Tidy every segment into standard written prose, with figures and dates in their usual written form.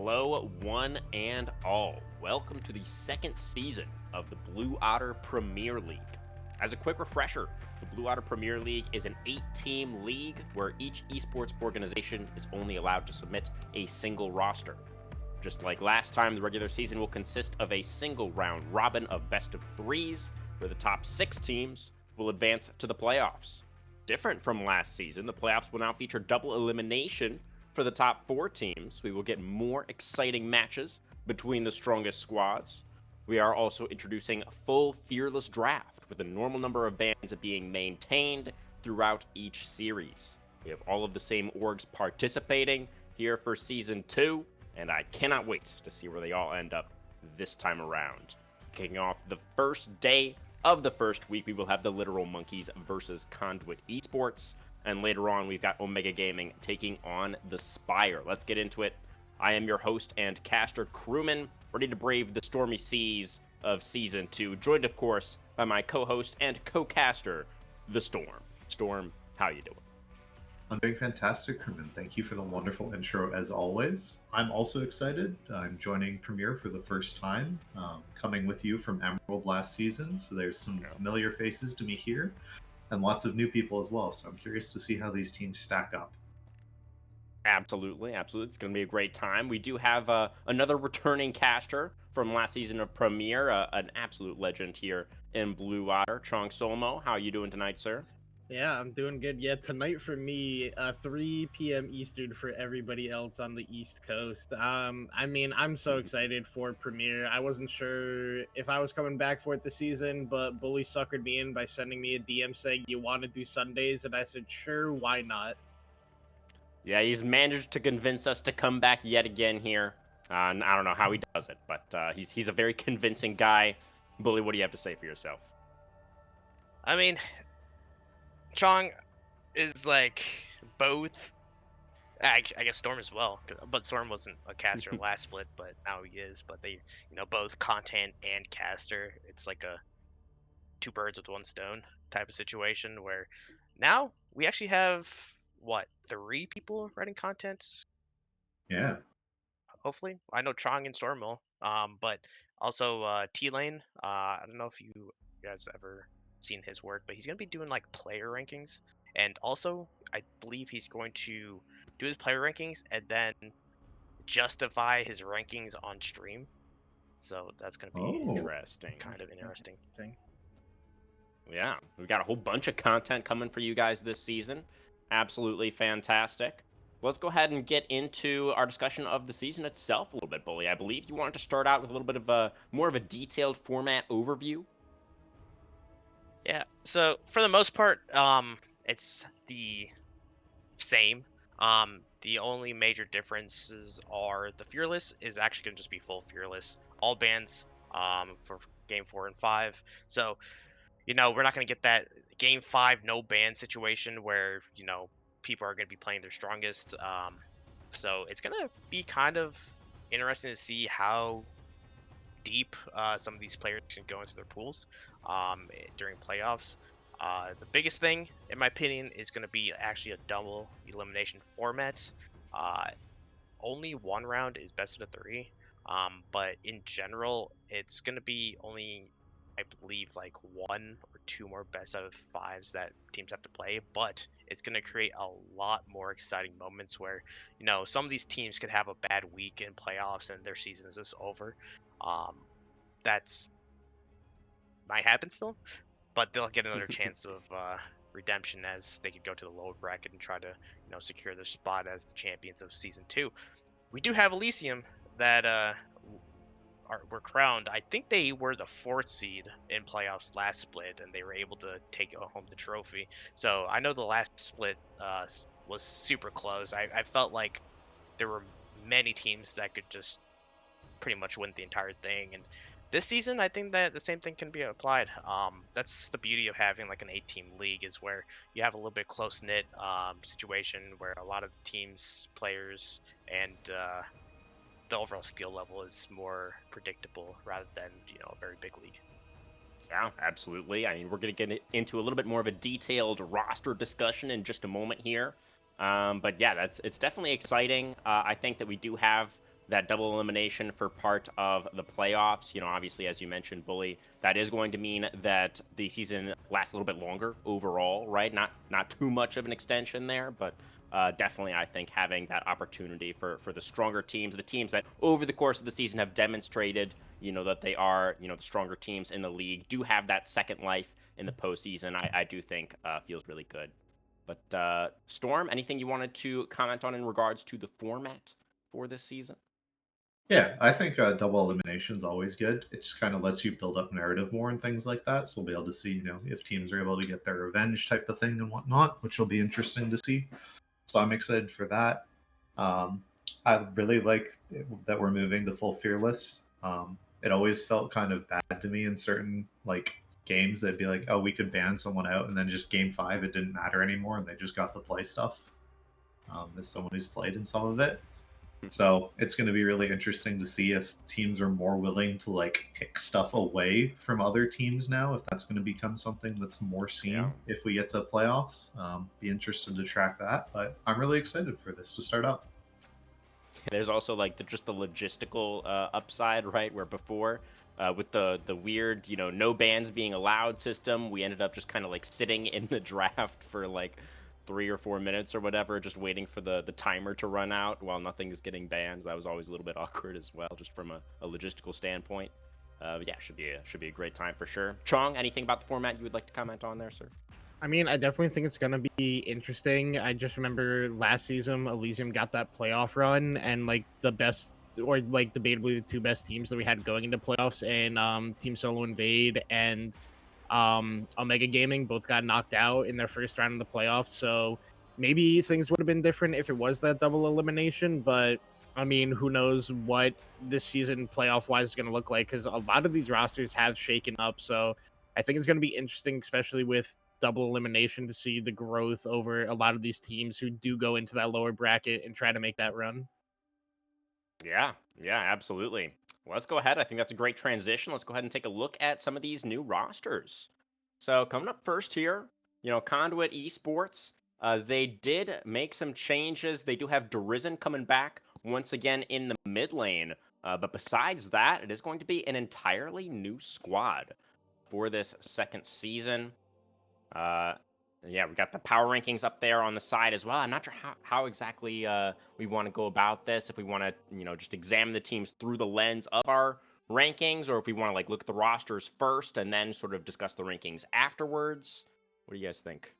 Hello, one and all. Welcome to the second season of the Blue Otter Premier League. As a quick refresher, the Blue Otter Premier League is an 8-team league where each esports organization is only allowed to submit a single roster. Just like last time, the regular season will consist of a single round robin of best of threes, where the top 6 teams will advance to the playoffs. Different from last season, the playoffs will now feature double elimination for the top 4 teams. We will get more exciting matches between the strongest squads. We are also introducing a full fearless draft with a normal number of bans being maintained throughout each series. We have all of the same orgs participating here for Season 2, and I cannot wait to see where they all end up this time around. Kicking off the first day of the first week, we will have the Literal Monkeys versus Conduit Esports. And later on, we've got Omega Gaming taking on the Spire. Let's get into it. I am your host and caster, Crewman, ready to brave the stormy seas of Season 2, joined, of course, by my co-host and co-caster, The Storm. Storm, how you doing? I'm doing fantastic, Crewman. Thank you for the wonderful intro, as always. I'm also excited. I'm joining Premiere for the first time, coming with you from Emerald last season, so there's some familiar faces to me here. And lots of new people as well, so I'm curious to see how these teams stack up. Absolutely. It's going to be a great time. We do have another returning caster from last season of Premiere, an absolute legend here in Blue Otter, Chong Solmo. How are you doing tonight, sir? Yeah, I'm doing good. Yeah, tonight for me, 3 p.m. Eastern for everybody else on the East Coast. I'm so excited for Premiere. I wasn't sure if I was coming back for it this season, but Bully suckered me in by sending me a DM saying, "You want to do Sundays?" And I said, "Sure, why not?" Yeah, he's managed to convince us to come back yet again here. And I don't know how he does it, but he's a very convincing guy. Bully, what do you have to say for yourself? I mean, Chong is like both. I guess Storm as well, but Storm wasn't a caster last split, but now he is. But they, both content and caster. It's like a 2 birds with 1 stone type of situation where now we actually have 3 people writing content. Yeah. Hopefully, I know Chong and Storm will. But also T-Lane. I don't know if you guys ever seen his work, but he's gonna be doing like player rankings, and also I believe he's going to do his player rankings and then justify his rankings on stream. So that's gonna be Interesting. kind of interesting. Yeah, we've got a whole bunch of content coming for you guys this season. Absolutely fantastic. Let's go ahead and get into our discussion of the season itself a little bit, Bully. I believe you wanted to start out with a little bit of a more of a detailed format overview. Yeah. So for the most part, it's the same. The only major differences are the fearless is actually going to just be full fearless, all bans for game 4 and 5. So we're not going to get that game 5 no ban situation where people are going to be playing their strongest. So it's going to be kind of interesting to see how deep some of these players can go into their pools during playoffs. The biggest thing, in my opinion, is going to be actually a double elimination format. Only 1 round is best of 3, but in general, it's going to be only, I believe, like 1 or 2 more best out of 5s that teams have to play. But it's going to create a lot more exciting moments where some of these teams could have a bad week in playoffs and their season is just over. That's might happen still, but they'll get another chance of redemption as they could go to the lower bracket and try to secure their spot as the champions of season 2. We do have Elysium that were crowned. I think they were the 4th seed in playoffs last split, and they were able to take home the trophy. So I know the last split was super close. I felt like there were many teams that could just pretty much win the entire thing, and this season I think that the same thing can be applied. That's the beauty of having like an 8-team league, is where you have a little bit close-knit situation where a lot of teams, players, and the overall skill level is more predictable rather than a very big league. Yeah, absolutely. I mean, we're going to get into a little bit more of a detailed roster discussion in just a moment here. But yeah, it's definitely exciting. I think that we do have that double elimination for part of the playoffs. Obviously, as you mentioned, Bully, that is going to mean that the season lasts a little bit longer overall, right? Not too much of an extension there, but definitely I think having that opportunity for the stronger teams, the teams that over the course of the season have demonstrated, that they are, the stronger teams in the league, do have that second life in the postseason. I do think feels really good. But Storm, anything you wanted to comment on in regards to the format for this season? Yeah, I think double elimination is always good. It just kind of lets you build up narrative more and things like that. So we'll be able to see, if teams are able to get their revenge type of thing and whatnot, which will be interesting to see. So I'm excited for that. I really like that we're moving to full fearless. It always felt kind of bad to me in certain games. They'd be like, "Oh, we could ban someone out," and then just game 5, it didn't matter anymore, and they just got to play stuff. As someone who's played in some of it, so it's going to be really interesting to see if teams are more willing to pick stuff away from other teams now. If that's going to become something that's more seen Yeah. if we get to playoffs, be interested to track that. But I'm really excited for this to start up. There's also just the logistical upside, right? Where before, with the weird, no bans being allowed system, we ended up just kind of sitting in the draft for 3 or 4 minutes or whatever, just waiting for the timer to run out while nothing is getting banned. That was always a little bit awkward as well, just from a logistical standpoint. But yeah, should be a great time for sure. Chong, anything about the format you would like to comment on there, sir? I mean, I definitely think it's gonna be interesting. I just remember last season, Elysium got that playoff run, and the best, or debatably the two best teams that we had going into playoffs, and Team Solo Invade and Omega Gaming both got knocked out in their first round of the playoffs. So maybe things would have been different if it was that double elimination. But I mean, who knows what this season playoff wise is going to look like, because a lot of these rosters have shaken up. So I think it's going to be interesting, especially with double elimination, to see the growth over a lot of these teams who do go into that lower bracket and try to make that run. Yeah, yeah, absolutely. Let's go ahead. I think that's a great transition. Let's go ahead and take a look at some of these new rosters. So coming up first here, Conduit Esports. They did make some changes. They do have Derizen coming back once again in the mid lane. But besides that, it is going to be an entirely new squad for this second season. Uh, yeah, we got the power rankings up there on the side as well. I'm not sure how exactly we want to go about this. If we want to, just examine the teams through the lens of our rankings, or if we want to look at the rosters first and then sort of discuss the rankings afterwards. What do you guys think?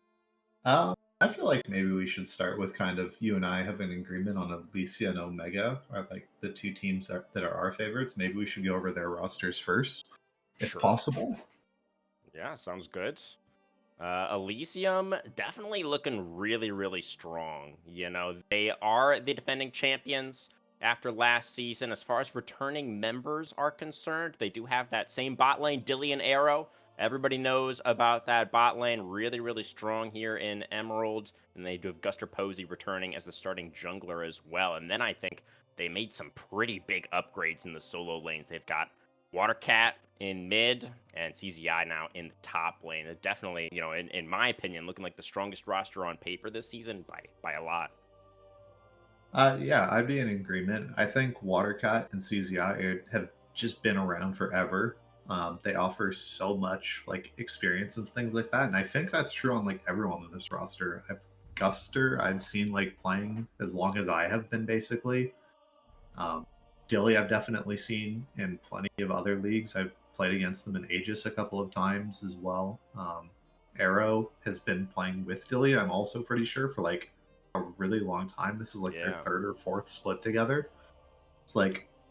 I feel like maybe we should start with kind of you and I have an agreement on Alicia and Omega, are the two teams that are our favorites. Maybe we should go over their rosters first, if Sure. possible. Yeah, sounds good. Elysium definitely looking really, really strong. They are the defending champions after last season. As far as returning members are concerned, they do have that same bot lane, Dillian Arrow. Everybody knows about that bot lane. Really, really strong here in Emerald. And they do have Guster Posey returning as the starting jungler as well. And then I think they made some pretty big upgrades in the solo lanes. They've got Watercat in mid and CZI now in the top lane. It definitely, in my opinion, looking like the strongest roster on paper this season by a lot. Yeah, I'd be in agreement. I think Watercat and CZI have just been around forever. They offer so much experience and things like that, and I think that's true on everyone on this roster. Guster, I've seen playing as long as I have been, basically. Dilly, I've definitely seen in plenty of other leagues. I've played against them in Aegis a couple of times as well. Arrow has been playing with Dilly, I'm also pretty sure, for a really long time. This is their Yeah. third or fourth split together. It's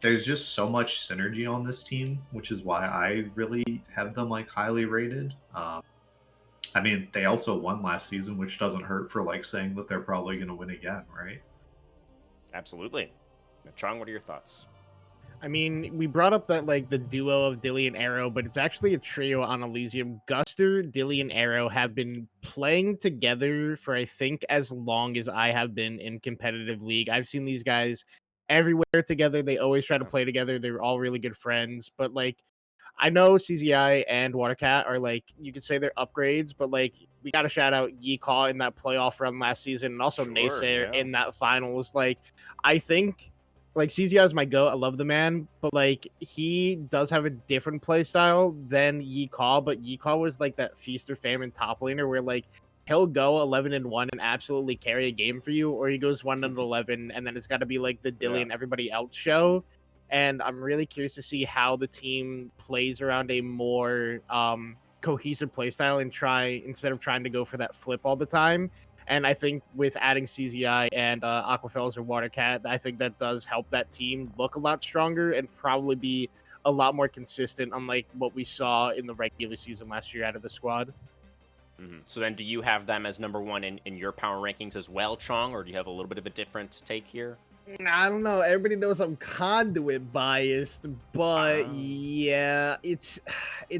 there's just so much synergy on this team, which is why I really have them highly rated. I mean, they also won last season, which doesn't hurt for saying that they're probably going to win again, right? Absolutely. Now, Chong, what are your thoughts? I mean, we brought up that the duo of Dilly and Arrow, but it's actually a trio on Elysium. Guster, Dilly, and Arrow have been playing together for I think as long as I have been in competitive league. I've seen these guys everywhere together. They always try to play together. They're all really good friends. But I know CZI and Watercat are you could say they're upgrades, but we got to shout out Yeecaw in that playoff run last season, and also Sure, Naysayer yeah. in that finals. I think like CZI is my goat. I love the man, but like he does have a different play style than Yee-Kaw, but Yee-Kaw was like that feast or famine top laner where like he'll go 11-1 and absolutely carry a game for you, or he goes 1-11 and then it's got to be like the Dilly and everybody else show. And I'm really curious to see how the team plays around a more cohesive play style and try instead of trying to go for that flip all the time. And I think with adding CZI and Aquafells or Watercat, I think that does help that team look a lot stronger and probably be a lot more consistent, unlike what we saw in the regular season last year out of the squad. So then do you have them as number one in your power rankings as well, Chong, or do you have a little bit of a different take here? I don't know. Everybody knows I'm Conduit biased, but Oh. yeah, it's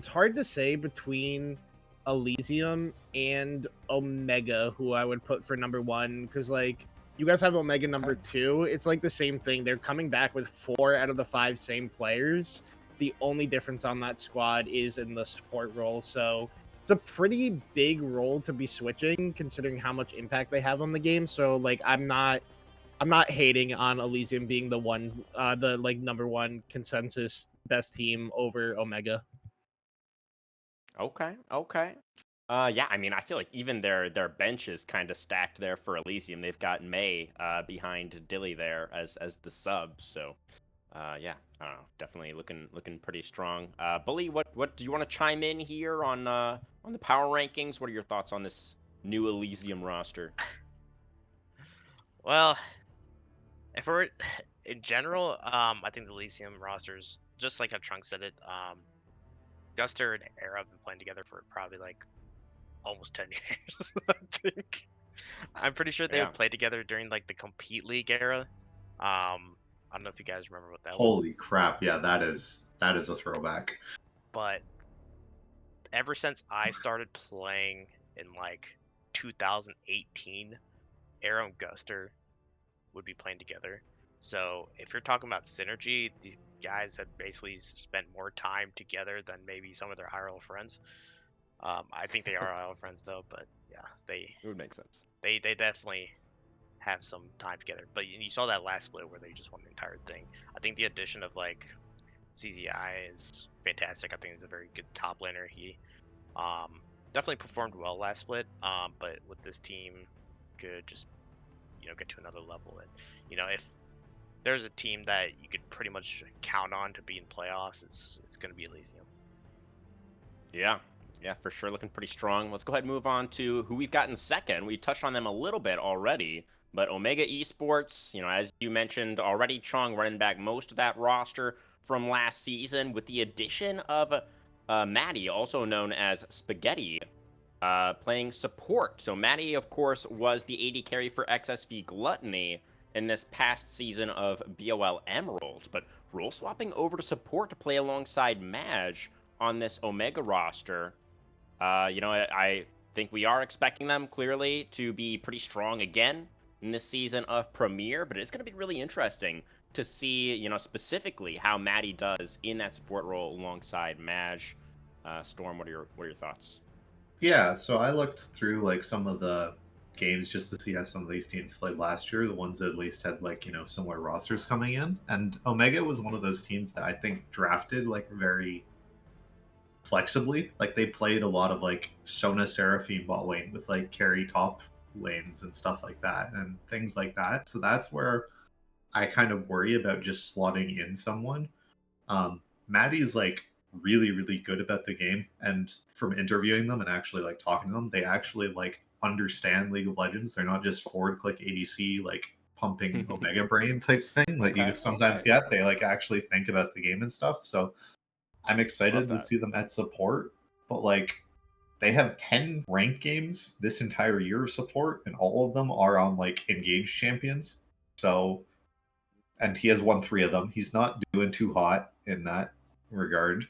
hard to say between Elysium and Omega, who I would put for number one, because like you guys have Omega number two. It's like the same thing. They're coming back with 4 out of the 5 same players. The only difference on that squad is in the support role. So it's a pretty big role to be switching, considering how much impact they have on the game. So like I'm not hating on Elysium being the one, the like number one consensus best team over Omega. Okay. Yeah, I mean, I feel like even their bench is kind of stacked there for Elysium. They've got May behind Dilly there as the sub. So, yeah, I don't know, definitely looking pretty strong. Bully, what do you want to chime in here on the power rankings? What are your thoughts on this new Elysium roster? Well, if we're in general, I think the Elysium rosters, just like how Trunk said it, Guster and Era have been playing together for probably like almost 10 years, I think. I'm pretty sure they Yeah. would play together during like the Compete League era. I don't know if you guys remember what that was. Holy crap! Yeah, that is a throwback. But ever since I started playing in like 2018, Era and Guster would be playing together. So if you're talking about synergy, these guys have basically spent more time together than maybe some of their IRL friends. I think they are IRL friends though, but yeah, It would make sense. they definitely have some time together. But you saw that last split where they just won the entire thing. I think the addition of like CZI is fantastic. I think he's a very good top laner. He definitely performed well last split. But with this team, could just get to another level. And if there's a team that you could pretty much count on to be in playoffs, it's going to be Elysium. Yeah, for sure, looking pretty strong. Let's go ahead and move on to who we've got in second. We touched on them a little bit already, but Omega Esports, as you mentioned already, Chong running back most of that roster from last season with the addition of Maddie, also known as Spaghetti, playing support. So Maddie, of course, was the AD carry for XSV Gluttony in this past season of BOL Emerald, but role swapping over to support to play alongside Maj on this Omega roster. I think we are expecting them clearly to be pretty strong again in this season of Premier, but it's going to be really interesting to see, specifically how Maddie does in that support role alongside Maj. Storm, what are your thoughts? Yeah, so I looked through like some of the games just to see how some of these teams played last year, the ones that at least had like, similar rosters coming in. And Omega was one of those teams that I think drafted like very flexibly. Like they played a lot of like Sona Seraphine bot lane with like carry top lanes and stuff like that and things like that. So that's where I kind of worry about just slotting in someone. Maddie's like really, really good about the game, and from interviewing them and actually like talking to them, they actually like understand League of Legends. They're not just forward click ADC like pumping Omega brain type thing that you sometimes get. They like actually think about the game and stuff. So I'm excited to see them at support, but like they have 10 ranked games this entire year of support, and all of them are on like engaged champions. So, and he has won 3 of them. He's not doing too hot in that regard.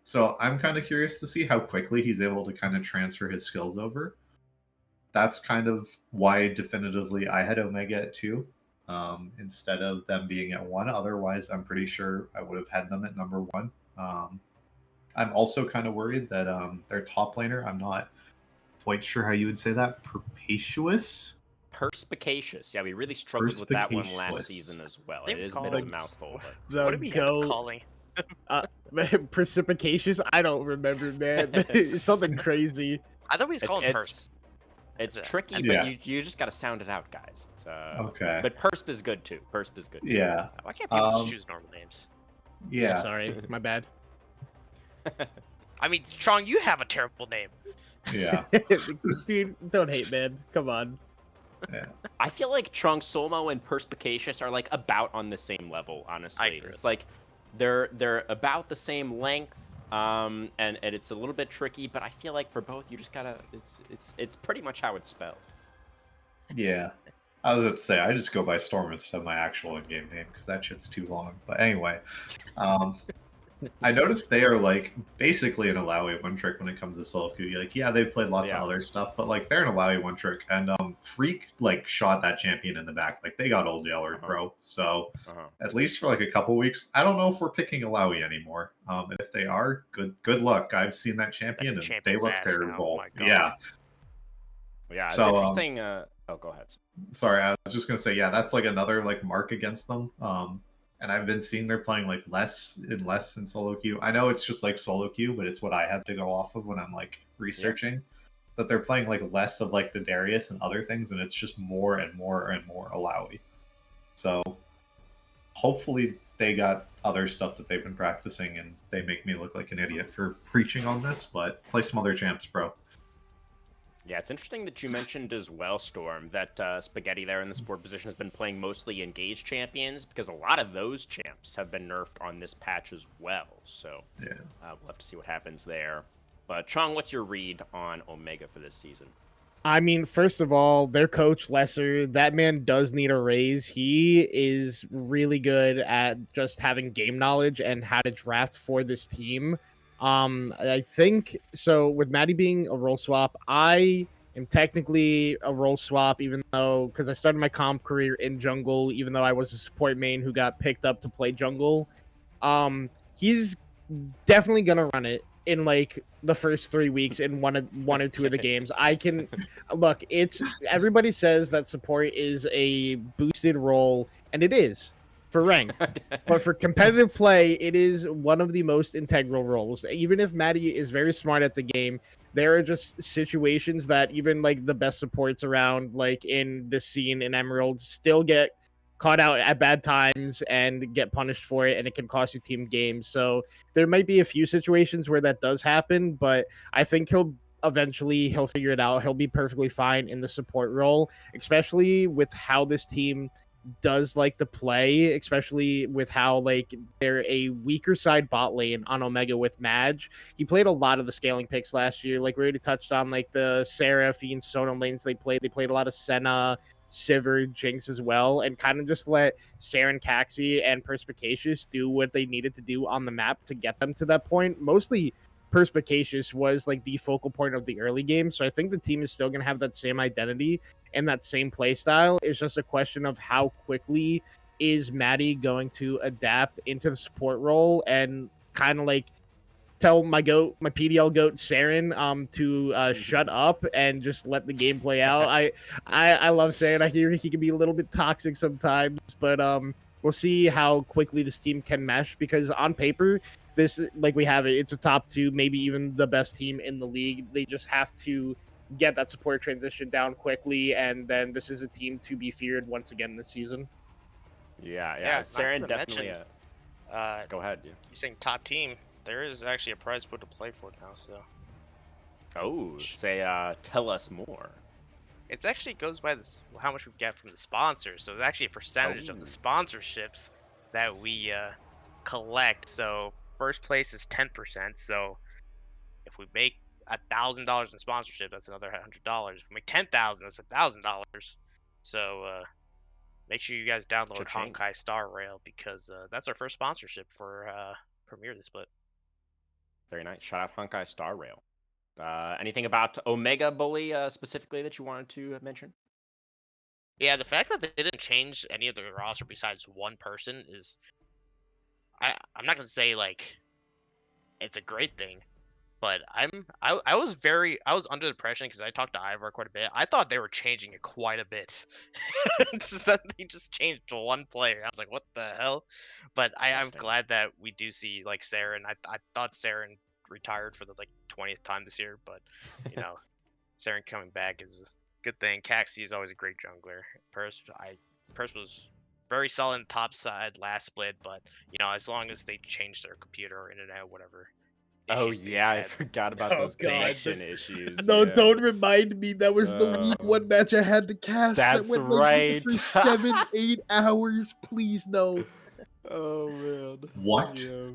So I'm kind of curious to see how quickly he's able to kind of transfer his skills over. That's kind of why definitively I had Omega at 2 instead of them being at 1. Otherwise, I'm pretty sure I would have had them at number 1. I'm also kind of worried that their top laner, I'm not quite sure how you would say that, Perpetuous, Perspicacious. Yeah, we really struggled with that one last season as well. They It is a call bit of a it- mouthful, but The What do we end up goat. calling? Precipitacious? I don't remember, man. It's something crazy. I thought we was calling Persp. it's That's it. tricky, Yeah. but you just gotta sound it out, guys. It's, Okay. But Persp is good too. Persp is good too. Yeah. Why can't people just choose normal names? Yeah. Sorry, my bad. I mean, Strong, you have a terrible name. Yeah. Dude, don't hate, man. Come on. Yeah. I feel like Trunk, Solmo, and Perspicacious are like about on the same level. Honestly, agree. it's like they're about the same length. And it's a little bit tricky, but I feel like for both, you just gotta. It's pretty much how it's spelled. Yeah. I was about to say, I just go by Storm instead of my actual in-game name because that shit's too long. But anyway, I noticed they are like basically an Alawi one trick when it comes to solo queue. Like, yeah, they've played lots of other stuff, but like they're an Alawi one trick. And Freak like shot that champion in the back. Like they got old Yeller, bro. So at least for like a couple weeks, I don't know if we're picking Alawi anymore. And if they are, good luck. I've seen that champion and they look terrible. Yeah. Yeah, it's So, interesting. Oh, go ahead. Sorry, I was just gonna say, yeah, that's like another like mark against them. And I've been seeing they're playing like less in solo queue. I know it's just like solo queue, but it's what I have to go off of when I'm like researching. That they're playing like less of like the Darius and other things, and it's just more and more and more Alawi. So hopefully they got other stuff that they've been practicing, and they make me look like an idiot for preaching on this. But play some other champs, bro. Yeah, it's interesting that you mentioned as well, Storm, that Spaghetti there in the support position has been playing mostly engaged champions, because a lot of those champs have been nerfed on this patch as well. So yeah, we'll have to see what happens there. But Chong, what's your read on Omega for this season? I mean, first of all, their coach, Lesser, that man does need a raise. He is really good at just having game knowledge and how to draft for this team. I think so with Maddie being a role swap, I am technically a role swap, even though because I started my comp career in jungle, even though I was a support main who got picked up to play jungle. He's definitely gonna run it in like the first 3 weeks in one or two of the games. I can look, it's everybody says that support is a boosted role, and it is for ranked. But for competitive play, it is one of the most integral roles. Even if Maddie is very smart at the game, there are just situations that even like the best supports around, like in this scene in Emerald, still get caught out at bad times and get punished for it, and it can cost you team games. So there might be a few situations where that does happen, but I think he'll figure it out. He'll be perfectly fine in the support role, especially with how this team does like to play, especially with how like they're a weaker side bot lane on Omega with Madge. He played a lot of the scaling picks last year. Like we already touched on, like the Seraphine, Sonam lanes they played. They played a lot of Senna, Sivir, Jinx as well, and kind of just let Saren, Caxi, and Perspicacious do what they needed to do on the map to get them to that point. Mostly Perspicacious was like the focal point of the early game, so I think the team is still going to have that same identity and that same play style. It's just a question of how quickly is Maddie going to adapt into the support role and kind of like tell my PDL goat Saren to shut up and just let the game play out. I love Saren. I hear he can be a little bit toxic sometimes, but we'll see how quickly this team can mesh, because on paper, this, like we have it, it's a top 2, maybe even the best team in the league. They just have to get that support transition down quickly, and then this is a team to be feared once again this season. Yeah. Saren definitely. Go ahead. Yeah. You saying top team? There is actually a prize pool to play for now, so. Oh, say, tell us more. It actually goes by this how much we get from the sponsors. So it's actually a percentage of the sponsorships that we collect. So first place is 10%. So if we make $1,000 in sponsorship, that's another $100. If we make 10,000, that's $1,000. So make sure you guys download Honkai Star Rail, because that's our first sponsorship for Premier this split. Very nice. Shout out Honkai Star Rail. Anything about Omega Bully specifically that you wanted to mention? Yeah, the fact that they didn't change any of the roster besides one person is, I'm not gonna say like it's a great thing, But I was under the impression because I talked to Ivor quite a bit. I thought they were changing it quite a bit. Just that they just changed to one player. I was like, what the hell? But I'm Interesting. glad that we do see like Saren. I thought Saren retired for the like 20th time this year, but you know, Saren coming back is a good thing. Caxi is always a great jungler. Purse was very solid in the top side last split, but you know, as long as they changed their computer or internet, whatever Oh issues they yeah, I had. forgot about Oh those god. connection issues. No, Yeah. don't remind me. That was the week Uh, one match I had to cast that That's went like right. for 7-8 hours. Please no. Oh man. What? Yeah.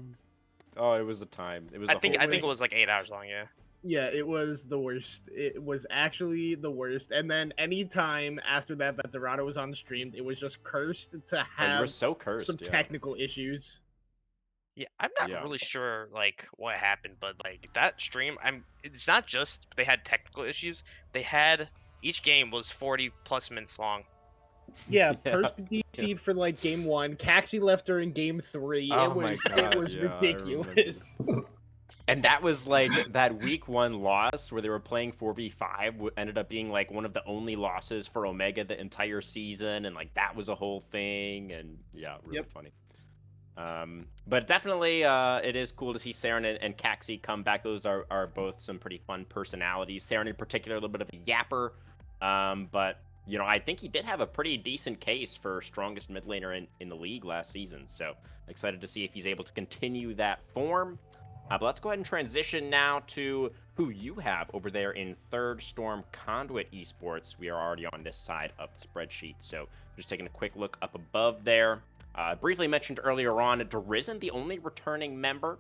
Oh, it was a time. It was I a think whole I think it thing. was like 8 hours long. Yeah. Yeah, it was the worst. It was actually the worst. And then anytime after that Dorado was on the stream, it was just cursed to Oh, you were have so cursed. some Yeah. technical issues. Yeah, I'm not Yeah. really sure like what happened, but like that stream, it's not just they had technical issues. They had each game was 40 plus minutes long. Yeah, Yeah. Purse DC'd for like game one. Caxi left her in game three. Oh my It God, was yeah, I remember. ridiculous. And that was like that week one loss where they were playing 4v5 ended up being like one of the only losses for Omega the entire season, and like that was a whole thing, and yeah, really Yep. funny. But definitely, it is cool to see Saren and Caxi come back. Those are both some pretty fun personalities. Saren in particular, a little bit of a yapper, but you know, I think he did have a pretty decent case for strongest mid laner in the league last season. So excited to see if he's able to continue that form. But let's go ahead and transition now to who you have over there in Third Storm Conduit Esports. We are already on this side of the spreadsheet, so just taking a quick look up above there. Briefly mentioned earlier on, Derizen, the only returning member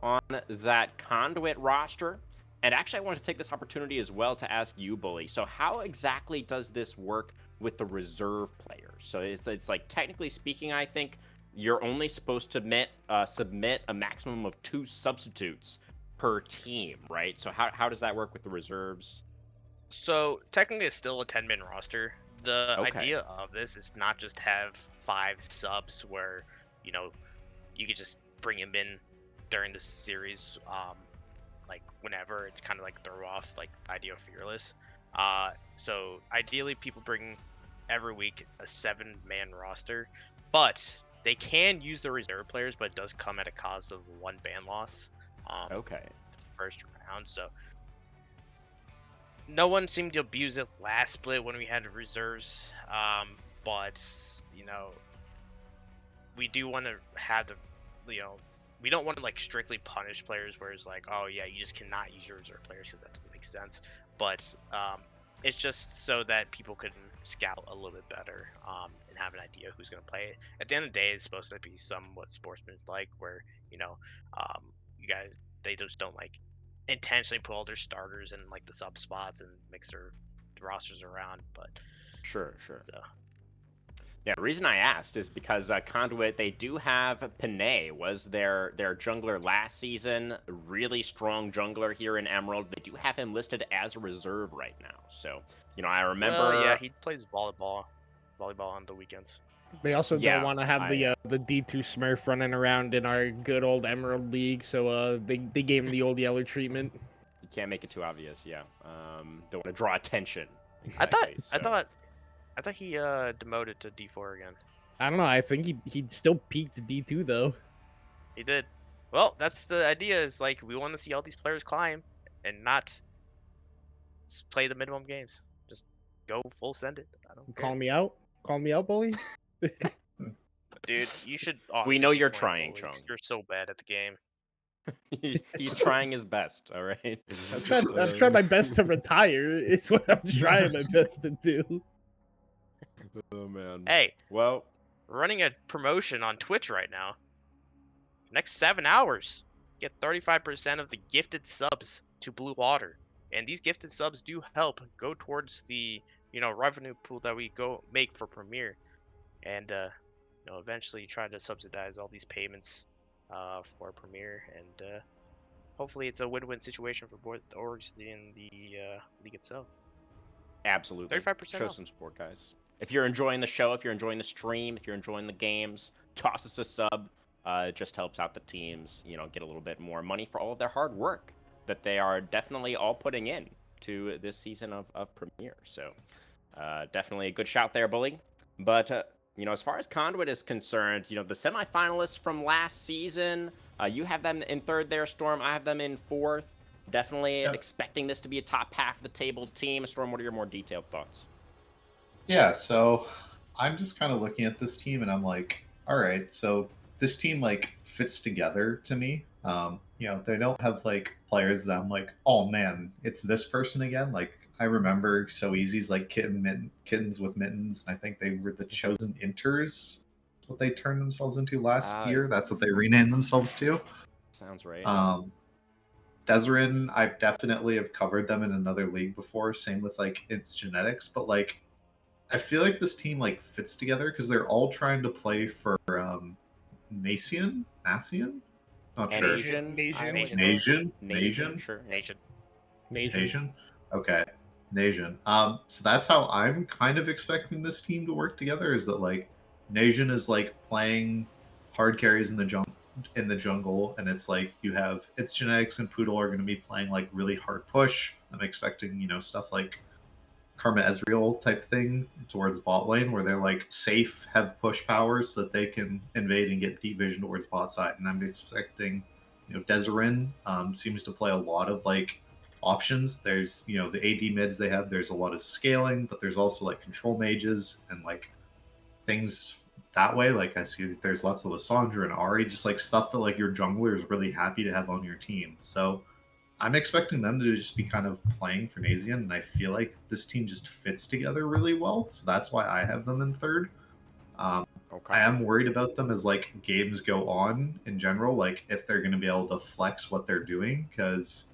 on that Conduit roster. And actually, I wanted to take this opportunity as well to ask you, Bully. So how exactly does this work with the reserve players? So it's like, technically speaking, I think you're only supposed to submit a maximum of 2 substitutes per team, right? So how does that work with the reserves? So technically, it's still a 10-man roster. The Okay. idea of this is not just have 5 subs where you know you could just bring him in during the series, like whenever. It's kind of like throw off like the idea of fearless. So ideally, people bring every week a 7-man roster, but they can use the reserve players, but it does come at a cost of 1 ban loss. Okay. The first round, so no one seemed to abuse it last split when we had reserves. But you know, we do want to have the, we don't want to like strictly punish players where it's like, oh yeah, you just cannot use your reserve players because that doesn't make sense. But it's just so that people can scout a little bit better, and have an idea who's going to play. At the end of the day, it's supposed to be somewhat sportsmanlike, where um, you guys, they just don't like intentionally put all their starters in like the sub spots and mix their rosters around. But Sure. so Yeah, the reason I asked is because Conduit, they do have Panay, was their jungler last season. Really strong jungler here in Emerald. They do have him listed as a reserve right now. So, you know, I remember. well, yeah, he plays volleyball on the weekends. They also Yeah, don't want to have the D2 Smurf running around in our good old Emerald League, so they gave him the old yellow treatment. You can't make it too obvious, yeah. Don't want to draw attention. I Exactly. I thought he demoted to D4 again. I don't know. I think he'd still peaked to D2 though. He did. Well, that's the idea. Is like we want to see all these players climb and not play the minimum games. Just go full send it. I don't care. Call me out. Call me out, bully. Dude, you should. We honestly know be you're playing trying, full leagues. Chung. You're so bad at the game. He's trying his best, all right? I've tried my best to retire. It's what I'm trying my best to do. Oh, man. Hey, Well, we're running a promotion on Twitch right now. Next 7 hours, get 35% of the gifted subs to Blue Water, and these gifted subs do help go towards the revenue pool that we go make for Premiere, and eventually try to subsidize all these payments for Premiere, and hopefully it's a win-win situation for both the orgs and the league itself. absolutely. 35% Show off. some support, guys. If you're enjoying the show, if you're enjoying the stream, if you're enjoying the games, toss us a sub. It just helps out the teams, get a little bit more money for all of their hard work. that they are definitely all putting in to this season of Premier. So definitely a good shout there, Bully. But as far as Conduit is concerned, the semifinalists from last season, you have them in third there, Storm. I have them in fourth. Definitely Yep. expecting this to be a top half of the table team. Storm, what are your more detailed thoughts? Yeah, so I'm just kind of looking at this team and I'm like, all right, so this team like fits together to me. They don't have like players that I'm like, oh man, it's this person again. Like I remember So Easy's like kittens with mittens, and I think they were the chosen inters. What they turned themselves into last year. That's what they renamed themselves to. Sounds right. Desert, I definitely have covered them in another league before. Same with like its genetics, but like I feel like this team like fits together because they're all trying to play for Nacian. Not sure. Asian, I Nation. would Nation. say. Nation. Nation, sure. Nation. Nation. Okay. Nation. So that's how I'm kind of expecting this team to work together. Is that like Nation is like playing hard carries in the jungle, and it's like you have its genetics and Poodle are going to be playing like really hard push. I'm expecting stuff like Karma Ezreal type thing towards bot lane where they're like safe, have push powers so that they can invade and get deep vision towards bot side. And I'm expecting, Desert seems to play a lot of like options. There's, the AD mids they have, there's a lot of scaling, but there's also like control mages and like things that way. Like I see that there's lots of Lissandra and Ari, just like stuff that like your jungler is really happy to have on your team. So I'm expecting them to just be kind of playing for Nazian, and I feel like this team just fits together really well. So that's why I have them in third. Okay. I am worried about them as like games go on in general, like if they're going to be able to flex what they're doing. Because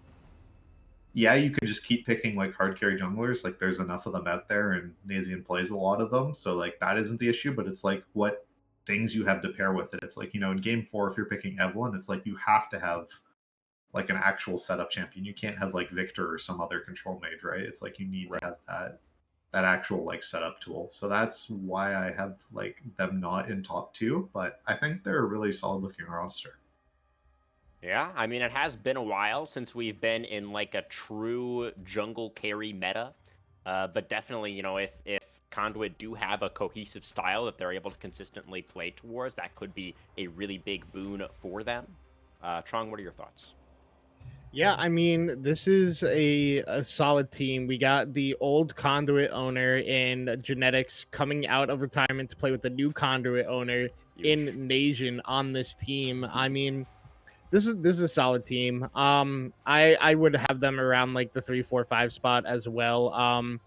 yeah, you can just keep picking like hard carry junglers. Like there's enough of them out there, and Nazian plays a lot of them, so like that isn't the issue. But it's like what things you have to pair with it. It's like in game 4, if you're picking Evelyn, it's like you have to have like an actual setup champion. You can't have like Victor or some other control mage, right? It's like you need to have that actual like setup tool. So that's why I have like them not in top 2, but I think they're a really solid looking roster. Yeah, I mean, it has been a while since we've been in like a true jungle carry meta. But definitely, if Conduit do have a cohesive style that they're able to consistently play towards, that could be a really big boon for them. Trong, what are your thoughts? Yeah, I mean, this is a solid team. We got the old Conduit owner in genetics coming out of retirement to play with the new Conduit owner in Huge. Nation on this team. I mean, this is a solid team. I would have them around like the 3, 4, 5 spot as well.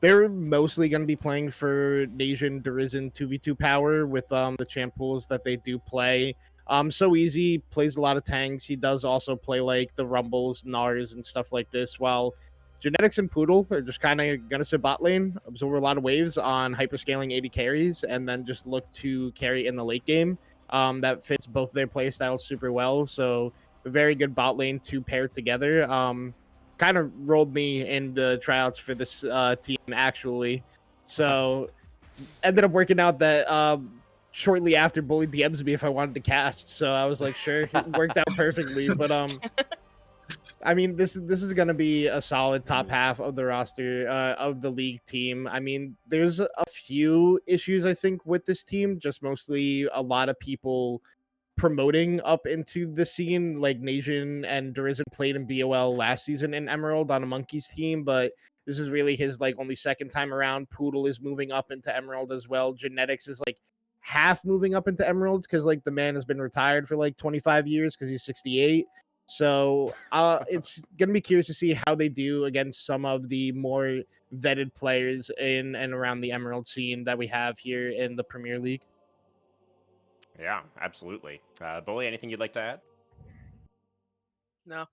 They're mostly going to be playing for Nation Derision 2v2 power with the champ pools that they do play. So Easy plays a lot of tanks. He does also play like the Rumbles, Nars, and stuff like this. While Genetics and Poodle are just kind of gonna sit bot lane, absorb a lot of waves on hyperscaling 80 carries, and then just look to carry in the late game. That fits both their play styles super well. So a very good bot lane to pair together. Kind of rolled me in the tryouts for this team actually. So ended up working out that shortly after Bully DMs me if I wanted to cast. So I was like, sure, it worked out perfectly. But I mean, this is gonna be a solid top half of the roster of the league team. I mean, there's a few issues I think with this team, just mostly a lot of people promoting up into the scene. Like Nation and Derision played in BOL last season in Emerald on a Monkeys team, but this is really his like only second time around. Poodle is moving up into Emerald as well. Genetics is like half moving up into Emerald because like the man has been retired for like 25 years because he's 68. So it's gonna be curious to see how they do against some of the more vetted players in and around the Emerald scene that we have here in the Premier League. Yeah, absolutely. Bully, anything you'd like to add? No.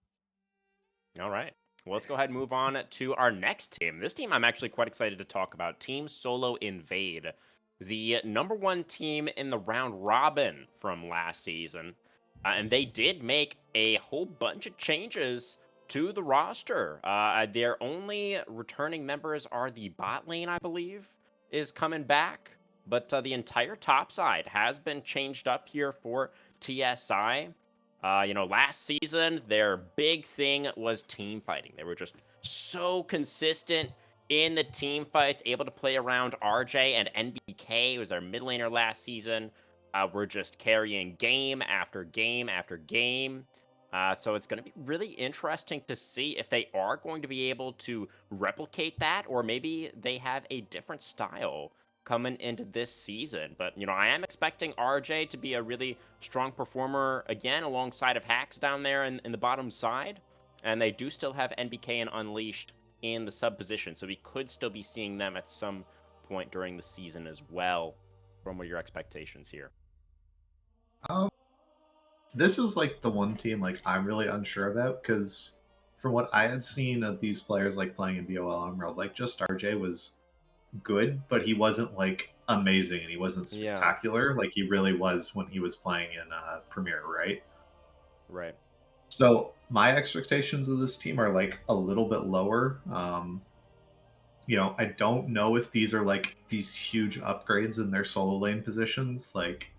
All right. Well, let's go ahead and move on to our next team. This team I'm actually quite excited to talk about. Team Solo Invade, the number 1 team in the round robin from last season. And they did make a whole bunch of changes to the roster. Their only returning members are the bot lane, I believe, is coming back. But the entire top side has been changed up here for TSI. Last season, their big thing was team fighting. They were just so consistent in the team fights, able to play around RJ and NBK, who was their mid laner last season. Were just carrying game after game after game. So it's going to be really interesting to see if they are going to be able to replicate that, or maybe they have a different style coming into this season. But, I am expecting RJ to be a really strong performer again alongside of Hacks down there in the bottom side. And they do still have NBK and Unleashed in the sub position, so we could still be seeing them at some point during the season as well. What are your expectations here? Um, this is like the one team like I'm really unsure about because from what I had seen of these players like playing in BOL Emerald, like just RJ was good, but he wasn't like amazing and he wasn't Yeah. spectacular like he really was when he was playing in Premier, right? Right. So my expectations of this team are like a little bit lower. I don't know if these are like these huge upgrades in their solo lane positions. Like,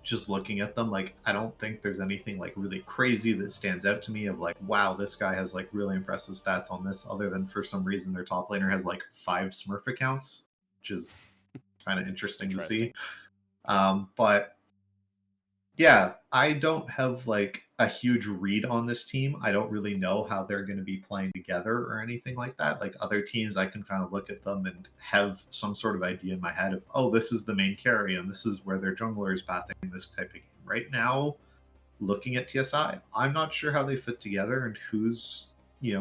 just looking at them, like, I don't think there's anything like really crazy that stands out to me of like, wow, this guy has like really impressive stats on this, other than for some reason their top laner has like 5 Smurf accounts, which is kind of interesting to see. But yeah, I don't have like a huge read on this team. I don't really know how they're going to be playing together or anything like that. Like other teams, I can kind of look at them and have some sort of idea in my head of, oh, this is the main carry and this is where their jungler is pathing this type of game. Right now, looking at TSI, I'm not sure how they fit together and who's,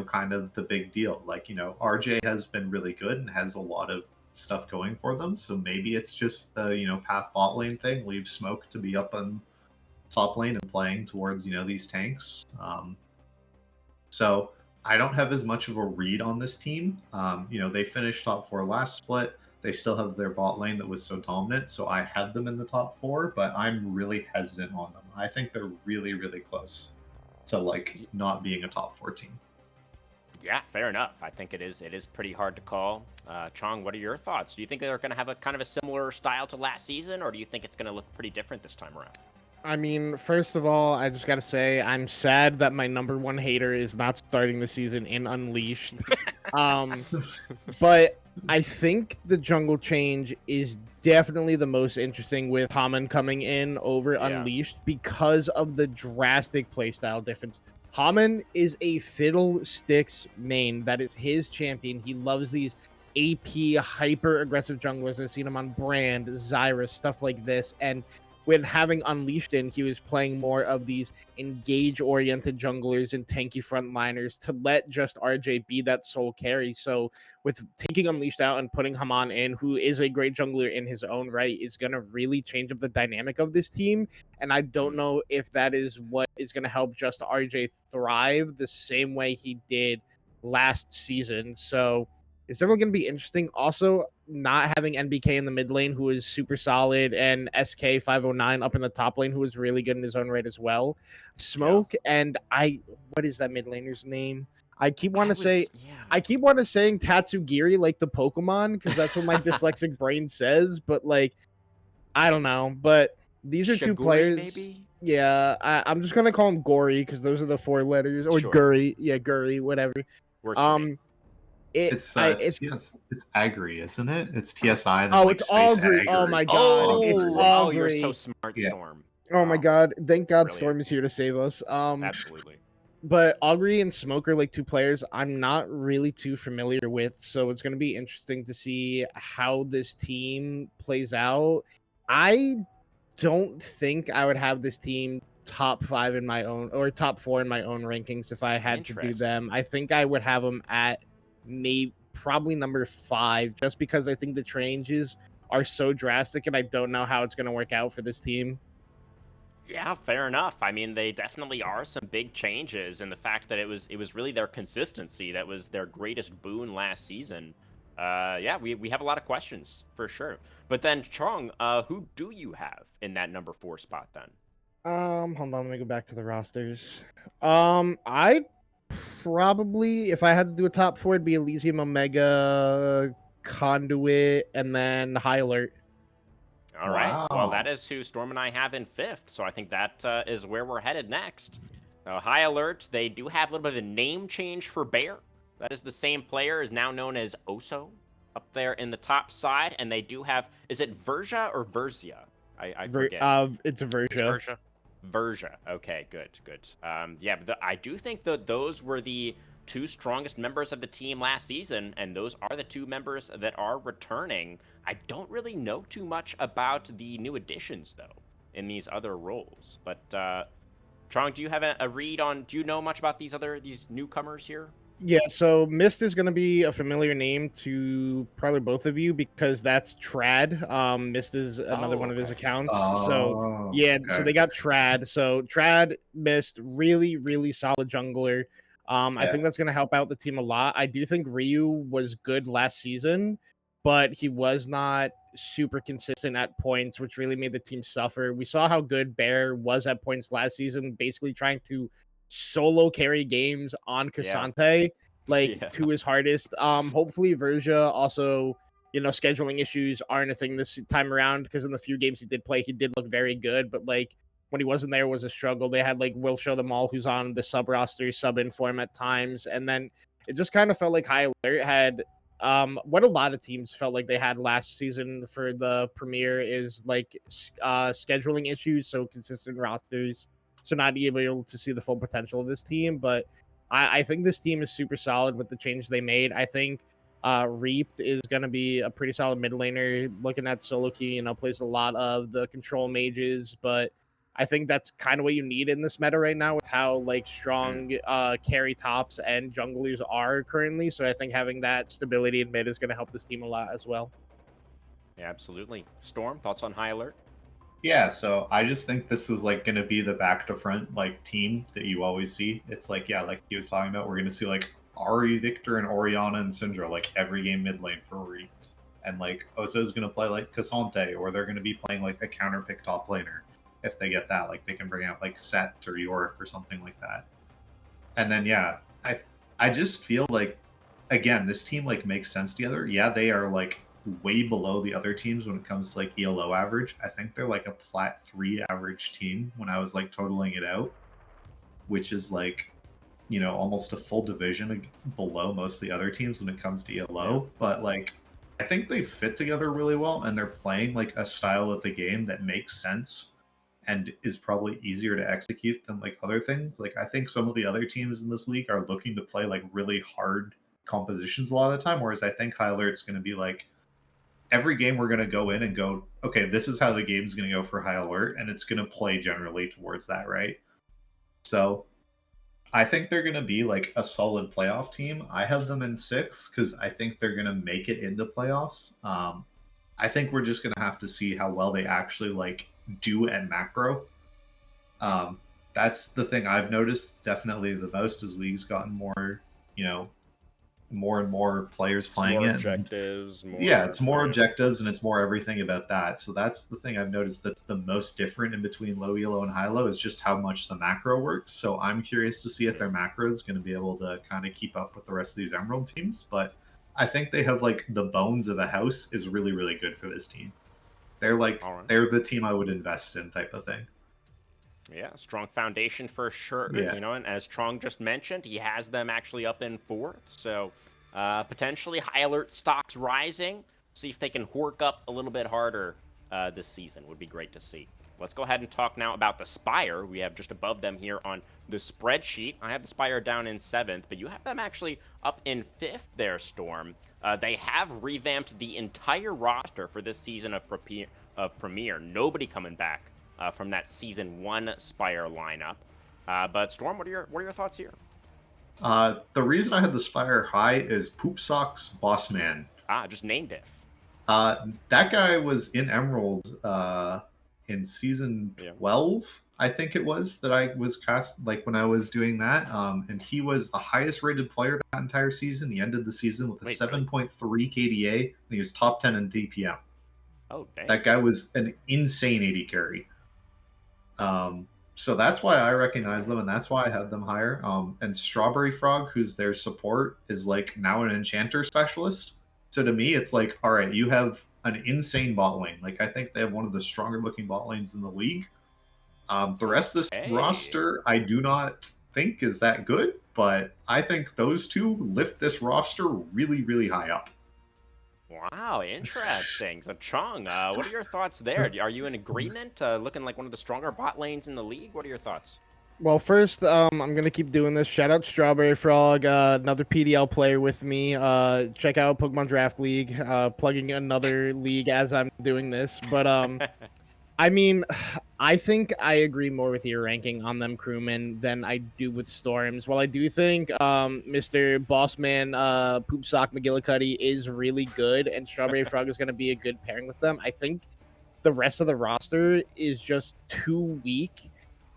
kind of the big deal. Like, RJ has been really good and has a lot of stuff going for them. So maybe it's just the, path bot lane thing, leave smoke to be up on top lane and playing towards these tanks. So I don't have as much of a read on this team. They finished top 4 last split. They still have their bot lane that was so dominant, so I had them in the top 4, but I'm really hesitant on them. I think they're really, really close to like not being a top 4 team. Yeah, fair enough. I think it is pretty hard to call. Chong, what are your thoughts? Do you think they're going to have a kind of a similar style to last season, or do you think it's going to look pretty different this time around? I mean, first of all, I just gotta say I'm sad that my number one hater is not starting the season in Unleashed. But I think the jungle change is definitely the most interesting with Haman coming in over Unleashed because of the drastic playstyle difference. Haman is a fiddlesticks main. That is his champion. He loves these AP hyper aggressive junglers. I've seen him on Brand, Zyra, stuff like this. And when having Unleashed in, he was playing more of these engage-oriented junglers and tanky frontliners to let just RJ be that sole carry. So with taking Unleashed out and putting Haman in, who is a great jungler in his own right, is going to really change up the dynamic of this team. And I don't know if that is what is going to help just RJ thrive the same way he did last season. So it's definitely going to be interesting. Also, not having NBK in the mid lane, who is super solid, and SK 509 up in the top lane, who is really good in his own right as well. Smoke and what is that mid laner's name? I keep wanting to saying Tatsugiri like the Pokemon because that's what my dyslexic brain says, but like I don't know. But these are two Shiguri, players. Maybe? Yeah, I'm just gonna call him Gory because those are the 4 letters, or Sure. Guri. Yeah, Guri, whatever. Works for me. It's Agri, isn't it? It's TSI. Then oh, like it's Space Augury. Ag Oh or my god, it's Augury. Augury. You're so smart, Yeah. Storm. Oh my god, thank God Brilliant. Storm is here to save us. Absolutely. But Augury and Smoke are like 2 players I'm not really too familiar with, so it's going to be interesting to see how this team plays out. I don't think I would have this team top 5 in my own, or top 4 in my own rankings if I had to do them. I think I would have them at probably number 5, just because I think the changes are so drastic and I don't know how it's going to work out for this team. Yeah, fair enough. I mean, they definitely are some big changes, and the fact that it was really their consistency that was their greatest boon last season. Yeah, we have a lot of questions for sure. But then, Chong, who do you have in that number 4 spot then? Hold on, let me go back to the rosters. I probably, if I had to do a top 4, it'd be Elysium, Omega, Conduit, and then High Alert. All right. Well, that is who Storm and I have in 5th, so I think that is where we're headed next. High alert, they do have a little bit of a name change for Bear. That is the same player, is now known as Oso up there in the top side. And they do have, is it Verja or Verzia? I forget. It's a It's Versia. Versia. Verja. Okay, good, good. Yeah, but I do think that those were the two strongest members of the team last season, and those are the two members that are returning. I don't really know too much about the new additions, though, in these other roles. But, Trong, do you have a read on, do you know much about these newcomers here? Yeah, so Mist is going to be a familiar name to probably both of you because that's Trad. Mist is another Oh, one of his okay. accounts. So Oh, yeah, so okay. they got Trad. So Trad, Mist, really, really solid jungler. I Yeah. think that's going to help out the team a lot. I do think Ryu was good last season, but he was not super consistent at points, which really made the team suffer. We saw how good Bear was at points last season, basically trying to solo carry games on Yeah. Cassante, like Yeah. to his hardest. Hopefully Verja also, scheduling issues aren't a thing this time around because in the few games he did play, he did look very good, but like when he wasn't there was a struggle. They had like Will Show Them All, who's on the sub roster, sub in form at times, and then it just kind of felt like High Alert had what a lot of teams felt like they had last season for the Premier is like scheduling issues, so consistent rosters, so not being able to see the full potential of this team. But I think this team is super solid with the change they made. I think Reaped is going to be a pretty solid mid laner. Looking at solo key, plays a lot of the control mages, but I think that's kind of what you need in this meta right now with how like strong carry tops and junglers are currently. So I think having that stability in mid is going to help this team a lot as well. Yeah, absolutely. Storm, thoughts on High Alert? Yeah, so I just think this is like going to be the back to front like team that you always see. It's like, yeah, like he was talking about, we're going to see like Ari, Victor, and Oriana and Syndra like every game mid lane for Reaped. And like Oso is going to play like Cassante, or they're going to be playing like a counter pick top laner if they get that. Like they can bring out like Set or Yorick or something like that. And then yeah, I just feel like again, this team like makes sense together. Yeah, they are like way below the other teams when it comes to like ELO average. I think they're like a plat 3 average team when I was like totaling it out, which is like, almost a full division below most of the other teams when it comes to ELO. But like, I think they fit together really well, and they're playing like a style of the game that makes sense and is probably easier to execute than like other things. Like I think some of the other teams in this league are looking to play like really hard compositions a lot of the time, whereas I think High Alert's going to be like every game we're going to go in and go, okay, this is how the game's going to go for High Alert, and it's going to play generally towards that, right? So I think they're going to be like a solid playoff team. I have them in 6 because I think they're going to make it into playoffs. I think we're just going to have to see how well they actually like do at macro. That's the thing I've noticed definitely the most as leagues gotten more, more and more players playing more it. Objectives, more, yeah, it's more objectives and it's more everything about that. So that's the thing I've noticed that's the most different in between low elo and high low is just how much the macro works. So I'm curious to see if their macro is going to be able to kind of keep up with the rest of these Emerald teams. But I think they have like the bones of a house is really, really good for this team. They're like, they're the team I would invest in type of thing. Yeah, strong foundation for sure. Yeah. And as Trong just mentioned, he has them actually up in 4th. So potentially High Alert stocks rising. See if they can hork up a little bit harder this season. Would be great to see. Let's go ahead and talk now about the Spire. We have just above them here on the spreadsheet. I have the Spire down in 7th, but you have them actually up in 5th there, Storm. They have revamped the entire roster for this season of Premier. Nobody coming back from that season 1 Spire lineup. But Storm, what are your thoughts here? The reason I had the Spire high is Poop Socks Boss Man. Just name diff. That guy was in Emerald in season 12, I think it was, that I was cast like when I was doing that. And he was the highest rated player that entire season. He ended the season with a 7.3 KDA, and he was top 10 in DPM. Oh, dang. That guy was an insane AD carry. So that's why I recognize them, and that's why I had them higher. And Strawberry Frog, who's their support, is like now an enchanter specialist. So to me, it's like, all right, you have an insane bot lane. Like I think they have one of the stronger looking bot lanes in the league. The rest of this roster, I do not think is that good, but I think those two lift this roster really, really high up. Wow, interesting. So, Chung, what are your thoughts there? Are you in agreement? Looking like one of the stronger bot lanes in the league. What are your thoughts? Well, first, I'm gonna keep doing this. Shout out Strawberry Frog, another PDL player with me. Check out Pokemon Draft League. Plugging another league as I'm doing this. But I mean, I think I agree more with your ranking on them crewmen than I do with Storms. While I do think Mr. Bossman Poopsock McGillicuddy is really good and Strawberry Frog is going to be a good pairing with them, I think the rest of the roster is just too weak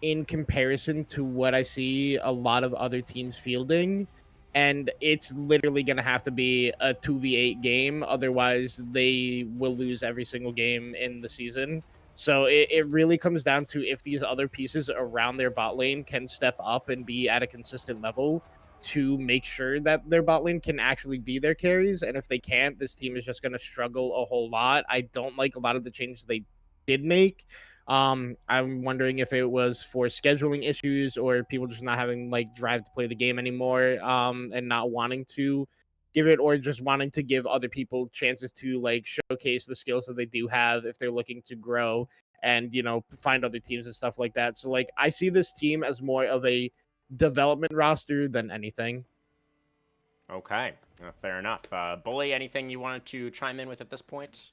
in comparison to what I see a lot of other teams fielding. And it's literally going to have to be a 2v8 game. Otherwise, they will lose every single game in the season. So it really comes down to if these other pieces around their bot lane can step up and be at a consistent level to make sure that their bot lane can actually be their carries. And if they can't, this team is just going to struggle a whole lot. I don't like a lot of the changes they did make. I'm wondering if it was for scheduling issues or people just not having like drive to play the game anymore, and not wanting to give it, or just wanting to give other people chances to like showcase the skills that they do have if they're looking to grow and find other teams and stuff like that. So like I see this team as more of a development roster than anything. Okay, fair enough. Bully, anything you wanted to chime in with at this point?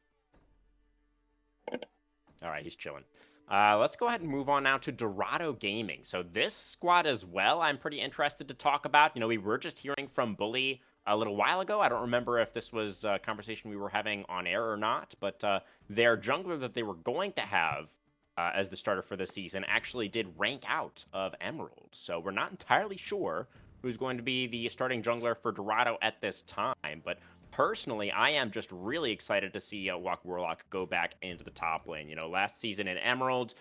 All right, he's chilling. Let's go ahead and move on now to Dorado Gaming. So this squad as well, I'm pretty interested to talk about. We were just hearing from Bully a little while ago. I don't remember if this was a conversation we were having on air or not, but their jungler that they were going to have as the starter for the season actually did rank out of Emerald. So we're not entirely sure who's going to be the starting jungler for Dorado at this time, but personally, I am just really excited to see Walk Warlock go back into the top lane. Last season in Emerald,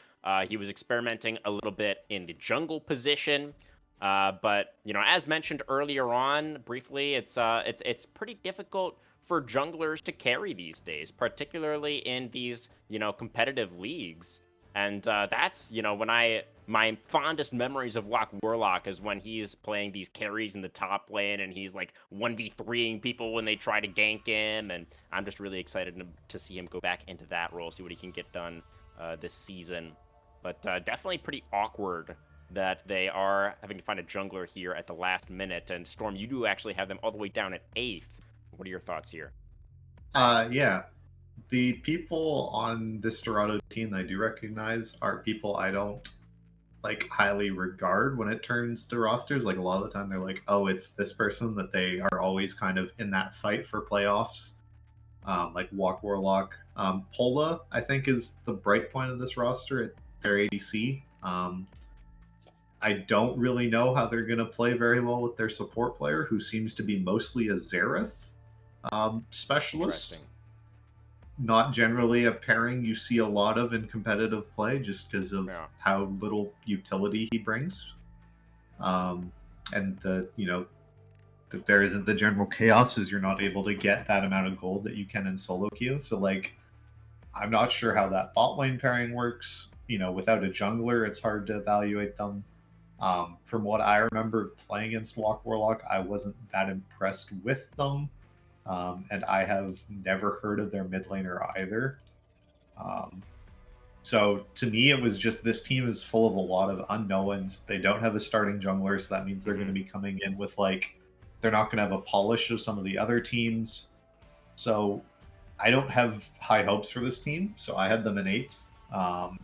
he was experimenting a little bit in the jungle position. But as mentioned earlier on, briefly, it's pretty difficult for junglers to carry these days, particularly in these competitive leagues. And that's my fondest memories of Walk Warlock is when he's playing these carries in the top lane and he's like 1v3ing people when they try to gank him, and I'm just really excited to see him go back into that role, see what he can get done this season. But definitely pretty awkward that they are having to find a jungler here at the last minute. And Storm, you do actually have them all the way down at 8th. What are your thoughts here? Yeah. The people on this Dorado team that I do recognize are people I don't highly regard when it turns to rosters. Like a lot of the time they're like, oh, it's this person that they are always kind of in that fight for playoffs. Like Walk Warlock. Pola, I think, is the bright point of this roster at their ADC. I don't really know how they're going to play very well with their support player, who seems to be mostly a Xerath specialist. Not generally a pairing you see a lot of in competitive play, just because of how little utility he brings. And that there isn't the general chaos, as you're not able to get that amount of gold that you can in solo queue. So I'm not sure how that bot lane pairing works. Without a jungler, it's hard to evaluate them. From what I remember playing against Walk Warlock, I wasn't that impressed with them. And I have never heard of their mid laner either. So to me, it was just this team is full of a lot of unknowns. They don't have a starting jungler, so that means they're going to be coming in with they're not going to have a polish of some of the other teams. So I don't have high hopes for this team, so I had them in 8th.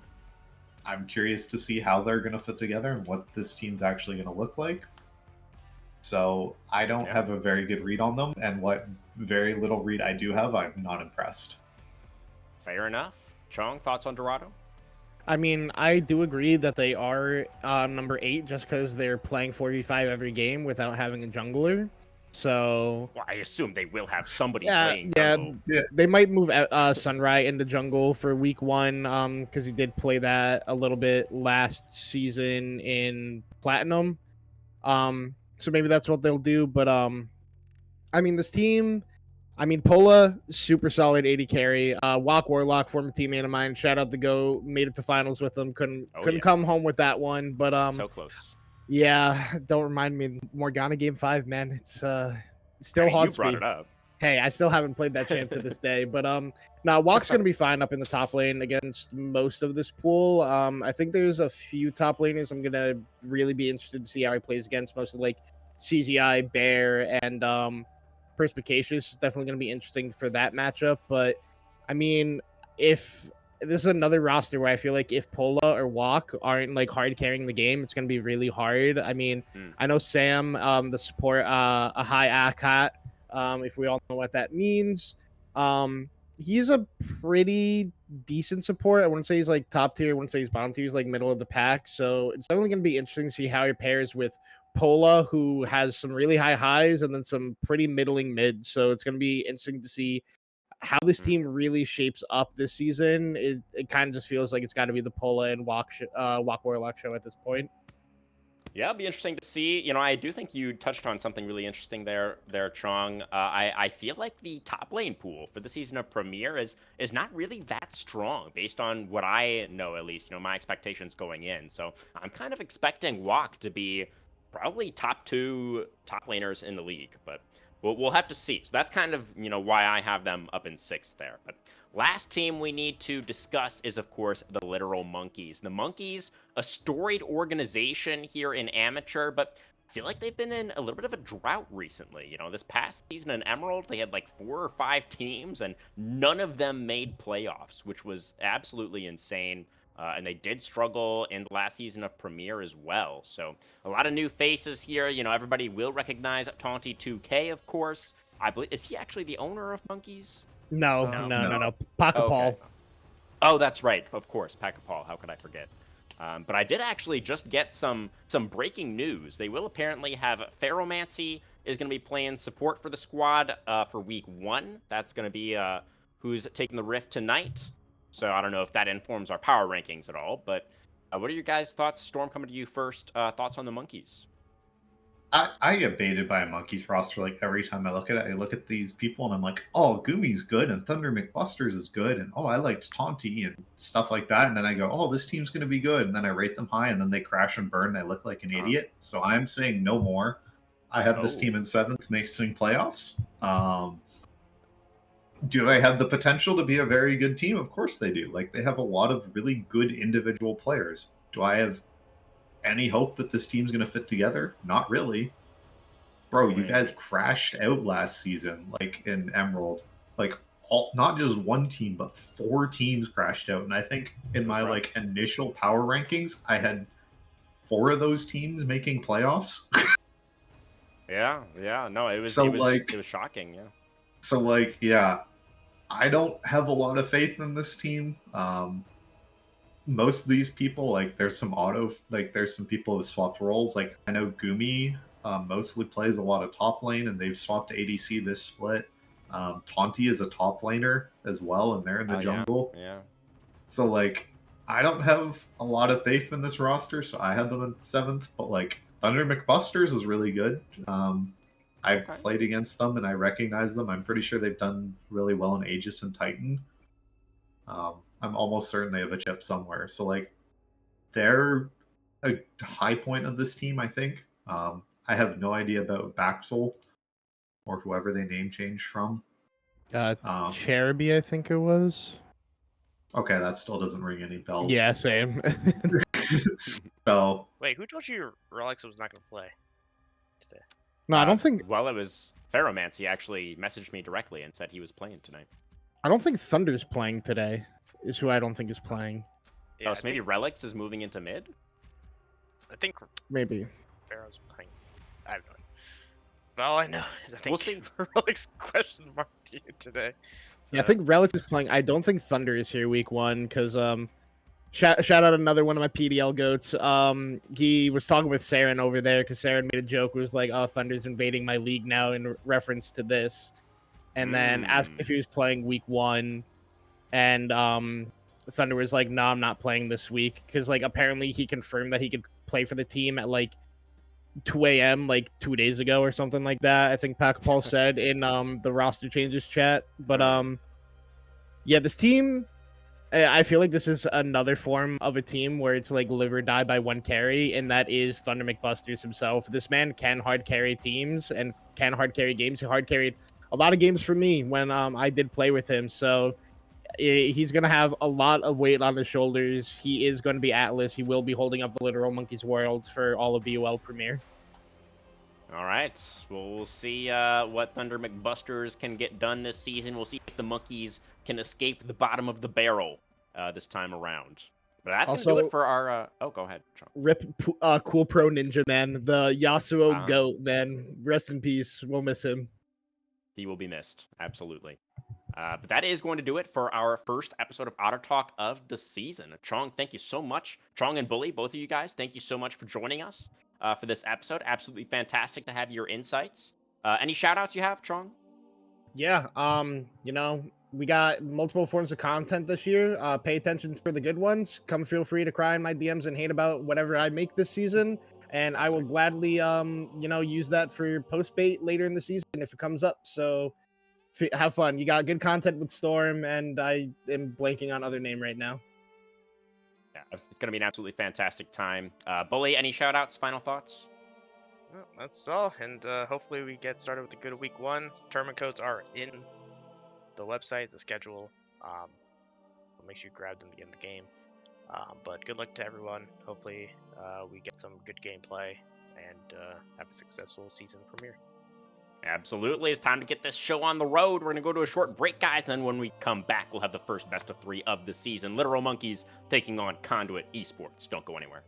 I'm curious to see how they're going to fit together and what this team's actually going to look like. So I don't have a very good read on them, and what very little read I do have, I'm not impressed. Fair enough. Chong, thoughts on Dorado? I mean, I do agree that they are number 8 just because they're playing 4v5 every game without having a jungler. So I assume they will have somebody playing jungle. Yeah, they might move Sunrai into jungle for week 1 because he did play that a little bit last season in Platinum. So maybe that's what they'll do. But I mean, this team, Pola, super solid 80 carry. Walk Warlock, former teammate of mine. Shout out to Go, made it to finals with them. Couldn't come home with that one, but so close. Yeah, don't remind me. Morgana Game 5, man. It's I still mean, you haunts brought me. it up. Hey, I still haven't played that champ to this day, but now Walk's gonna be fine up in the top lane against most of this pool. I think there's a few top laners I'm gonna really be interested to see how he plays against, mostly like CZI, Bear, and Perspicacious. Definitely gonna be interesting for that matchup. But I mean, if this is another roster where I feel like if Pola or Walk aren't like hard carrying the game, it's gonna be really hard. I mean, I know Sam, the support, a high ACAT. If we all know what that means. He's a pretty decent support. I wouldn't say he's like top tier. I wouldn't say he's bottom tier. He's like middle of the pack. So it's definitely going to be interesting to see how he pairs with Pola, who has some really high highs and then some pretty middling mids. So it's going to be interesting to see how this team really shapes up this season. It kind of just feels like it's got to be the Pola and Walk Warlock show at this point. Yeah, it'll be interesting to see. You know, I do think you touched on something really interesting there, Chong. I feel like the top lane pool for the season of Premier is not really that strong, based on what I know, at least. You know, my expectations going in. So I'm kind of expecting Walk to be probably top 2 top laners in the league, but we'll have to see. So that's kind of, you know, why I have them up in 6th there. But last team we need to discuss is, of course, the literal Monkeys. The Monkeys, a storied organization here in Amateur, but I feel like they've been in a little bit of a drought recently. You know, this past season in Emerald, they had like 4 or 5 teams, and none of them made playoffs, which was absolutely insane. And they did struggle in the last season of Premier as well. So a lot of new faces here. You know, everybody will recognize Taunty 2K, of course. I believe, is he actually the owner of Monkeys? No. Paca Okay. Paul. Oh, that's right. Of course, Paca Paul. How could I forget? But I did actually just get some breaking news. They will apparently have Ferromancy is going to be playing support for the squad for week 1. That's going to be who's taking the Rift tonight. So I don't know if that informs our power rankings at all. But what are your guys' thoughts? Storm, coming to you first. Thoughts on the Monkeys? I get baited by a Monkeys roster like every time I look at it. I look at these people and I'm like, oh, Gumi's good and Thunder McBusters is good and oh, I liked Taunty and stuff like that. And then I go, oh, this team's going to be good. And then I rate them high and then they crash and burn and I look like an idiot. So I'm saying no more. I have this team in 7th making playoffs. Do they have the potential to be a very good team? Of course they do. Like, they have a lot of really good individual players. Do I have any hope that this team's going to fit together? Not really. Bro, you guys crashed out last season, like in Emerald. Like, not just one team, but 4 teams crashed out. And I think in my like initial power rankings, I had 4 of those teams making playoffs. Yeah. No, it was shocking. Yeah. So like, yeah, I don't have a lot of faith in this team. Most of these people, like, there's some people who swapped roles. Like, I know Gumi mostly plays a lot of top lane, and they've swapped ADC this split. Taunty is a top laner as well, and they're in the jungle. Yeah. So, like, I don't have a lot of faith in this roster, so I had them in 7th. But, like, Thunder McBusters is really good. I've played against them, and I recognize them. I'm pretty sure they've done really well in Aegis and Titan. I'm almost certain they have a chip somewhere. So, like, they're a high point of this team, I think. I have no idea about Baxel or whoever they name changed from. Cherubi, I think it was. Okay, that still doesn't ring any bells. Yeah, same. So wait, who told you Relics was not going to play today? No, I don't think. Well, it was Ferromancy. He actually messaged me directly and said he was playing tonight. I don't think Thunder's playing today. Is who I don't think is playing. Yeah, so maybe Relics is moving into mid? I think maybe Pharaoh's playing. I have no idea. But all I know is I think we'll see. Relics question mark to you today. So. Yeah, I think Relics is playing. I don't think Thunder is here week 1 because shout out another one of my PDL goats. He was talking with Saren over there because Saren made a joke. It was like, "Oh, Thunder's invading my league now," in reference to this, and then asked if he was playing week 1, and Thunder was like, "No, I'm not playing this week," because like apparently he confirmed that he could play for the team at like 2 a.m. like 2 days ago or something like that. I think Pac Paul said in the roster changes chat. But yeah, this team, I feel like this is another form of a team where it's like live or die by one carry, and that is Thunder McBusters himself. This man can hard carry teams and can hard carry games. He hard carried a lot of games for me when I did play with him. So he's gonna have a lot of weight on his shoulders. He is going to be Atlas. He will be holding up the literal Monkeys Worlds for all of BOL Premier. All right. Well, we'll see what Thunder McBusters can get done this season. We'll see if the Monkeys can escape the bottom of the barrel this time around. But that's going to do Also- it for our... Oh, go ahead, Sean. Rip Cool Pro Ninja, man. The Yasuo Ah. GOAT, man. Rest in peace. We'll miss him. He will be missed. Absolutely. But that is going to do it for our first episode of Otter Talk of the season. Chong, thank you so much. Chong and Bully, both of you guys, thank you so much for joining us for this episode. Absolutely fantastic to have your insights. Any shout outs you have, Chong? Yeah, you know, we got multiple forms of content this year. Pay attention for the good ones. Come feel free to cry in my DMs and hate about whatever I make this season. And I will gladly, you know, use that for post bait later in the season if it comes up. So have fun. You got good content with Storm, and I am blanking on other name right now. Yeah, it's going to be an absolutely fantastic time. Bully, any shout outs, final thoughts? Well, that's all, and hopefully we get started with a good week 1. Tournament codes are in the website, the schedule. Make sure you grab them to get in the game. But good luck to everyone. Hopefully we get some good gameplay and have a successful season premiere. Absolutely. It's time to get this show on the road. We're going to go to a short break, guys. And then when we come back, we'll have the first best of 3 of the season. Literal Monkeys taking on Conduit Esports. Don't go anywhere.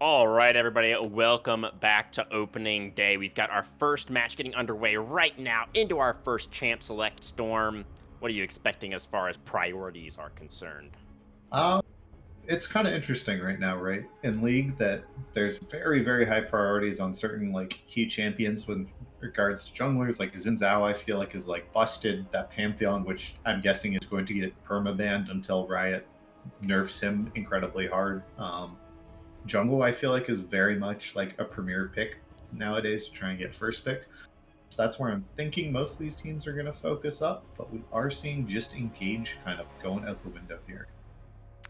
All right, everybody, welcome back to opening day. We've got our first match getting underway right now into our first champ select storm. What are you expecting as far as priorities are concerned? Um, it's kind of interesting right now, right? In League, that there's very, very high priorities on certain like key champions with regards to junglers. Like Xin Zhao, I feel like is like busted. That Pantheon, which I'm guessing is going to get permabanned until Riot nerfs him incredibly hard. Jungle, I feel like, is very much like a premier pick nowadays to try and get first pick. So that's where I'm thinking most of these teams are going to focus up, but we are seeing just engage kind of going out the window here.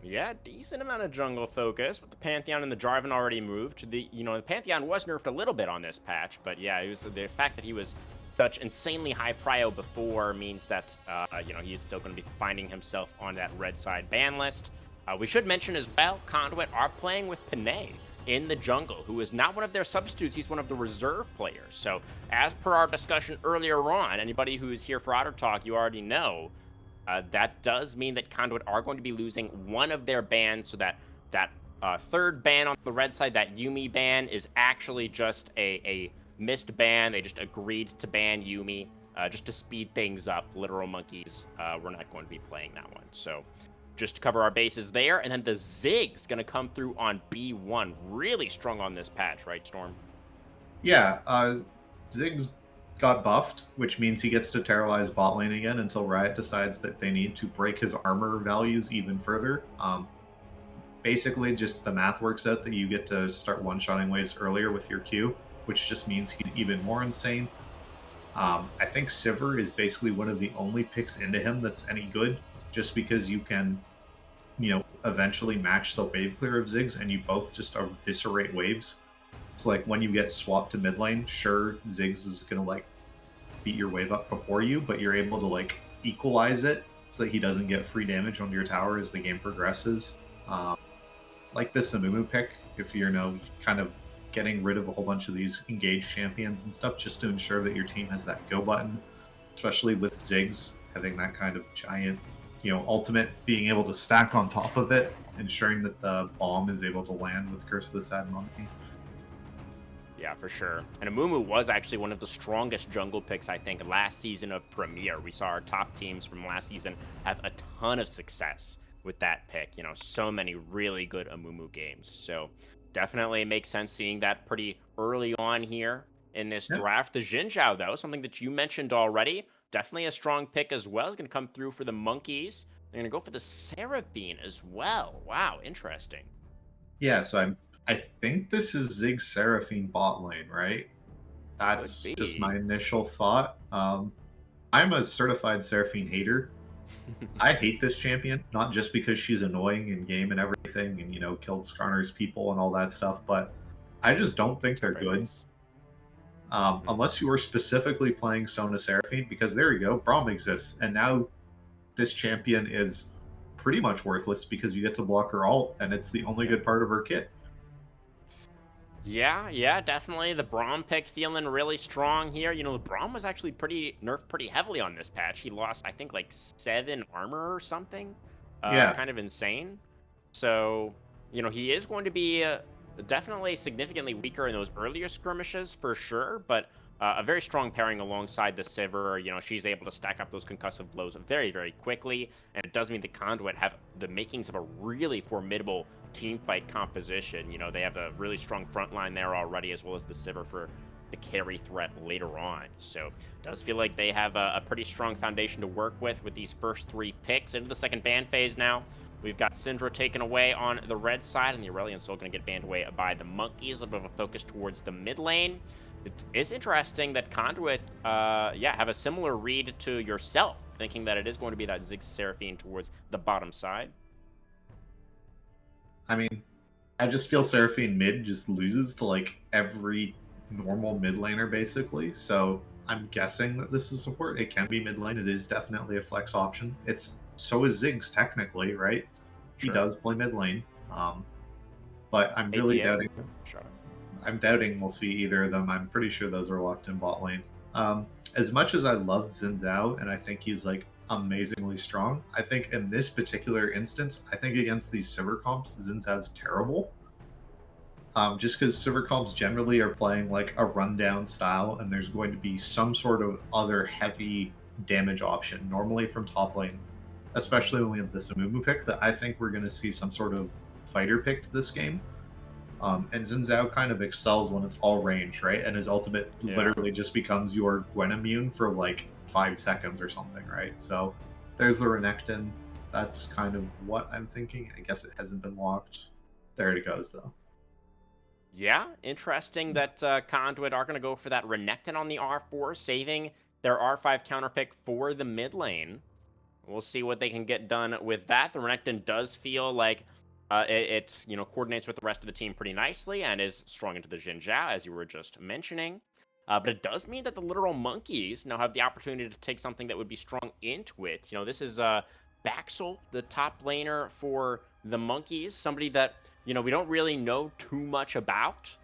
Yeah, decent amount of jungle focus, but the Pantheon and the Jarvan already moved. The Pantheon was nerfed a little bit on this patch, but yeah, it was the fact that he was such insanely high prio before means that he's still going to be finding himself on that red side ban list. We should mention as well, Conduit are playing with Panay in the jungle, who is not one of their substitutes. He's one of the reserve players. So as per our discussion earlier on, anybody who is here for Otter Talk, you already know that does mean that Conduit are going to be losing one of their bans, so that third ban on the red side, that Yuumi ban, is actually just a missed ban. They just agreed to ban Yuumi just to speed things up. Literal monkeys, we're not going to be playing that one. So just to cover our bases there, and then the Zig's going to come through on B1. Really strong on this patch, right, Storm? Yeah, Ziggs got buffed, which means he gets to terrorize bot lane again until Riot decides that they need to break his armor values even further. Basically, just the math works out that you get to start one-shotting waves earlier with your Q, which just means he's even more insane. I think Sivir is basically one of the only picks into him that's any good, just because you can, eventually match the wave clear of Ziggs, and you both just eviscerate waves. So like when you get swapped to mid lane, sure, Ziggs is gonna like beat your wave up before you, but you're able to like equalize it so that he doesn't get free damage on your tower as the game progresses. Like this Amumu pick, if you're kind of getting rid of a whole bunch of these engaged champions and stuff, just to ensure that your team has that go button, especially with Ziggs having that kind of giant, ultimate being able to stack on top of it, ensuring that the bomb is able to land with Curse of the Sad Monkey. Yeah, for sure. And Amumu was actually one of the strongest jungle picks, I think, last season of Premier. We saw our top teams from last season have a ton of success with that pick. So many really good Amumu games. So definitely makes sense seeing that pretty early on here in this draft. The Xin Zhao, though, something that you mentioned already, definitely a strong pick as well. Is going to come through for the Monkeys. They're going to go for the Seraphine as well. Wow, interesting. Yeah, so I think this is Ziggs Seraphine bot lane, right? That's just my initial thought. I'm a certified Seraphine hater. I hate this champion, not just because she's annoying in game and everything, and killed Skarner's people and all that stuff, but I just don't think they're good. Nice. Unless you are specifically playing Sona Seraphine, because there you go, Braum exists, and now this champion is pretty much worthless because you get to block her ult, and it's the only good part of her kit. Yeah, definitely. The Braum pick feeling really strong here. The Braum was actually nerfed pretty heavily on this patch. He lost, I think, like 7 armor or something. Yeah. Kind of insane. So, he is going to be definitely significantly weaker in those earlier skirmishes for sure, but a very strong pairing alongside the Sivir. She's able to stack up those concussive blows very, very quickly, and it does mean the Conduit have the makings of a really formidable team fight composition. They have a really strong front line there already, as well as the Sivir for the carry threat later on. So it does feel like they have a pretty strong foundation to work with these first 3 picks. Into the second ban phase now. We've got Syndra taken away on the red side, and the Aurelion Soul going to get banned away by the Monkeys. A little bit of a focus towards the mid lane. It is interesting that Conduit, have a similar read to yourself, thinking that it is going to be that Ziggs Seraphine towards the bottom side. I mean, I just feel Seraphine mid just loses to like every normal mid laner basically. So I'm guessing that this is support. It can be mid lane. It is definitely a flex option. So is Ziggs technically, right? Sure. He does play mid lane. But I'm really doubting. I'm doubting we'll see either of them. I'm pretty sure those are locked in bot lane. As much as I love Xin Zhao and I think he's like amazingly strong, I think in this particular instance, I think against these Sivir comps, Xin Zhao's terrible. just because Silver Comps generally are playing like a rundown style, and there's going to be some sort of other heavy damage option, normally from top lane, especially when we have this Amumu pick, that I think we're going to see some sort of fighter picked this game. And Xin Zhao kind of excels when it's all range, right? And his ultimate literally just becomes your Gwen immune for like 5 seconds or something, right? So there's the Renekton. That's kind of what I'm thinking. I guess it hasn't been locked. There it goes, though. Yeah, interesting that Conduit are going to go for that Renekton on the R4, saving their R5 counter pick for the mid lane. We'll see what they can get done with that. The Renekton does feel like it coordinates with the rest of the team pretty nicely and is strong into the Xin Zhao, as you were just mentioning. But it does mean that the literal monkeys now have the opportunity to take something that would be strong into it. This is Baxel, the top laner for the monkeys, somebody that we don't really know too much about.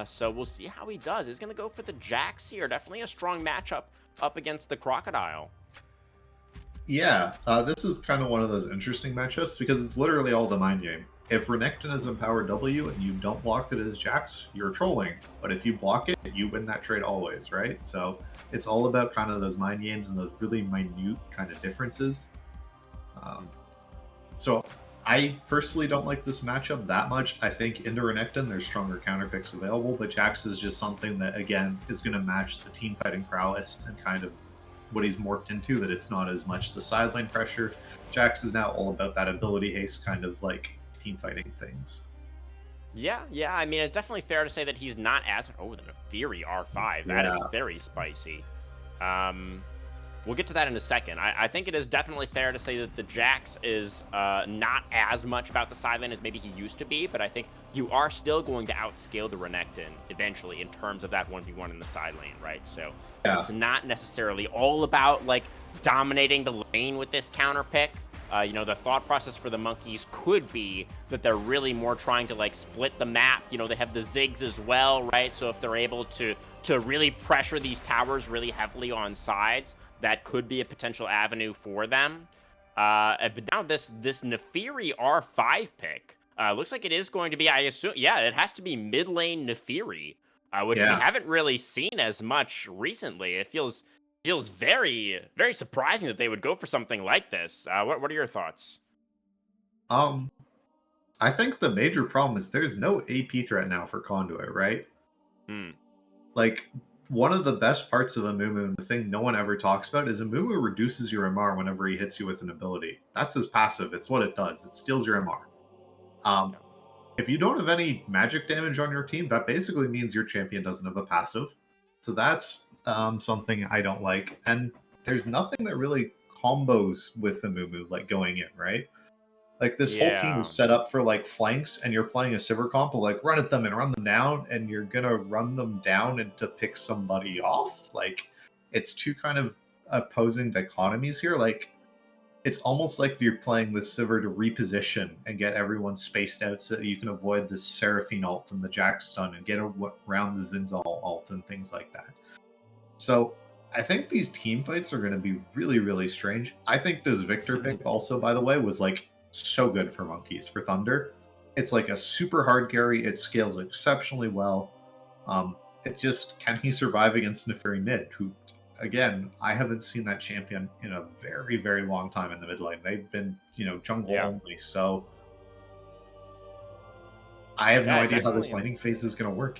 So we'll see how he does. He's going to go for the Jax here. Definitely a strong matchup up against the Crocodile. Yeah, this is kind of one of those interesting matchups because it's literally all the mind game. If Renekton is empowered W and you don't block it as Jax, you're trolling. But if you block it, you win that trade always, right? So it's all about kind of those mind games and those really minute kind of differences. So I personally don't like this matchup that much. I think into Renekton, there's stronger counter picks available, but Jax is just something that, again, is going to match the team fighting prowess and kind of what he's morphed into, that it's not as much the sideline pressure. Jax is now all about that ability haste kind of like team fighting things. Yeah, I mean, it's definitely fair to say that he's not as... Oh, the Neferi R5. That is very spicy. We'll get to that in a second. I think it is definitely fair to say that the Jax is not as much about the sideline as maybe he used to be, but I think you are still going to outscale the Renekton eventually in terms of that 1v1 in the side lane, right? So it's not necessarily all about like dominating the lane with this counter pick. The thought process for the monkeys could be that they're really more trying to like split the map. They have the Ziggs as well, right? So if they're able to really pressure these towers really heavily on sides, that could be a potential avenue for them. But now this Neferi R5 pick looks like it is going to be, I assume, it has to be mid lane Neferi, which we haven't really seen as much recently. It feels very, very surprising that they would go for something like this. What are your thoughts? I think the major problem is there's no AP threat now for Conduit, right? Like, one of the best parts of Amumu, and the thing no one ever talks about, is Amumu reduces your MR whenever he hits you with an ability. That's his passive. It's what it does. It steals your MR. If you don't have any magic damage on your team, that basically means your champion doesn't have a passive. So that's something I don't like. And there's nothing that really combos with Amumu, like going in, right? Like, this whole team is set up for like flanks, and you're playing a Sivir comp of like run at them and run them down, and you're gonna run them down and to pick somebody off. Like, it's two kind of opposing dichotomies here. Like, it's almost like you're playing the Sivir to reposition and get everyone spaced out so that you can avoid the Seraphine ult and the Jax stun and get around the Zinzal ult and things like that. So I think these team fights are going to be really, really strange. I think this Victor pick also, by the way, was like so good for monkeys, for Thunder. It's like a super hard carry. It scales exceptionally well. It just, can he survive against Neferi mid, who, again, I haven't seen that champion in a very, very long time in the mid lane. They've been, jungle only. So I have no idea how this laning phase is going to work.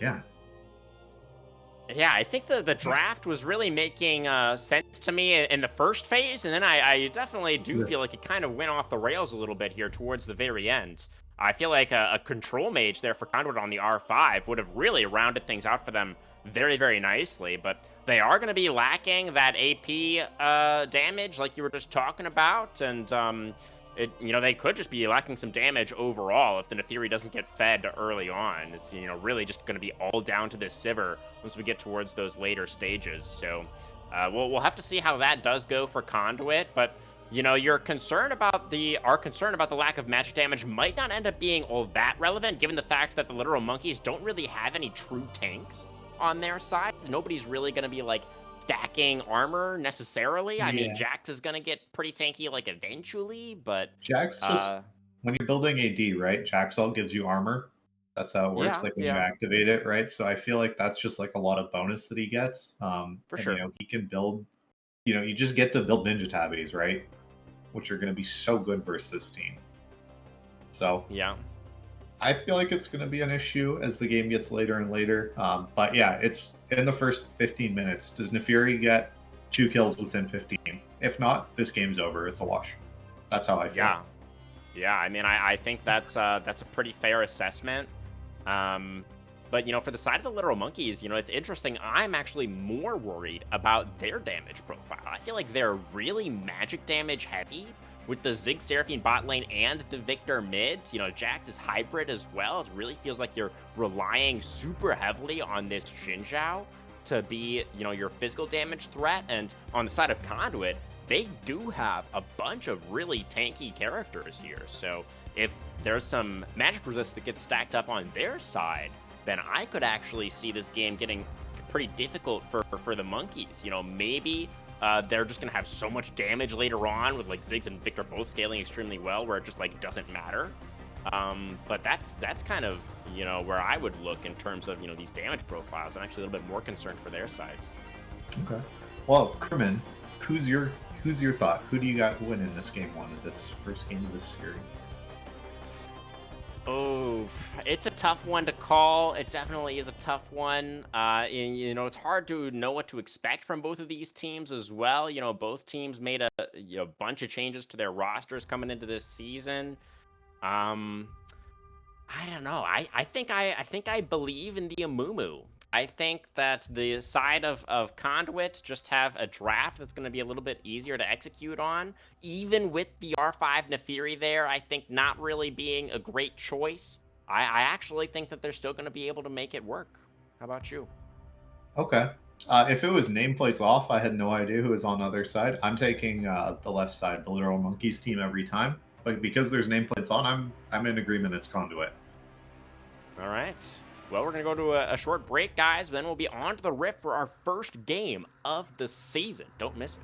Yeah, I think the draft was really making sense to me in the first phase, and then I definitely do feel like it kind of went off the rails a little bit here towards the very end. I feel like a control mage there for Conduit on the R5 would have really rounded things out for them very, very nicely, but they are going to be lacking that AP damage like you were just talking about, and they could just be lacking some damage overall if the Neferi doesn't get fed early on. It's, really just going to be all down to this Sivir once we get towards those later stages. So we'll have to see how that does go for Conduit, but our concern about the lack of magic damage might not end up being all that relevant, given the fact that the literal monkeys don't really have any true tanks on their side. Nobody's really going to be like stacking armor necessarily. I mean, Jax is going to get pretty tanky like eventually, but Jax just, when you're building AD, right? Jax all gives you armor. That's how it works, Yeah, like when you yeah, activate it, right? So I feel like that's just like a lot of bonus that he gets. for And you sure. know, he can build, you know, you just get to build ninja tabbies, right? Which are going to be so good versus this team. So Yeah. I feel like it's going to be an issue as the game gets later and later. But yeah, it's in the first 15 minutes. Does Neferi get 2 kills within 15? If not, this game's over. It's a wash. That's how I feel. Yeah. Yeah, I mean, I think that's a pretty fair assessment. But you know, for the side of the literal monkeys, you know, it's interesting. I'm actually more worried about their damage profile. I feel like they're really magic damage heavy with the Zig Seraphine bot lane and the Victor mid. You know, Jax is hybrid as well. It really feels like you're relying super heavily on this Xin Zhao to be, you know, your physical damage threat. And on the side of Conduit, they do have a bunch of really tanky characters here. So if there's some magic resist that gets stacked up on their side, then I could actually see this game getting pretty difficult for the monkeys. You know, maybe they're just gonna have so much damage later on with like Ziggs and Victor both scaling extremely well, where it just like doesn't matter. But that's kind of, you know, where I would look in terms of, you know, these damage profiles. I'm actually a little bit more concerned for their side. Okay. Well, Kerman, who's your thought? Who do you got winning this game one of this first game of this series? Oh, it's a tough one to call. It definitely is a tough one. And, you know, it's hard to know what to expect from both of these teams as well. You know, both teams made a bunch of changes to their rosters coming into this season. Um, I don't know. I think I believe in the Amumu. I think that the side of Conduit just have a draft that's going to be a little bit easier to execute on. Even with the R5 Neferi there, I think not really being a great choice. I actually think that they're still going to be able to make it work. How about you? Okay. If it was nameplates off, I had no idea who was on the other side. I'm taking the left side, the literal monkeys team every time. But because there's nameplates on, I'm in agreement. It's Conduit. All right. Well, we're going to go to a short break, guys. Then we'll be on to the Rift for our first game of the season. Don't miss it.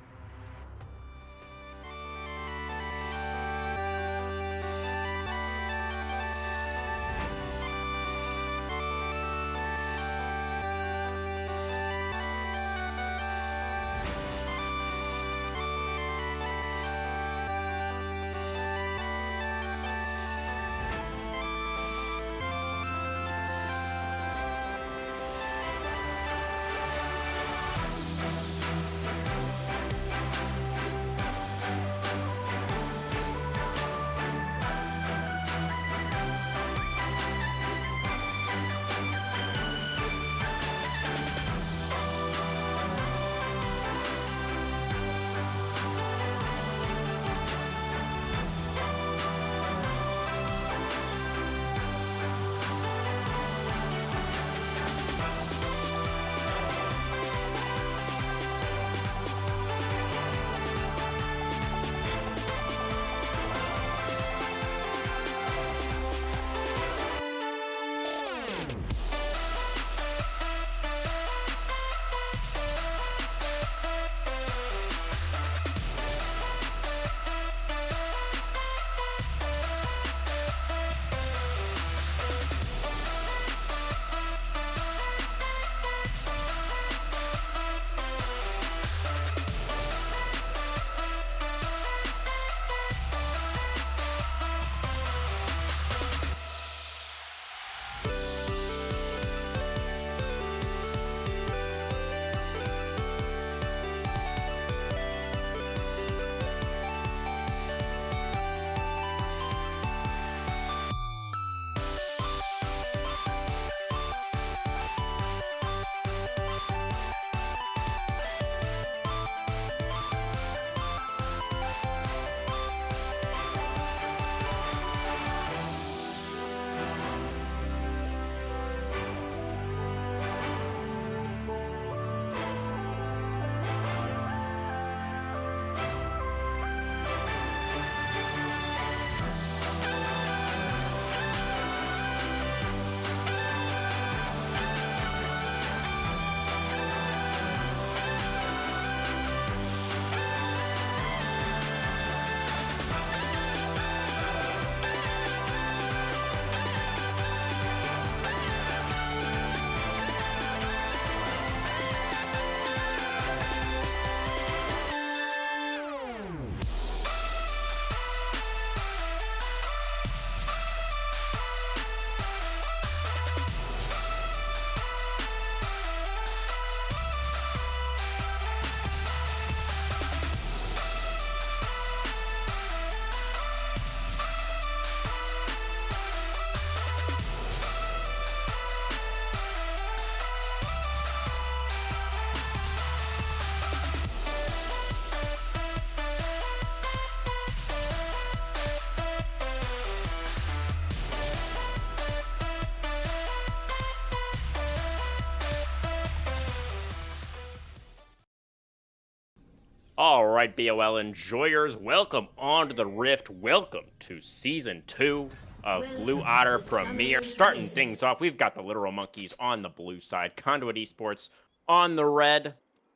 All right, BOL enjoyers, welcome onto the Rift. Welcome to Season 2 of Blue Otter Premier. Starting things off, we've got the Literal Monkeys on the blue side, Conduit Esports on the red.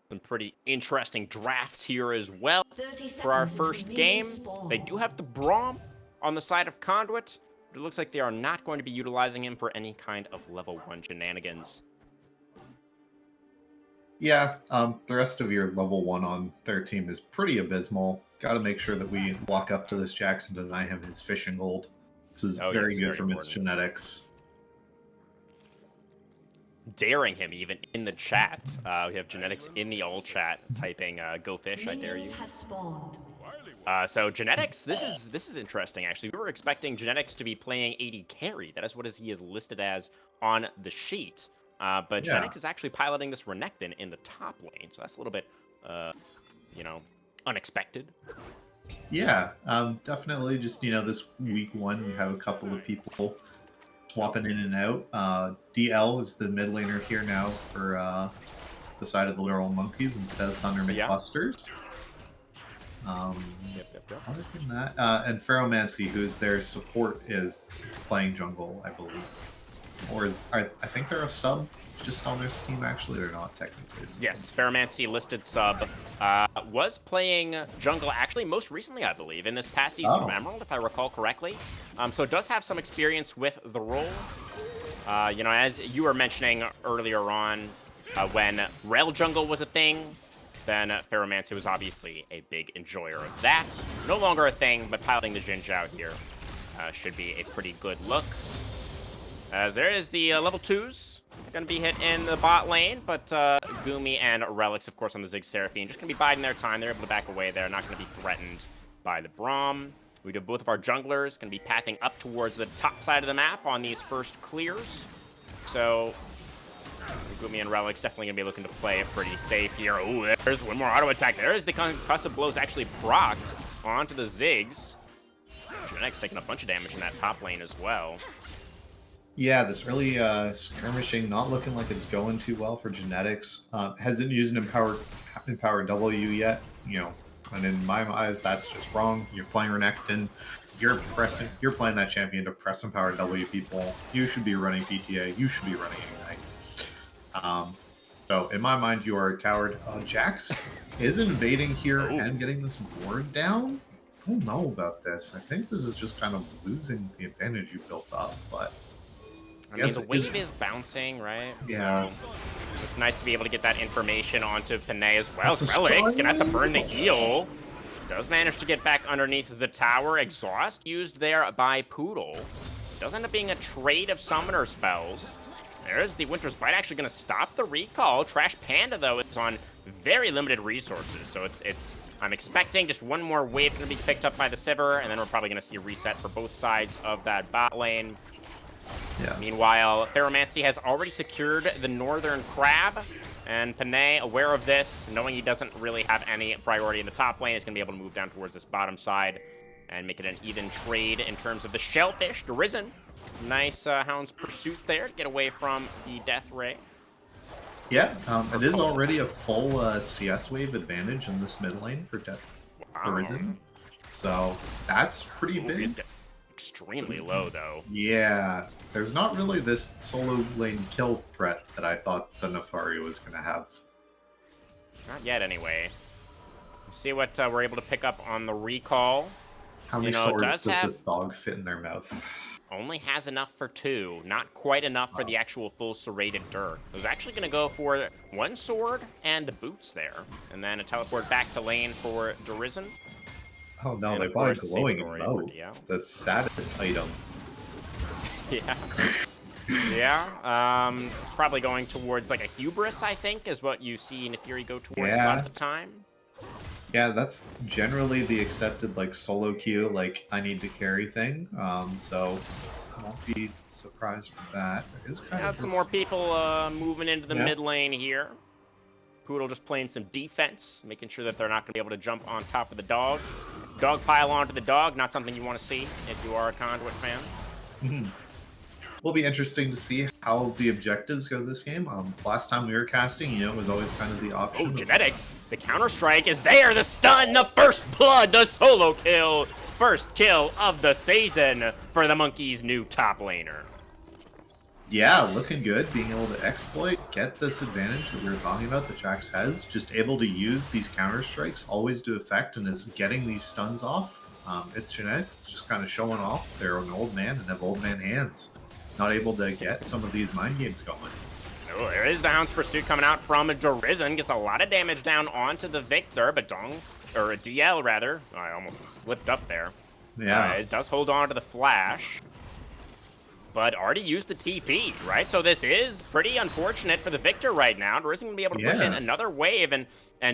Some pretty interesting drafts here as well. For our first game, they do have the Braum on the side of Conduit, but it looks like they are not going to be utilizing him for any kind of level 1 shenanigans. Yeah, the rest of your level 1 on their team is pretty abysmal. Got to make sure that we walk up to this Jackson and deny him his fishing gold. This is very good very from its important. genetics. Daring him even in the chat. We have Genetics in the all chat typing "Go fish, I dare you." So Genetics, this is interesting actually. We were expecting Genetics to be playing AD carry. That is what he is listed as on the sheet. But Genetics is actually piloting this Renekton in the top lane, so that's a little bit, unexpected. Yeah, definitely. Just this week 1, you have a couple of people swapping in and out. DL is the mid laner here now for the side of the Literal Monkeys instead of Thunder Clusters. Other than that, and Ferromancy, who's their support, is playing jungle, I believe. Or I think they're a sub just on their Steam, actually. They're not technically. Yes, Ferromancy listed sub. Was playing jungle actually most recently, I believe, in this past season of Emerald, if I recall correctly. So does have some experience with the role. As you were mentioning earlier on, when Rel jungle was a thing, then Ferromancy was obviously a big enjoyer of that. No longer a thing, but piloting the Jinzhou here should be a pretty good look. As there is the level 2s going to be hit in the bot lane, but Gumi and Relics, of course, on the Zig Seraphine, just going to be biding their time. They're able to back away. They're not going to be threatened by the Braum. We do both of our junglers going to be pathing up towards the top side of the map on these first clears. So Gumi and Relics definitely going to be looking to play it pretty safe here. Oh, there's one more auto attack. There's the concussive blows actually procced onto the Ziggs. Genetics taking a bunch of damage in that top lane as well. Yeah, this early skirmishing not looking like it's going too well for Genetics. Hasn't used an Empower W yet, and in my eyes, that's just wrong. You're playing Renekton. You're playing that champion to press Empower W people. You should be running PTA. You should be running Ignite. So in my mind, you are a coward. Jax is invading here and getting this ward down. I don't know about this. I think this is just kind of losing the advantage you built up, but I mean, the wave is bouncing, right? Yeah. So it's nice to be able to get that information onto Panay as well. Relic's gonna have to burn the heal. Does manage to get back underneath the tower. Exhaust used there by Poodle. Does end up being a trade of summoner spells. There's the Winter's Bite actually gonna stop the recall. Trash Panda, though, is on very limited resources. So I'm expecting just one more wave gonna be picked up by the Sivir, and then we're probably gonna see a reset for both sides of that bot lane. Yeah. Meanwhile, Ferromancy has already secured the Northern Crab, and Panay, aware of this, knowing he doesn't really have any priority in the top lane, is going to be able to move down towards this bottom side and make it an even trade in terms of the Shellfish. Risen, nice Hound's Pursuit there to get away from the Death Ray. Yeah, it is already a full CS wave advantage in this mid lane for Risen. So that's pretty big. Extremely low, though. Yeah, there's not really this solo lane kill threat that I thought the Nefari was going to have. Not yet, anyway. See what we're able to pick up on the recall. How many swords does this dog fit in their mouth? Only has enough for 2. Not quite enough for the actual full serrated Dirk. I was actually going to go for 1 sword and the boots there. And then a teleport back to lane for Derizen. Oh no, they bought a glowing emote. The saddest item. Yeah. Yeah. Probably going towards like a hubris, I think, is what you see Nefiri go towards a lot of the time. Yeah, that's generally the accepted like solo queue, like I need to carry thing. So I won't be surprised for that. Got some more people moving into the mid lane here. Poodle just playing some defense, making sure that they're not going to be able to jump on top of the dog. Dog pile onto the dog, not something you want to see if you are a Conduit fan. Will be interesting to see how the objectives go this game. Last time we were casting, it was always kind of the option. Oh, Genetics. The counter-strike is there. The stun, the first blood, the solo kill. First kill of the season for the Monkeys' new top laner. Yeah, looking good. Being able to exploit, get this advantage that we were talking about that Jax has. Just able to use these counter-strikes always to effect and is getting these stuns off. It's Genetics just kind of showing off they're an old man and have old man hands. Not able to get some of these mind games going. Oh, there is the Hound's Pursuit coming out from Dorizen. Gets a lot of damage down onto the Victor, but DL rather. Oh, I almost slipped up there. Yeah. It does hold on to the flash, but already used the TP, right? So this is pretty unfortunate for the Victor right now. Dorizen going to be able to push in another wave, and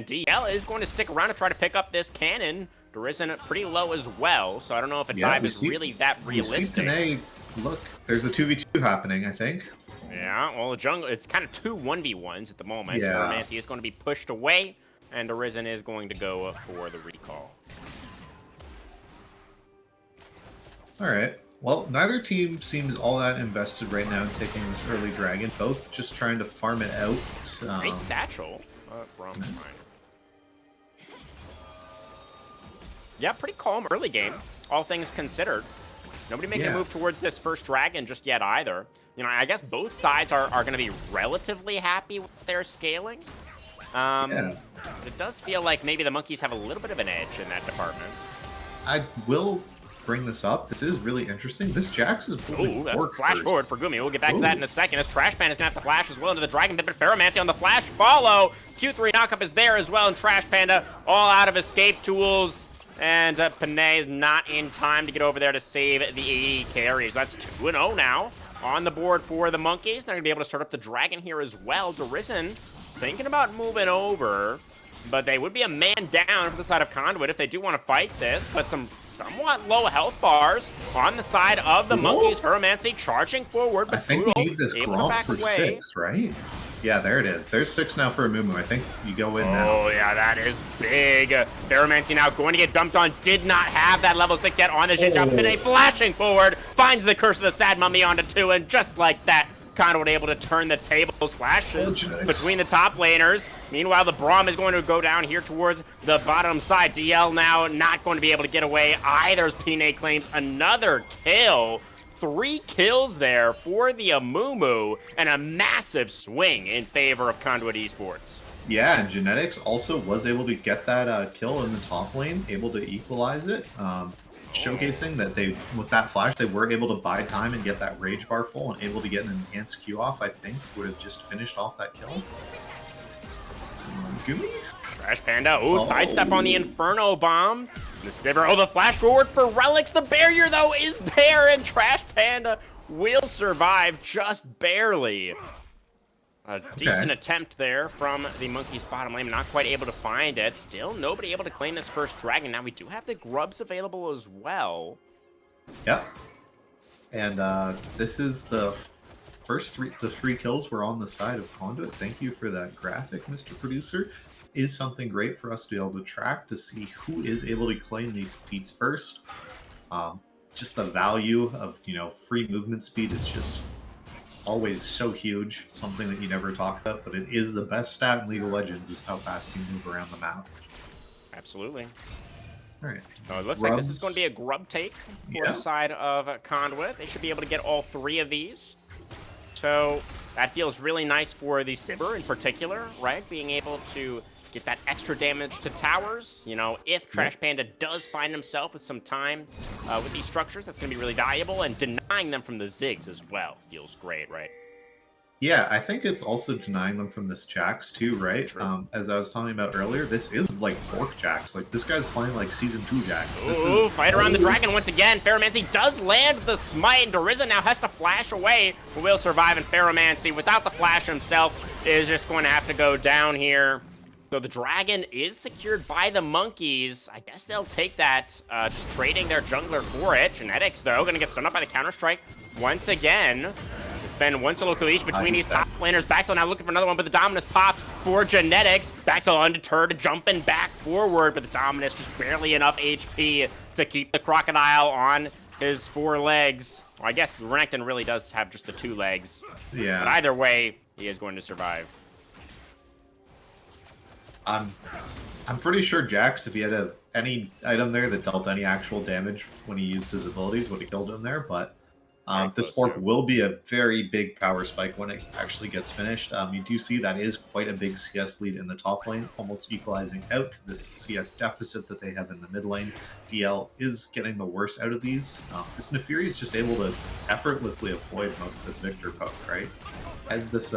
DL is going to stick around to try to pick up this cannon. Dorizen pretty low as well, so I don't know if a dive is really that realistic. Panay, look, there's a 2v2 happening, I think. Yeah, well, the jungle, it's kind of two 1v1s at the moment. Yeah. Ferromancy is going to be pushed away, and Dorizen is going to go for the recall. All right. Well, neither team seems all that invested right now in taking this early dragon. Both just trying to farm it out. Nice satchel. Brom's fine. Yeah, pretty calm early game, all things considered. Nobody making a move towards this first dragon just yet either. I guess both sides are going to be relatively happy with their scaling. It does feel like maybe the Monkeys have a little bit of an edge in that department. I will bring this up. This is really interesting. This Jax is ooh, that's a flash forward for Gumi. We'll get back to that in a second, as Trash Panda is going to have to flash as well into the Dragon Pit, but Ferromancy on the flash follow. Q3 knockup is there as well, and Trash Panda all out of escape tools. And Panay is not in time to get over there to save the AD carries. That's 2-0 now on the board for the Monkeys. They're going to be able to start up the Dragon here as well. Dorizen thinking about moving over, but they would be a man down for the side of Conduit if they do want to fight this. But some somewhat low health bars on the side of the Monkeys. Ferromancy charging forward, but I think we need this Gromp for 6, right? Yeah, there it is. There's 6 now for a Mumu. I think you go in now. Oh, yeah, that is big. Ferromancy now going to get dumped on. Did not have that level 6 yet on the Shin Jump. Panay flashing forward. Finds the Curse of the Sad Mummy onto 2. And just like that, Conduit able to turn the tables. Flashes between the top laners. Meanwhile, the Braum is going to go down here towards the bottom side. DL now not going to be able to get away either. Panay claims another kill. 3 kills there for the Amumu, and a massive swing in favor of Conduit Esports. Yeah, and Genetics also was able to get that kill in the top lane, able to equalize it, showcasing that they, with that flash, they were able to buy time and get that rage bar full and able to get an enhanced Q off, I think, would have just finished off that kill. Gumi? Trash Panda, sidestep on the Inferno Bomb. The Sivir, the flash forward for Relics. The barrier, though, is there, and Trash Panda will survive just barely. A decent attempt there from the Monkeys bottom lane, not quite able to find it. Still nobody able to claim this first dragon. Now we do have the grubs available as well. Yep. And this is the first 3 kills were on the side of Conduit. Thank you for that graphic, Mr. Producer. Is something great for us to be able to track to see who is able to claim these speeds first. Just the value of free movement speed is just always so huge, something that you never talk about, but it is the best stat in League of Legends is how fast you move around the map. Absolutely. All right. So it looks like this is going to be a grub take for the side of Conduit. They should be able to get all 3 of these. So that feels really nice for the Sivir in particular, right? Being able to get that extra damage to towers. If Trash Panda does find himself with some time with these structures, that's going to be really valuable. And denying them from the Ziggs as well feels great, right? Yeah, I think it's also denying them from this Jax too, right? True. As I was talking about earlier, this is like Fork Jax. Like, this guy's playing like Season 2 Jax. Fight around the dragon once again. Ferromancy does land the smite, and Dorizen now has to flash away, but will survive, and Ferromancy, without the flash himself, is just going to have to go down here. So the dragon is secured by the Monkeys. I guess they'll take that, just trading their jungler for it. Genetics, though, going to get stunned up by the counter-strike once again. It's been one solo kill each between these top laners. Baxel now looking for another one, but the Dominus popped for Genetics. Baxel undeterred, jumping back forward, but the Dominus just barely enough HP to keep the Crocodile on his 4 legs. Well, I guess Renekton really does have just the 2 legs. Yeah. But either way, he is going to survive. I'm pretty sure Jax, if he had any item there that dealt any actual damage when he used his abilities, would have killed him there. But this fork will be a very big power spike when it actually gets finished. You do see that is quite a big CS lead in the top lane, almost equalizing out this CS deficit that they have in the mid lane. DL is getting the worst out of these. This Nefiri is just able to effortlessly avoid most of this Victor poke, right? Has this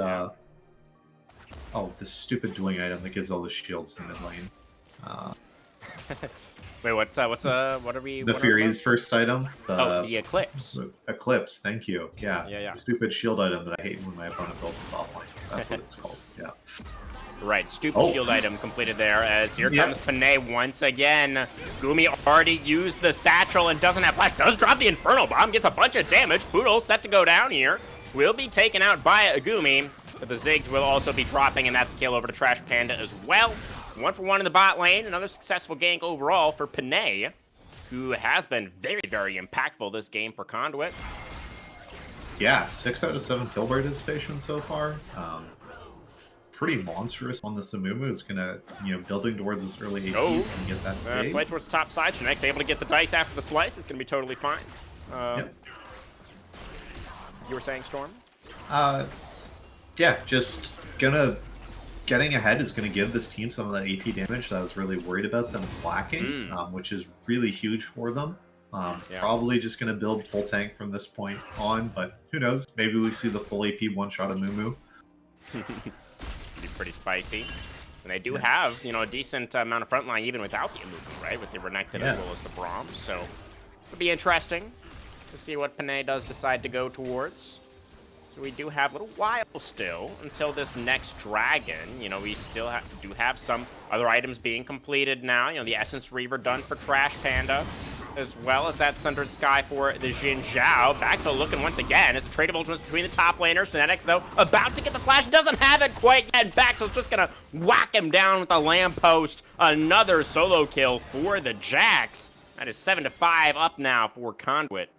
this stupid dueling item that gives all the shields in mid lane. Wait, what are we? The Fury's first item. The Eclipse. Eclipse, thank you. Yeah. Yeah. The stupid shield item that I hate when my opponent builds a top lane. That's what it's called. Yeah. Right, stupid shield item completed there, as here comes Panay once again. Gumi already used the satchel and doesn't have flash. Does drop the Infernal Bomb, gets a bunch of damage. Poodle set to go down here. Will be taken out by Gumi, but the Ziggs will also be dropping, and that's a kill over to Trash Panda as well. 1 for 1 in the bot lane. Another successful gank overall for Panay, who has been very, very impactful this game for Conduit. Yeah, 6 out of 7 kill participation so far. Pretty monstrous on the Samumu. Is gonna, building towards this early AP and get that fade. Play towards the top side. Shenek's able to get the dice after the slice. It's gonna be totally fine. You were saying, Storm? Yeah, just getting ahead is going to give this team some of that AP damage that I was really worried about them lacking, which is really huge for them. Probably just going to build full tank from this point on, but who knows? Maybe we see the full AP one-shot of Mumu. Be pretty spicy. And they do have, a decent amount of frontline even without the Mumu, right? With the Renekton as well as the Braum. So it'll be interesting to see what Panay does decide to go towards. So we do have a little while still until this next dragon. We still do have some other items being completed now. The Essence Reaver done for Trash Panda, as well as that Sundered Sky for the Jin Zhao. Baxo looking once again. It's a trade of ultimates between the top laners. Fnatic, though, about to get the flash. Doesn't have it quite yet. Baxo's just going to whack him down with a lamppost. Another solo kill for the Jax. That is 7-5 up now for Conduit.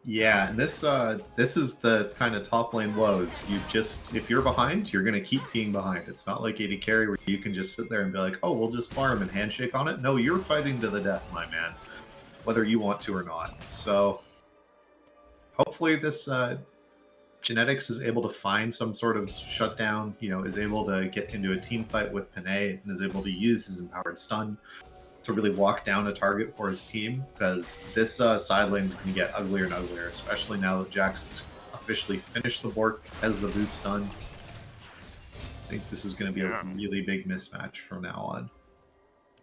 Yeah, and this is the kind of top lane woes. If you're behind, you're gonna keep being behind. It's not like AD carry where you can just sit there and be like, oh, we'll just farm and handshake on it. No, you're fighting to the death, my man, whether you want to or not. So hopefully this Genetics is able to find some sort of shutdown, is able to get into a team fight with Panay and is able to use his empowered stun to really walk down a target for his team, because this side lane is going to get uglier and uglier, especially now that Jax has officially finished the Bork, has the boots done. I think this is going to be a really big mismatch from now on.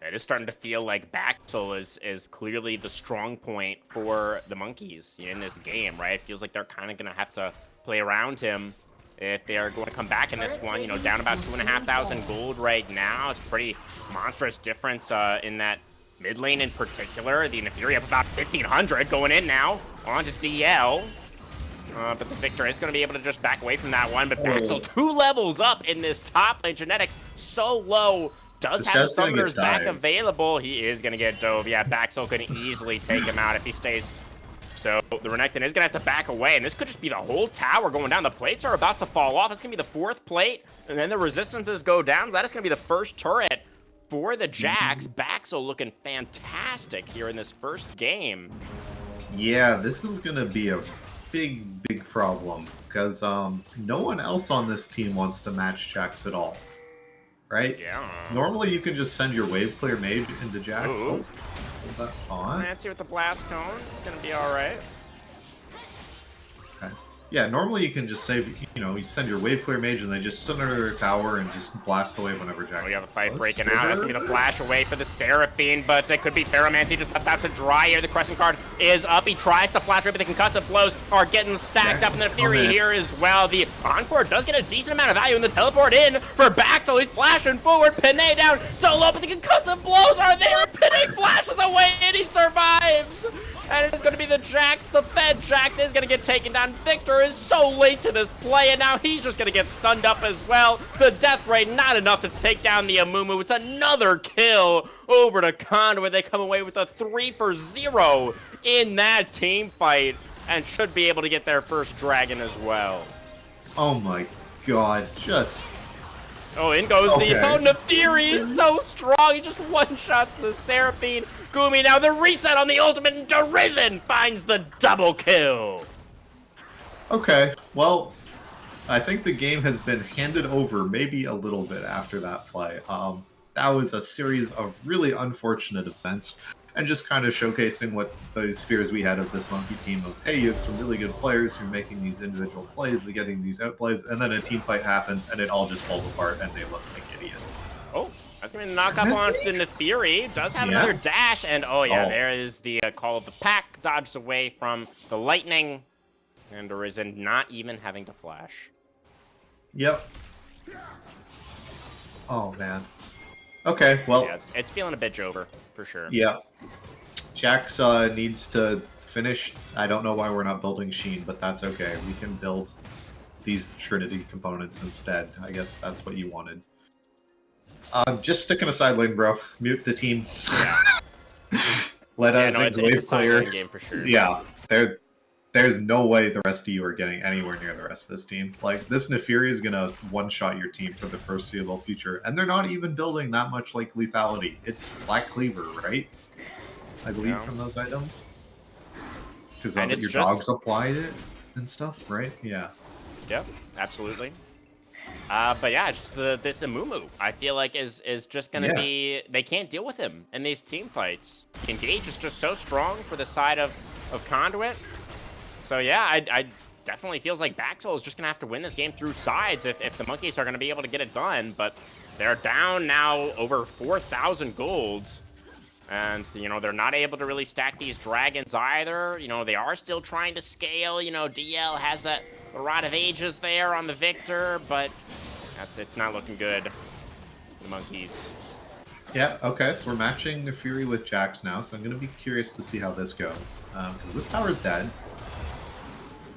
It is starting to feel like Baxel is clearly the strong point for the Monkeys in this game, right? It feels like they're kind of going to have to play around him if they are going to come back in this one. Down about 2,500 gold right now. It's a pretty monstrous difference in that mid lane in particular. The Nefiri up about 1,500 going in now onto DL. But the Victor is going to be able to just back away from that one. But Baxel 2 levels up in this top lane. Genetics so low. Does have the Summoners back available. He is going to get dove. Yeah, Baxel could easily take him out if he stays. So the Renekton is going to have to back away, and this could just be the whole tower going down. The plates are about to fall off. It's going to be the 4th plate, and then the resistances go down. That is going to be the first turret for the Jax. Baxel looking fantastic here in this first game. Yeah, this is going to be a big, big problem, because no one else on this team wants to match Jax at all, right? Yeah. Normally you can just send your wave clear mage into Jax. That on. Nancy with the blast cone. It's gonna be all right. Okay. Yeah, normally you can just save. You send your wave clear mage and they just sit under their tower and just blast the wave whenever Jackson. We have a fight breaking out. That's gonna be the flash away for the Seraphine, but it could be Pyromancy just about to dry here. The Crescent card is up. He tries to flash away, but the concussive blows are getting stacked up in the Fury here as well. The Encore does get a decent amount of value, and the teleport in for Baxel. He's flashing forward. Panay down so low, but the concussive blows are there. Panay flashes away and he survives. And it is going to be the Jax, the Fed. Jax is going to get taken down. Victor is so late to this play, and now he's just going to get stunned up as well. The death ray, not enough to take down the Amumu. It's another kill over to Conduit. They come away with a 3-for-0 in that team fight and should be able to get their first dragon as well. Oh my god, just... Oh, in goes the Nefiri. He's so strong. He just one-shots the Seraphine. Gumi now the reset on the ultimate, and Derision finds the double kill. Okay, well, I think the game has been handed over maybe a little bit after that play. That was a series of really unfortunate events, and just kind of showcasing what those fears we had of this Monkey team of, hey, you have some really good players who are making these individual plays and getting these outplays, and then a team fight happens, and it all just falls apart, and they look like idiots. Oh, that's going to knock up on the Nefiri. Does have another dash, and there is the call of the pack. Dodges away from the lightning, and Derision not even having to flash. Yep. Oh, man. Okay, well... Yeah, it's feeling a bit Jover, for sure. Yeah. Jax needs to finish. I don't know why we're not building Sheen, but that's okay. We can build these Trinity components instead. I guess that's what you wanted. Just stick in a side lane, bro. Mute the team. Yeah. Let us it's a side lane game for sure. Yeah, there's no way the rest of you are getting anywhere near the rest of this team. Like, this Nefiri is gonna one-shot your team for the foreseeable future, and they're not even building that much, like, lethality. It's Black Cleaver, right? I believe from those items. Because your dogs applied it and stuff, right? Yeah. Yep, absolutely. But yeah, just this Amumu, I feel like is just gonna be, they can't deal with him in these team fights. Engage is just so strong for the side of Conduit. So yeah, I definitely feels like Baxel is just gonna have to win this game through sides if the Monkeys are gonna be able to get it done. But they're down now over 4,000 golds. And, they're not able to really stack these dragons either. They are still trying to scale. DL has the Rod of Ages there on the Victor, but it's not looking good for the Monkeys. Yeah, okay, so we're matching the Fury with Jax now, so I'm going to be curious to see how this goes. Because this tower's dead.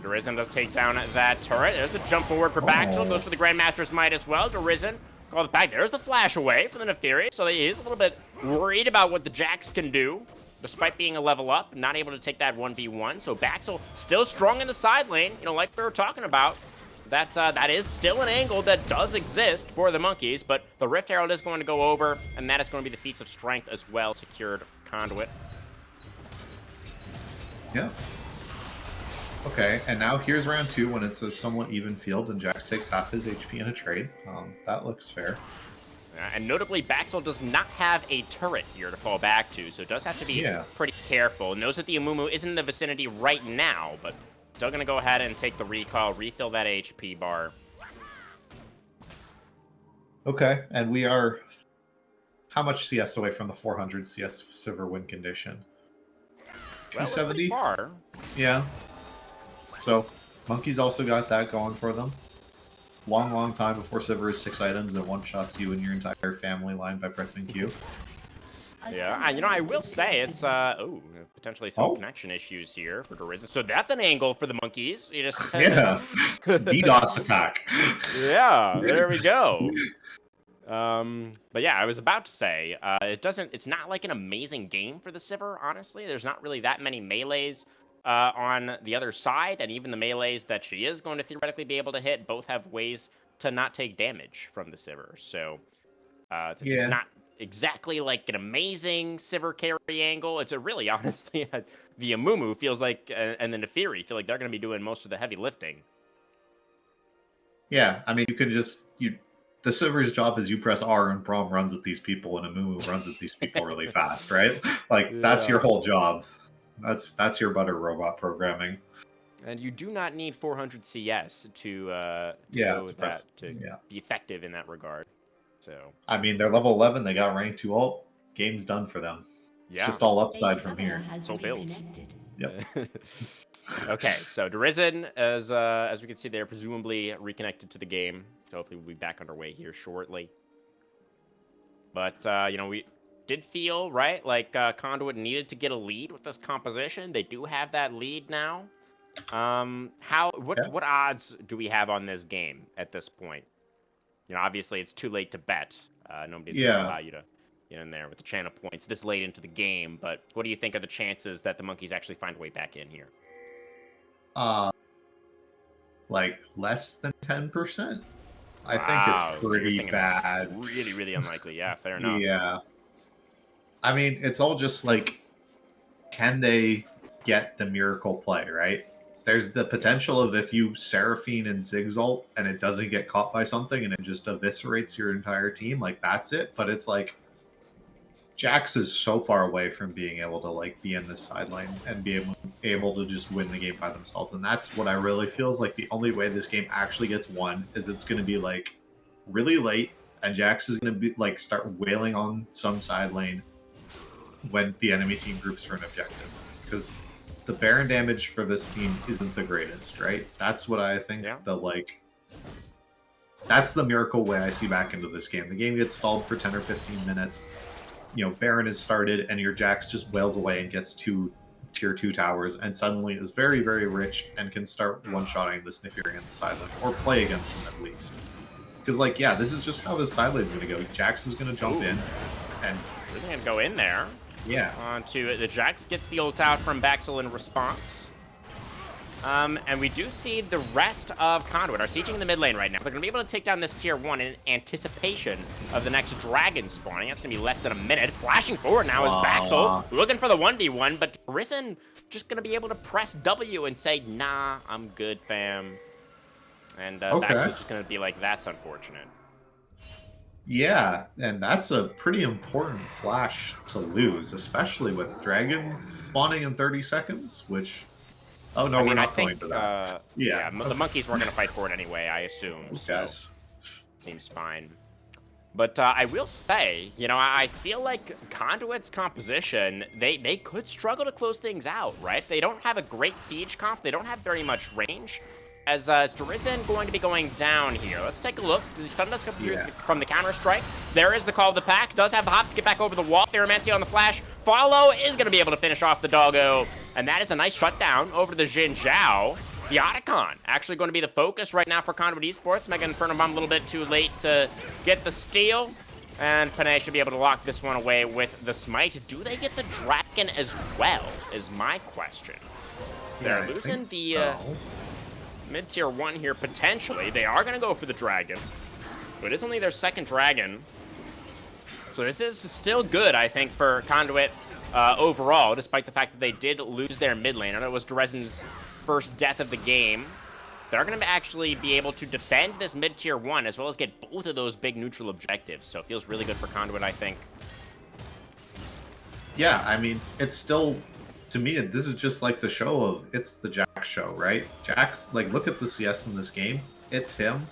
Derision does take down that turret. There's the jump forward for Baxel. Goes for the Grandmaster's Might as well. Derision call it back. There's the flash away from the Nefiri, so he is a little bit worried about what the Jax can do, despite being a level up, not able to take that 1v1. So Baxel still strong in the side lane, like we were talking about. That is still an angle that does exist for the Monkeys, but the Rift Herald is going to go over, and that is going to be the feats of strength as well, secured Conduit. Yeah. Okay, and now here's round 2 when it's a somewhat even field and Jax takes half his HP in a trade. That looks fair. And notably, Baxel does not have a turret here to fall back to, so it does have to be pretty careful. Knows that the Amumu isn't in the vicinity right now, but still going to go ahead and take the recall, refill that HP bar. Okay, and we are how much CS away from the 400 CS Sivir win condition? Well, 270? Far. Yeah. So, Monkeys also got that going for them. Long time before Sivir is 6 items and one-shots you and your entire family line by pressing Q. Yeah, I will say it's, potentially some connection issues here for Derision. So that's an angle for the Monkeys. You just... Yeah. DDoS attack. Yeah, there we go. But yeah, I was about to say, it's not like an amazing game for the Sivir, honestly. There's not really that many melees on the other side, and even the melees that she is going to theoretically be able to hit both have ways to not take damage from the Sivir. So it's not exactly like an amazing Sivir carry angle. It's a really, honestly, the Amumu feels like, and the Nefiri feel like they're going to be doing most of the heavy lifting. Yeah, I mean, you can just... The Sivir's job is you press R and Braum runs at these people and Amumu runs at these people really fast, right? Like, that's your whole job. That's your butter robot programming. And you do not need 400 CS to be effective in that regard. So I mean, they're level 11. They got rank 2 ult. Game's done for them. Yeah, just all upside from here. Full build. Yep. Okay, so Derision, as we can see, they're presumably reconnected to the game. So hopefully we'll be back underway here shortly. But did feel, right, like Conduit needed to get a lead with this composition. They do have that lead now. What odds do we have on this game at this point? You know, obviously it's too late to bet. Nobody's going to Yeah. allow you to get in there with the channel points this late into the game. But what do you think are the chances that the monkeys actually find a way back in here? Like less than 10%. I think Wow, it's you're pretty thinking bad. really, really unlikely. Yeah, fair enough. Yeah. I mean, it's all just like, can they get the miracle play, right? There's the potential of if you Seraphine and Zigzalt and it doesn't get caught by something and it just eviscerates your entire team, like that's it. But it's like Jax is so far away from being able to like be in the sideline and be able to just win the game by themselves. And that's what I really feel is like the only way this game actually gets won is it's going to be like really late and Jax is going to be like start wailing on some side lane when the enemy team groups for an objective, because the Baron damage for this team isn't the greatest, right? That's what I think. Yeah. That's the miracle way I see back into this game. The game gets stalled for 10 or 15 minutes. You know, Baron is started, and your Jax just wails away and gets 2 tier 2 towers, and suddenly is very, very rich and can start one-shotting this Neferi on the sideline, or play against them at least. Because, like, yeah, this is just how the sidelane's going to go. Jax is going to jump in, and Really going to go in there. yeah. Onto the Jax gets the ult out from Baxel in response. And we do see the rest of Conduit are sieging in the mid lane right now. They're going to be able to take down this tier 1 in anticipation of the next dragon spawning. That's going to be less than a minute. Flashing forward now is Baxel, looking for the 1v1, but Risen just going to be able to press W and say, nah, I'm good, fam. And Baxel's just going to be like, that's unfortunate. Yeah, and that's a pretty important flash to lose, especially with Dragon spawning in 30 seconds, which... Oh, no, I mean, we're not I think, going to that. Yeah. The monkeys were going to fight for it anyway, I assume. So Yes. seems fine. But I will say, you know, I feel like Conduit's composition, they could struggle to close things out, right? They don't have a great siege comp. They don't have very much range. As Risen going to be going down here. Let's take a look. Does he stun us from the counter-strike? There is the call of the pack. Does have the hop to get back over the wall. Theromancy on the flash. Follow is going to be able to finish off the doggo. And that is a nice shutdown over to the Jin Zhao. The Otacon actually going to be the focus right now for Conduit Esports. Mega Inferno Bomb a little bit too late to get the steal. And Panay should be able to lock this one away with the smite. Do they get the dragon as well, is my question. They're losing the... mid-tier 1 here, potentially. They are going to go for the dragon. But it is only their second dragon. So this is still good, I think, for Conduit overall, despite the fact that they did lose their mid lane. I know it was Drezen's first death of the game. They're going to actually be able to defend this mid-tier 1, as well as get both of those big neutral objectives. So it feels really good for Conduit, I think. Yeah, I mean, it's still... To me, this is just like the show of, it's the Jax show, right? Jax, like, look at the CS in this game. It's him,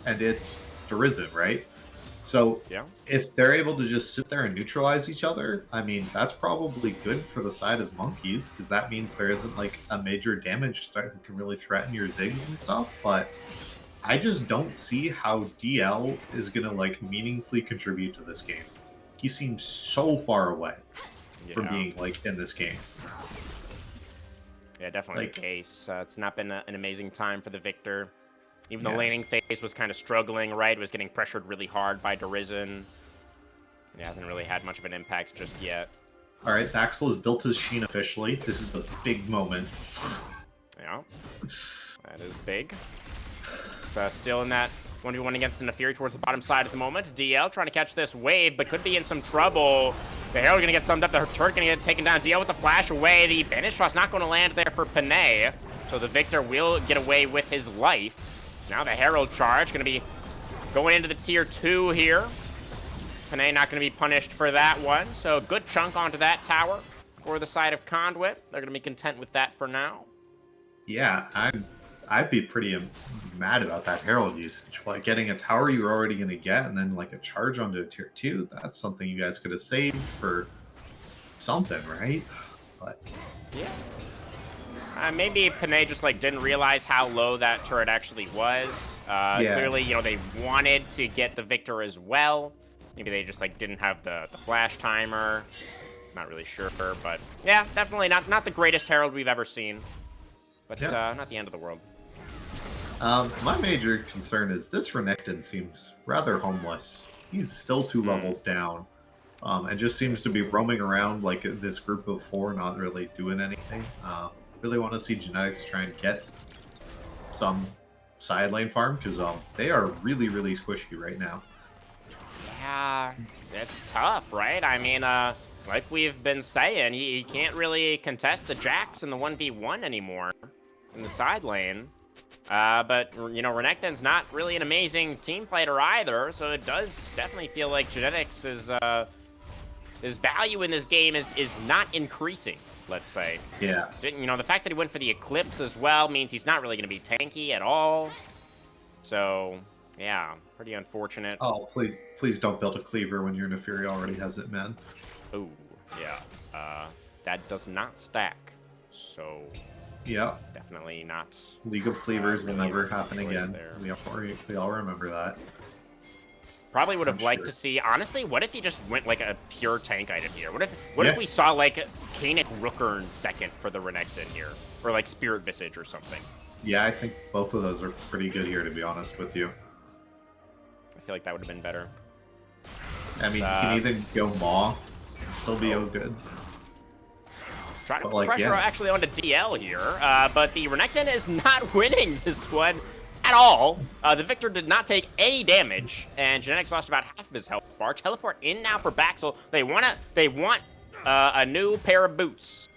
and it's Derizen, right? So, yeah, if they're able to just sit there and neutralize each other, I mean, that's probably good for the side of monkeys, because that means there isn't, like, a major damage that can really threaten your Ziggs and stuff, but I just don't see how DL is going to, like, meaningfully contribute to this game. He seems so far away from being, like, in this game. Yeah, definitely the case. It's not been an amazing time for the Victor. Even the laning phase was kind of struggling, right? It was getting pressured really hard by Derizen. It hasn't really had much of an impact just yet. All right, Baxel has built his Sheen officially. This is a big moment. Yeah, that is big. So still in that 1v1 against the Neferi towards the bottom side at the moment. DL trying to catch this wave, but could be in some trouble. The Herald going to get summed up. The turret going to get taken down. DL with the flash away. The banish shot's not going to land there for Panay. So the Victor will get away with his life. Now the Herald charge going to be going into the tier 2 here. Panay not going to be punished for that one. So good chunk onto that tower for the side of Conduit. They're going to be content with that for now. Yeah, I'd be pretty mad about that Herald usage. Like, getting a tower you're already going to get and then, like, a charge onto a tier 2, that's something you guys could have saved for something, right? But yeah. Maybe Panay just, like, didn't realize how low that turret actually was. Clearly, you know, they wanted to get the Victor as well. Maybe they just like didn't have the flash timer. Not really sure, but yeah, definitely not the greatest Herald we've ever seen. But not the end of the world. My major concern is this Renekton seems rather homeless. He's still 2 levels down, and just seems to be roaming around like this group of 4, not really doing anything. Really want to see Genetics try and get some side lane farm, because they are really, really squishy right now. Yeah, it's tough, right? I mean, like we've been saying, he can't really contest the Jax in the 1v1 anymore in the side lane. But, you know, Renekton's not really an amazing team fighter either, so it does definitely feel like Genetics is, his value in this game is not increasing, let's say. Yeah. You know, the fact that he went for the Eclipse as well means he's not really going to be tanky at all. So, yeah, pretty unfortunate. Oh, please don't build a cleaver when your Neferi already has it, man. Oh, yeah. That does not stack, so Yeah. definitely not. League of Cleavers will really never happen choice again. there. We all remember that. Probably would have I'm liked sure. to see. Honestly, what if he just went like a pure tank item here? What if Yeah. we saw like Kanik Rookern second for the Renekton here, or like Spirit Visage or something? Yeah, I think both of those are pretty good here, to be honest with you. I feel like that would have been better. I mean, you can either go Maw, still be good. Trying to But, put like, pressure yeah. actually onto DL here, but the Renekton is not winning this one at all. The Victor did not take any damage, and Genetics lost about half of his health bar. Teleport in now for Baxel. They want a new pair of boots.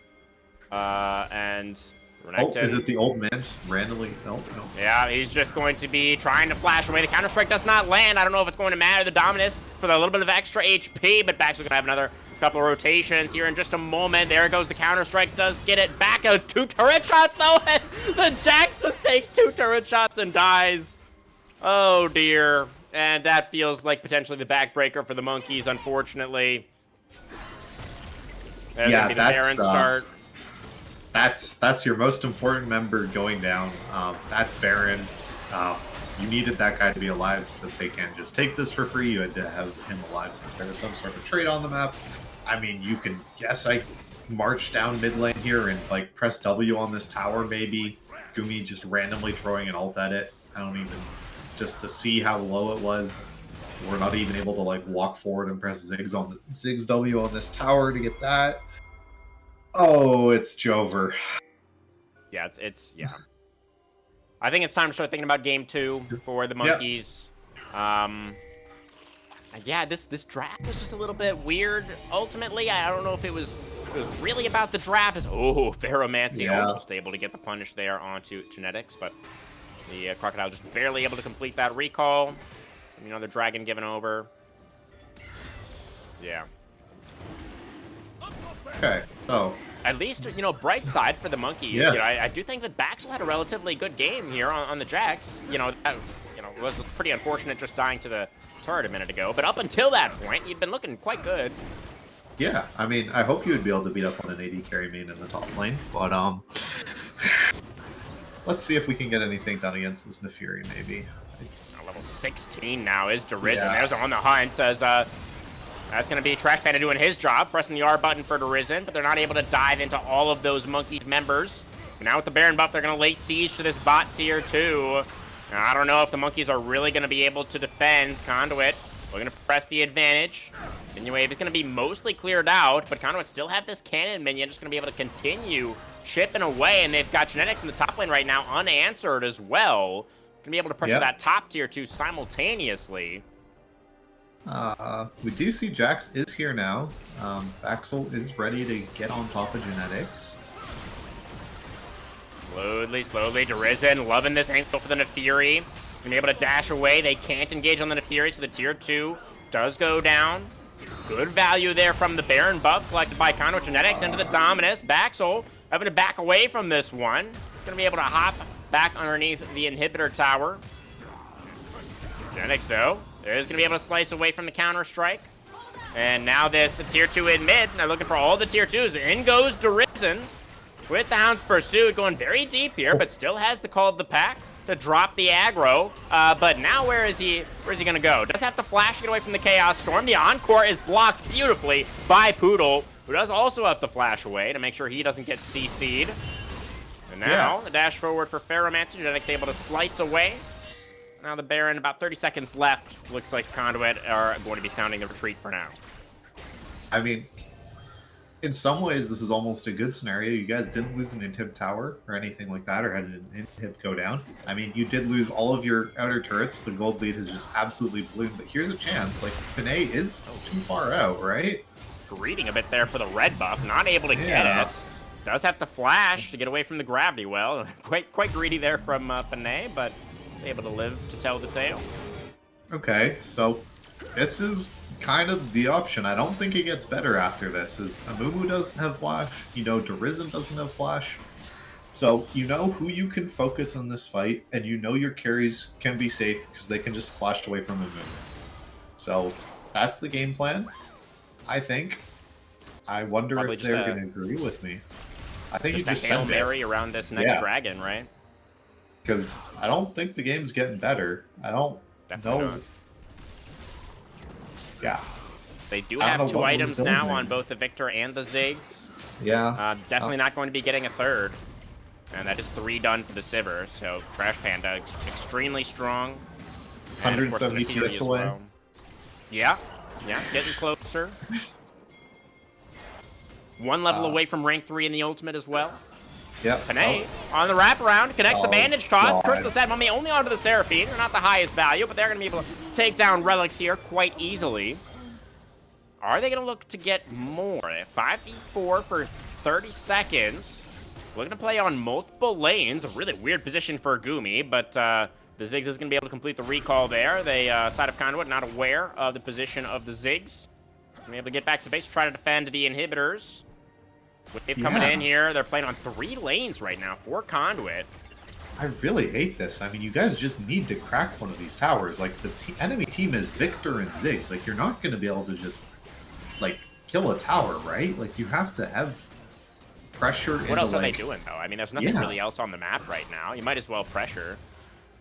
And Renekton. Oh, is it the old man just randomly? No. Yeah, he's just going to be trying to flash away. The Counter-Strike does not land. I don't know if it's going to matter. The Dominus for the little bit of extra HP, but Baxel's going to have another couple of rotations here in just a moment. There goes the Counter-Strike. Does get it back. 2 turret shots, though, and the Jax just takes 2 turret shots and dies. Oh, dear. And that feels like potentially the backbreaker for the Monkeys, unfortunately. There's Yeah, going to be the Baron start. That's your most important member going down. That's Baron. You needed that guy to be alive so that they can't just take this for free. You had to have him alive so that there was some sort of trade on the map. I mean, you can guess I march down mid lane here and like press W on this tower maybe. Gumi just randomly throwing an ult at it. I don't even, just to see how low it was. We're not even able to like walk forward and press Ziggs W on this tower to get that. Oh, it's Jover. Yeah, yeah. I think it's time to start thinking about game 2 for the Monkeys. Yeah, this draft was just a little bit weird. Ultimately, I don't know if it was really about the draft. Ferromancy almost able to get the punish there onto Genetics, but the Crocodile just barely able to complete that recall. You know, the Dragon given over. Yeah. Okay, so at least, you know, bright side for the Monkeys. Yeah. You know, I do think that Baxel had a relatively good game here on the Jax. You know, that, it was pretty unfortunate just dying to the turret a minute ago. But up until that point, you'd been looking quite good. yeah, I mean, I hope you would be able to beat up on an AD carry main in the top lane, but let's see if we can get anything done against this Neferi, maybe. Level 16 now is Derizen. Yeah. There's on the hunt as that's going to be Trash Panda doing his job, pressing the R button for Derizen, but they're not able to dive into all of those Monkey members. And now with the Baron buff, they're going to lay siege to this bot tier 2. Now, I don't know if the Monkeys are really going to be able to defend Conduit. We're going to press the advantage. Minion wave is going to be mostly cleared out, but Conduit still have this cannon minion just going to be able to continue chipping away, and they've got Genetics in the top lane right now unanswered as well. Going to be able to pressure that top tier 2 simultaneously. We do see Jax is here now. Baxel is ready to get on top of Genetics. Slowly, Derizen loving this angle for the Neferi. He's going to be able to dash away. They can't engage on the Neferi, so the tier 2 does go down. Good value there from the Baron buff collected by Conduit Genetics into the Dominus. Baxel having to back away from this one. He's going to be able to hop back underneath the inhibitor tower. Genetics, though, is going to be able to slice away from the Counter-Strike. And now this tier 2 in mid. And they're looking for all the tier 2s. In goes Derizen with the Hound's Pursuit, going very deep here, but still has the call of the pack. to drop the aggro, but now where's he gonna go? Does have to flash to get away from the Chaos Storm. The Encore is blocked beautifully by Poodle, who does also have to flash away to make sure he doesn't get CC'd. And now, the dash forward for Ferromancer. Genetics able to slice away. Now the Baron, about 30 seconds left. Looks like Conduit are going to be sounding the retreat for now. I mean, in some ways, this is almost a good scenario. You guys didn't lose an inhib tower or anything like that, or had an inhib go down. I mean, you did lose all of your outer turrets. The gold lead has just absolutely ballooned, but here's a chance. Like, Panay is too far out, right? Greeting a bit there for the red buff, not able to get it. Does have to flash to get away from the gravity well. Quite greedy there from Panay, but is able to live to tell the tale. Okay, so this is kind of the option. I don't think it gets better after this. Is Amumu doesn't have flash, you know, Derizen doesn't have flash. So you know who you can focus on this fight, and you know your carries can be safe because they can just flash away from Amumu. So that's the game plan, I think. I wonder Probably if they're going to agree with me. I think just you just a Hail send Mary it. around this next dragon, right? Because I don't think the game's getting better. I don't Definitely know. not. Yeah. They do I don't have know two what we're items now building. on both the Victor and the Ziggs. Yeah. Definitely not going to be getting a third. And that is 3 done for the Sivir, so Trash Panda extremely strong. And of course, an 170 Akiri CS as away. well. Yeah, getting closer. 1 level away from rank 3 in the ultimate as well. Yep. Panay on the wraparound, connects the Oh, bandage toss. God. Curse the Sad Mummy only onto the Seraphine. They're not the highest value, but they're going to be able to take down relics here quite easily. Are they going to look to get more? 5v4 for 30 seconds. Looking to play on multiple lanes. A really weird position for Gumi, but the Ziggs is going to be able to complete the recall there. They, side of Conduit, not aware of the position of the Ziggs. Going to be able to get back to base, try to defend the inhibitors. Wave coming in here. They're playing on 3 lanes right now for Conduit. I really hate this. I mean, you guys just need to crack one of these towers. Like, the enemy team is Victor and Ziggs. Like, you're not going to be able to just, like, kill a tower, right? Like, you have to have pressure. What else are they doing, though? I mean, there's nothing Yeah. really else on the map right now. You might as well pressure.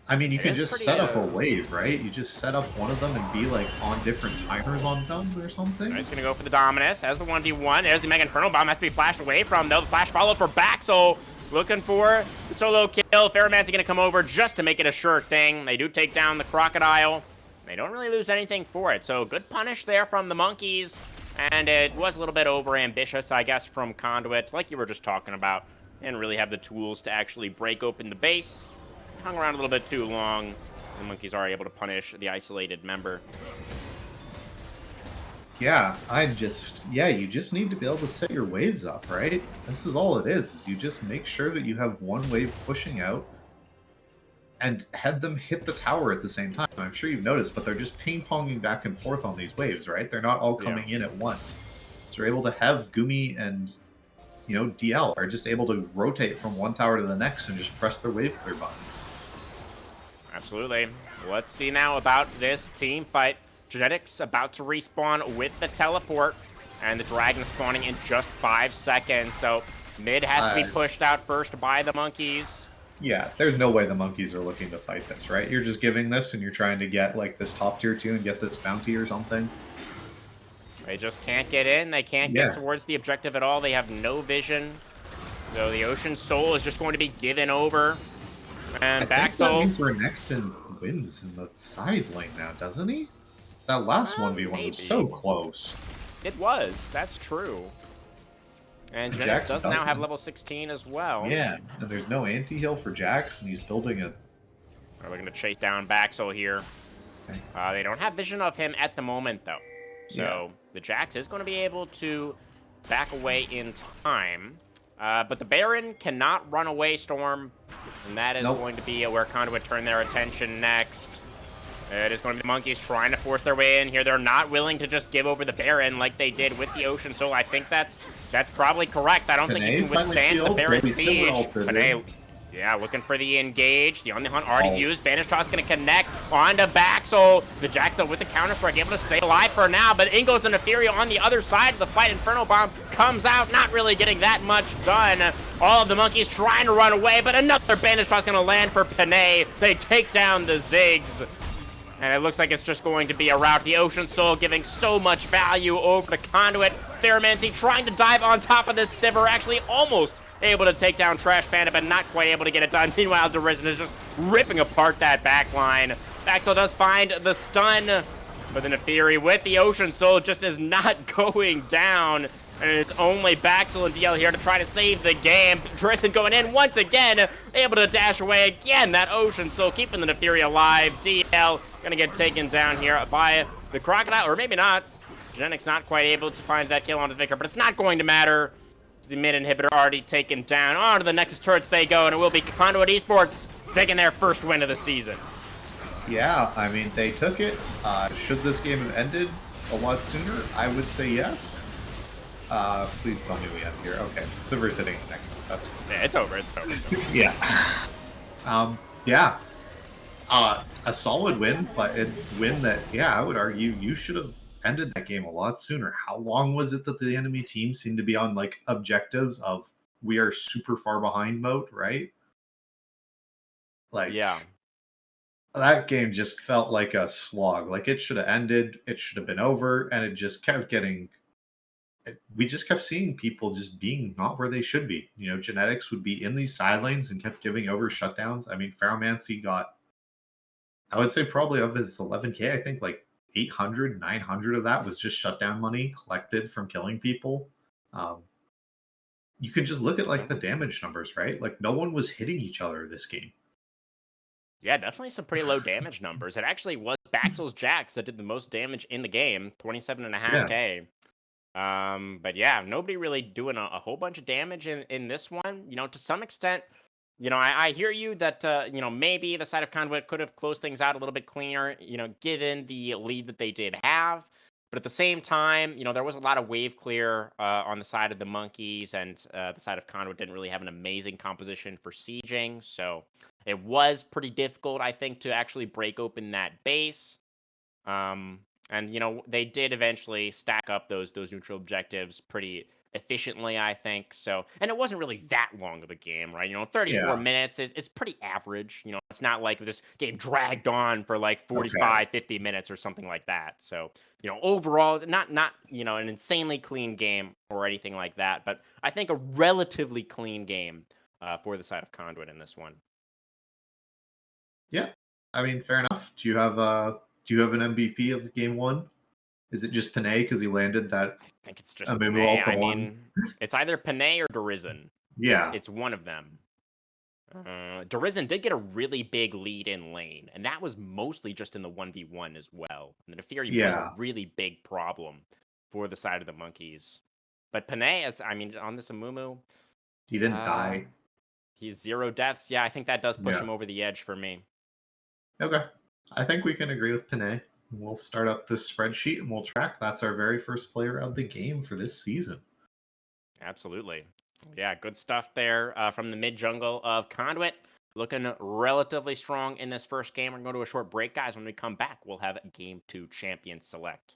I mean, you It can is just pretty, set up a wave, right? You just set up one of them and be, like, on different timers on them or something. He's going to go for the Dominus. Has the 1v1. There's the Mega Inferno Bomb. Has to be flashed away from, though. The flash follow for Baxel. Looking for the solo kill. Ferromancer going to come over just to make it a sure thing. They do take down the Crocodile. They don't really lose anything for it. So good punish there from the Monkeys. And it was a little bit over-ambitious, I guess, from Conduit, like you were just talking about. Didn't really have the tools to actually break open the base. Hung around a little bit too long. The Monkeys are able to punish the isolated member. Yeah, you just need to be able to set your waves up, right? This is all it is you just make sure that you have one wave pushing out and had them hit the tower at the same time. I'm sure you've noticed, but they're just ping-ponging back and forth on these waves, right? They're not all coming in at once. So you're able to have Gumi and, you know, DL are just able to rotate from one tower to the next and just press their wave clear buttons. Absolutely. Let's see now about this team fight. Genetics about to respawn with the teleport, and the dragon spawning in just 5 seconds. So mid has to be pushed out first by the Monkeys. Yeah, there's no way the Monkeys are looking to fight this, right? You're just giving this and you're trying to get like this top tier 2 and get this bounty or something. They just can't get in. They can't get towards the objective at all. They have no vision. So the Ocean Soul is just going to be given over. And Baxel. That Baxel. means Renekton wins in the side lane now, doesn't he? That last 1v1 was so close. It was. That's true. And Genetics does now have level 16 as well. Yeah, and there's no anti-heal for Jax, and he's building a... They're looking to chase down Baxel here. Okay. They don't have vision of him at the moment, though. So the Jax is going to be able to back away in time. But the Baron cannot run away, Storm. And that is going to be where Conduit turn their attention next. It is going to be the Monkeys trying to force their way in here. They're not willing to just give over the Baron like they did with the Ocean Soul. I think that's probably correct. I don't think you can withstand the Baron siege. Panay, Yeah, looking for the engage. The On the Hunt already used. Banish Toss going to connect onto Baxel. The Jaxo with the counter-strike, able to stay alive for now, but in goes the Neferia on the other side of the fight. Inferno Bomb comes out, not really getting that much done. All of the monkeys trying to run away, but another Banish Toss going to land for Panay. They take down the Ziggs. And it looks like it's just going to be a rout. The Ocean Soul giving so much value over to Conduit. Theramancy trying to dive on top of this Sivir, actually almost able to take down Trash Panda, but not quite able to get it done. Meanwhile, Derision is just ripping apart that backline. Baxel does find the stun, but the Neferi with the Ocean Soul just is not going down. And it's only Baxel and DL here to try to save the game. Derision going in once again, able to dash away again. That Ocean Soul keeping the Neferi alive. DL gonna get taken down here by the Crocodile, or maybe not. Genetic's not quite able to find that kill onto the Vicar, but it's not going to matter. The mid inhibitor already taken down. On to the Nexus turrets they go, and it will be Conduit Esports taking their first win of the season. Yeah, I mean, they took it. Should this game have ended a lot sooner? I would say yes. Please tell me we end here. Okay, Silver's hitting Nexus. That's cool. Yeah, it's over. It's over. Yeah. Yeah. A solid win, but it's a win that, yeah, I would argue you should have ended that game a lot sooner. How long was it that the enemy team seemed to be on, like, objectives of we are super far behind mode, right? Like, Yeah. that game just felt like a slog. Like, it should have ended, it should have been over, and it just kept getting... We just kept seeing people just being not where they should be. You know, Genetics would be in these side lanes and kept giving over shutdowns. I mean, Ferromancy got, I would say probably of his 11K, I think like 800, 900 of that was just shutdown money collected from killing people. You can just look at like the damage numbers, right? Like no one was hitting each other this game. Yeah, definitely some pretty low damage numbers. It actually was Baxel's Jax that did the most damage in the game, 27.5K. But yeah, nobody really doing a whole bunch of damage in this one. You know, to some extent, you know, I hear you that, you know, maybe the side of Conduit could have closed things out a little bit cleaner, you know, given the lead that they did have. But at the same time, you know, there was a lot of wave clear on the side of the monkeys, and the side of Conduit didn't really have an amazing composition for sieging. So it was pretty difficult, I think, to actually break open that base. And, you know, they did eventually stack up those neutral objectives pretty efficiently, I think. So, and it wasn't really that long of a game, right? You know, 34 minutes is pretty average. You know, it's not like this game dragged on for like 45, 50 minutes or something like that. So, you know, overall, not, you know, an insanely clean game or anything like that, but I think a relatively clean game for the side of Conduit in this one. Yeah. I mean, fair enough. Do you have an MVP of game one? Is it just Panay because he landed that? I think it's just Panay. I mean, it's either Panay or Derision. Yeah. It's one of them. Derision did get a really big lead in lane, and that was mostly just in the 1v1 as well. And the Neferi was a really big problem for the side of the monkeys. But Panay, I mean, on this Amumu... He didn't die. He's 0 deaths. Yeah, I think that does push him over the edge for me. Okay. I think we can agree with Panay. We'll start up this spreadsheet and we'll track. That's our very first player of the game for this season. Absolutely. Yeah, good stuff there from the mid jungle of Conduit. Looking relatively strong in this first game. We're going to go to a short break, guys. When we come back, we'll have Game 2 Champion Select.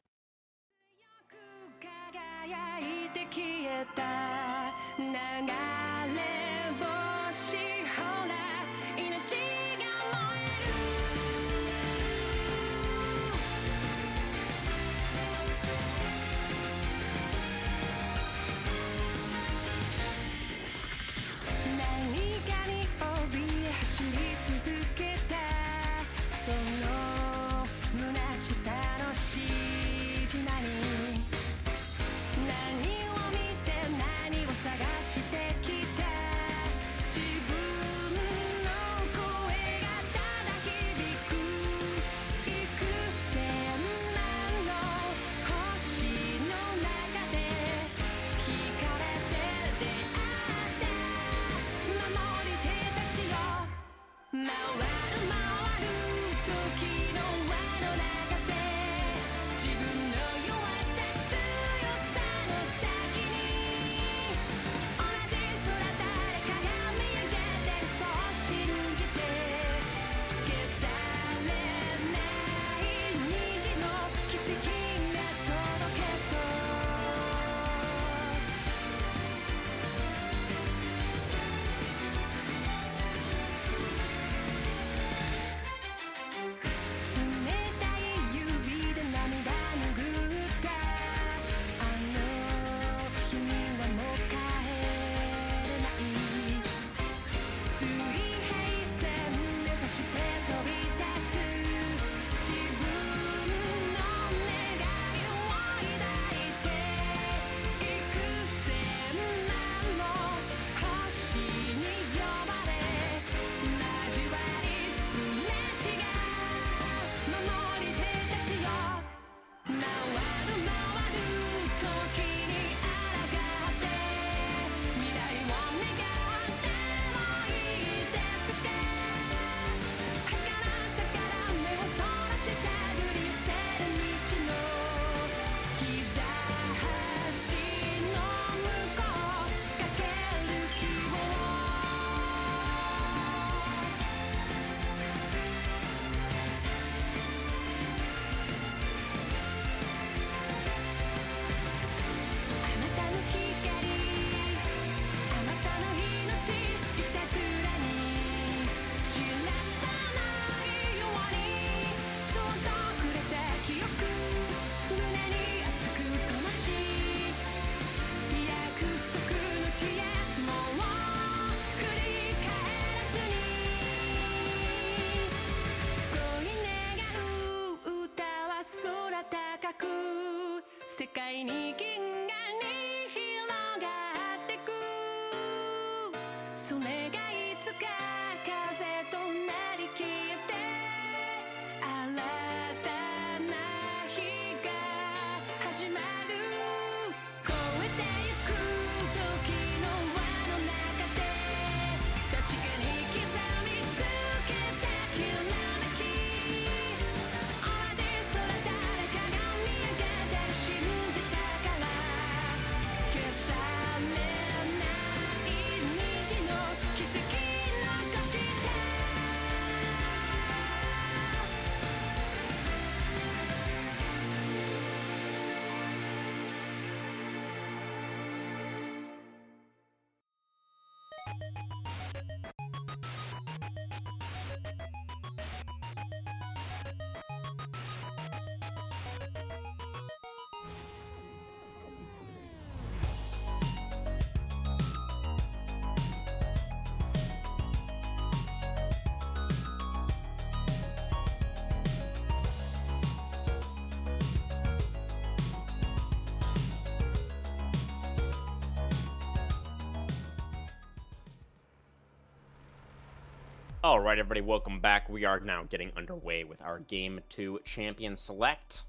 All right, everybody, welcome back. We are now getting underway with our Game 2 Champion Select.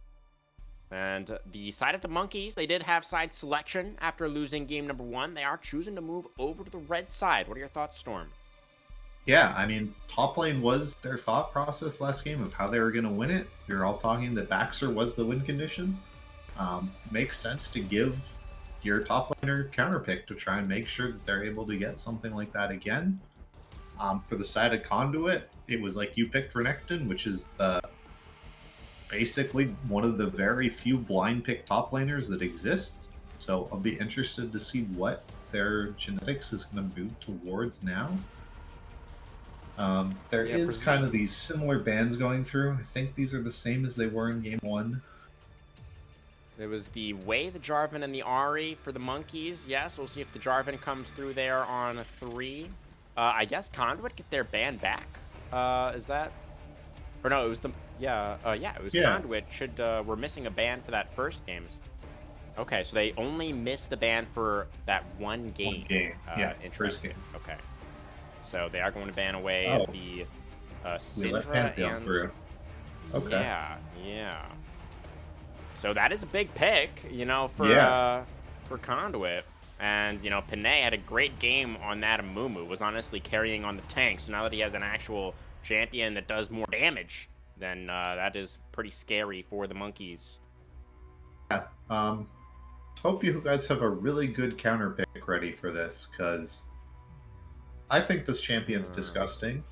And the side of the Monkeys, they did have side selection after losing game number 1. They are choosing to move over to the red side. What are your thoughts, Storm? Yeah, I mean, top lane was their thought process last game of how they were going to win it. We were all talking that Baxter was the win condition. Makes sense to give your top laner counter pick to try and make sure that they're able to get something like that again. For the side of Conduit, it was like you picked Renekton, which is basically one of the very few blind pick top laners that exists. So I'll be interested to see what their genetics is going to move towards now. There is kind of these similar bands going through. I think these are the same as they were in game 1. It was the Wei, the Jarvan, and the Ahri for the Monkeys. Yes, we'll see if the Jarvan comes through there on 3. I guess Conduit get their ban back. Is that... Or no, it was the... Yeah, it was Conduit. We're missing a ban for that first games. Okay, so they only missed the ban for that one game. One game, yeah, interesting. First game. Okay. So they are going to ban away the Syndra and... through. Okay. Yeah. So that is a big pick, you know, for Conduit. And, you know, Panay had a great game on that Amumu, was honestly carrying on the tank. So now that he has an actual champion that does more damage, then that is pretty scary for the Monkeys. Yeah. Hope you guys have a really good counter pick ready for this, because I think this champion's disgusting.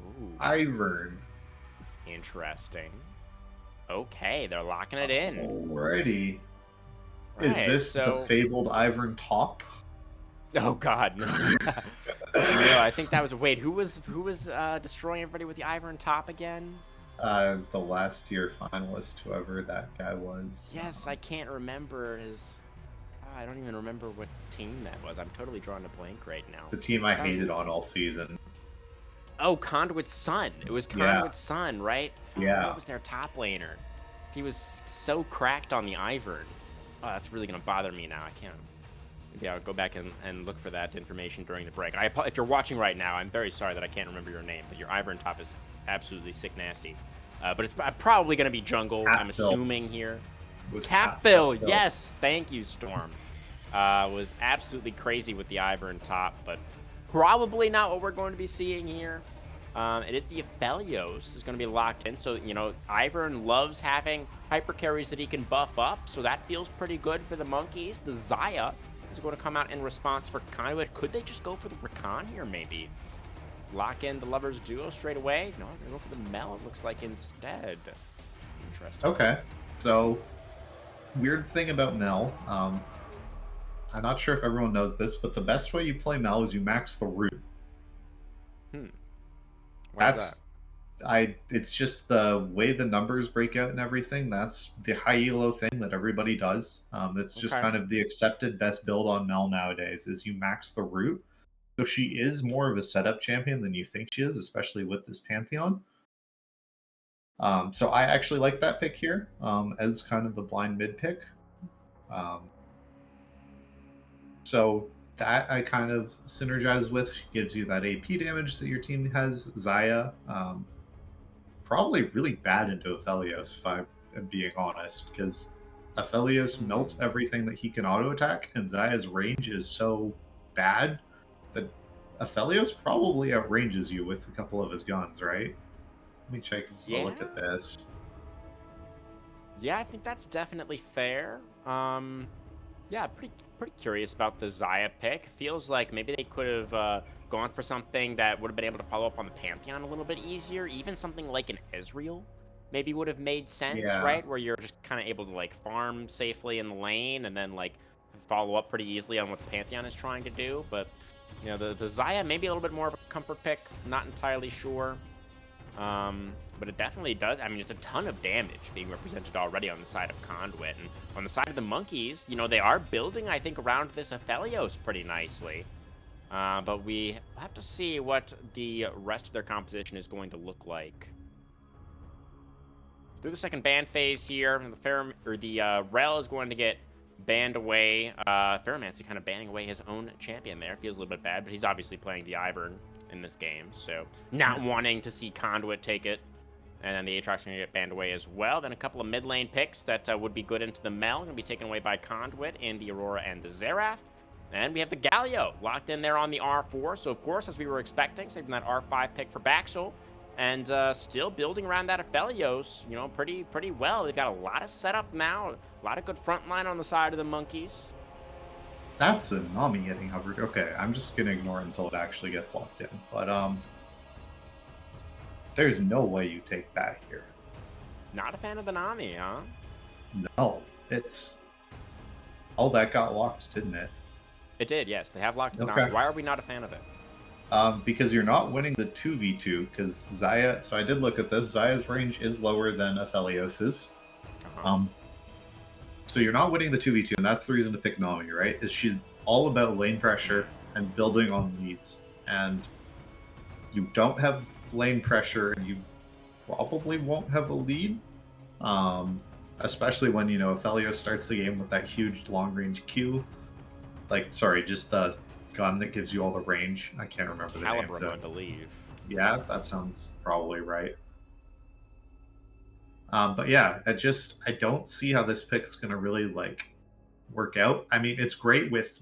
Ooh. Ivern. Interesting. Okay, they're locking it in. Alrighty. Right, is this the fabled Ivern top? Oh God, no. No, I think that was who was destroying everybody with the Ivern top again? The last year finalist, whoever that guy was. Yes, I can't remember his. I don't even remember what team that was. I'm totally drawing a blank right now. The team I hated on all season. Oh, Conduit's son. It was Conduit's son, right? Yeah. What was their top laner? He was so cracked on the Ivern. Oh, that's really gonna bother me now. I can't. Maybe I'll go back and look for that information during the break. If you're watching right now, I'm very sorry that I can't remember your name, but your Ivern top is absolutely sick nasty. But it's probably gonna be jungle. I'm assuming here. Capfill, yes, thank you, Storm. Was absolutely crazy with the Ivern top, but probably not what we're going to be seeing here. It is the Aphelios is going to be locked in, so, you know, Ivern loves having hyper carries that he can buff up, so that feels pretty good for the Monkeys. The Xayah is going to come out in response for Conduit. Could they just go for the Rakan here, maybe? Lock in the Lovers Duo straight away? No, they're going to go for the Mel, it looks like, instead. Interesting. Okay, so, weird thing about Mel, I'm not sure if everyone knows this, but the best way you play Mel is you max the root. It's just the way the numbers break out and everything. That's the high elo thing that everybody does. It's just kind of the accepted best build on Mel nowadays is you max the root. So she is more of a setup champion than you think she is, especially with this Pantheon. So I actually like that pick here as kind of the blind mid pick. So that I kind of synergize with, gives you that AP damage that your team has. Xayah, probably really bad into Aphelios, if I am being honest, because Aphelios melts everything that he can auto attack, and Xayah's range is so bad that Aphelios probably outranges you with a couple of his guns, right? Let me take a look at this. Yeah, I think that's definitely fair. Yeah, pretty curious about the Xayah pick. Feels like maybe they could have gone for something that would have been able to follow up on the Pantheon a little bit easier. Even something like an Ezreal maybe would have made sense, right? Where you're just kind of able to like farm safely in the lane and then like follow up pretty easily on what the Pantheon is trying to do. But you know, the Xayah maybe a little bit more of a comfort pick. Not entirely sure. But it definitely does. I mean, it's a ton of damage being represented already on the side of Conduit. And on the side of the Monkeys, you know, they are building, I think, around this Aphelios pretty nicely. But we have to see what the rest of their composition is going to look like. Through the second ban phase here, the Rel is going to get banned away. Ferromancy kind of banning away his own champion there. Feels a little bit bad, but he's obviously playing the Ivern in this game. So not wanting to see Conduit take it. And then the Aatrox going to get banned away as well. Then a couple of mid lane picks that would be good into the Mel. Going to be taken away by Conduit in the Aurora and the Xerath. And we have the Galio locked in there on the R4. So, of course, as we were expecting, saving that R5 pick for Baxel. And still building around that Aphelios, you know, pretty well. They've got a lot of setup now. A lot of good front line on the side of the Monkeys. That's a Nami getting hovered. Okay, I'm just going to ignore it until it actually gets locked in. But, there's no way you take that here. Not a fan of the Nami, huh? No, it's... Oh, that got locked, didn't it? It did, yes. They have locked the Okay. Nami. Why are we not a fan of it? Because you're not winning the 2v2, because Xayah... So I did look at this. Xayah's range is lower than Aphelios's. So you're not winning the 2v2, and that's the reason to pick Nami, right? Is she's all about lane pressure and building on leads. And you don't have lane pressure, and you probably won't have a lead. Especially when, you know, Aphelios starts the game with that huge long-range Q. Like, sorry, just the gun that gives you all the range. I can't remember the name. Calibrum, I believe. Yeah, that sounds probably right. But yeah, I don't see how this pick's gonna really like work out. I mean, it's great with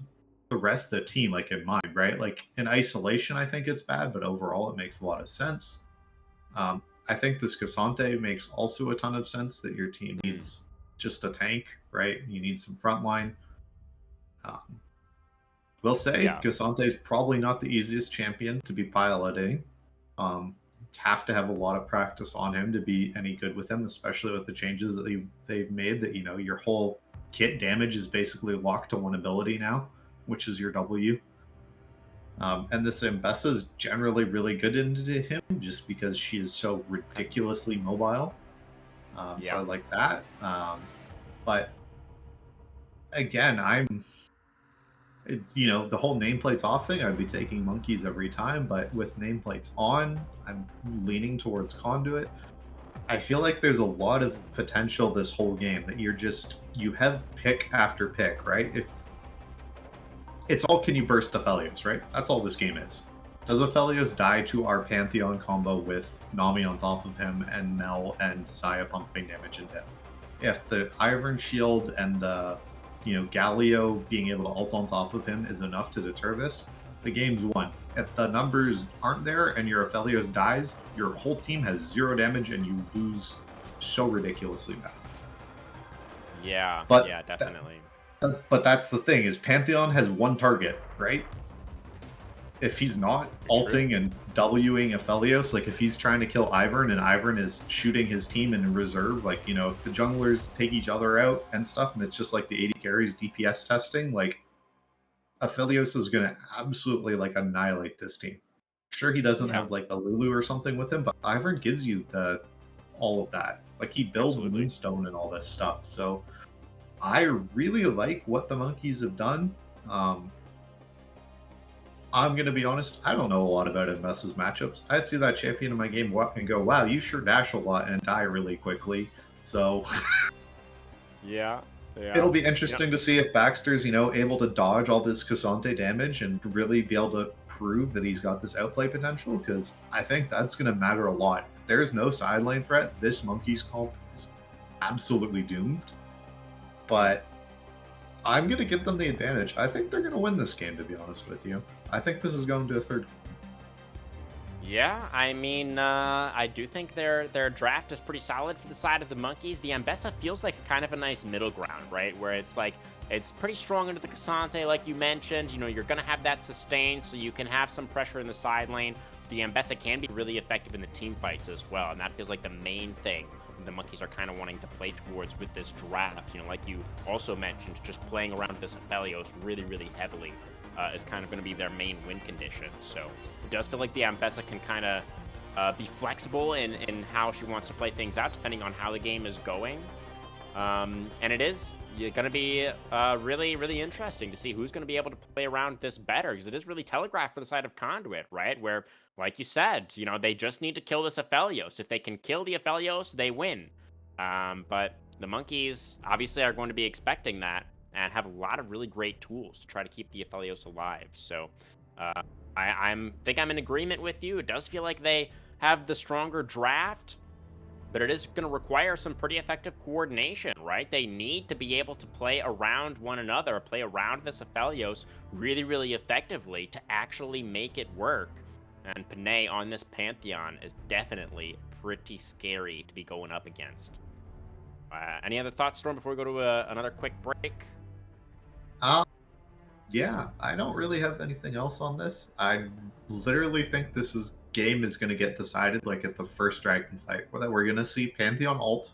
the rest of the team, like in mind, right? Like in isolation, I think it's bad, but overall, it makes a lot of sense. I think this Cassante makes also a ton of sense that your team needs just a tank, right? You need some frontline. We'll say Cassante is probably not the easiest champion to be piloting. Have to have a lot of practice on him to be any good with him, especially with the changes that they've made. That, you know, your whole kit damage is basically locked to one ability now, which is your W. And this Ambessa is generally really good into him just because she is so ridiculously mobile. So I like that. But again, it's, you know, the whole nameplates off thing, I'd be taking Monkeys every time, but with nameplates on, I'm leaning towards Conduit. I feel like there's a lot of potential this whole game that you have pick after pick, right? If it's all, can you burst Aphelios, right? That's all this game is. Does Aphelios die to our Pantheon combo with Nami on top of him and Mel and Xayah pumping damage into him? If the Iron Shield and the, you know, Galio being able to ult on top of him is enough to deter this, the game's won. If the numbers aren't there and your Aphelios dies, your whole team has 0 damage and you lose so ridiculously bad. Yeah, definitely. But that's the thing, is Pantheon has one target, right? If he's not ulting and Wing Aphelios, like if he's trying to kill Ivern and Ivern is shooting his team in reserve, like, you know, if the junglers take each other out and stuff, and it's just like the 80 carries DPS testing, like Aphelios is going to absolutely like annihilate this team. Sure, he doesn't have like a Lulu or something with him, but Ivern gives you all of that. Like he builds Moonstone and all this stuff. So I really like what the Monkeys have done. I'm going to be honest, I don't know a lot about Ambessa's matchups. I see that champion in my game and go, wow, you sure dash a lot and die really quickly. So it'll be interesting to see if Baxter's, you know, able to dodge all this Cassante damage and really be able to prove that he's got this outplay potential, because I think that's going to matter a lot. If there's no side lane threat, this Monkeys comp is absolutely doomed. But I'm going to give them the advantage. I think they're going to win this game, to be honest with you. I think this is going to a third game. Yeah, I mean, I do think their draft is pretty solid for the side of the Monkeys. The Ambessa feels like kind of a nice middle ground, right? Where it's like, it's pretty strong into the Cassante, like you mentioned. You know, you're going to have that sustain, so you can have some pressure in the side lane. The Ambessa can be really effective in the team fights as well, and that feels like the main thing the Monkeys are kind of wanting to play towards with this draft. You know, like you also mentioned, just playing around with this Aphelios really, really heavily is kind of going to be their main win condition. So it does feel like the Ambessa can kind of be flexible in how she wants to play things out, depending on how the game is going. And it is going to be really, really interesting to see who's going to be able to play around this better, because it is really telegraphed for the side of Conduit, right? Where, like you said, you know, they just need to kill this Aphelios. If they can kill the Aphelios, they win. But the Monkeys obviously are going to be expecting that and have a lot of really great tools to try to keep the Aphelios alive. So I think I'm in agreement with you. It does feel like they have the stronger draft, but it is going to require some pretty effective coordination, right? They need to be able to play around one another, play around this Aphelios really, really effectively to actually make it work. And Panay on this Pantheon is definitely pretty scary to be going up against. Any other thoughts, Storm, before we go to another quick break? Yeah, I don't really have anything else on this. I literally think game is going to get decided like at the first dragon fight, where we're going to see Pantheon ult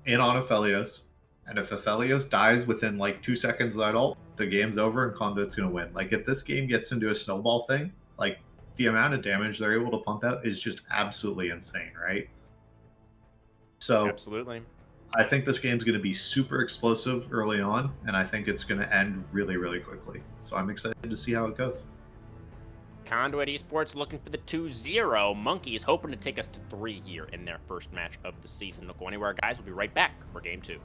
in on Aphelios, and if Aphelios dies within like 2 seconds of that ult, the game's over and Conduit's going to win. Like if this game gets into a snowball thing, like the amount of damage they're able to pump out is just absolutely insane, right? So Absolutely. I think this game's going to be super explosive early on, and I think it's going to end really, really quickly. So I'm excited to see how it goes. Conduit Esports looking for the 2-0. Monkeys hoping to take us to 3 here in their first match of the season. Don't go anywhere, guys. We'll be right back for game 2.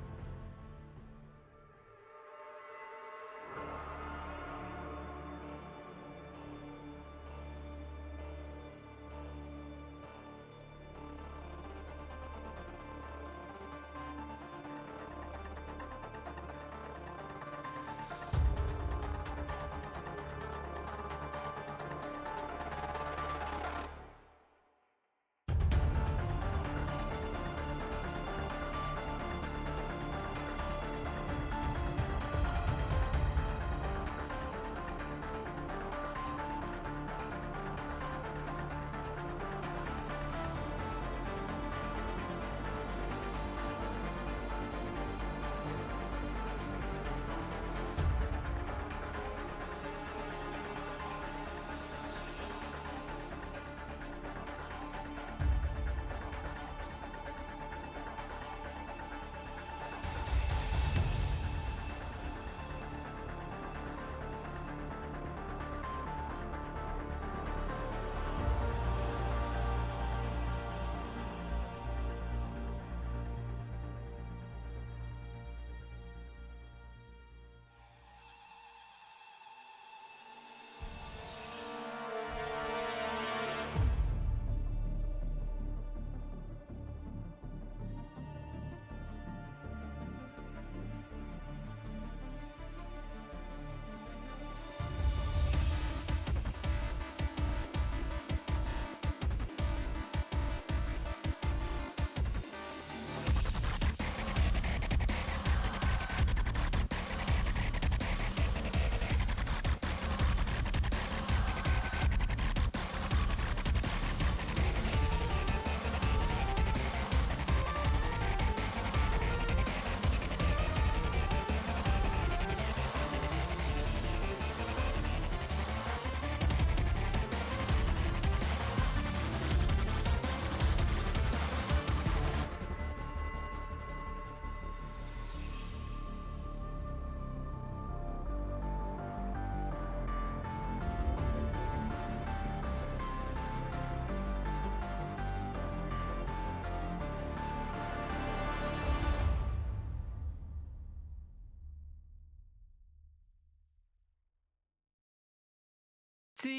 強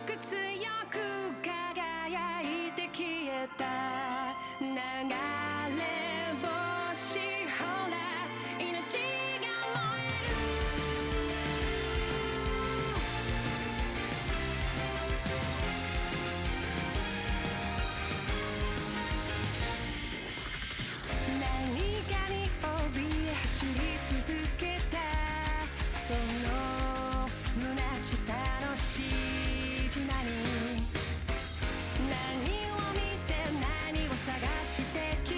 く強く輝いて消えた流れ星ほら命が燃える何かに怯え走り続けたその虚しさのしじまに何を見て何を探してき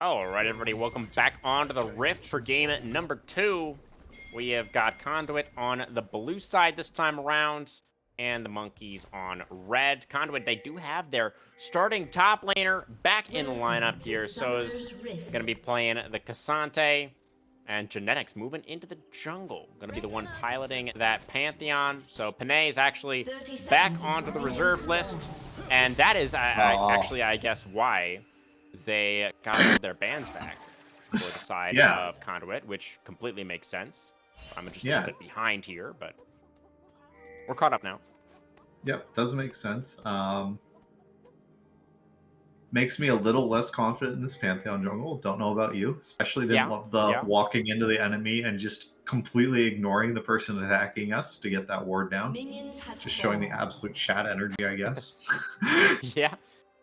All right, everybody, welcome back onto the Rift for game number 2. We have got Conduit on the blue side this time around, and the Monkeys on red. Conduit, they do have their starting top laner back in the lineup here, so is going to be playing the Cassante, and Genetics moving into the jungle. Going to be the one piloting that Pantheon, so Panay is actually back onto the reserve list, and that is actually, I guess, why they got all their bans back for the side of Conduit, which completely makes sense. I'm just a little bit behind here, but we're caught up now. Yep, does make sense. Makes me a little less confident in this Pantheon jungle. Don't know about you. Especially didn't love the walking into the enemy and just completely ignoring the person attacking us to get that ward down. Just showing the absolute chat energy, I guess.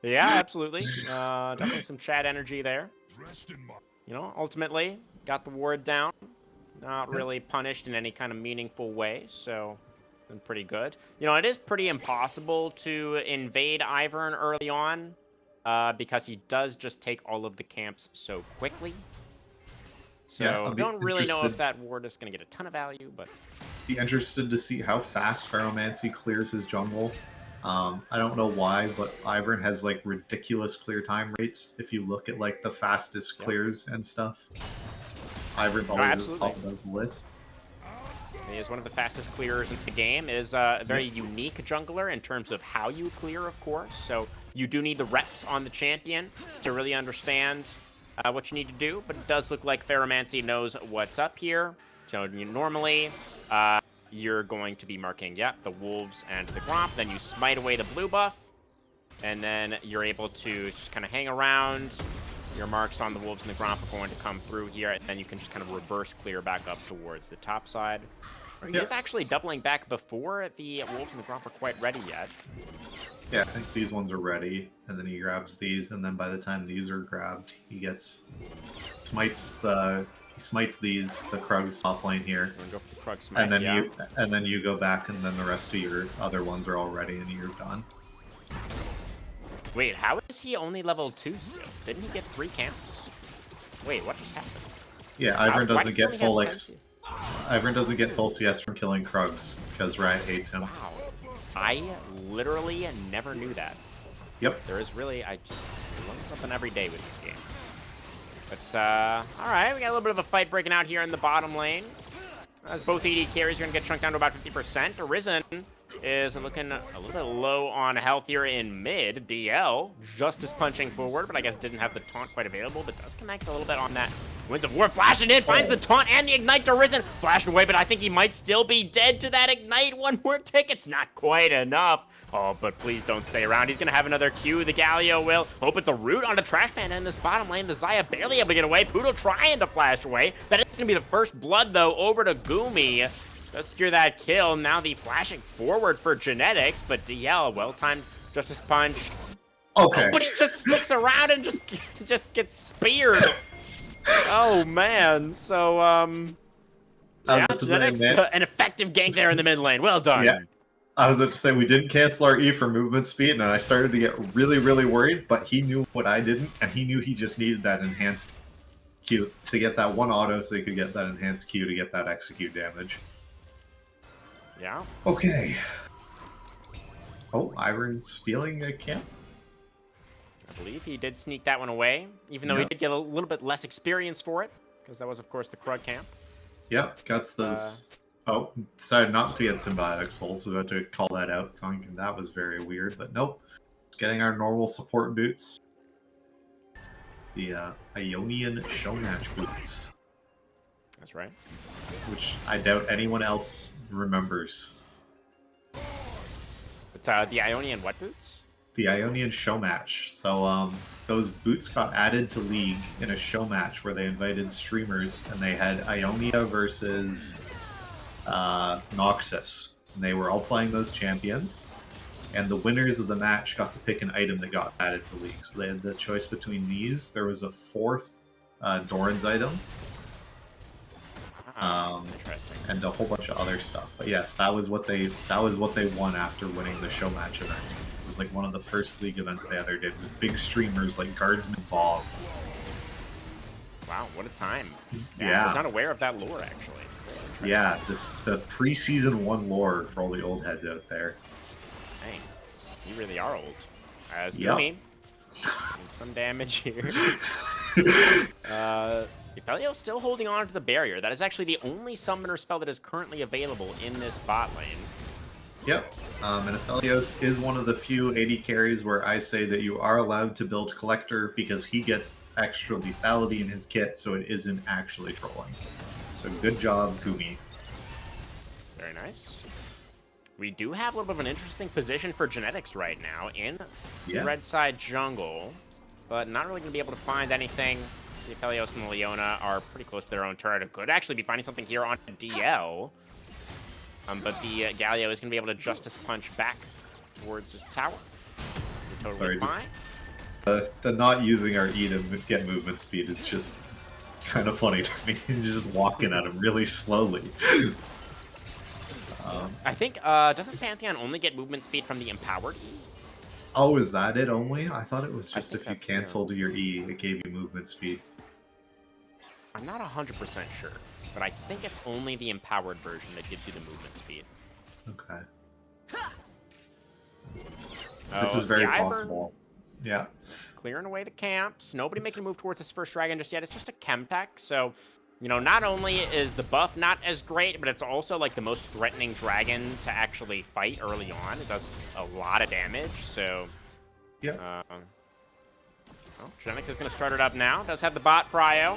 Yeah, absolutely. Definitely some chat energy there. You know, ultimately, got the ward down. Not really punished in any kind of meaningful way, so been pretty good. You know, it is pretty impossible to invade Ivern early on, because he does just take all of the camps so quickly. So don't really know if that ward is going to get a ton of value, but be interested to see how fast Ferromancy clears his jungle. I don't know why, but Ivern has like ridiculous clear time rates. If you look at like the fastest clears and stuff, Ivern's always at the top of those lists. He is one of the fastest clearers in the game. Is a very unique jungler in terms of how you clear, of course. So you do need the reps on the champion to really understand what you need to do. But it does look like Ferromancy knows what's up here. So normally, you're going to be marking, the wolves and the Gromp. Then you smite away the blue buff. And then you're able to just kind of hang around. Your marks on the wolves and the Gromp are going to come through here, and then you can just kind of reverse clear back up towards the top side. He is actually doubling back before the wolves and the Gromp are quite ready yet. Yeah, I think these ones are ready, and then he grabs these, and then by the time these are grabbed, he smites these, the Krug's top lane here. Go for the Krug smite, and then you go back, and then the rest of your other ones are all ready, and you're done. Wait, how is he only level 2 still? Didn't he get 3 camps? Wait, what just happened? Yeah, Ivern doesn't get full Ivern doesn't get full CS from killing Krugs because Riot hates him. Wow, I literally never knew that. Yep. There is really, I just learn something every day with this game. But all right, we got a little bit of a fight breaking out here in the bottom lane. As both AD carries are gonna get chunked down to about 50%. Arisen is looking a little bit low on health here in mid. DL just is punching forward, but I guess didn't have the taunt quite available, but does connect a little bit on that. Winds of War flashing in, finds the taunt and the ignite to Arisen. Flashing away, but I think he might still be dead to that ignite. One more tick, it's not quite enough. Oh, but please don't stay around. He's gonna have another Q. The Galio will. Oh, but the root on the Trash Panda in this bottom lane. The Xayah barely able to get away. Poodle trying to flash away. That is gonna be the first blood, though, over to Goomy. Does secure that kill. Now the flashing forward for Genetics, but DL, well-timed Justice Punch. Okay. Oh, but he just sticks around and just gets speared. Oh, man. So, Genetics, an effective gank there in the mid lane. Well done. Yeah. I was about to say, we didn't cancel our E for movement speed, and I started to get really, really worried, but he knew what I didn't, and he knew he just needed that enhanced Q to get that one auto so he could get that enhanced Q to get that execute damage. Yeah. Okay. Oh, Ivern stealing a camp? I believe he did sneak that one away, even though he did get a little bit less experience for it, because that was, of course, the Krug camp. Yep, got those... Oh, decided not to get Symbiotic Souls, so we had to call that out, thinking that was very weird, but nope. Getting our normal support boots. The Ionian Showmatch boots. That's right. Which I doubt anyone else remembers. But the Ionian what boots? The Ionian Showmatch. So those boots got added to League in a show match where they invited streamers, and they had Ionia versus Noxus. And they were all playing those champions, and the winners of the match got to pick an item that got added to League. So they had the choice between these. There was a fourth Doran's item. Interesting. And a whole bunch of other stuff. But yes, that was what they won after winning the show match event. It was like one of the first League events they ever did with big streamers like Guardsman Bob. Wow, what a time. I Yeah. was not aware of that lore, actually. Yeah, the pre-season 1 lore for all the old heads out there. Dang, you really are old. As Yep. Gumi, some damage here. Ephelio still holding on to the barrier. That is actually the only summoner spell that is currently available in this bot lane. Yep. And Aphelios is one of the few AD carries where I say that you are allowed to build Collector because he gets extra lethality in his kit, so it isn't actually trolling. So good job, Gumi. Very nice. We do have a little bit of an interesting position for genetics right now in the red side jungle, but not really going to be able to find anything. The Aphelios and the Leona are pretty close to their own turret. It could actually be finding something here on DL. But the Galio is going to be able to Justice Punch back towards his tower. Totally fine. The not using our E to get movement speed is just kind of funny to me. Just walking at him really slowly. I think, doesn't Pantheon only get movement speed from the Empowered E? Oh, is that it only? I thought it was just if you that's, canceled your E, it gave you movement speed. I'm not 100% sure, but I think it's only the Empowered version that gives you the movement speed. Okay. This is very possible. Yeah. Just clearing away the camps. Nobody making a move towards this first dragon just yet. It's just a Chemtech, so, you know, not only is the buff not as great, but it's also, like, the most threatening dragon to actually fight early on. It does a lot of damage, so... Yeah. Well, Genetics is going to start it up now. Does have the bot prio.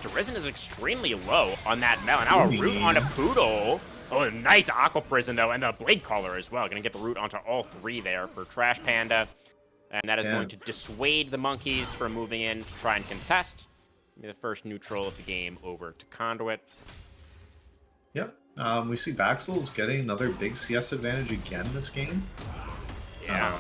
Derizen is extremely low on that melon. Now a root on a Poodle. Oh, nice Aqua Prison, though, and the Blade Caller as well. Going to get the root onto all three there for Trash Panda. And that is going to dissuade the monkeys from moving in to try and contest. The first neutral of the game over to Conduit. Yep. We see Baxel's getting another big CS advantage again this game. Yeah.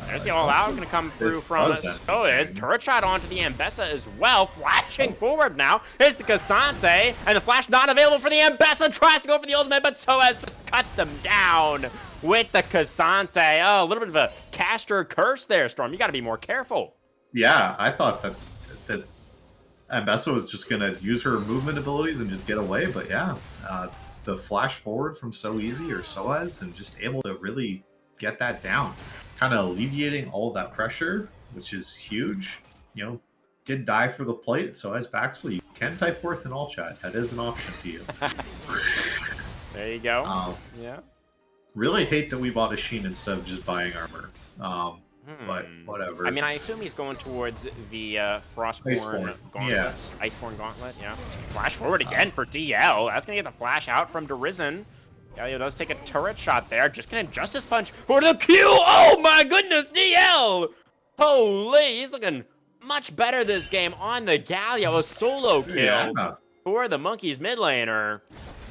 There's the all-out going to come through from Soiz. Turret shot onto the Ambessa as well. Flashing forward now. Here's the Cassante. And the flash not available for the Ambessa. Tries to go for the ultimate, but Soiz just cuts him down with the Cassante. Oh, a little bit of a caster curse there, Storm. You got to be more careful. Yeah, I thought that Ambessa was just going to use her movement abilities and just get away. But yeah, the flash forward from So Easy or Soaz and just able to really get that down. Kind of alleviating all of that pressure, which is huge. You know, did die for the plate, so as Baxley, you can type worth in all chat. That is an option to you. There you go. Yeah. Really hate that we bought a Sheen instead of just buying armor. But whatever. I mean, I assume he's going towards the Frostborn Gauntlet. Yeah. Iceborn Gauntlet, yeah. Flash forward again for DL. That's going to get the flash out from Derizen. Galio does take a turret shot there. Just gonna Justice Punch for the Q. Oh my goodness, DL! Holy, he's looking much better this game on the Galio. A solo kill for the Monkeys mid laner.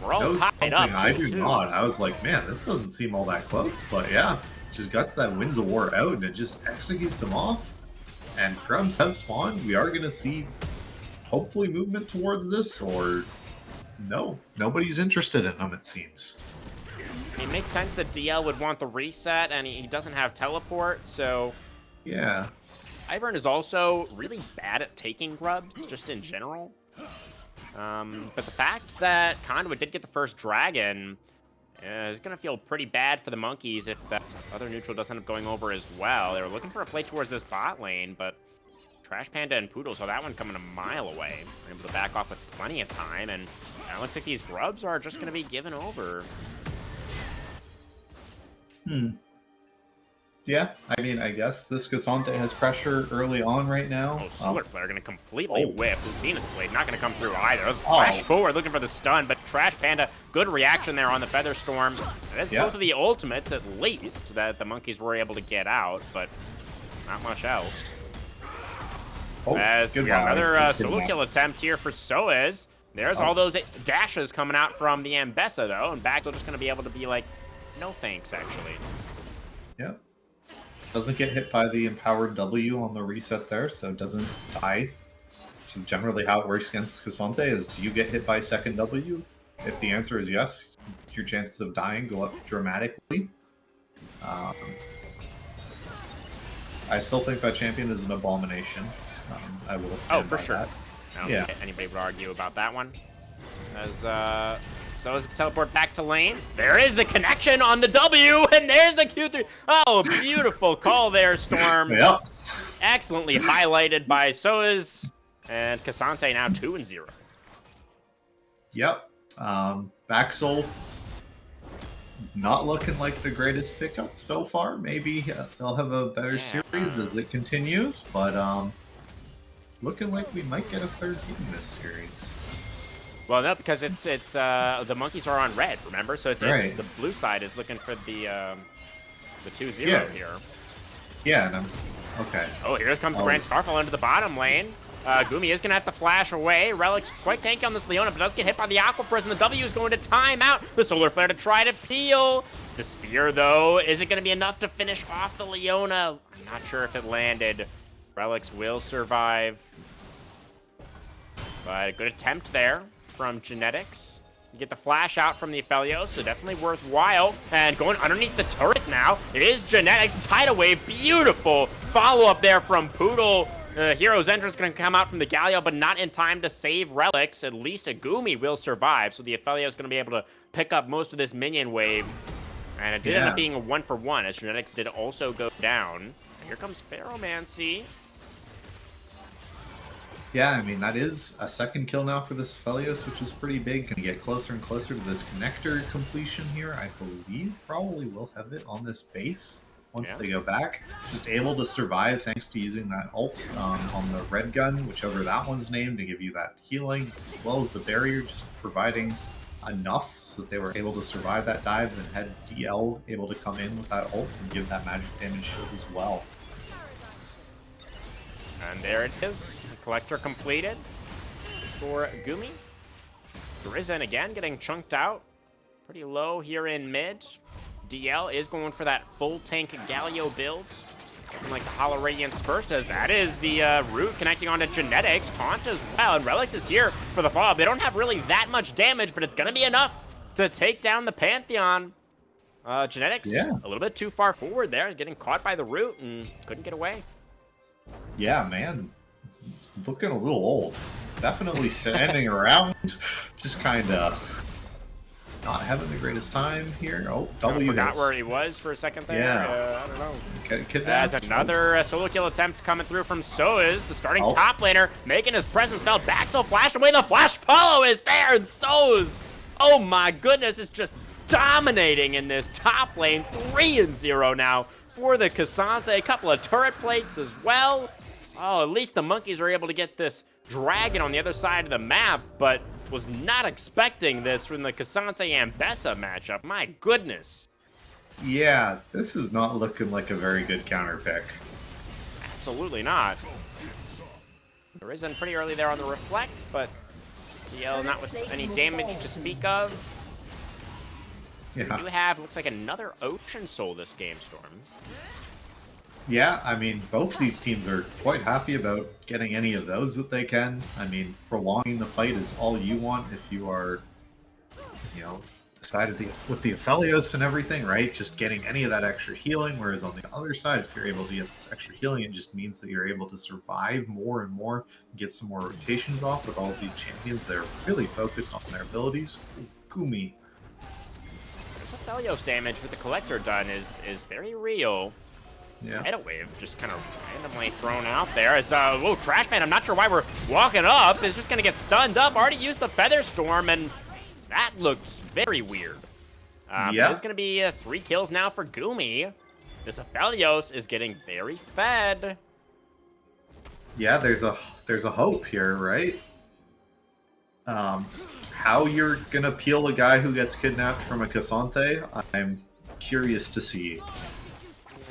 We're all tied up. I do not. I was like, man, this doesn't seem all that close. But yeah, just guts that wins the war out and it just executes them off. And Grubs have spawned. We are gonna see hopefully movement towards this, or no, nobody's interested in them, it seems. It makes sense that DL would want the reset, and he doesn't have teleport, so... Yeah. Ivern is also really bad at taking grubs, just in general. But the fact that Conduit did get the first dragon is going to feel pretty bad for the Monkeys if that other neutral does end up going over as well. They were looking for a play towards this bot lane, but Trash Panda and Poodle saw that one coming a mile away. Were able to back off with plenty of time, and now it looks like these grubs are just going to be given over. Yeah, I mean, I guess this Cassante has pressure early on right now. Oh, Solar Flare going to completely whiff. The Zenith Blade not going to come through either. Flash forward looking for the stun, but Trash Panda, good reaction there on the Feather Storm. That's both of the ultimates, at least, that the Monkeys were able to get out, but not much else. As we got another solo kill attempt here for Soez. There's all those dashes coming out from the Ambessa, though, and Baxel just going to be able to be like, no thanks, actually. Yeah. Doesn't get hit by the Empowered W on the reset there, so it doesn't die. Which is generally how it works against Cassante, is do you get hit by second W? If the answer is yes, your chances of dying go up dramatically. I still think that champion is an abomination. I will stand by that. I don't Yeah. think anybody would argue about that one. As so as we teleport back to lane. There is the connection on the W, and there's the Q3. Oh, beautiful call there, Storm. Yep. Excellently highlighted by Soaz. And Cassante now 2-0. Yep. Baxel not looking like the greatest pickup so far. Maybe they'll have a better series as it continues, but looking like we might get a third team in this series. Well, no, because it's the monkeys are on red, remember? So it's Right. the blue side is looking for the 2-0 Yeah. here. Yeah, and okay. Oh, here comes the Grand Starfall into the bottom lane. Gumi is going to have to flash away. Relic's quite tanky on this Leona, but does get hit by the Aqua Prison. The W is going to time out. The Solar Flare to try to peel. The Spear, though, is it going to be enough to finish off the Leona? I'm not sure if it landed. Relics will survive. But a good attempt there from Genetics. You get the flash out from the Aphelios, so definitely worthwhile. And going underneath the turret now is Genetics. Tidal Wave, beautiful follow-up there from Poodle. Hero's Entrance going to come out from the Galio, but not in time to save Relics. At least a Gumi will survive, so the Aphelios is going to be able to pick up most of this minion wave. And it did end up being a 1-for-1, as Genetics did also go down. And here comes Ferromancy. Yeah, I mean, that is a second kill now for this Aphelios, which is pretty big. Can get closer and closer to this connector completion here. I believe probably will have it on this base once they go back. Just able to survive thanks to using that ult on the red gun, whichever that one's named, to give you that healing, as well as the barrier, just providing enough so that they were able to survive that dive, and had DL able to come in with that ult and give that magic damage shield as well. And there it is. Collector completed for Gumi. Risen again getting chunked out. Pretty low here in mid. DL is going for that full tank Galio build. Looking like the Hollow Radiance first, as that is the root connecting onto Genetics. Taunt as well, and Relics is here for the follow-up. They don't have really that much damage, but it's going to be enough to take down the Pantheon. Genetics a little bit too far forward there, getting caught by the root and couldn't get away. Yeah, man. It's looking a little old. Definitely standing around, just kind of not having the greatest time here. Oh, W. Forgot where he was for a second there. Yeah. I don't know. As another solo kill attempt coming through from Soaz, the starting top laner, making his presence felt. Baxel flashed away. The flash follow is there, and Soaz, oh my goodness, is just dominating in this top lane. 3-0 now for the Cassante. A couple of turret plates as well. Oh, at least the monkeys are able to get this dragon on the other side of the map, but was not expecting this from the Cassante and Bessa matchup. My goodness. Yeah, this is not looking like a very good counter pick. Absolutely not. Risen pretty early there on the Reflect, but DL not with any damage to speak of. Yeah. We do have, looks like, another Ocean Soul this game, Storm. Yeah, I mean, both these teams are quite happy about getting any of those that they can. I mean, prolonging the fight is all you want if you are, you know, decided with the Aphelios and everything, right? Just getting any of that extra healing, whereas on the other side, if you're able to get this extra healing, it just means that you're able to survive more and more, get some more rotations off with all of these champions. They're really focused on their abilities. Gumi. This Aphelios damage with the Collector done is very real. Yeah. Tidal Wave just kind of randomly thrown out there as, whoa, Trash Man, I'm not sure why we're walking up, is just going to get stunned up. Already used the Feather Storm, and that looks very weird. There's going to be 3 kills now for Gumi. This Aphelios is getting very fed. Yeah, there's a hope here, right? How you're going to peel a guy who gets kidnapped from a Cassante, I'm curious to see.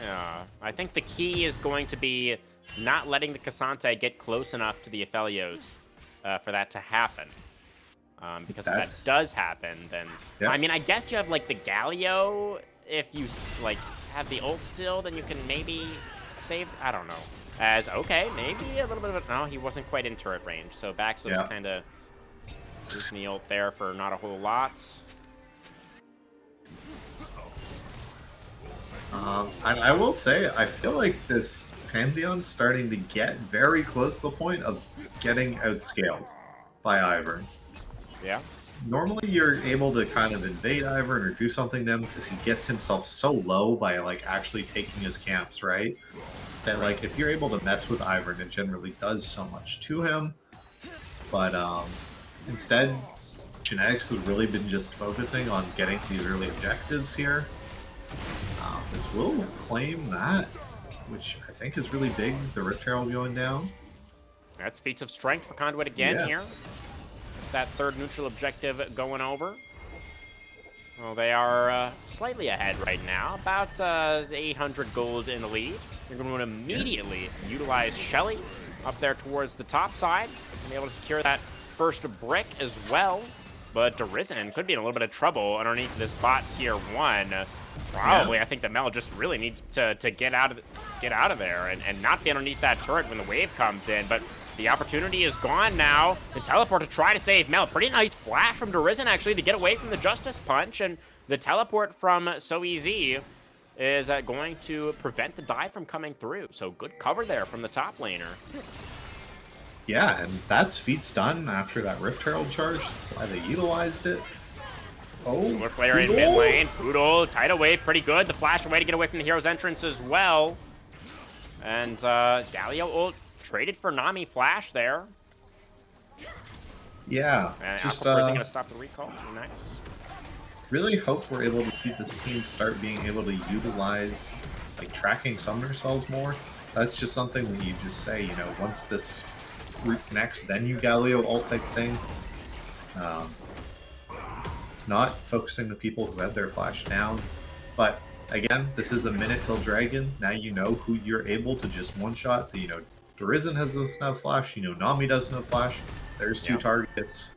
Yeah, I think the key is going to be not letting the Cassante get close enough to the Aphelios for that to happen. Because if that does happen, then... I mean, I guess you have, like, the Galio. If you, like, have the ult still, then you can maybe save... I don't know. As, okay, maybe a little bit of a... No, he wasn't quite in turret range. So Baxel just kind of using the ult there for not a whole lot. I will say, I feel like this Pantheon's starting to get very close to the point of getting outscaled by Ivern. Yeah. Normally you're able to kind of invade Ivern or do something to him because he gets himself so low by like actually taking his camps, right? That like if you're able to mess with Ivern, it generally does so much to him. But instead, Genetics has really been just focusing on getting these early objectives here. This will claim that, which I think is really big. The Rift Herald going down. That's feats of strength for Conduit again here. That third neutral objective going over. Well, they are slightly ahead right now, about 800 gold in the lead. They're going to immediately utilize Shelly up there towards the top side and be able to secure that first brick as well. But Derizen could be in a little bit of trouble underneath this bot tier 1. Probably, I think the Mel just really needs to get out of there and not be underneath that turret when the wave comes in. But the opportunity is gone now. The teleport to try to save Mel. Pretty nice flash from Derizen, actually, to get away from the Justice Punch. And the teleport from So Easy is going to prevent the dive from coming through. So good cover there from the top laner. Yeah, and that's feats done after that Rift Herald charge. That's why they utilized it. Oh, similar player in mid lane. Poodle, tied away pretty good. The flash away to get away from the hero's entrance as well. And Galio ult traded for Nami flash there. Yeah, And just going to stop the recall. Nice. Really hope we're able to see this team start being able to utilize like tracking summoner spells more. That's just something that you just say, you know, once this root connects, then you Galio ult type thing. It's not focusing the people who have their flash down, but again, this is a minute till dragon. Now you know who you're able to just one-shot. You know, Derizen doesn't have flash. You know, Nami doesn't have flash. There's two targets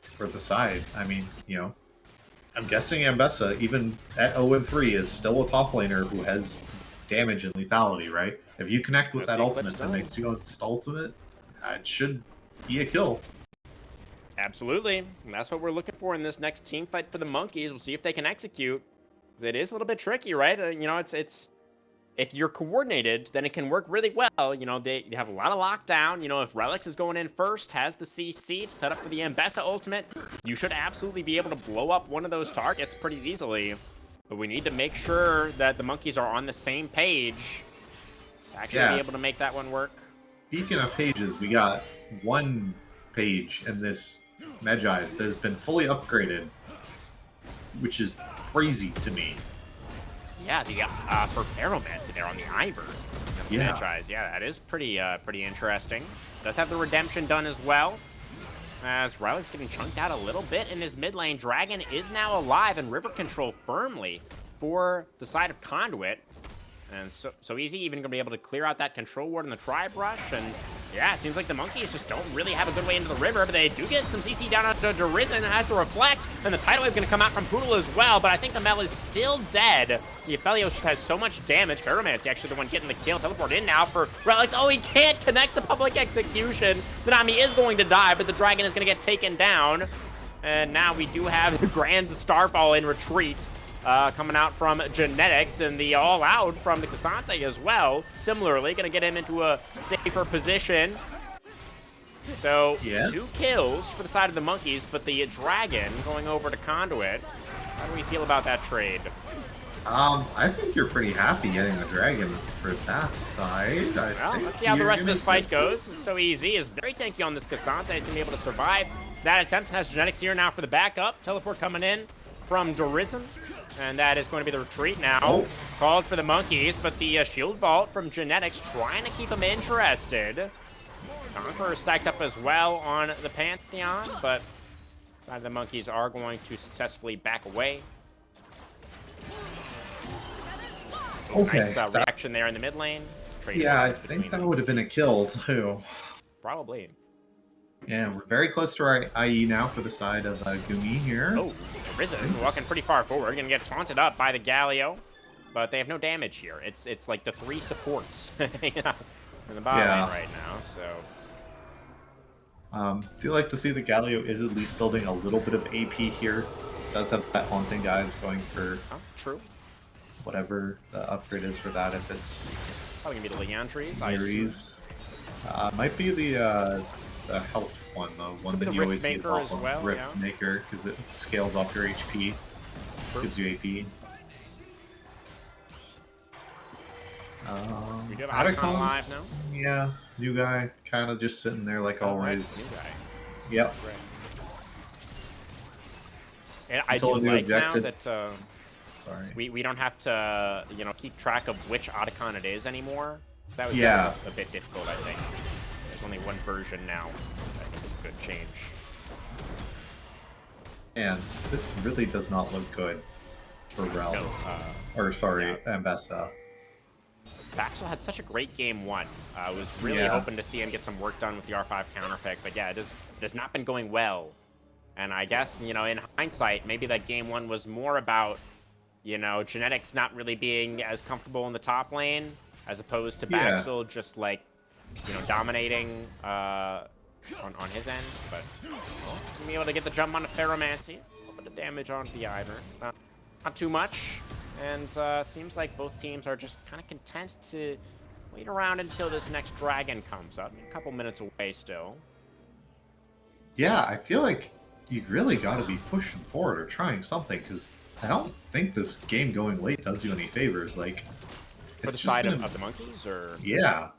for the side. I mean, you know, I'm guessing Ambessa, even at 0-3, is still a top laner who has damage and lethality, right? If you connect with that ultimate that makes you ultimate, it should be a kill. Absolutely. And that's what we're looking for in this next team fight for the Monkeys. We'll see if they can execute. It is a little bit tricky, right? You know, it's if you're coordinated, then it can work really well. You know, they have a lot of lockdown. You know, if Relics is going in first, has the CC to set up for the Ambessa ultimate, you should absolutely be able to blow up one of those targets pretty easily. But we need to make sure that the Monkeys are on the same page to actually be able to make that one work. Speaking of pages, we got one page in this Magi's that has been fully upgraded, which is crazy to me. Yeah, the for Ferromancy there on the Ivor. Franchise. Yeah, that is pretty interesting. Does have the redemption done as well. As Relics getting chunked out a little bit in his mid lane. Dragon is now alive and river control firmly for the side of Conduit. And so Easy even gonna be able to clear out that control ward in the tri-brush. And yeah, it seems like the Monkeys just don't really have a good way into the river, but they do get some CC down onto Derizen, has to reflect, and the tidal wave gonna come out from Poodle as well, but I think the Mel is still dead. The Aphelios has so much damage. Ferromancy actually the one getting the kill. Teleport in now for Relics. Oh, he can't connect the public execution. The Nami is going to die, but the Dragon is gonna get taken down. And now we do have the Grand Starfall in retreat. Coming out from Genetics, and the all-out from the Cassante as well. Similarly, going to get him into a safer position. So, 2 kills for the side of the Monkeys, but the Dragon going over to Conduit. How do we feel about that trade? I think you're pretty happy getting the Dragon for that side. Well, let's see how the rest of this fight goes. So Easy is very tanky on this Cassante. He's going to be able to survive that attempt. Has Genetics here now for the backup. Teleport coming in from Derizen, and that is going to be the retreat now. Called for the Monkeys, but the shield vault from Genetics trying to keep them interested. Conqueror stacked up as well on the Pantheon, but the Monkeys are going to successfully back away. Nice reaction there in the mid lane. Yeah, I think that would have been a kill too. Probably. Yeah, we're very close to our IE now for the side of Gumi here. Oh, Derizen walking pretty far forward. Gonna get taunted up by the Galio, but they have no damage here. It's like the 3 supports in the bottom lane right now. So feel like to see the Galio is at least building a little bit of AP here. Does have that haunting guys going for true. Whatever the upgrade is for that. If it's probably gonna be the Leon trees. Might be the the health one, the one Could be that the you Rift always use Maker off as of. well, Rift yeah. Maker, because it scales off your HP, True. gives you AP. We do have Icon Icons, live now. yeah, new guy, kind of just sitting there like Oh, always. right, new guy. Yep. Right. And I Until do a new like now objective. that Sorry. we don't have to keep track of which Otacon it is anymore. That was Yeah. a bit difficult, I think. There's only one version now. I think is a good change. And this really does not look good for Rel. No, Or sorry, Ambassa. Baxel had such a great game one. I was really Yeah. hoping to see him get some work done with the R5 counterpick, but yeah, it has not been going well. And I guess, in hindsight, maybe that game one was more about, genetics not really being as comfortable in the top lane, as opposed to Yeah. Baxel just like, dominating on his end. But being able to get the jump on a Ferromancy, a little bit of damage on the Ivern. Not too much. And seems like both teams are just kind of content to wait around until this next dragon comes up. A couple minutes away still. Yeah, I feel like you really got to be pushing forward or trying something, because I don't think this game going late does you any favors. Like, For the it's side just of the monkeys, or? yeah.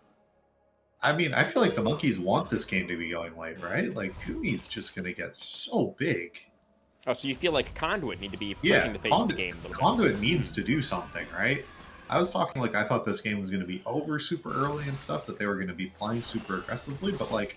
I mean, I feel like the monkeys want this game to be going late, right? Like, Gumi's just gonna get so big. Oh, so you feel like Conduit need to be pushing the pace of the game a little bit. Conduit needs to do something, right? I was talking like I thought this game was going to be over super early and stuff, that they were going to be playing super aggressively, but like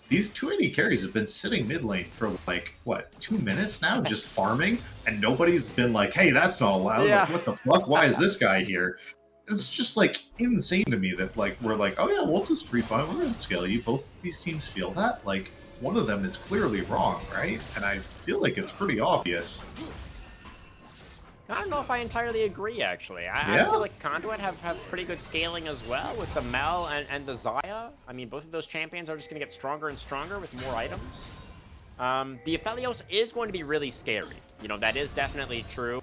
these 280 carries have been sitting mid lane for like what 2 minutes now, just farming, and nobody's been like, "Hey, that's not allowed." Yeah. Like, what the fuck? Why is this guy here? It's just like insane to me that like we're like, "Oh yeah, we'll just free fight. We're gonna scale you." Both these teams feel that. Like, one of them is clearly wrong, right? And I feel like it's pretty obvious. I don't know if I entirely agree, actually. I Yeah? feel like Conduit have pretty good scaling as well with the Mel and the Zaya. I mean, both of those champions are just going to get stronger and stronger with more items. The Aphelios is going to be really scary. That is definitely true.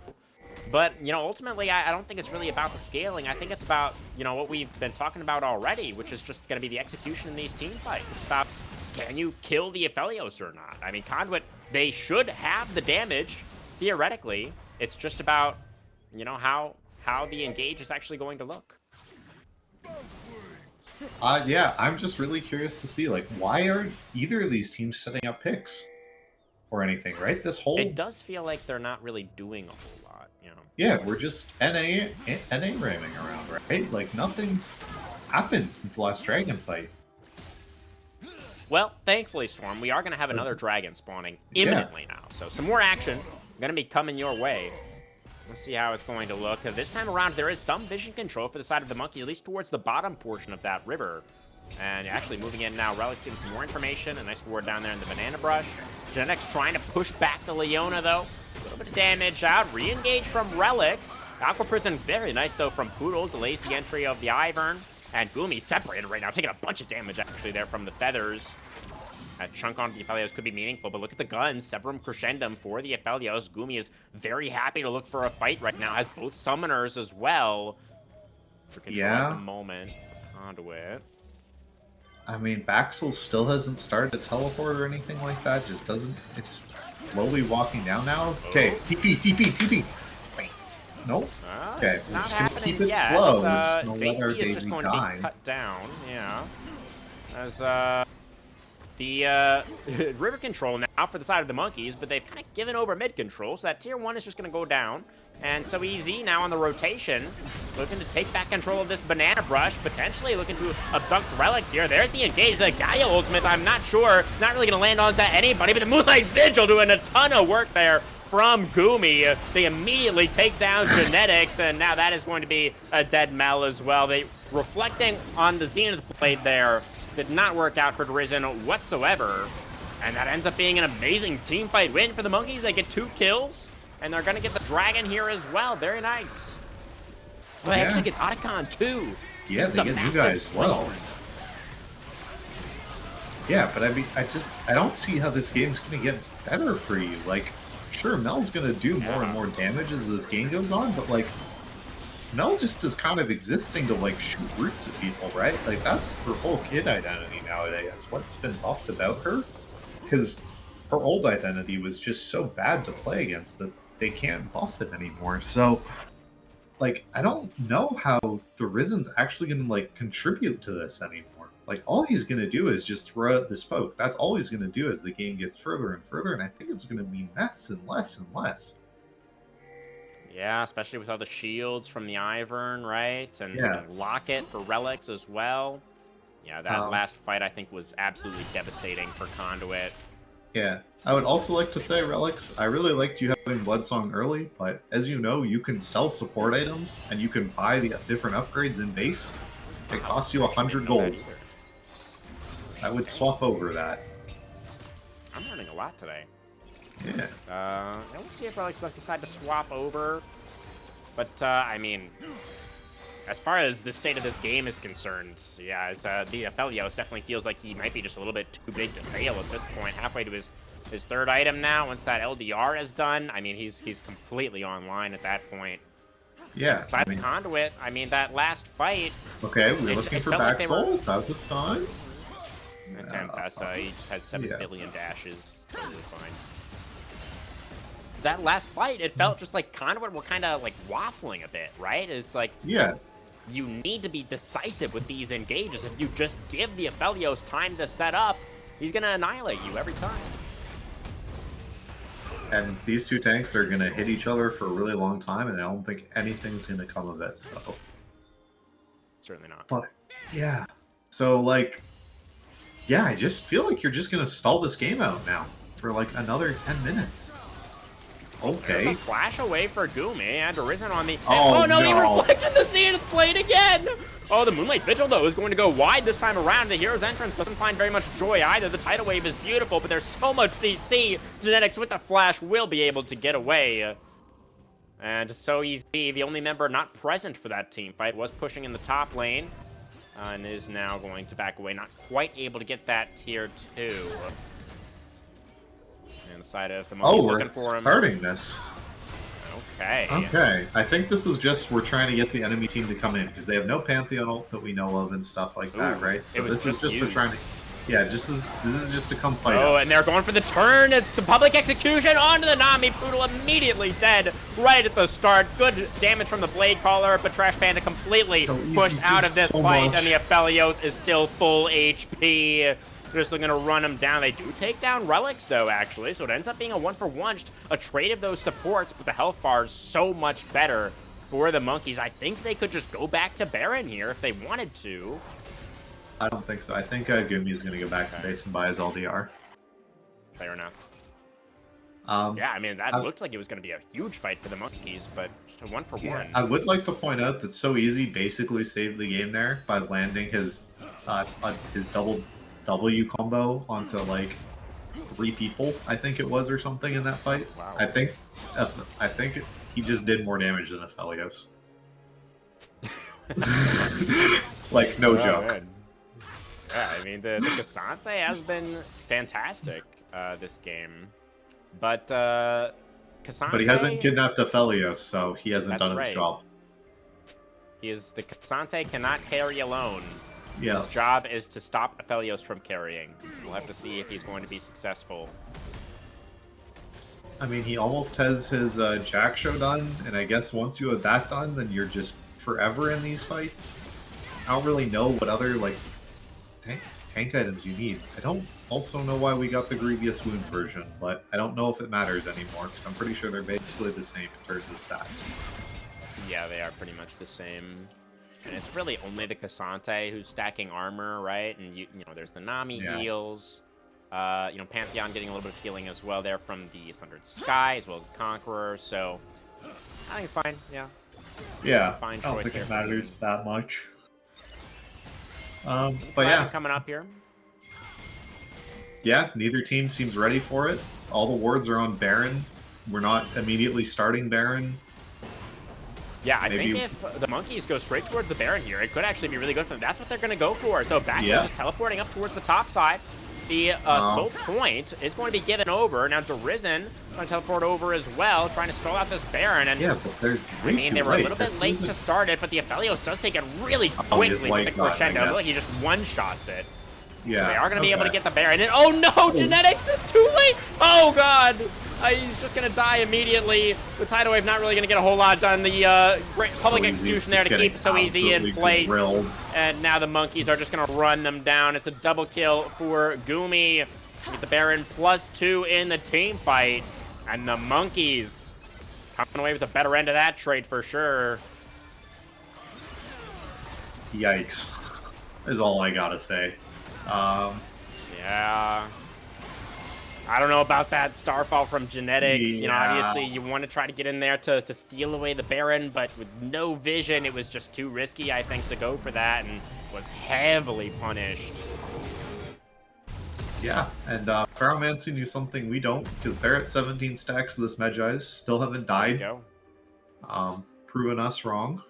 But, ultimately, I don't think it's really about the scaling. I think it's about, what we've been talking about already, which is just going to be the execution in these team fights. It's about, can you kill the Aphelios or not? I mean, Conduit, they should have the damage, theoretically. It's just about, how the engage is actually going to look. Yeah, I'm just really curious to see, like, why aren't either of these teams setting up picks or anything, right? This whole... It does feel like they're not really doing a whole lot, Yeah, we're just NA ramming around, right? Like, nothing's happened since the last dragon fight. Well, thankfully, Storm, we are going to have another dragon spawning imminently now. So some more action going to be coming your way. Let's see how it's going to look. This time around, there is some vision control for the side of the monkey, at least towards the bottom portion of that river. And actually moving in now, Relic's getting some more information. A nice ward down there in the banana brush. Genetics trying to push back the Leona, though. A little bit of damage out. Re-engage from Relics. Aqua Prison, very nice, though, from Poodle. Delays the entry of the Ivern. And Gumi separated right now, taking a bunch of damage, actually, there from the feathers. A chunk on the Aphelios could be meaningful, but look at the guns. Severum Crescendum for the Aphelios. Gumi is very happy to look for a fight right now. Has both summoners as well. For control at the moment. Conduit. I mean, Baxel still hasn't started to teleport or anything like that. Just doesn't... It's slowly walking down now. Okay, TP. Wait. Nope. Okay, It's we're not just gonna happening keep it yet. slow. We're just gonna let our Daisy is just Daisy going die. to be cut down. Yeah. As the river control now for the side of the monkeys, but they've kind of given over mid control, so that tier 1 is just going to go down. And so EZ now on the rotation, looking to take back control of this banana brush, potentially looking to abduct Relics here. There's the engage, the Gaia ultimate, I'm not sure, not really going to land onto anybody, but the Moonlight Vigil doing a ton of work there from Gumi. They immediately take down Genetics, and now that is going to be a dead Mel as well. They reflecting on the Zenith Blade there. Did not work out for Derision whatsoever. And that ends up being an amazing team fight win for the monkeys. They get 2 kills. And they're going to get the dragon here as well. Very nice. Well, they actually get Otacon too. Yeah, they get new guys as well. Yeah, but I mean, I don't see how this game's going to get better for you. Like, sure, Mel's going to do more and more damage as this game goes on, but like, Mel just is kind of existing to like shoot roots at people, right? Like that's her whole kid identity nowadays. What's been buffed about her? Because her old identity was just so bad to play against that they can't buff it anymore. So, like, I don't know how the Risen's actually going to like contribute to this anymore. Like, all he's going to do is just throw out this poke. That's all he's going to do as the game gets further and further, and I think it's going to be less and less and less. Yeah, especially with all the shields from the Ivern, right? And Yeah. Locket for relics as well. Yeah, that last fight I think was absolutely devastating for Conduit. Yeah. I would also like to say, Relics, I really liked you having Bloodsong early, but as you know, you can sell support items, and you can buy the different upgrades in base. It costs you 100 gold. I would swap over that. I'm learning a lot today. Yeah. We'll see if Relics does decide to swap over. But, I mean, as far as the state of this game is concerned, yeah, the Aphelios definitely feels like he might be just a little bit too big to fail at this point. Halfway to his third item now. Once that LDR is done, I mean, he's completely online at that point. Yeah. Aside from Conduit, I mean, that last fight... Okay, we're looking for back soul. That's a stun. That's Ampesa. He just has 7 billion dashes. Totally fine. That last fight, it felt just like Conduit were kind of like waffling a bit, right? It's like, yeah, you need to be decisive with these engages. If you just give the Aphelios time to set up, he's gonna annihilate you every time. And these two tanks are gonna hit each other for a really long time, and I don't think anything's gonna come of it. So certainly not. But yeah, so like, yeah, I just feel like you're just gonna stall this game out now for like another 10 minutes. Okay. There's a flash away for Gumi and Arisen on the... Oh, no, he reflected the Zenith Blade again! Oh, the Moonlight Vigil, though, is going to go wide this time around. The Hero's Entrance doesn't find very much joy either. The Tidal Wave is beautiful, but there's so much CC. Genetics with the flash will be able to get away. And so easy. The only member not present for that team fight was pushing in the top lane. And is now going to back away. Not quite able to get that tier 2. And the side of the Monkey's looking for him. Starting this. Okay. Okay. I think this is just we're trying to get the enemy team to come in because they have no Pantheon ult that we know of and stuff like that, right? So this is just trying to, yeah, this is just to come fight us. Oh, and they're going for the turn. It's the public execution onto the Nami. Poodle immediately dead right at the start. Good damage from the Blade Caller, but Trash Panda completely pushed out of this fight, and the Aphelios is still full HP. They're just going to run them down. They do take down Relics, though, actually. So it ends up being a 1-for-1, just a trade of those supports, but the health bar is so much better for the Monkeys. I think they could just go back to Baron here if they wanted to. I don't think so. I think Gumi is going to go back to base and buy his LDR. Fair enough. Yeah, I mean, that looked like it was going to be a huge fight for the Monkeys, but just a 1-for-1. I would like to point out that So Easy basically saved the game there by landing his double W combo onto like 3 people, I think it was, or something in that fight. Wow. I think he just did more damage than Aphelios. Like, no joke. Man. Yeah, I mean, the Cassante has been fantastic this game. But Cassante... But he hasn't kidnapped Aphelios, so he hasn't done his job. The Cassante cannot carry alone. Yeah. His job is to stop Aphelios from carrying. We'll have to see if he's going to be successful. I mean, he almost has his Jack Show done, and I guess once you have that done, then you're just forever in these fights. I don't really know what other, like, tank items you need. I don't also know why we got the Grievous Wounds version, but I don't know if it matters anymore, because I'm pretty sure they're basically the same in terms of stats. Yeah, they are pretty much the same. And it's really only the Cassante who's stacking armor, right? And you know, there's the Nami heals. You know, Pantheon getting a little bit of healing as well there from the Sundered Sky, as well as the Conqueror. So I think it's fine. Yeah. Yeah. Fine choice. I don't think it matters that much. But yeah, coming up here. Yeah, neither team seems ready for it. All the wards are on Baron. We're not immediately starting Baron. Yeah, I think if the Monkeys go straight towards the Baron here, it could actually be really good for them. That's what they're going to go for. So Baxter's just teleporting up towards the top side. The Soul Point is going to be given over. Now Derizen going to teleport over as well, trying to stall out this Baron. And Yeah, but they're way I mean, too they were a late. little bit This late isn't- to start it, but the Aphelios does take it really Oh, he just quickly with the white got it, I crescendo. I feel like guess. he just one-shots it. Yeah. They are going to be able to okay. get the Baron. And oh no, Genetics is too late! Oh god! He's just going to die immediately. The Tidal Wave not really going to get a whole lot done. The great public So execution he's there to getting keep so easy in absolutely place. drilled. And now the Monkeys are just going to run them down. It's a double kill for Gumi. Get the Baron +2 in the team fight. And the Monkeys coming away with a better end of that trade for sure. Yikes. Is all I gotta say. Yeah. I don't know about that Starfall from Genetics. You know, Yeah. obviously you want to try to get in there to steal away the Baron, but with no vision, it was just too risky, I think, to go for that, and was heavily punished. Yeah, and Ferromancy knew something we don't, because they're at 17 stacks of this Medjai's, still haven't There you died, go. proving us wrong.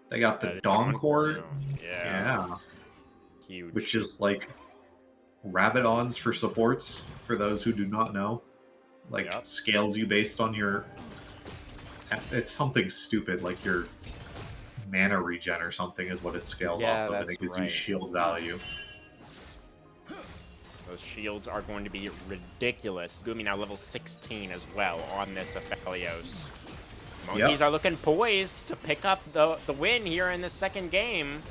They got the The Dawn Core, now. yeah, Huge. which is like Rabadons for supports, for those who do not know. Like, Yep. scales you based on your... It's something stupid, like your mana regen or something is what it scales Yeah, off of, and that's it gives right. you shield value. Those shields are going to be ridiculous. Gumi now level 16 as well on this Aphelios. Monkeys are looking poised to pick up the win here in the second game.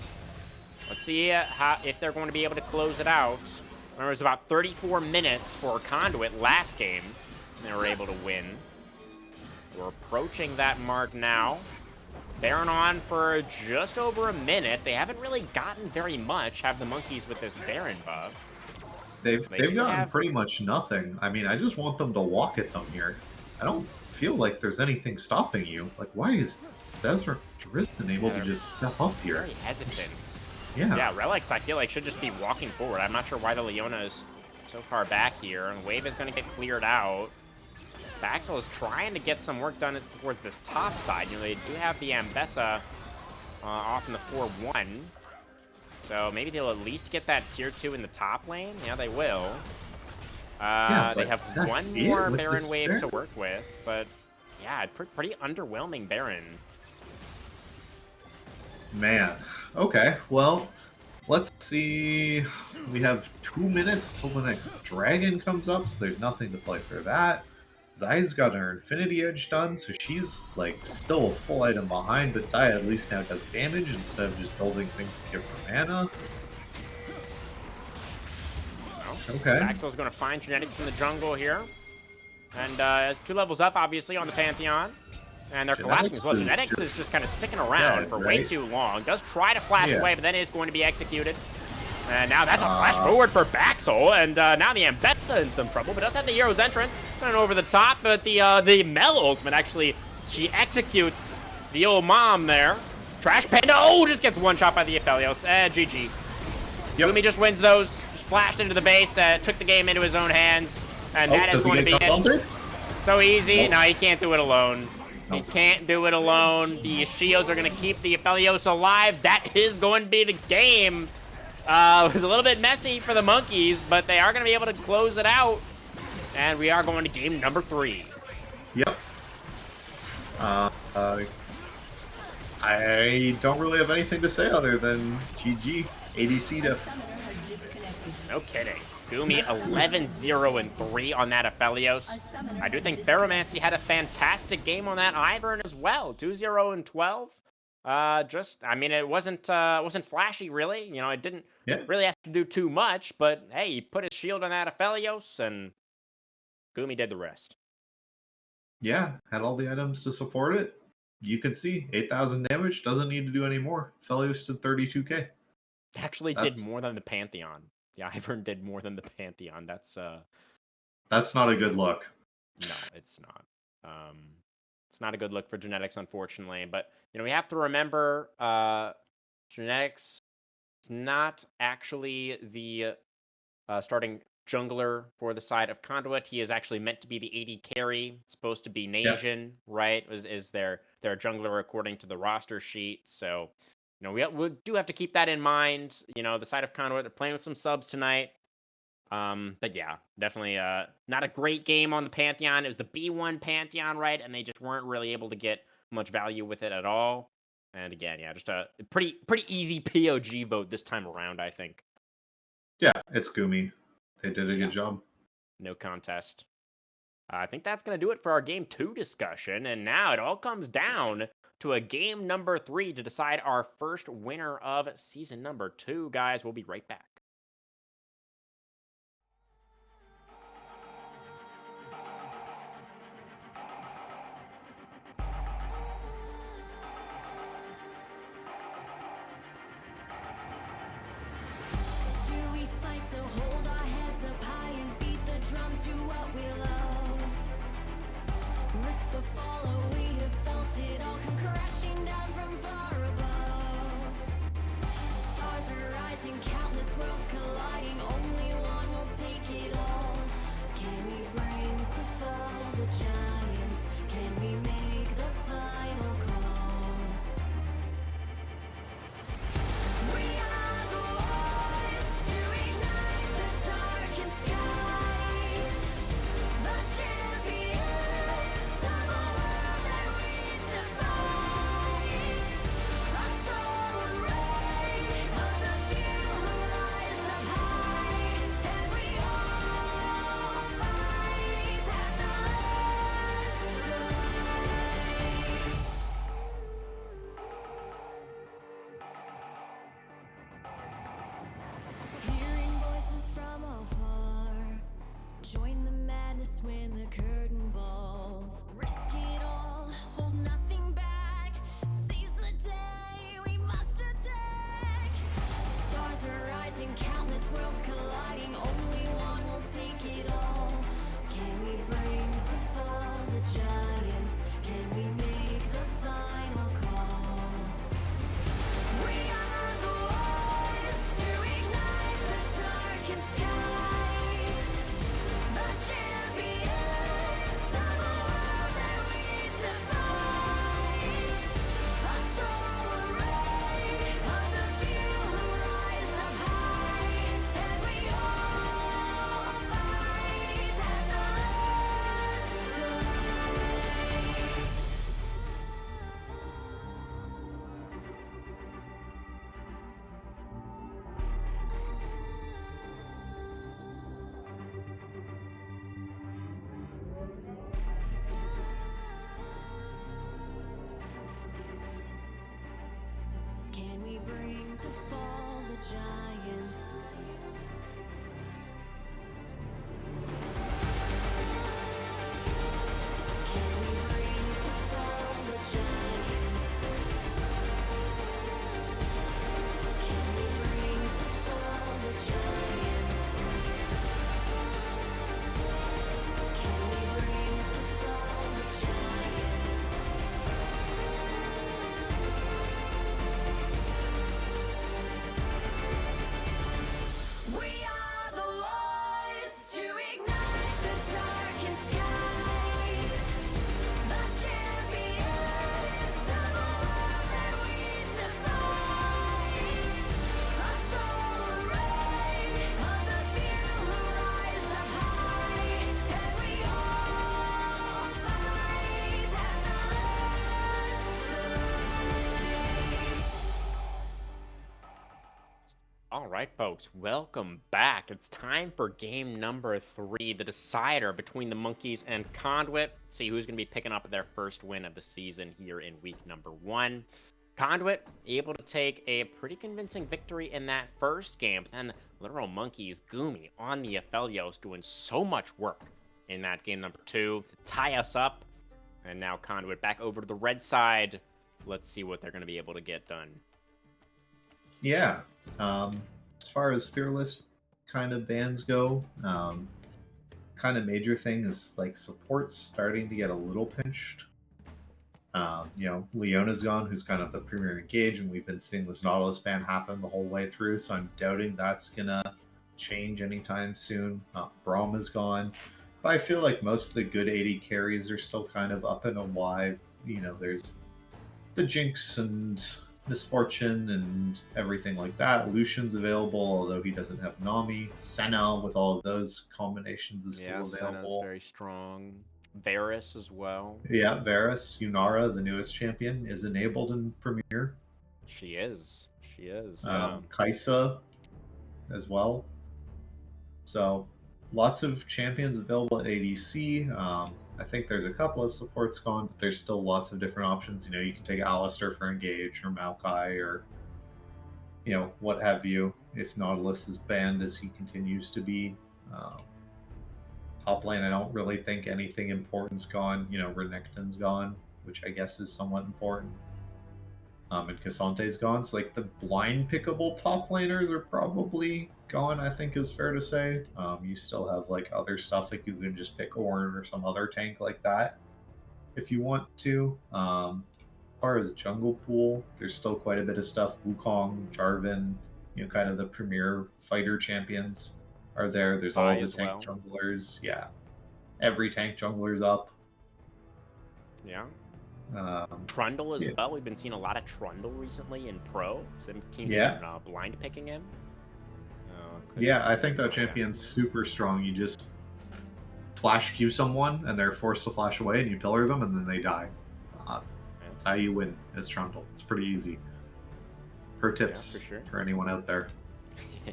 Let's see if they're going to be able to close it out. There was about 34 minutes for Conduit last game. They were able to win. We're approaching that mark now. Baron on for just over a minute. They haven't really gotten very much, have the Monkeys with this Baron buff. They've do gotten have- pretty much nothing. I mean, I just want them to walk at them here. I don't feel like there's anything stopping you. Like, why is Desert Drizzt able to just step up here? Very hesitant. Yeah. Yeah, Relics, I feel like, should just be walking forward. I'm not sure why the Leona is so far back here, and Wave is going to get cleared out. Baxel is trying to get some work done towards this top side. You know, they do have the Ambessa off in the 4-1. So maybe they'll at least get that tier 2 in the top lane. Yeah, they will. Yeah, they but have that's one it more with Baron this wave Baron? to work with, but yeah, pretty underwhelming Baron. Man. Okay, well, let's see. We have 2 minutes till the next dragon comes up, so there's nothing to play for that. Zai's got her Infinity Edge done, so she's like still a full item behind, but Zai at least now does damage instead of just building things to give her mana. Okay. Maxwell's going to find Genetics in the jungle here. And it's 2 levels up, obviously, on the Pantheon. And they're collapsing as well. Genetics is just kind of sticking around for way too long. Does try to flash away, but then is going to be executed. And now that's a flash forward for Baxel. And now the Ambessa in some trouble, but does have the Hero's Entrance. Going over the top, but the Mel ultimate actually, she executes the old mom there. Trash Panda, just gets one shot by the Aphelios. GG. Gumi just wins those. Just flashed into the base, took the game into his own hands. And that is going to be it. So easy. No, he can't do it alone. He can't do it alone. The shields are going to keep the Aphelios alive. That is going to be the game. It was a little bit messy for the Monkeys, but they are going to be able to close it out. And we are going to game number 3. Yep. I don't really have anything to say other than GG. ADC diff. No kidding. Gumi 11-0-3 on that Aphelios. I do think Ferromancy had a fantastic game on that Ivern as well. 2-0-12. I mean, it wasn't flashy really. You know, it didn't really have to do too much, but hey, he put his shield on that Aphelios and Gumi did the rest. Yeah, had all the items to support it. You can see 8,000 damage, doesn't need to do any more. Aphelios did 32k. Actually did more than the Pantheon. Yeah, Ivern did more than the Pantheon. That's not a good look. No, it's not. It's not a good look for Genetics, unfortunately. But you know, we have to remember, Genetics is not actually the starting jungler for the side of Conduit. He is actually meant to be the AD carry. It's supposed to be Nasian, right? Is their jungler according to the roster sheet. So, you know, we do have to keep that in mind. You know, the side of Conduit, they're playing with some subs tonight. But yeah, definitely not a great game on the Pantheon. It was the B1 Pantheon, right? And they just weren't really able to get much value with it at all. And again, yeah, just a pretty easy POG vote this time around, I think. Yeah, it's Gumi. They did a Yeah. good job. No contest. I think that's going to do it for our game 2 discussion. And now it all comes down to a game number 3 to decide our first winner of season number 2. Guys, we'll be right back. Do we fight to hold our heads up high and beat the drum to what we love? Risk the fall, or we have felt it all come crashing down from far above. Stars are rising, countless worlds colliding, only one will take it all. Can we bring to fall the giants? Can we make the final call? We are the ones to ignite the darkened skies, the champions of a world that we defy. A soul ray of the few who rise up high, and we all fight at the last light. Hearing voices from afar, join the madness when the curtain falls. Risk it all, hold nothing back. Seize the day, we must attack. Stars are rising, countless worlds colliding. Only one will take it all. Can we bring to fall the giants? Can we make the final call? We are the ones to ignite the darkened skies, the champions of a world that we defy. A soul ray of the few who rise up high, and we all fight at the last light. Can we bring to fall the giants? Can we bring to fall the giants? Can we bring to fall the giants? Can we bring to fall the giants? We are the ones to ignite the darkened skies, the champions of a world that we defy. A soul ray of the few who rise up high, and we all fight at the last light. All right, folks, welcome back. It's time for game number 3, the decider between the Monkeys and Conduit. See who's going to be picking up their first win of the season here in week number 1. Conduit able to take a pretty convincing victory in that first game, but then literal Monkeys, Gumi on the Aphelios doing so much work in that game number 2 to tie us up. And now Conduit back over to the red side. Let's see what they're going to be able to get done. Yeah. As far as fearless kind of bans go, kind of major thing is like support's starting to get a little pinched. Leona's gone, who's kind of the premier engage, and we've been seeing this Nautilus ban happen the whole way through, so I'm doubting that's gonna change anytime soon. Braum is gone, but I feel like most of the good 80 carries are still kind of up and alive. There's the Jinx and Misfortune and everything like that. Lucian's available, although he doesn't have Nami. Senna with all of those combinations is Yeah, still Senna's available. very strong. Varus as well. Yeah, Varus, Yunara, the newest champion, is enabled in Premier. She is. She is. Yeah. Kaisa as well. So lots of champions available at ADC. I think there's a couple of supports gone, but there's still lots of different options. You know, you can take Alistair for Engage or Maokai or, you know, what have you, if Nautilus is banned as he continues to be. Top lane, I don't really think anything important's gone. You know, Renekton's gone, which I guess is somewhat important. And Cassante's gone. So, like, the blind pickable top laners are probably gone, I think is fair to say. You still have, like, other stuff, like you can just pick Ornn or some other tank like that if you want to. As far as jungle pool, there's still quite a bit of stuff. Wukong, Jarvan, you know, kind of the premier fighter champions are there. There's all Vi the as tank well. junglers. Yeah. Every tank jungler's up. Yeah. Trundle as yeah. well. We've been seeing a lot of Trundle recently in Pro. Some teams Yeah. have been blind picking him. Yeah, I think that champion's super strong. You just flash Q someone, and they're forced to flash away, and you pillar them, and then they die. That's how you win as Trundle. It's pretty easy. Pro tips for sure. for anyone out there. A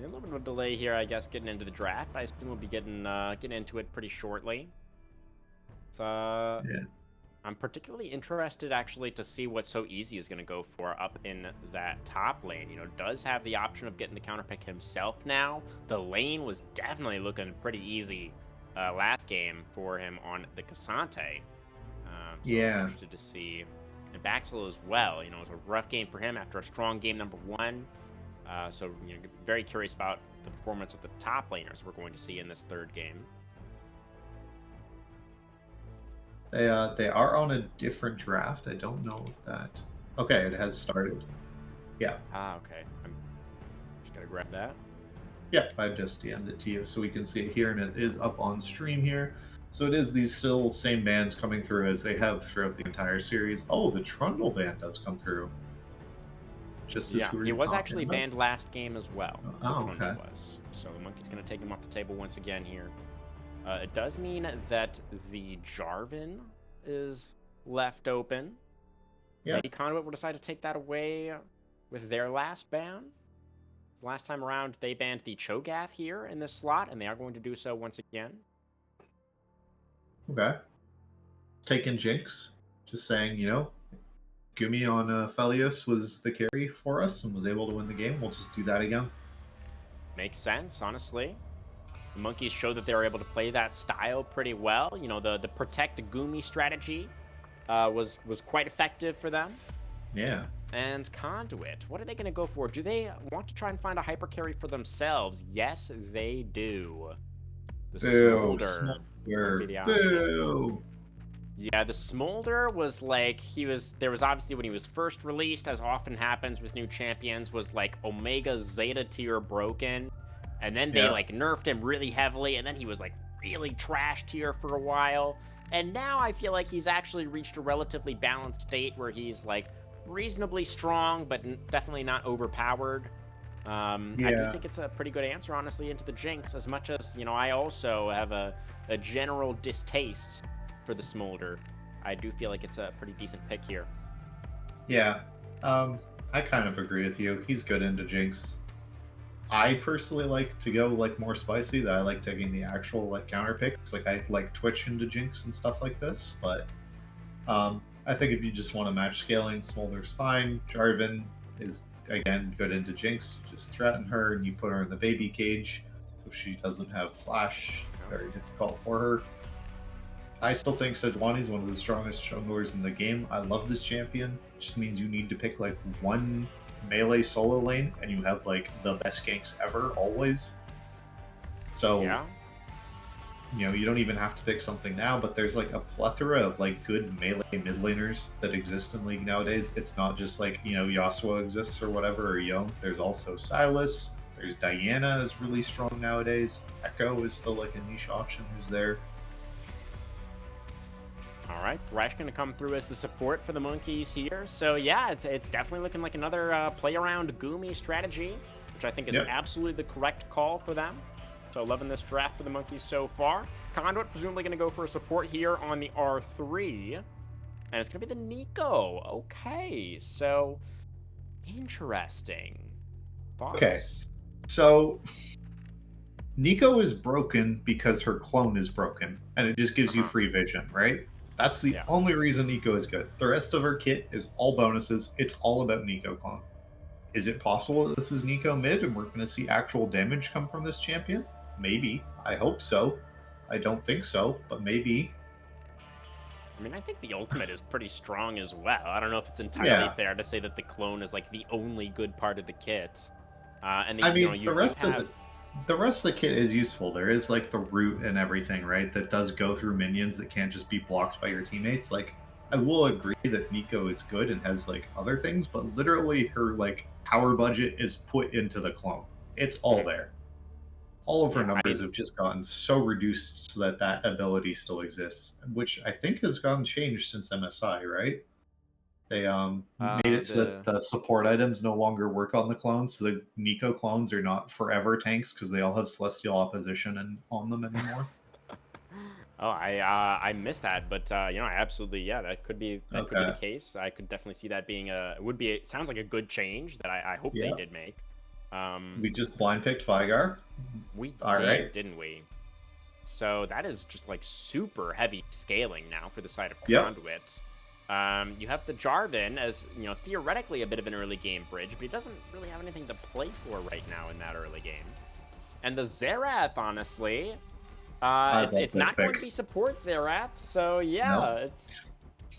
little bit of a delay here, I guess, getting into the draft. I assume we'll be getting into it pretty shortly. So, Yeah. I'm particularly interested, actually, to see what So Easy is going to go for up in that top lane. You know, does have the option of getting the counter pick himself now. The lane was definitely looking pretty easy last game for him on the Cassante. So Yeah. I'm interested to see. And Baxel as well. You know, it was a rough game for him after a strong game number 1. So, you know, very curious about the performance of the top laners we're going to see in this third game. They are on a different draft. I don't know if that. Okay, it has started. Yeah. Okay. I'm just gonna grab that. Yeah, I just DM'd it to you so we can see it here, and it is up on stream here. So it is these still same bands coming through as they have throughout the entire series. Oh, the Trundle band does come through. Just as Yeah, we were he was talking actually about. banned last game as well. Oh, Trundle okay. was. So the monkey's gonna take him off the table once again here. It does mean that the Jarvan is left open. Yeah. Maybe Conduit will decide to take that away with their last ban. Last time around, they banned the Cho'Gath here in this slot, and they are going to do so once again. Okay. Taking Jinx. Just saying, you know, Gumi on Felios was the carry for us and was able to win the game. We'll just do that again. Makes sense, honestly. The monkeys showed that they were able to play that style pretty well. You know, the protect Gumi strategy was quite effective for them. Yeah. And Conduit, what are they going to go for? Do they want to try and find a hyper carry for themselves? Yes, they do. The Smolder. would be the option. Boo. Yeah, the Smolder was like, there was obviously when he was first released, as often happens with new champions, was like Omega Zeta tier broken. And then they like nerfed him really heavily, and then he was like really trash tier for a while. And now I feel like he's actually reached a relatively balanced state where he's like reasonably strong, but definitely not overpowered. I do think it's a pretty good answer, honestly, into the Jinx, as much as, you know, I also have a general distaste for the Smolder. I do feel like it's a pretty decent pick here. Yeah. I kind of agree with you. He's good into Jinx. I personally like to go like more spicy. That I like taking the actual like counter picks. Like I like Twitch into Jinx and stuff like this. But I think if you just want to match scaling, Smolder's fine. Jarvan is again good into Jinx. You just threaten her and you put her in the baby cage. If she doesn't have flash, it's very difficult for her. I still think Sejuani is one of the strongest junglers in the game. I love this champion. It just means you need to pick like one melee solo lane and you have like the best ganks ever always. So you know, you don't even have to pick something now, but there's like a plethora of like good melee mid laners that exist in League nowadays. It's not just like, you know, Yasuo exists or whatever, or Yone. There's also Sylas. There's Diana is really strong nowadays. Echo is still like a niche option who's there. All right, Thresh going to come through as the support for the Monkeys here. So yeah, it's definitely looking like another play around Goomy strategy, which I think is Yep. absolutely the correct call for them. So loving this draft for the Monkeys so far. Conduit presumably going to go for a support here on the R3. And it's going to be the Nico. Okay, so interesting. Okay, Thoughts? so Nico is broken because her clone is broken, and it just gives you Uh-huh. free vision, right? That's the Yeah. only reason Nico is good. The rest of her kit is all bonuses. It's all about Nico clone. Is it possible that this is Nico mid and we're going to see actual damage come from this champion? Maybe. I hope so. I don't think so, but maybe. I mean, I think the ultimate is pretty strong as well. I don't know if it's entirely Yeah. fair to say that the clone is like the only good part of the kit. And I you know, mean, you do have. the rest of the kit is useful. There is like the root and everything, right? That does go through minions that can't just be blocked by your teammates. Like, I will agree that Nico is good and has like other things, but literally her like power budget is put into the clone. It's all Mhm. there. All of her Yeah, I numbers mean, have just gotten so reduced so that that ability still exists, which I think has gotten changed since MSI, right? They made it so that the the support items no longer work on the clones, so the Nico clones are not forever tanks because they all have celestial opposition and on them anymore. oh, I missed that, but you know, I absolutely, yeah, that could be the Okay. case. I could definitely see that being a it would be it sounds like a good change that I hope they Yeah. did make. Um, We just blind picked Vigar. we All did, right. didn't we? So that is just like super heavy scaling now for the side of Yep. Conduit. You have the Jarvan as, you know, theoretically a bit of an early game bridge, but he doesn't really have anything to play for right now in that early game. And the Xerath, honestly, I love it's this not going to pick. be support Xerath, so No. yeah,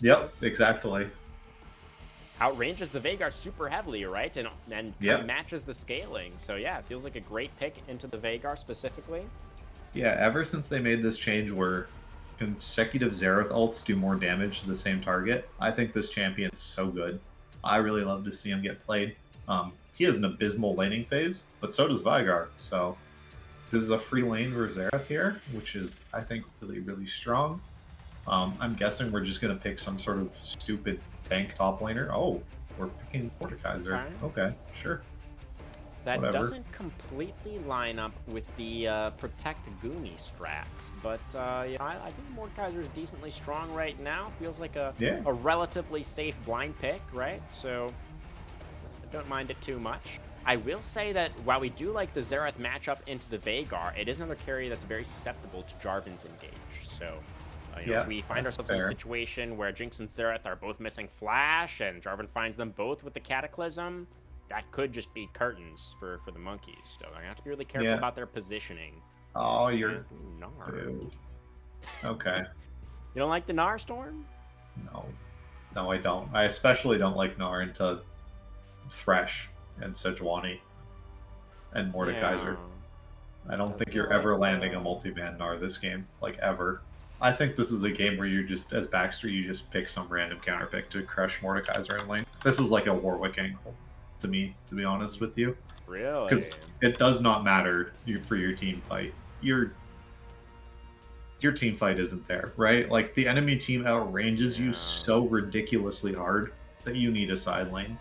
Yep. it's Exactly. outranges the Veigar super heavily, right? And kind of Yep. matches the scaling. So yeah, it feels like a great pick into the Veigar specifically. Yeah. Ever since they made this change where consecutive Xerath ults do more damage to the same target, I think this champion is so good. I really love to see him get played. He has an abysmal laning phase, but so does Vigar. So this is a free lane for Xerath here, which is, I think, really, really strong. I'm guessing we're just going to pick some sort of stupid tank top laner. Oh, we're picking Mordekaiser. Okay. Okay, sure. That Whatever. doesn't completely line up with the Protect Goomy strat, but yeah, I think Mordekaiser is decently strong right now. Feels like Yeah. a relatively safe blind pick, right? So I don't mind it too much. I will say that while we do like the Xerath matchup into the Veigar, it is another carry that's very susceptible to Jarvan's engage. So, you know, Yeah, if we find that's ourselves in a fair. situation where Jinx and Xerath are both missing Flash, and Jarvan finds them both with the Cataclysm, that could just be curtains for the Monkeys. So I have to be really careful Yeah. about their positioning. Oh, And you're. Gnar. Boo. Okay. You don't like the Gnar Storm? No. No, I don't. I especially don't like Gnar into Thresh and Sejuani and Yeah. Mordekaiser. I don't Does think feel you're like ever landing a multi-man Gnar this game, like ever. I think this is a game where you just, as Baxter, you just pick some random counter pick to crush Mordekaiser in lane. This is like a Warwick angle to me, to be honest with you, really. because it does not matter for your team fight. Your team fight isn't there, right? Like the enemy team outranges you Yeah. so ridiculously hard that you need a side lane.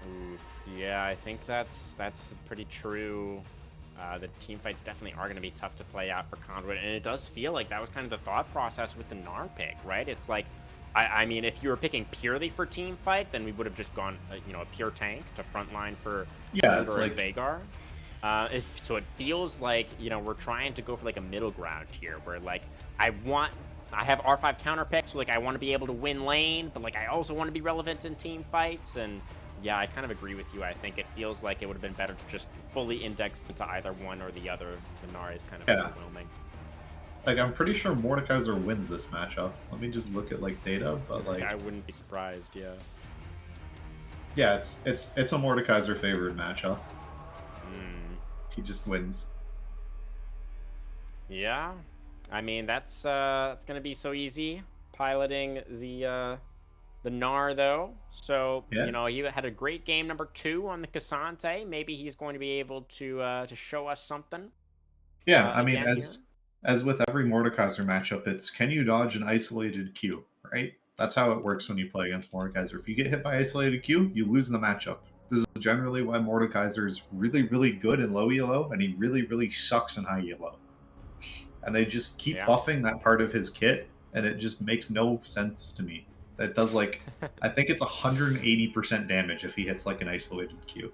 Oof. Yeah, I think that's pretty true. The team fights definitely are going to be tough to play out for Conduit, and it does feel like that was kind of the thought process with the Gnar pick, right? It's like, I mean, if you were picking purely for team fight, then we would have just gone, you know, a pure tank to frontline Yeah, it's for like Veigar. So it feels like, you know, we're trying to go for like a middle ground here, where like I have R5 counter picks, so like I want to be able to win lane, but like I also want to be relevant in team fights, and yeah, I kind of agree with you. I think it feels like it would have been better to just fully index into either one or the other. The Gnar is kind of yeah. overwhelming. Like I'm pretty sure Mordekaiser wins this matchup. Let me just look at like data, but I like wouldn't be surprised. Yeah. yeah, it's a Mordekaiser favored matchup. Hmm. He just wins. Yeah. I mean, that's gonna be so easy piloting the Gnar though. So, Yeah. you know, he had a great game number 2 on the Cassante. Maybe he's going to be able to show us something Yeah, I mean again here. as with every Mordekaiser matchup, it's can you dodge an isolated Q, right? That's how it works when you play against Mordekaiser. If you get hit by isolated Q, you lose the matchup. This is generally why Mordekaiser is really, really good in low elo, and he really, really sucks in high elo. And they just keep buffing that part of his kit, and it just makes no sense to me. That does like, I think it's 180% damage if he hits like an isolated Q.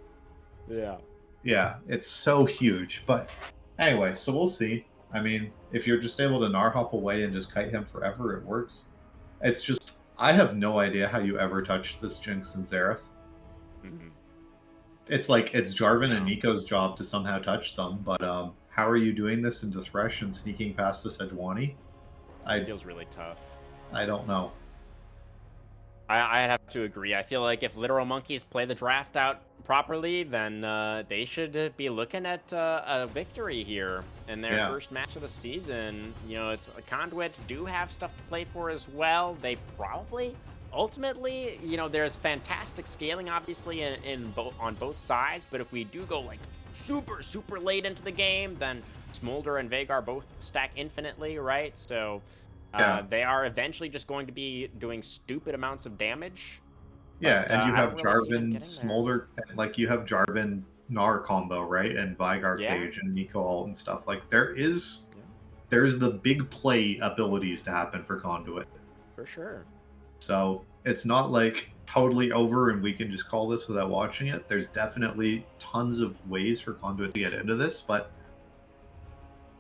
Yeah. Yeah, it's so huge. But anyway, so we'll see. I mean, if you're just able to Gnar hop away and just kite him forever, it works. It's just, I have no idea how you ever touch this Jinx and Xerath. Mm-hmm. It's like, it's Jarvan and Nico's job to somehow touch them, but how are you doing this into Thresh and sneaking past a Sejuani? It feels really tough. I don't know. I'd have to agree. I feel like if Literal Monkeys play the draft out properly, then they should be looking at a victory here in their first match of the season. You know, it's Conduit do have stuff to play for as well. They probably, ultimately, you know, there's fantastic scaling, obviously, on both sides. But if we do go like super late into the game, then Smolder and Veigar both stack infinitely, right? So. They are eventually just going to be doing stupid amounts of damage. Yeah, but, and you have really Jarvan, Smolder, like you have Jarvan Gnar combo, right? And Veigar Cage and Nico ult and stuff. Like there's the big play abilities to happen for Conduit. For sure. So it's not like totally over and we can just call this without watching it. There's definitely tons of ways for Conduit to get into this, but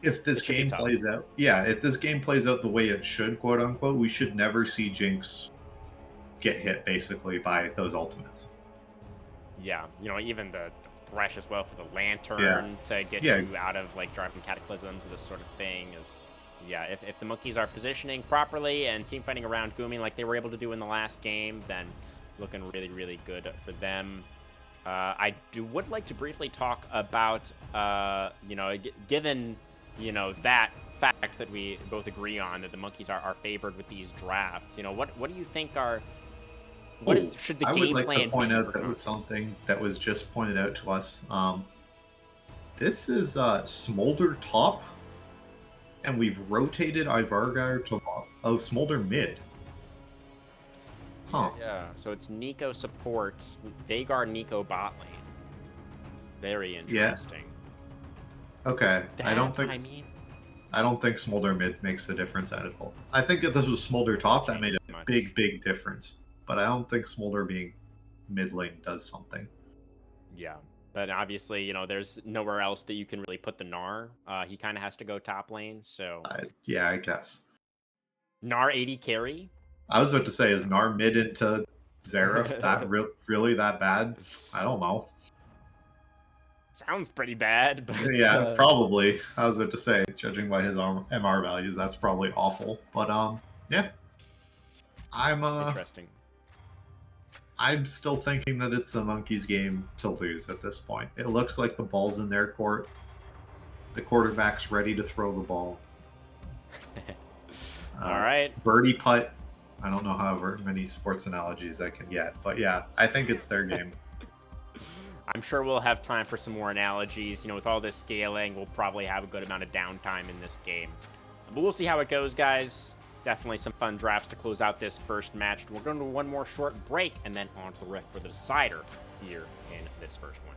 if this game plays out, if this game plays out the way it should, quote unquote, we should never see Jinx get hit basically by those ultimates. Yeah, you know, even the Thresh as well for the Lantern to get you out of like driving cataclysms, this sort of thing is, if the monkeys are positioning properly and team fighting around Gumi like they were able to do in the last game, then looking really good for them. I would like to briefly talk about, you know, given, you know, that fact that we both agree on that the monkeys are favored with these drafts. You know, what do you think are should the game plan be? I would like to point out that was something that was just pointed out to us. This is Smolder top, and we've rotated Ivargar to Smolder mid. Huh. Yeah, so it's Nico support, Veigar Nico bot lane. Very interesting. Okay, I don't think Smolder mid makes a difference at all. I think if this was Smolder top, that made a big difference. But I don't think Smolder being mid lane does something. Yeah, but obviously, you know, there's nowhere else that you can really put the Gnar. He kind of has to go top lane, so... yeah, I guess. Gnar 80 carry? I was about to say, is Gnar mid into Xerath that really that bad? I don't know. Sounds pretty bad, but... Yeah, probably. I was about to say, judging by his MR values, that's probably awful. But, yeah. Interesting. I'm still thinking that it's the Monkeys' game to lose at this point. It looks like the ball's in their court. The quarterback's ready to throw the ball. All right. Birdie putt. I don't know however many sports analogies I can get, but yeah, I think it's their game. I'm sure we'll have time for some more analogies. You know, with all this scaling, we'll probably have a good amount of downtime in this game. But we'll see how it goes, guys. Definitely some fun drafts to close out this first match. We're going to do one more short break and then on to the rift for the decider here in this first one.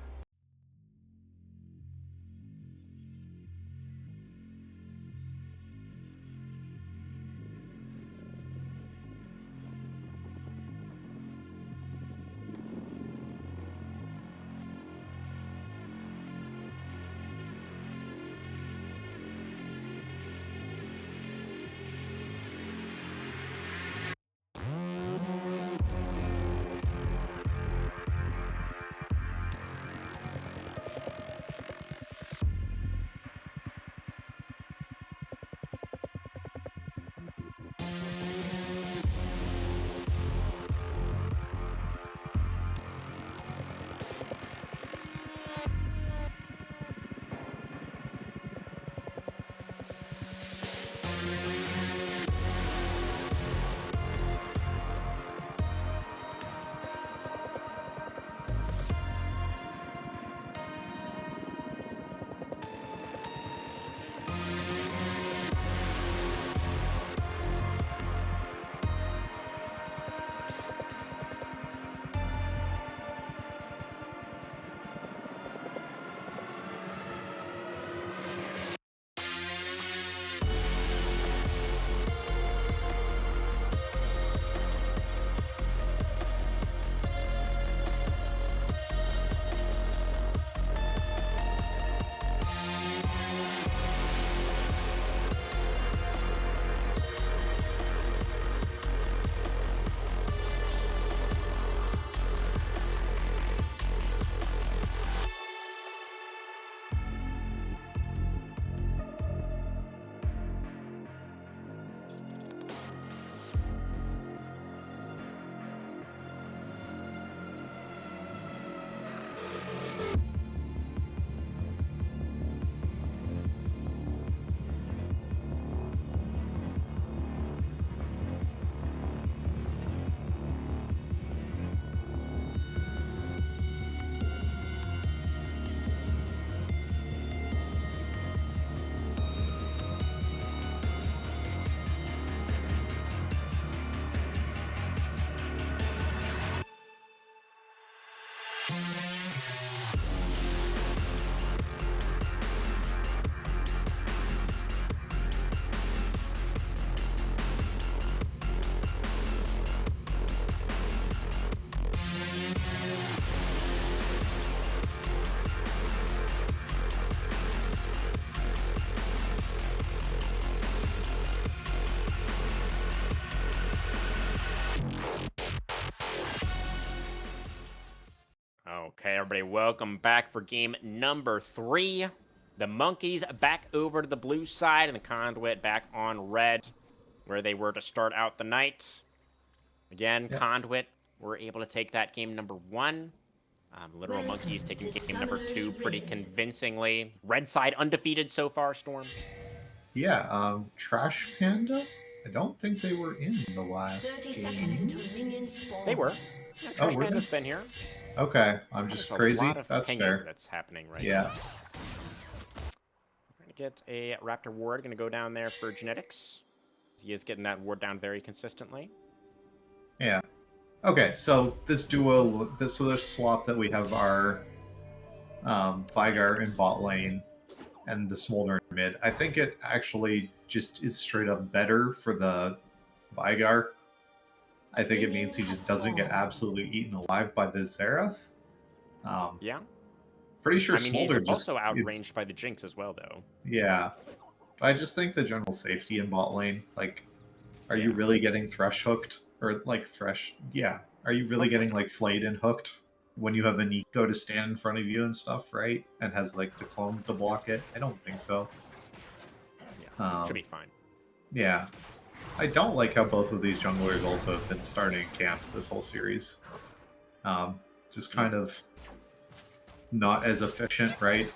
Okay, everybody, welcome back for game number 3. The monkeys back over to the blue side, and the Conduit back on red, where they were to start out the night. Again, Yep. Conduit were able to take that game number 1. Literal Monkeys taking game number 2 pretty convincingly. Red side undefeated so far, Storm. Yeah, Trash Panda? I don't think they were in the last 30 game. seconds until minions spawn. They were. Yeah, Trash were Panda's they? been here. Okay, I'm There's just a crazy. lot of That's pinging fair. that's happening right Yeah. now. Trying to get a Raptor ward. Going to go down there for Genetics. He is getting that ward down very consistently. Yeah. Okay, so this duo, this swap that we have our Vigar in bot lane and the Smolder in mid, I think it actually just is straight up better for the Vigar. I think it means he just doesn't get absolutely eaten alive by the Xerath. Yeah. Pretty sure I mean, Smolder he's just also outranged by the Jinx as well, though. Yeah. I just think the general safety in bot lane, like, are you Yeah. really getting thresh hooked? Or, like, thresh... Yeah. Are you really getting, like, flayed and hooked when you have a Nico to stand in front of you and stuff, right? And has, like, the clones to block it? I don't think so. Yeah, should be fine. Yeah. I don't like how both of these junglers also have been starting camps this whole series. Just kind of not as efficient, right?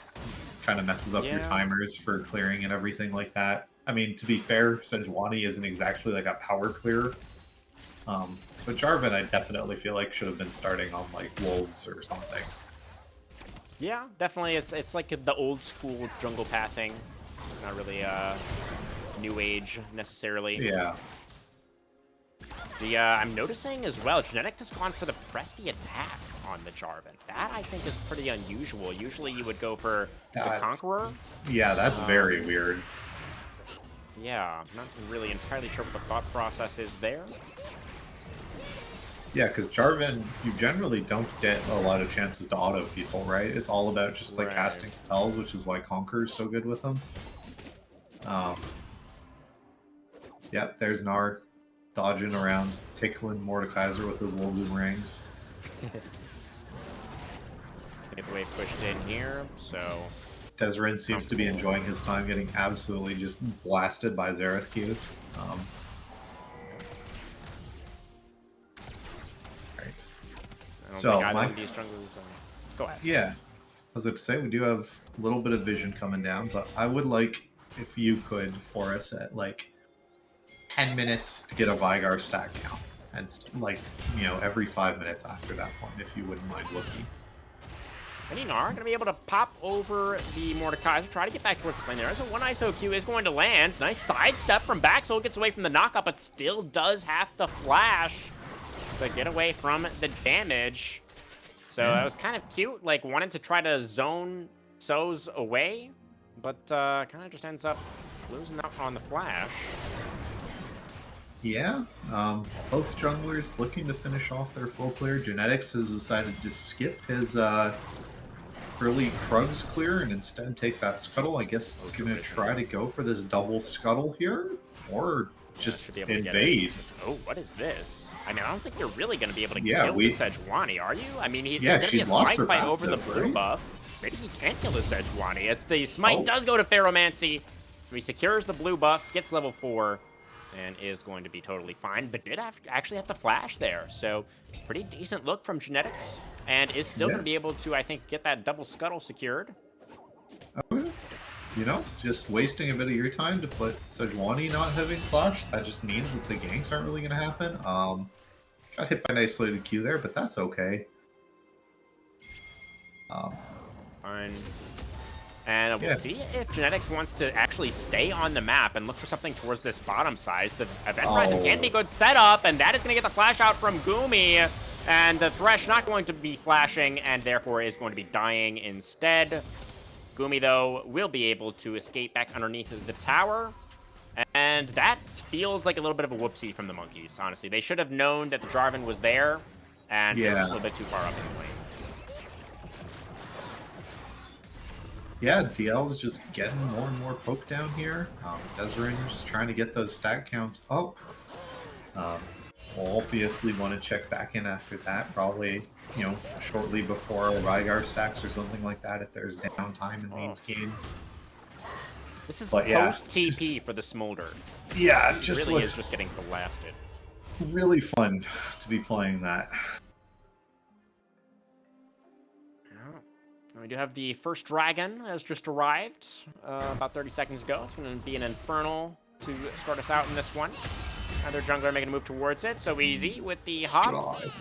Kind of messes up your Yeah. timers for clearing and everything like that. I mean, to be fair, Sejuani isn't exactly like a power clearer. But Jarvan, I definitely feel like should have been starting on like Wolves or something. Yeah, definitely. It's like the old school jungle pathing. Not really new age necessarily. Yeah. I'm noticing as well, Genetic has gone for the press the attack on the Jarvan. That I think is pretty unusual. Usually you would go for the Conqueror. Yeah, that's very weird. Yeah, not really entirely sure what the thought process is there. Yeah, because Jarvan, you generally don't get a lot of chances to auto people, right? It's all about just like Right. casting spells, which is why Conquer is so good with them. Yep, there's Nar dodging around, tickling Mordekaiser with those little boomerangs. Let's get the wave pushed in here, so... Desrin seems to be enjoying his time getting absolutely just blasted by Xerath Qs. Right. I don't So, think either my- of these junglers... Go ahead. Yeah, I was about to say, we do have a little bit of vision coming down, but I would like if you could for us at like 10 minutes to get a Vigar stack count. And like, you know, every 5 minutes after that point, if you wouldn't mind looking. Gnar going to be able to pop over the Mordekaiser, try to get back towards the lane there. As a 1 ISO Q is going to land. Nice sidestep from back, so it gets away from the knockup, but still does have to flash to get away from the damage. So that was kind of cute, like wanted to try to zone Soz away, but kind of just ends up losing out on the flash. Yeah, both junglers looking to finish off their full clear. Genetics has decided to skip his early Krugs clear and instead take that scuttle. I guess gonna try to go for this double scuttle here, or just Should be able to get invade. it. Oh, what is this? I mean, I don't think you're really going to be able to Yeah, kill the Sejuani, are you? I mean, Yeah, there's going to be a she lost smite her fight over the passive, blue right? buff. Maybe he can't kill the Sejuani. It's the smite Oh. does go to Ferromancy. He secures the blue buff, gets level 4, and is going to be totally fine, but did actually have to flash there. So pretty decent look from Genetics, and is still Yeah. going to be able to, I think, get that double scuttle secured. Okay. You know, just wasting a bit of your time to put Sejuani not having flash, that just means that the ganks aren't really going to happen. Got hit by an isolated Q there, but that's okay. Fine. And we'll Yeah. see if Genetics wants to actually stay on the map and look for something towards this bottom side. The event horizon can be a good setup, and that is going to get the flash out from Goomy. And the Thresh not going to be flashing, and therefore is going to be dying instead. Goomy, though, will be able to escape back underneath the tower. And that feels like a little bit of a whoopsie from the monkeys, honestly. They should have known that the Jarvan was there, and they were just a little bit too far up in the lane. Yeah, DL's just getting more and more poked down here. Desrin just trying to get those stat counts up. We'll obviously want to check back in after that. Probably you know, shortly before Rygar stacks or something like that if there's downtime in Oh. these games. This is But yeah, post TP just- for the Smolder. Yeah, it It just really looks is just getting blasted. really fun to be playing that. We do have the first dragon has just arrived about 30 seconds ago. It's going to be an Infernal to start us out in this one. Another jungler making a move towards it. So easy with the hop. God.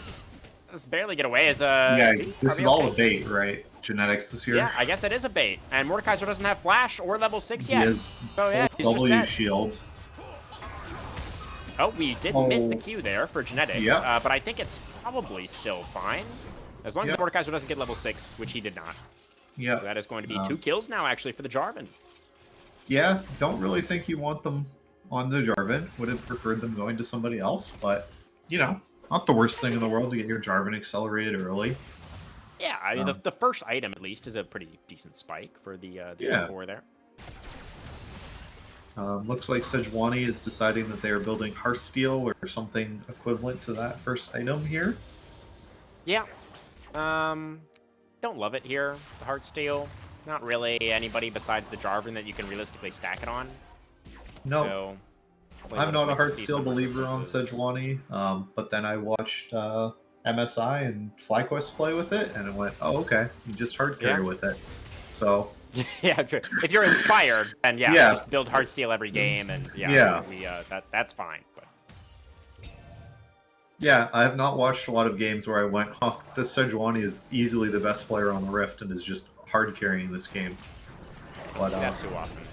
Just barely get away as Yeah, see, this are is we all okay? a bait, right? Genetics this year. Yeah, I guess it is a bait. And Mordekaiser doesn't have flash or level 6 He yet. has Oh, yeah, he's just W dead. shield. Oh, we did miss the Oh. Q there for genetics, Yeah. but I think it's probably still fine. As long as Yeah. the Mordekaiser doesn't get level 6, which he did not. Yeah. So that is going to be 2 kills now, actually, for the Jarvan. Yeah, don't really think you want them on the Jarvan. Would have preferred them going to somebody else, but, you know, not the worst thing in the world to get your Jarvan accelerated early. Yeah, I mean, the first item, at least, is a pretty decent spike for the Yeah. core there. Looks like Sejuani is deciding that they are building Hearthsteel or something equivalent to that first item here. Yeah. Don't love it here, the Heartsteel. Not really anybody besides the Jarvan that you can realistically stack it on. No, So, probably I'm would've not a liked to see Hearthsteel some believer on resistances. Sejuani, but then I watched MSI and FlyQuest play with it, and it went, oh, okay, you just hard carry Yeah. with it. So, Yeah, if you're inspired, then yeah, Yeah. just build Heartsteel every game, and Yeah. we that's fine. But yeah, I have not watched a lot of games where I went, huh, this Sejuani is easily the best player on the Rift and is just hard carrying this game. I don't But, see that too often.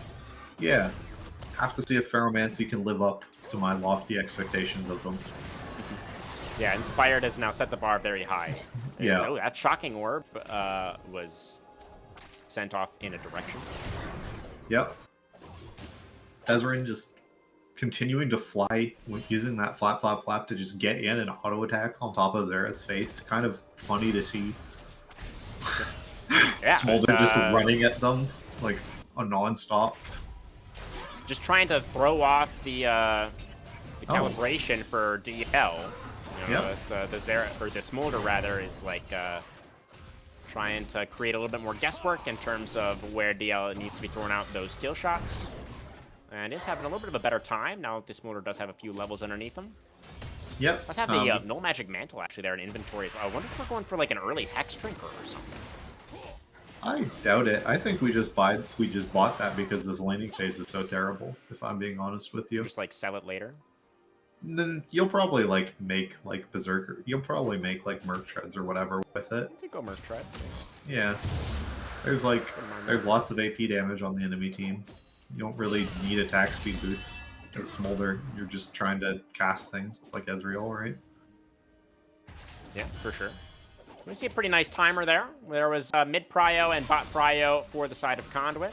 yeah, have to see if Ferromancy can live up to my lofty expectations of them. Yeah, Inspired has now set the bar very high. Yeah. So that shocking orb was sent off in a direction. Yep. Ezrein just continuing to fly with using that flap, flap, flap to just get in and auto attack on top of Xerath's face. Kind of funny to see. Yeah, Smolder it's, just running at them like a non-stop. just trying to throw off the Oh. calibration for DL. You know, Yep. as the Xerath, or the Smolder rather, is like trying to create a little bit more guesswork in terms of where DL needs to be throwing out those skill shots. And is having a little bit of a better time now that this Smolder does have a few levels underneath him. Yep. Let's have the Null Magic Mantle actually there in inventory as well. I wonder if we're going for like an early Hex Drinker or something. I doubt it. I think we just bought that because this laning phase is so terrible, if I'm being honest with you. Just like sell it later. And then you'll probably like make like Berserker. You'll probably make like Merc Treads or whatever with it. You could go Merc Treads. Yeah. There's lots of AP damage on the enemy team. You don't really need attack speed boots as Smolder. You're just trying to cast things. It's like Ezreal, right? Yeah, for sure. We see a pretty nice timer there. There was mid prio and bot prio for the side of Conduit.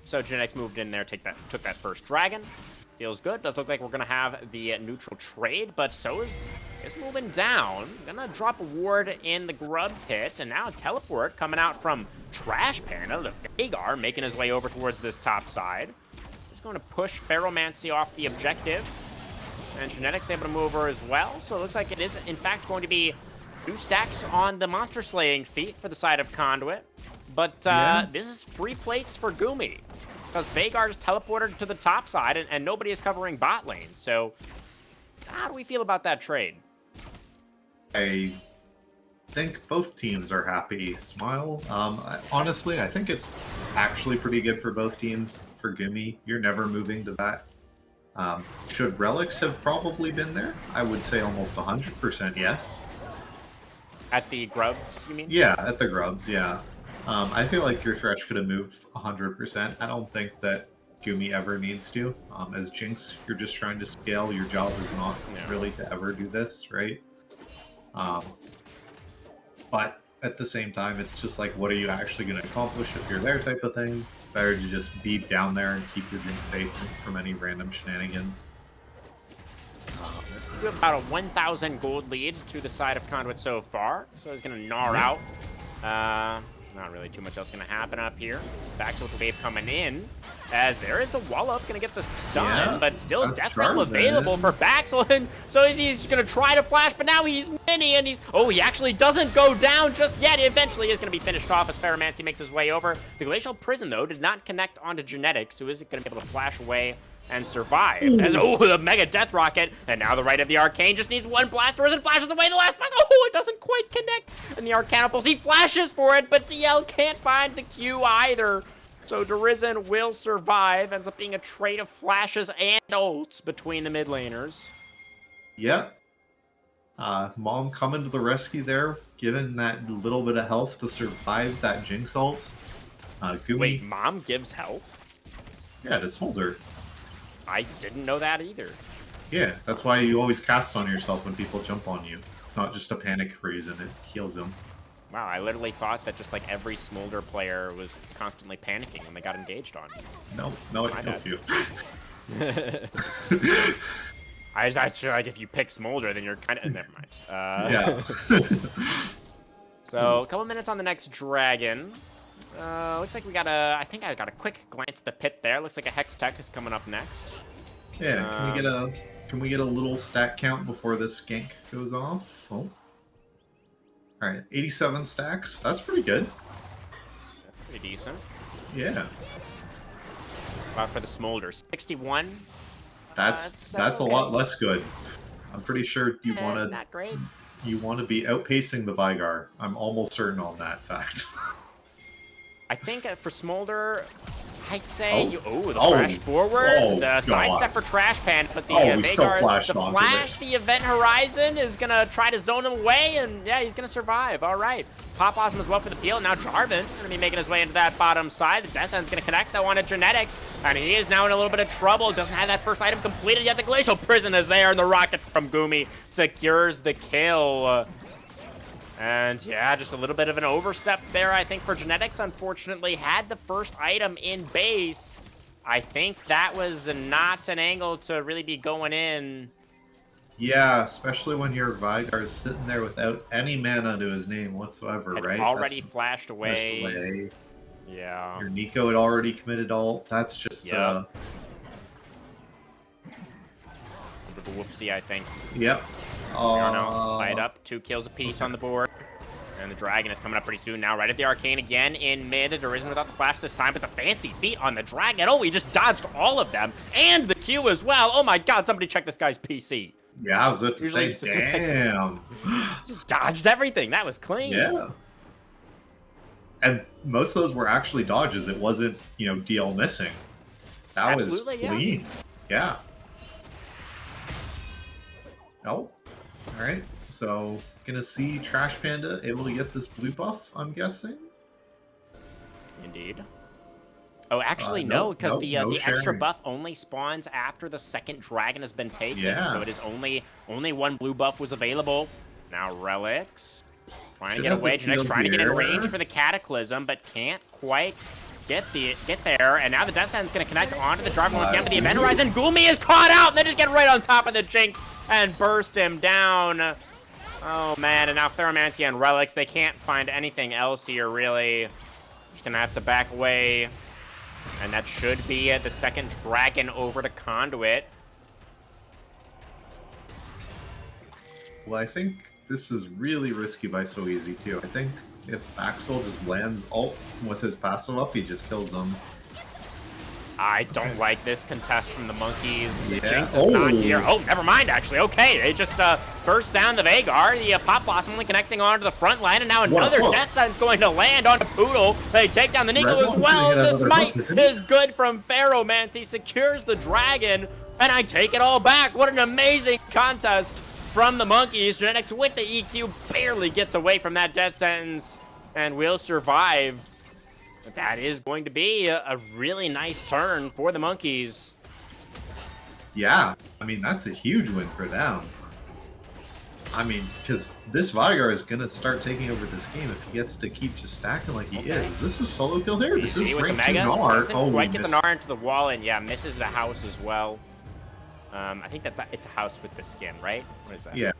So Genetics moved in there, took that first dragon. Feels good. Does look like we're gonna have the neutral trade, but so is moving down. Gonna drop a ward in the grub pit, and now teleport coming out from Trash Panda to Vagar, making his way over towards this top side. He's going to push Ferromancy off the objective, and Genetics able to move over as well. So it looks like it is in fact going to be 2 stacks on the monster slaying feat for the side of Conduit, but this is free plates for Gumi. Because Vagar's teleported to the top side, and nobody is covering bot lane. So, how do we feel about that trade? I think both teams are happy. Smile. Honestly, I think it's actually pretty good for both teams. For Gumi, you're never moving to that. Should relics have probably been there? I would say almost 100% yes. At the grubs, you mean? Yeah, at the grubs, yeah. I feel like your Thresh could have moved 100%. I don't think that Gumi ever needs to. As Jinx, you're just trying to scale. Your job is not really to ever do this, right? But at the same time, it's just like, what are you actually going to accomplish if you're there type of thing? It's better to just be down there and keep your Jinx safe from any random shenanigans. We have about a 1,000 gold lead to the side of Conduit so far. So he's going to gnaw out. Not really too much else going to happen up here. Back to with the wave coming in. As there is the wall up, gonna get the stun, Yeah, but still that's death rattle Jarvan. available for Baxel, and so he's gonna try to flash, but now he's mini, and he actually doesn't go down just yet. Eventually is gonna be finished off as Ferromancy makes his way over. The Glacial Prison, though, did not connect onto Genetics, who isn't gonna be able to flash away and survive. As, the Mega Death Rocket, and now the right of the Arcane just needs one blast. Risen flashes away the last blast. It doesn't quite connect. And the Arcanoples, he flashes for it, but DL can't find the Q either. So Derizen will survive. Ends up being a trade of flashes and ults between the mid laners. Yep. Mom coming to the rescue there, given that little bit of health to survive that Jinx ult. Gumi, Wait, Mom gives health? yeah, to Smolder. I didn't know that either. Yeah, that's why you always cast on yourself when people jump on you. It's not just a panic reason, it heals them. Wow, I literally thought that just like every Smolder player was constantly panicking when they got engaged on. No, it My heals bad. you. I feel like if you pick Smolder, then you're kind of... Never mind. Yeah. So, a couple minutes on the next dragon. Looks like we got a... I think I got a quick glance at the pit there. Looks like a Hex Tech is coming up next. Yeah, can we get a little stat count before this gank goes off? Oh. Alright, 87 stacks. That's pretty good. Pretty decent. Yeah. Wow, for the Smolder. 61. That's a okay. lot less good. I'm pretty sure you It's want not great. to be outpacing the Vigar. I'm almost certain on that fact. I think for Smolder, I say the Oh, flash forward, oh, the sidestep God. for Trash Pan, but the Oh, we still Vagar, flashed the onto flash, it. the Event Horizon is gonna try to zone him away, and yeah, he's gonna survive. All right, Pop Awesome as well for the peel. Now Jarvan gonna be making his way into that bottom side. The Death End's gonna connect though on a Genetics, and he is now in a little bit of trouble. Doesn't have that first item completed yet. The Glacial Prison is there, and the rocket from Gumi secures the kill. And yeah, just a little bit of an overstep there, I think, for Genetics. Unfortunately, had the first item in base. I think that was not an angle to really be going in. Yeah, especially when your Vigar is sitting there without any mana to his name whatsoever, Had right? already That's flashed away. flashed away. Yeah. Your Nico had already committed ult. That's just Yep. A bit of a whoopsie, I think. Yep. I don't know. Tie it up. 2 kills apiece on the board. And the Dragon is coming up pretty soon now. Right at the Arcane again in mid. Derizen without the flash this time, but the fancy feet on the Dragon. Oh, he just dodged all of them. And the Q as well. Oh my god, somebody check this guy's PC. Yeah, I was about to Usually say, just- damn. Just dodged everything. That was clean. Yeah. And most of those were actually dodges. It wasn't, DL missing. That Absolutely, was yeah. clean. Yeah. Oh. Alright. So, gonna see Trash Panda able to get this blue buff, I'm guessing? Indeed. Oh, actually, no, no, because no, the no extra sharing. buff only spawns after the second dragon has been taken. Yeah. So it is only one blue buff was available. Now Relics trying to Should get have away. the Genetics field trying to get in here. range for the Cataclysm, but can't quite get there. And now the Death End's going to connect onto the driver once again, but the Event Horizon Gumi is caught out, and they just get right on top of the Jinx and burst him down. Oh man, and now Ferromancy and Relics, they can't find anything else here really. Just gonna have to back away. And that should be the second dragon over to Conduit. Well, I think this is really risky by so easy, too. I think if Axel just lands ult with his passive up, he just kills them. I don't like this contest from the monkeys. Yeah. Jinx is not Oh. here. Oh, never mind, actually. Okay, they just burst down the Vagar. The Pop Blossom only connecting onto the front line, and now another hook. Death Sentence going to land on the Poodle. They take down the Nico as Reson's well. gonna get The another smite hook, isn't he? is good from Ferromancy. Secures the dragon, and I take it all back. What an amazing contest from the monkeys. Genetics with the EQ barely gets away from that Death Sentence and will survive. But that is going to be a really nice turn for the monkeys. Yeah, I mean, that's a huge win for them. I mean, because this Vigar is going to start taking over this game if he gets to keep just stacking like he is. This is solo kill here. This is See with the rank 2 Mega, Gnar. doesn't Oh, quite we get the missed. Gnar into the wall, and yeah, misses the house as well. I think it's a house with the skin, right? What is that? Yeah.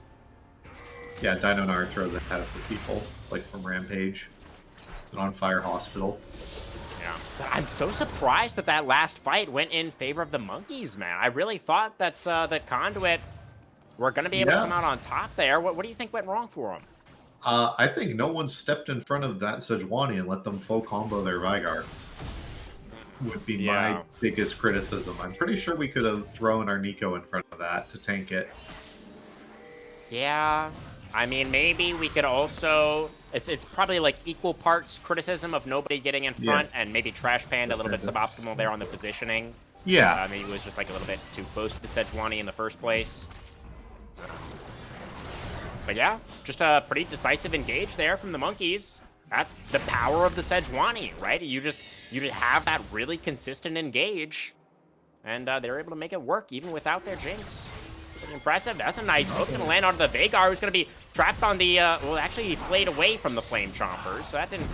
Yeah, Dino Gnar throws a house at people, like from Rampage. It's an on-fire hospital. Yeah. But I'm so surprised that that last fight went in favor of the monkeys, man. I really thought that that Conduit were going to be able to come out on top there. What do you think went wrong for them? I think no one stepped in front of that Sejuani and let them full combo their Rygar. Would be my biggest criticism. I'm pretty sure we could have thrown our Nico in front of that to tank it. Yeah. I mean, maybe we could also... It's probably like equal parts criticism of nobody getting in front and maybe Trash Panda a little bit suboptimal there on the positioning. Yeah. Maybe it was just like a little bit too close to the Sejuani in the first place. But yeah, just a pretty decisive engage there from the monkeys. That's the power of the Sejuani, right? You just have that really consistent engage, and they're able to make it work even without their Jinx. Pretty impressive. That's a nice hook. Gonna land onto the Veigar, who's gonna be trapped on the, well, actually he played away from the Flame Chompers, so that didn't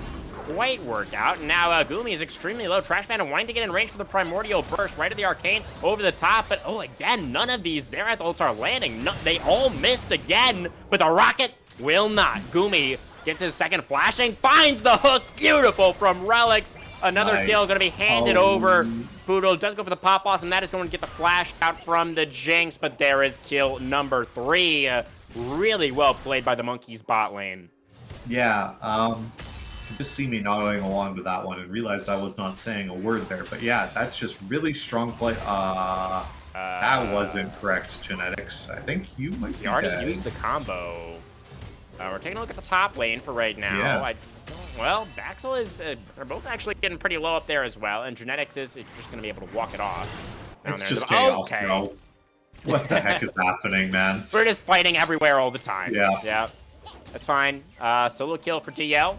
quite work out. And now Gumi is extremely low. Trash Panda wanting to get in range for the Primordial Burst, right of the Arcane, over the top, but oh, again, none of these Xerath ults are landing. No, they all missed again, but the Rocket will not. Gumi gets his second flashing, finds the hook, beautiful from Relics. Another kill going to be handed over. Boodle does go for the pop boss, and that is going to get the flash out from the Jinx, but there is kill number 3. Really well played by the Monkeys bot lane. Yeah, you just see me nodding along to that one and realized I was not saying a word there, but yeah, that's just really strong play. That wasn't correct genetics. I think you might be already used the combo. We're taking a look at the top lane for right now. Yeah. Well, Baxel is, they're both actually getting pretty low up there as well, and Genetics is just going to be able to walk it off. It's just chaos, bro. What the heck is happening, man? We're just fighting everywhere all the time. Yeah. Yeah. That's fine. Solo kill for DL.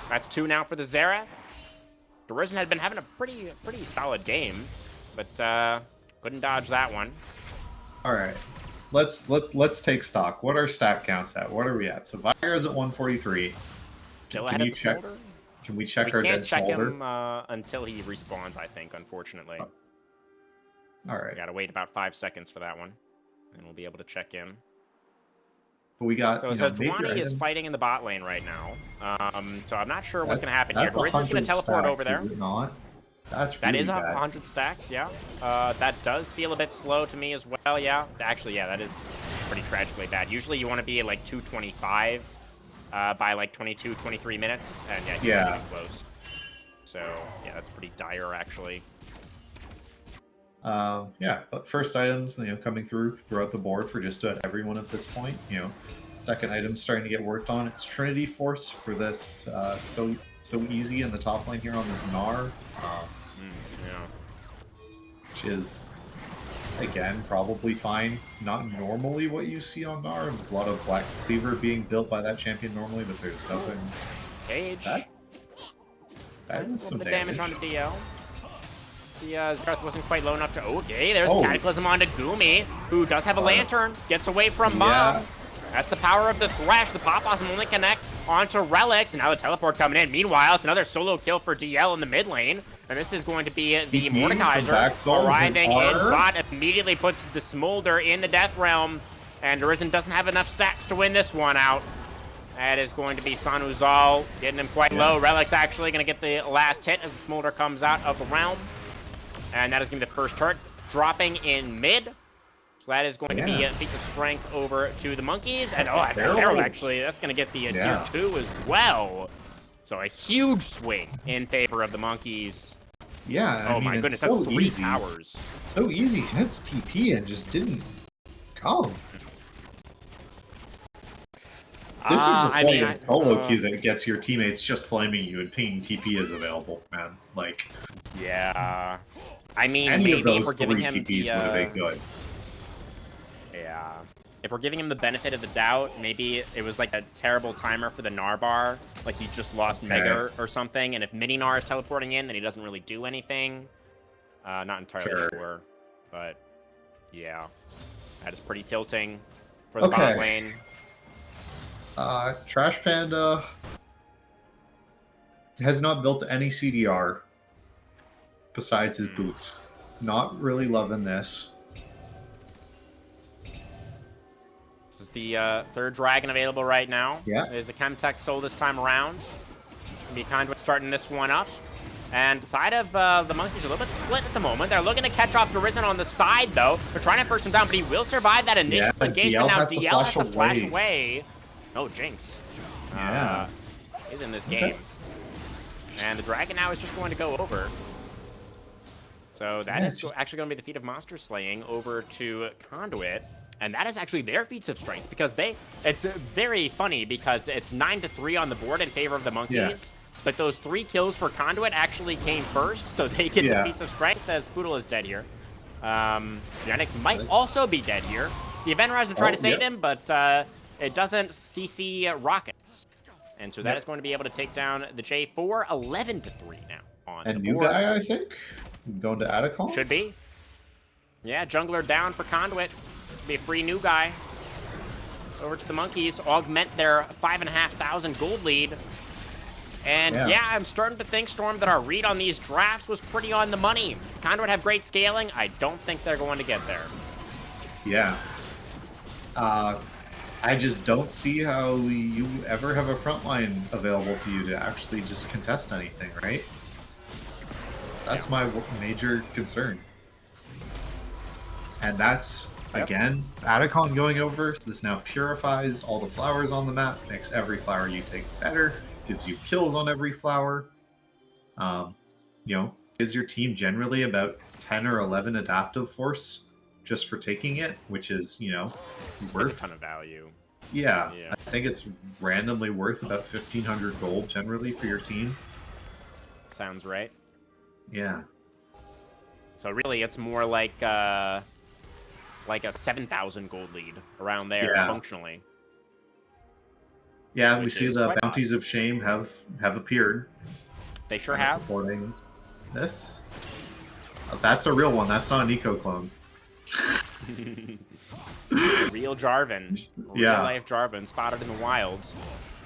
That's 2 now for the Xerath. The Risen had been having a pretty solid game, but couldn't dodge that one. All right. Let's take stock. What are stat counts at? What are we at? So Veigar's at 143. Still ahead of the Smolder? Can we check our dead Smolder? We can't check him until he respawns, I think, unfortunately. Oh. All right. We gotta wait about 5 seconds for that one, and we'll be able to check in. But we got, so Sejuani is fighting in the bot lane right now. So I'm not sure what's gonna happen here. Riz is gonna teleport over there. Not. That is 100 stacks, yeah. That does feel a bit slow to me as well, yeah. Actually, yeah, that is pretty tragically bad. Usually you want to be at like 225 by like 22, 23 minutes, and yeah, he's getting close. So, yeah, that's pretty dire, actually. Yeah, but first items, coming throughout the board for just about everyone at this point. Second item's starting to get worked on. It's Trinity Force for this, so easy in the top lane here on this Gnar. Which is, again, probably fine. Not normally what you see on Gnar. There's a lot of Black Cleaver being built by that champion normally, but there's nothing. Cage. That was some damage onto DL. The Xerath wasn't quite low enough to... Okay, there's Cataclysm onto Gumi, who does have a Lantern. Gets away from Mom. That's the power of the Thresh. The Pop Blossom only connect onto Relics, and now the Teleport coming in. Meanwhile, it's another solo kill for DL in the mid lane, and this is going to be the Mordekaiser arriving in. Bot immediately puts the Smolder in the Death Realm, and Risen doesn't have enough stacks to win this one out. That is going to be Sanuzal getting him quite low. Relic's actually going to get the last hit as the Smolder comes out of the realm, and that is going to be the first turret dropping in mid. So that is going to be a feat of strength over to the monkeys. And Harold actually, that's going to get the tier 2 as well. So a huge swing in favor of the monkeys. Yeah, I mean, my goodness, that's 3 towers. So easy. Hits TP and just didn't come. This is the play in solo queue that gets your teammates just flaming you and pinging TP is available, man. Like, yeah. I mean, any maybe of those if we're giving him TPs would have been good. Yeah. If we're giving him the benefit of the doubt, maybe it was like a terrible timer for the Gnar bar. Like he just lost Mega or something. And if Mini Gnar is teleporting in, then he doesn't really do anything. Not entirely sure. But yeah. That is pretty tilting for the bot lane. Trash Panda has not built any CDR besides his boots. Not really loving this. This is the third dragon available right now. Yeah. There's a Chemtech soul this time around. Be Conduit starting this one up. And the side of the Monkeys are a little bit split at the moment. They're looking to catch off Risen on the side, though. They're trying to burst him down, but he will survive that initial engagement. Now DL has to flash away. Oh, Jinx. Yeah. Is in this game. And the Dragon now is just going to go over. So that is actually going to be the feat of monster slaying over to Conduit. And that is actually their feats of strength, because it's very funny because it's 9-3 on the board in favor of the Monkeys. Yeah. But those 3 kills for Conduit actually came first, so they get the feats of strength as Poodle is dead here. Genetics might also be dead here. The Event Horizon tried to save him, but it doesn't CC rockets. And so that is going to be able to take down the J4, 11-3 now on the board. And new guy, I think? Going to Atacon? Should be. Yeah, jungler down for Conduit. Be a free new guy. Over to the Monkeys, augment their 5,500 gold lead. And yeah, I'm starting to think, Storm, that our read on these drafts was pretty on the money. Conduit have great scaling. I don't think they're going to get there. Yeah. I just don't see how you ever have a front line available to you to actually just contest anything, right? That's my major concern. And that's, again, Atacon going over. So this now purifies all the flowers on the map, makes every flower you take better, gives you kills on every flower. You know, gives your team generally about 10 or 11 adaptive force just for taking it, which is, you know, worth a ton of value. Yeah, I think it's randomly worth about 1,500 gold generally for your team. Sounds right. Yeah. So really, it's more like a 7,000 gold lead around there, functionally. Yeah, we see the bounties of shame have appeared. They sure have. Supporting this. That's a real one. That's not an eco clone. Real Jarvan. Real life Jarvan spotted in the wilds.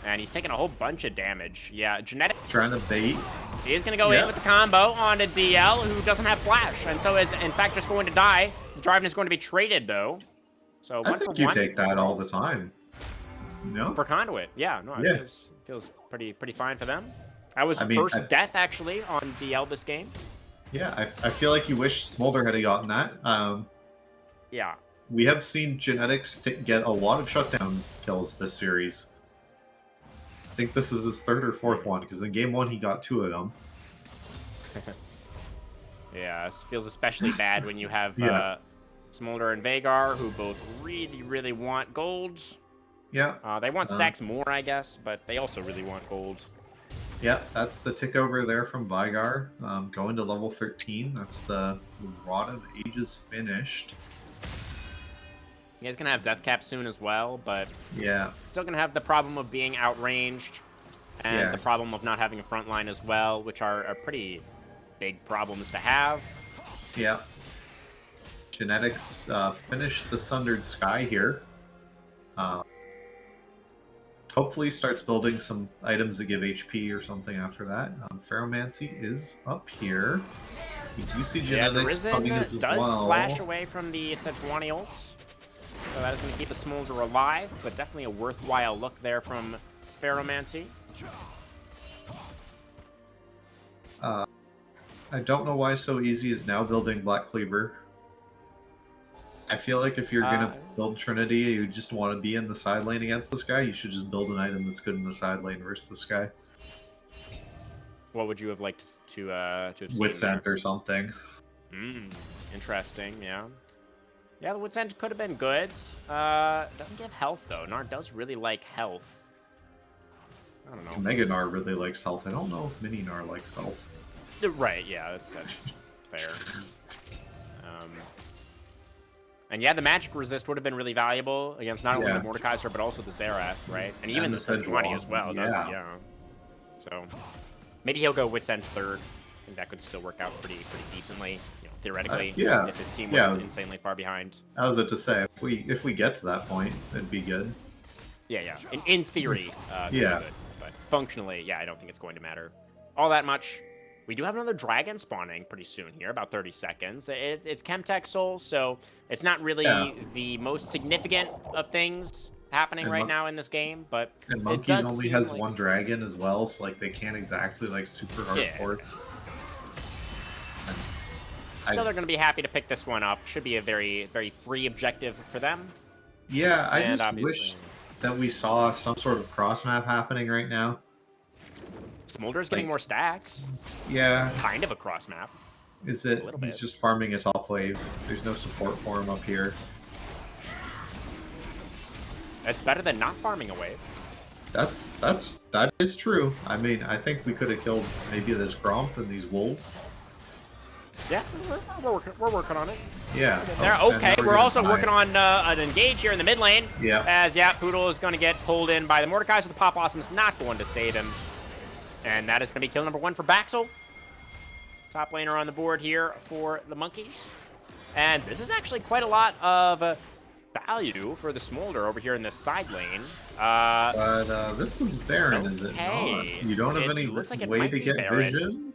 And he's taking a whole bunch of damage. Yeah, Genetics. Trying to bait. He's going to go in with the combo on a DL who doesn't have flash. And so is, in fact, just going to die. The Jarvan is going to be traded, though. So I think you take that all the time. No? For Conduit, it feels pretty fine for them. That was first death, actually, on DL this game. Yeah, I feel like you wish Smolder had gotten that. Yeah. We have seen Genetics get a lot of shutdown kills this series. I think this is his 3rd or 4th one, because in game 1 he got 2 of them. Yeah, it feels especially bad when you have Smolder and Vhagar, who both really want gold. Yeah. They want stacks more, I guess, but they also really want gold. Yeah, that's the tick over there from Vhagar. Going to level 13. That's the Rod of Ages finished. You guys gonna have death cap soon as well, but still gonna have the problem of being outranged and the problem of not having a front line as well, which are pretty big problems to have. Yeah. Genetics finished the Sundered Sky here. Hopefully starts building some items that give HP or something after that. Ferromancy is up here. We do see Genetics coming as well. Does flash away from the Sejuani ults. So that is going to keep the Smolder alive, but definitely a worthwhile look there from Ferromancy. I don't know why So Easy is now building Black Cleaver. I feel like if you're going to build Trinity, you just want to be in the side lane against this guy, you should just build an item that's good in the side lane versus this guy. What would you have liked to have seen Wit's End or something. Interesting, yeah. Yeah, the Wit's End could have been good. Doesn't give health, though. Gnar does really like health. I don't know. Mega Gnar really likes health. I don't know if Mini Gnar likes health. Right, yeah, that's fair. And yeah, the magic resist would have been really valuable against not only the Mordekaiser, but also the Xerath, right? And even the Sejuani as well. So maybe he'll go Wit's End 3rd. I think that could still work out pretty decently, you know, theoretically. If his team was insanely far behind. I was about to say, if we get to that point, it'd be good. Yeah. In theory, good. But functionally, I don't think it's going to matter all that much. We do have another dragon spawning pretty soon here, about 30 seconds. It's Chemtech Soul, so it's not really the most significant of things happening right now in this game, but and Monkeys only has one dragon as well, so like they can't exactly like super hard force. Still, they're going to be happy to pick this one up. Should be a very, very free objective for them. Yeah, I And just obviously- wish that we saw some sort of cross map happening right now. Smolder's getting Like- more stacks. Yeah, It's kind of a cross map. is it? a little He's bit. just farming a top wave. There's no support for him up here. It's better than not farming a wave. That is true. I mean, I think we could have killed maybe this Gromp and these wolves. Yeah, we're working on it. Yeah. They're oh, and okay. now We're gonna also die. working on an engage here in the mid lane. Yeah. As Poodle is going to get pulled in by the Mordecai, so the Pop Blossom's not going to save him. And that is going to be kill number 1 for Baxel. Top laner on the board here for the Monkeys. And this is actually quite a lot of value for the Smolder over here in this side lane. But this is Baron, is it okay. not? You don't have It any looks like it way might to be get Baron. vision?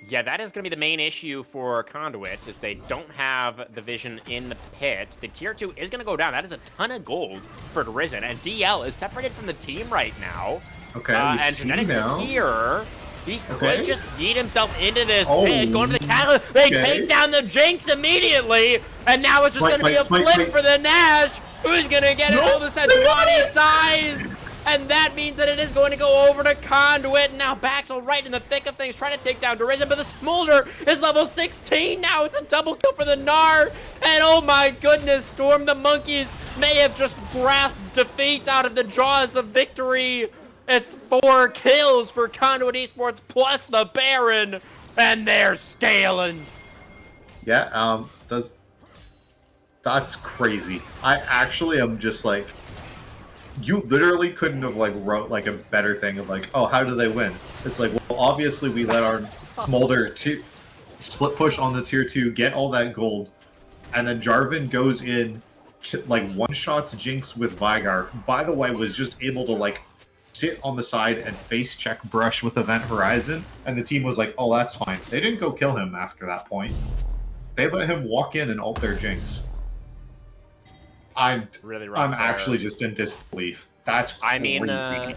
Yeah, that is going to be the main issue for Conduit, is they don't have the vision in the pit. The tier 2 is going to go down. That is a ton of gold for Risen, and DL is separated from the team right now. Okay, we And see Genetics now. is here. He Okay. could just yeet himself into this Oh, pit, going for the catalyst. They okay. take down the Jinx immediately, and now it's just Smite, going to be a smite, flip smite. for the Nash. Who's going to get it? No, All of a sudden, Bonnie dies. And that means that it is going to go over to Conduit. And now Baxel right in the thick of things, trying to take down Derision. But the Smolder is level 16 now. It's a double kill for the Gnar. And oh my goodness, Storm the Monkeys may have just grasped defeat out of the jaws of victory. It's 4 kills for Conduit Esports plus the Baron. And they're scaling. Yeah, that's crazy. I actually am just like, you literally couldn't have like wrote like a better thing of like, oh, how do they win? It's like, well, obviously we let our Smolder split push on the tier 2, get all that gold, and then Jarvan goes in, like one-shots Jinx with Vigar. By the way, was just able to like sit on the side and face check Brush with Event Horizon, and the team was like, oh, that's fine. They didn't go kill him after that point. They let him walk in and ult their Jinx. I'm Really rough I'm there. actually just in disbelief. That's crazy. I mean,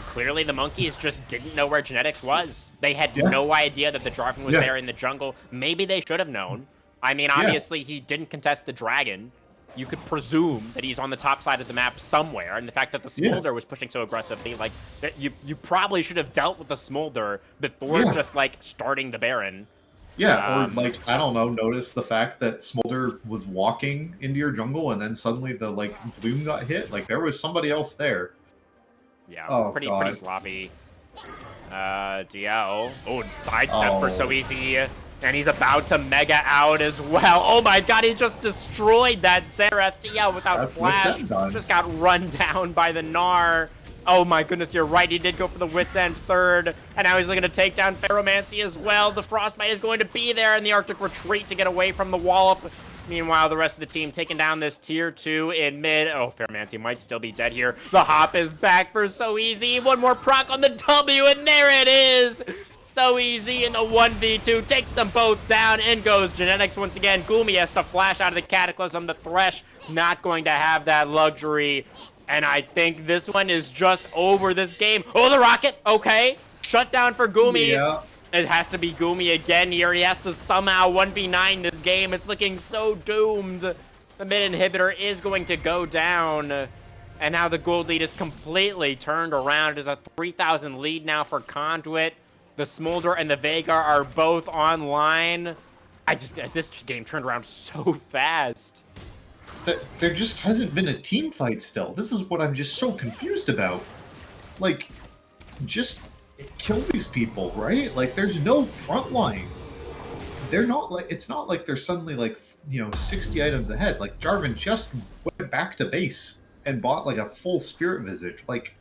clearly the Monkeys just didn't know where Genetics was. They had Yeah. no idea that the Jarvan was Yeah. there in the jungle. Maybe they should have known. I mean, obviously he didn't contest the dragon. You could presume that he's on the top side of the map somewhere, and the fact that the Yeah. Smolder was pushing so aggressively, like, that you probably should have dealt with the Smolder before Yeah. just, like, starting the Baron. Yeah, or Um, like, I don't know, notice the fact that Smolder was walking into your jungle and then suddenly the like bloom got hit. Like there was somebody else there. Yeah, Oh, pretty God. sloppy. DL. Oh, sidestep for Oh. so easy. And he's about to mega out as well. Oh my god, he just destroyed that Seraph. DL without That's what's flash. that done. Just got run down by the Gnar. Oh my goodness, you're right. He did go for the Wits End third. And now he's looking to take down Ferromancy as well. The Frostbite is going to be there in the Arctic Retreat to get away from the Wallop. Meanwhile, the rest of the team taking down this tier 2 in mid. Oh, Ferromancy might still be dead here. The hop is back for So Easy. One more proc on the W, and there it is. So Easy in the 1v2. Takes them both down. In goes Genetics once again. Gumi has to flash out of the Cataclysm. The Thresh not going to have that luxury. And I think this one is just over this game. Oh, the Rocket. Okay. Shut down for Gumi. Yeah. It has to be Gumi again here. He has to somehow 1v9 this game. It's looking so doomed. The mid inhibitor is going to go down. And now the gold lead is completely turned around. It is a 3,000 lead now for Conduit. The Smolder and the Veigar are both online. This game turned around so fast. There just hasn't been a team fight still. This is what I'm just so confused about. Like, just kill these people, right? Like, there's no front line. They're not like, it's not like they're suddenly like, 60 items ahead. Like, Jarvan just went back to base and bought like a full Spirit Visage. Like,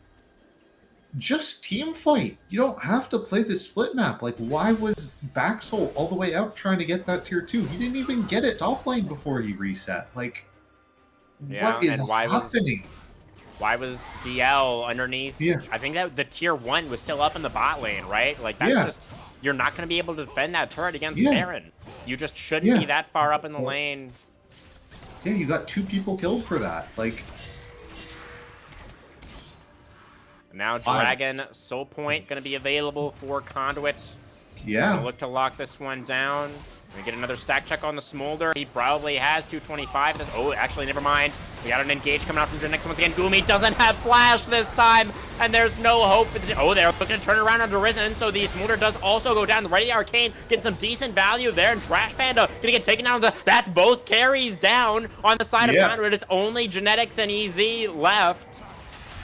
just team fight. You don't have to play this split map. Like, why was Baxel all the way out trying to get that tier 2? He didn't even get it top lane before he reset. Like, Yeah, what is and why happening? Why was DL underneath? Yeah. I think that the tier 1 was still up in the bot lane, right? Like, that's Yeah. just, you're not going to be able to defend that turret against Yeah. Baron. You just shouldn't Yeah. be that far up in the lane. Yeah, you got 2 people killed for that. Like, Now Dragon Soul Point going to be available for Conduit. yeah. Gonna look to lock this one down. We get another stack check on the Smolder. He probably has 225. Oh, actually, never mind. We got an engage coming out from Genex once again. Gumi doesn't have flash this time, and there's no hope. Oh, they're looking to turn it around under Risen, so the Smolder does also go down. The Ready Arcane getting some decent value there, and Trash Panda gonna get taken down. That's both carries down on the side of Conduit. It's only Genetics and EZ left.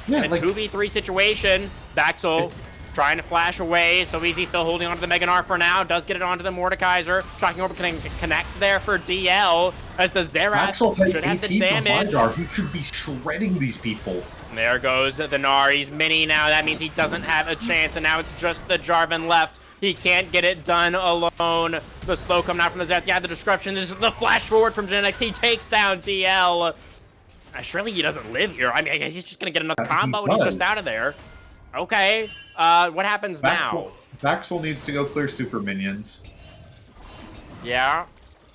Yeah, and a 2v3 situation. Baxel trying to flash away, so Easy still holding onto the Meganar for now. Does get it onto the Mordekaiser. Shocking Orb can connect there for DL as the Xerath should have the damage. He should be shredding these people. There goes the Gnar. He's mini now. That means he doesn't have a chance, and now it's just the Jarvan left. He can't get it done alone. The slow coming out from the Xerath. Yeah, the disruption. There's the flash forward from Genetics. He takes down DL. Surely he doesn't live here. I mean, he's just gonna get another combo and he's just out of there. Okay, what happens now? Baxel needs to go clear super minions. Yeah,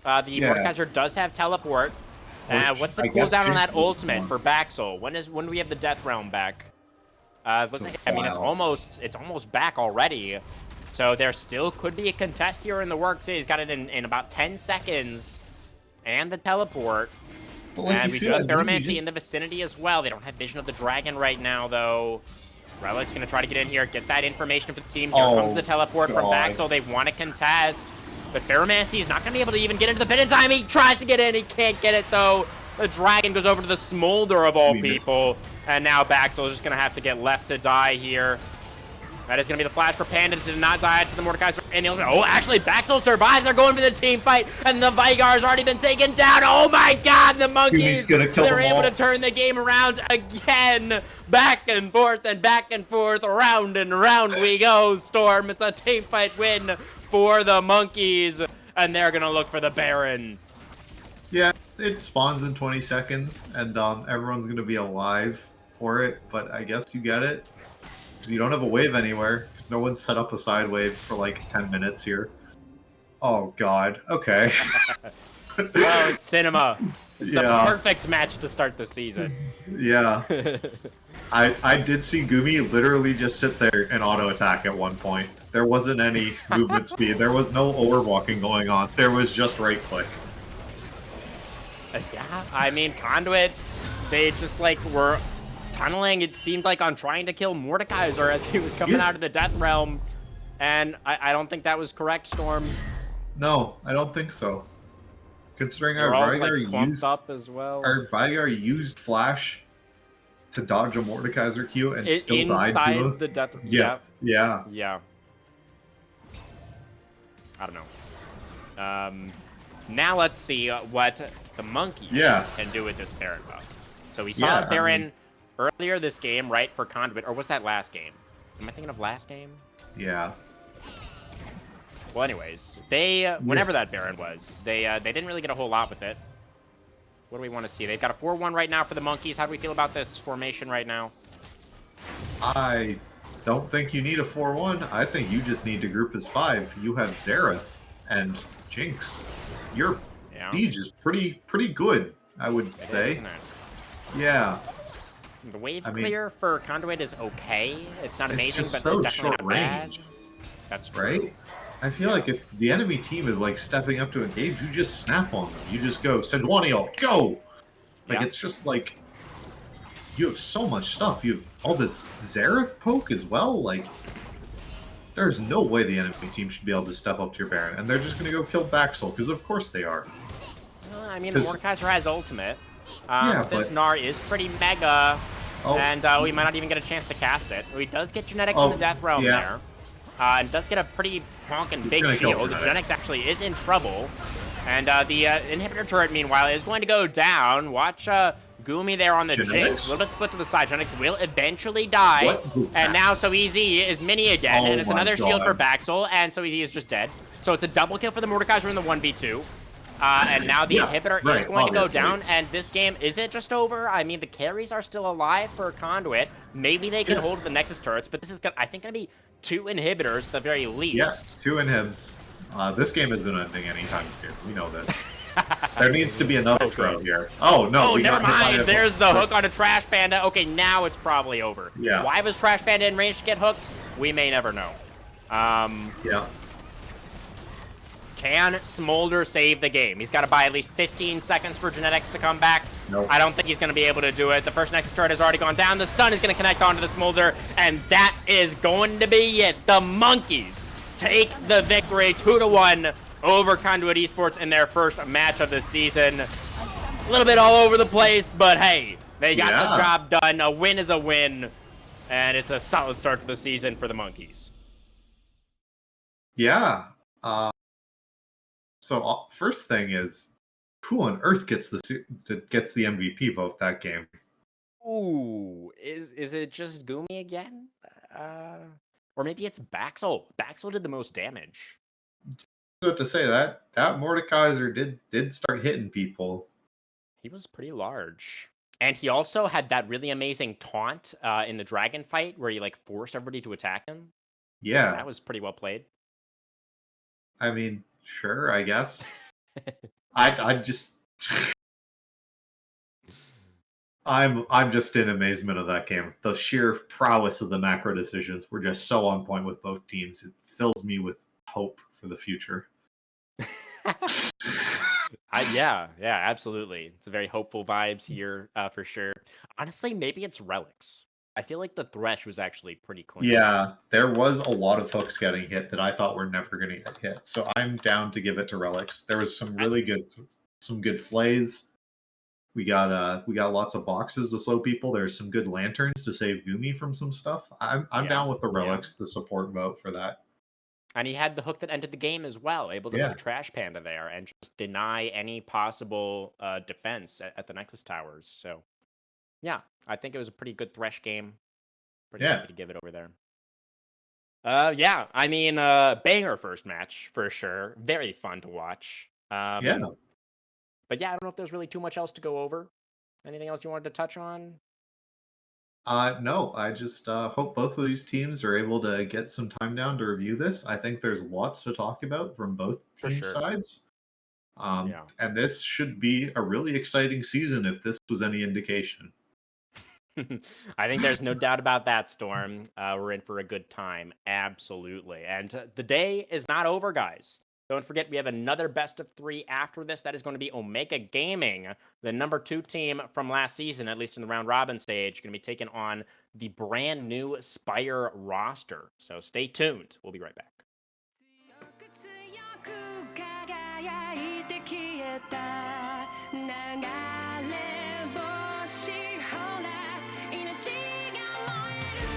the Mordekaiser does have teleport. What's the cooldown on that ultimate for Baxel? When do we have the Death Realm back? Looks like, I mean, it's almost back already. So there still could be a contest here in the works. He's got it in about 10 seconds, and the teleport. And we do have Pyromancy in the vicinity as well. They don't have Vision of the Dragon right now, though. Relic's going to try to get in here, get that information for the team. Here comes the teleport from Baxel. They want to contest. But Pyromancy is not going to be able to even get into the pit in time. He tries to get in. He can't get it, though. The Dragon goes over to the Smolder of all people. And now Baxel is just going to have to get left to die here. That is going to be the flash for Panda to not die to the Mordekaiser. And oh, actually, Baxel survives. They're going for the team fight. And the Vigar's already been taken down. Oh, my God. The Monkeys, they're able to turn the game around again. Back and forth, round and round we go, Storm. It's a team fight win for the Monkeys. And they're going to look for the Baron. Yeah, it spawns in 20 seconds. And everyone's going to be alive for it. But I guess you get it. You don't have a wave anywhere, because no one's set up a side wave for like 10 minutes here. Oh god, okay. Oh, it's cinema. It's the perfect match to start the season. Yeah. I did see Gumi literally just sit there and auto-attack at one point. There wasn't any movement speed. There was no overwalking going on. There was just right-click. Yeah, I mean, Conduit, they just like were tunneling, it seemed like, on trying to kill Mordekaiser as he was coming out of the Death Realm. And I don't think that was correct, Storm. No, I don't think so. Considering They're our all, Vigar used up as well. Our Vigar used Flash to dodge a Mordekaiser Q and still died to inside the Death Realm. Yeah. I don't know. Now let's see what the Monkeys can do with this Baron buff. So we saw Baron earlier this game, right, for Conduit, or was that last game? Am I thinking of last game? Yeah. Well, anyways, whenever that Baron was, they didn't really get a whole lot with it. What do we want to see? They've got a 4-1 right now for the Monkeys. How do we feel about this formation right now? I don't think you need a 4-1. I think you just need to group as 5. You have Xerath and Jinx. Your siege is pretty good, I would say. Isn't it? Yeah. The wave clear for Conduit is okay. It's not amazing, but so definitely not range. bad. That's true. Right? I feel like if the enemy team is like stepping up to engage, you just snap on them. You just go, Sejuani, go! Like, it's just like, you have so much stuff. You have all this Xerath poke as well. Like, there's no way the enemy team should be able to step up to your Baron. And they're just going to go kill Baxel, because of course they are. I mean, Mordekaiser has ultimate. Yeah, this Gnar is pretty mega, and we might not even get a chance to cast it. He does get Genetics in the Death Realm there, and does get a pretty honking big shield. Genetics actually is in trouble, and the inhibitor turret, meanwhile, is going to go down. Watch Gumi there on the Jinx. A little bit split to the side. Genetics will eventually die, and now So Easy is mini again, and it's another shield for Baxel, and So Easy is just dead. So it's a double kill for the Mordekaiser in the 1v2. And now the inhibitor is going to go down, and this game isn't just over. I mean, the carries are still alive for Conduit. Maybe they can hold the Nexus turrets, but this is, I think, going to be 2 inhibitors at the very least. Yeah, 2 inhibs. This game isn't ending anytime soon. We know this. There needs to be another throw here. Oh, no. Oh, never mind. There's the hook on a Trash Panda. Okay, now it's probably over. Yeah. Why was Trash Panda in range to get hooked? We may never know. Yeah. Can Smolder save the game? He's got to buy at least 15 seconds for Genetics to come back. Nope. I don't think he's going to be able to do it. The first Nexus turret has already gone down. The stun is going to connect onto the Smolder, and that is going to be it. The Monkeys take the victory 2-1 over Conduit Esports in their first match of the season. A little bit all over the place, but hey, they got the job done. A win is a win, and it's a solid start to the season for the Monkeys. Yeah. So first thing is, who on earth gets the MVP vote that game? Ooh, is it just Gumi again? Or maybe it's Baxel. Baxel did the most damage. So to say that Mordekaiser did start hitting people. He was pretty large. And he also had that really amazing taunt in the dragon fight where he like forced everybody to attack him. Yeah. That was pretty well played. I mean, sure, I guess. I just I'm just in amazement of that game. The sheer prowess of the macro decisions were just so on point with both teams. It fills me with hope for the future. Yeah, absolutely. It's a very hopeful vibes here for sure. Honestly, maybe it's Relics. I feel like the Thresh was actually pretty clean. Yeah, there was a lot of hooks getting hit that I thought were never going to get hit. So I'm down to give it to Relics. There was some really good flays. We got lots of boxes to slow people. There's some good lanterns to save Gumi from some stuff. I'm down with the Relics, the support vote for that. And he had the hook that ended the game as well, able to put a Trash Panda there and just deny any possible defense at the Nexus Towers. So, yeah, I think it was a pretty good Thresh game. Pretty happy to give it over there. Yeah, I mean, banger first match for sure. Very fun to watch. Yeah. But yeah, I don't know if there's really too much else to go over. Anything else you wanted to touch on? No, I just hope both of these teams are able to get some time down to review this. I think there's lots to talk about from both team sides. And this should be a really exciting season if this was any indication. I think there's no doubt about that, Storm. We're in for a good time. Absolutely. And the day is not over, guys. Don't forget, we have another best of 3 after this. That is going to be Omega Gaming, the number 2 team from last season, at least in the round robin stage, going to be taking on the brand new Spire roster. So stay tuned. We'll be right back. 強く輝いて消えた流れ星ほら命が燃える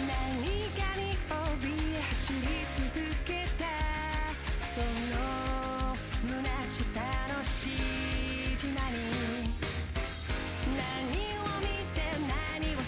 何かに怯え走り続けたその虚しさのしじまに何を見て何を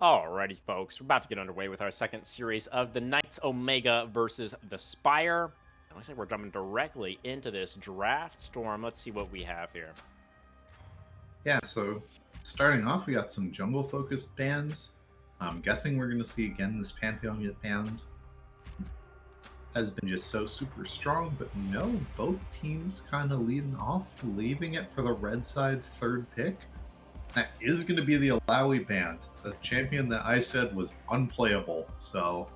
Alrighty, folks, we're about to get underway with our second series of the Knights Omega versus the Spire. It looks like we're jumping directly into this draft storm. Let's see what we have here. Yeah, so starting off, we got some jungle-focused bans. I'm guessing we're going to see again this Pantheon get banned. Has been just so super strong, but no, both teams kind of leading off, leaving it for the red side third pick. That is going to be the Alawi band, the champion that I said was unplayable. So,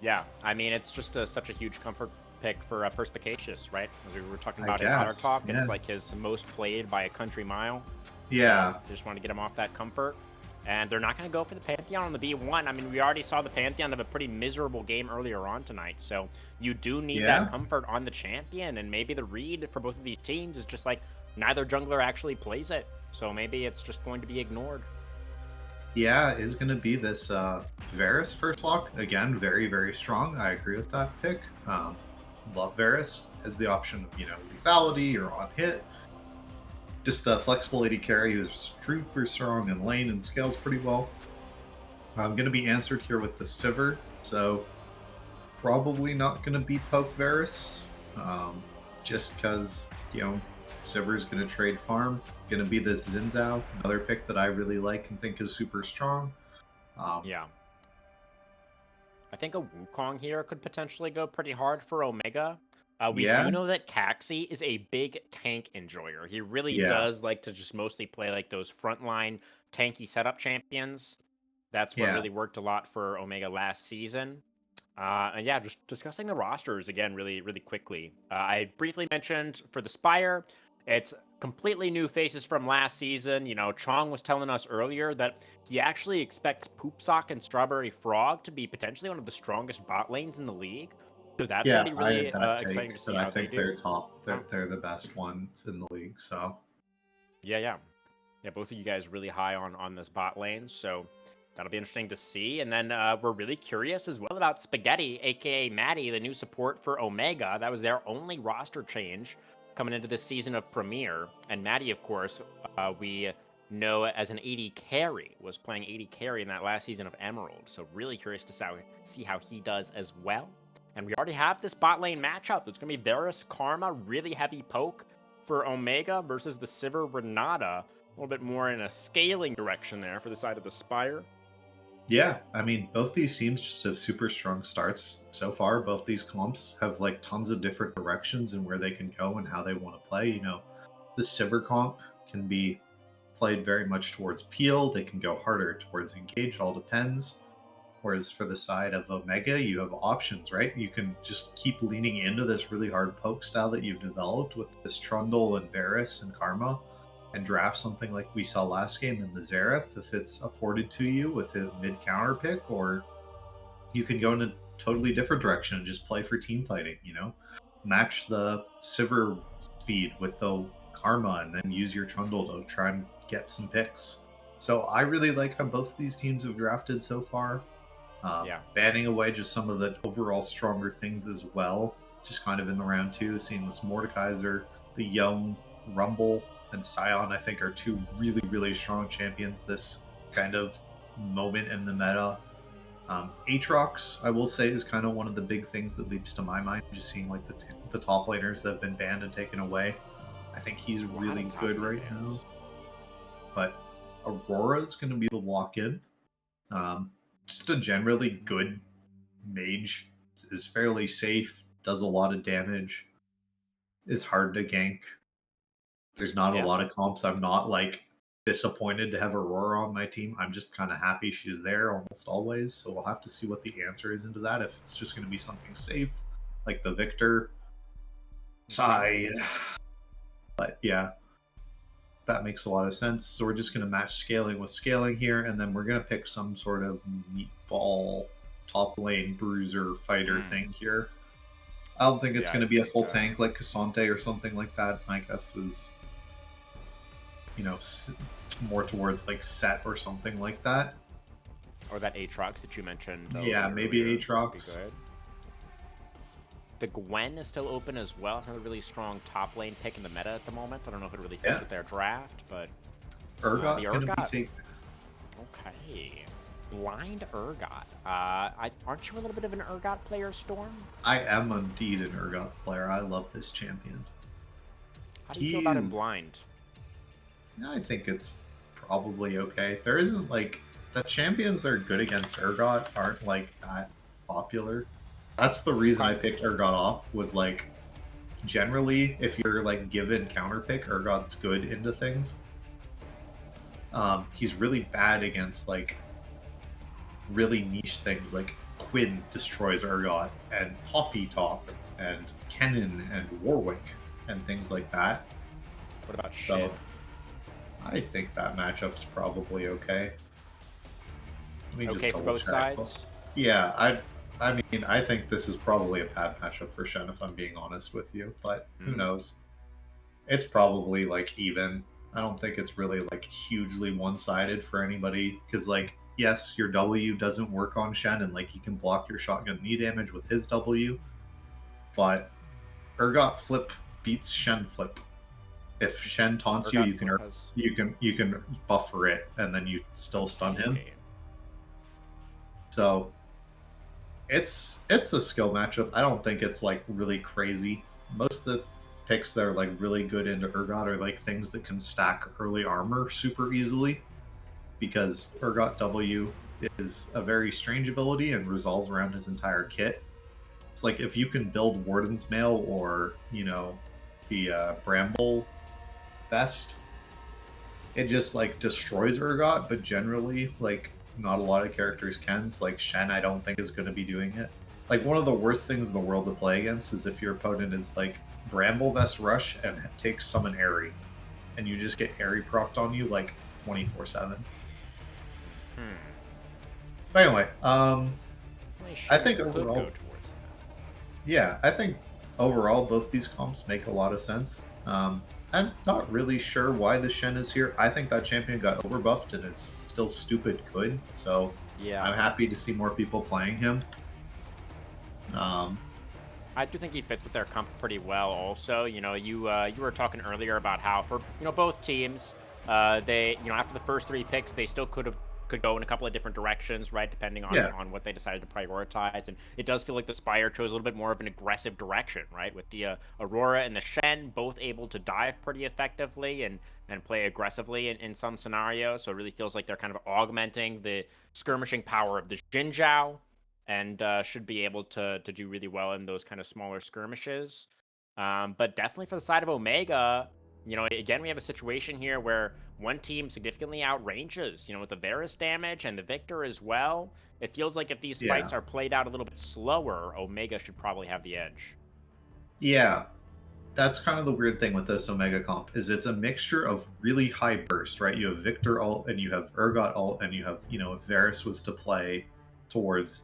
Yeah, I mean, it's just such a huge comfort pick for Perspicacious, right? As we were talking I about in Otter guess, Talk, yeah. it's like his most played by a country mile. Yeah, So they just want to get him off that comfort. And they're not going to go for the Pantheon on the B1. I mean, we already saw the Pantheon have a pretty miserable game earlier on tonight. So you do need Yeah. that comfort on the champion. And maybe the read for both of these teams is just like neither jungler actually plays it. So maybe it's just going to be ignored. yeah, is going to be this Varus first lock. Again, very, very strong. I agree with that pick. Love Varus. Has the option of, lethality or on hit. Just a flexible AD carry who's super strong in lane and scales pretty well. I'm going to be answered here with the Sivir, so probably not going to be poke Varus, just because, Sivir's going to trade farm. Going to be this Xin, another pick that I really like and think is super strong. Yeah. I think a Wukong here could potentially go pretty hard for Omega. We Yeah. do know that Caxi is a big tank enjoyer. He really Yeah. does like to just mostly play like those frontline tanky setup champions. That's what Yeah. really worked a lot for Omega last season. And yeah, just discussing the rosters again really, really quickly. I briefly mentioned for the Spire, it's completely new faces from last season. Chong was telling us earlier that he actually expects Poopsock and Strawberry Frog to be potentially one of the strongest bot lanes in the league. So that's Yeah, going to be I really had that exciting take, to see but I how they think do. they're top. They're, Wow. they're the best ones in the league, so. Yeah. Both of you guys really high on this bot lane, so that'll be interesting to see. And then we're really curious as well about Spaghetti, aka Maddie, the new support for Omega. That was their only roster change coming into this season of Premier. And Maddie, of course, we know as an AD carry, was playing AD carry in that last season of Emerald. So really curious to see how he does as well. And we already have this bot lane matchup. It's going to be Varus Karma, really heavy poke for Omega versus the Sivir Renata. A little bit more in a scaling direction there for the side of the Spire. Yeah, I mean, both these teams just have super strong starts so far. Both these comps have like tons of different directions and where they can go and how they want to play. The Sivir comp can be played very much towards peel. They can go harder towards engage. It all depends. Whereas for the side of Omega, you have options, right? You can just keep leaning into this really hard poke style that you've developed with this Trundle and Varus and Karma, and draft something like we saw last game in the Xerath if it's afforded to you with a mid counter pick, or you can go in a totally different direction and just play for team fighting, match the Sivir speed with the Karma and then use your Trundle to try and get some picks. So I really like how both these teams have drafted so far. Banning away just some of the overall stronger things as well. Just kind of in the round two, seeing this Mordekaiser, the young Rumble, and Scion, I think, are two really, really strong champions this kind of moment in the meta. Aatrox, I will say, is kind of one of the big things that leaps to my mind, just seeing like the top laners that have been banned and taken away. I think he's really good right now. But Aurora is going to be the walk-in. Just a generally good mage, is fairly safe, does a lot of damage, is hard to gank. There's not a lot of comps I'm not like disappointed to have Aurora on my team. I'm just kind of happy she's there almost always. So we'll have to see what the answer is into that. If it's just going to be something safe like the Victor side. But yeah, that makes a lot of sense. So we're just going to match scaling with scaling here, and then we're going to pick some sort of meatball top lane bruiser fighter thing here. I don't think it's going to be a full tank like Cassante or something like that. My guess is, more towards like Set or something like that. Or that Aatrox that you mentioned. Yeah, maybe Aatrox. The Gwen is still open as well. It's another really strong top lane pick in the meta at the moment. I don't know if it really fits with their draft, but Urgot the going to be Urgot. taken. Okay. blind Urgot. Aren't you a little bit of an Urgot player, Storm? I am indeed an Urgot player. I love this champion. How do you feel about him blind? Yeah, I think it's probably okay. There isn't like the champions that are good against Urgot aren't like that popular. That's the reason I picked Urgot off, was like generally if you're like given counter pick, Urgot's good into things. He's really bad against like really niche things like Quinn destroys Urgot and Poppy Top and Kennen and Warwick and things like that. What about So Shin? I think that matchup's probably okay. Let me Okay just for both double-check. sides? Yeah, I mean, I think this is probably a bad matchup for Shen, if I'm being honest with you, but who knows? It's probably like even. I don't think it's really like hugely one-sided for anybody, because like, yes, your W doesn't work on Shen, and like you can block your shotgun knee damage with his W, but Urgot flip beats Shen flip. If Shen taunts you, you can buffer it, and then you still stun him. So it's a skill matchup. I don't think it's like really crazy. Most of the picks that are like really good into Urgot are like things that can stack early armor super easily, because Urgot W is a very strange ability and resolves around his entire kit. It's like if you can build Warden's Mail or, you know, the Bramble Vest, it just like destroys Urgot, but generally like not a lot of characters can. So like Shen, I don't think is going to be doing it. Like one of the worst things in the world to play against is if your opponent is like Bramble Vest Rush and takes Summon Airy, and you just get Airy procced on you like 24/7. But anyway, I think overall, yeah, I think overall both these comps make a lot of sense. I'm not really sure why the Shen is here. I think that champion got overbuffed and is still stupid good, so yeah, I'm happy to see more people playing him. I do think he fits with their comp pretty well. Also, you know, you were talking earlier about how for both teams, they after the first 3 picks, they still could go in a couple of different directions, right? Depending on what they decided to prioritize. And it does feel like the Spire chose a little bit more of an aggressive direction, right? With the Aurora and the Shen both able to dive pretty effectively and play aggressively in some scenarios. So it really feels like they're kind of augmenting the skirmishing power of the Jinzhao, and should be able to do really well in those kind of smaller skirmishes. But definitely for the side of Omega, again, we have a situation here where one team significantly outranges, with the Varus damage and the Victor as well. It feels like if these fights are played out a little bit slower, Omega should probably have the edge. Yeah, that's kind of the weird thing with this Omega comp, is it's a mixture of really high burst, right? You have Victor ult, and you have Urgot ult, and you have, if Varus was to play towards,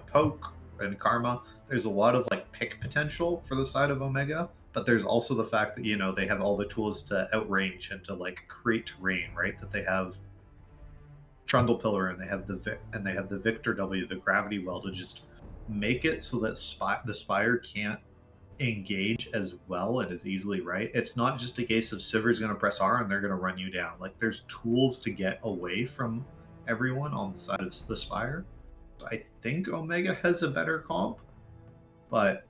Poke and Karma, there's a lot of like pick potential for the side of Omega, but there's also the fact that, they have all the tools to outrange and to like create terrain, right? That they have Trundle Pillar, and they have the Victor W, the Gravity Well, to just make it so that the Spire can't engage as well and as easily, right? It's not just a case of Sivir's going to press R and they're going to run you down. Like, there's tools to get away from everyone on the side of the Spire. I think Omega has a better comp, but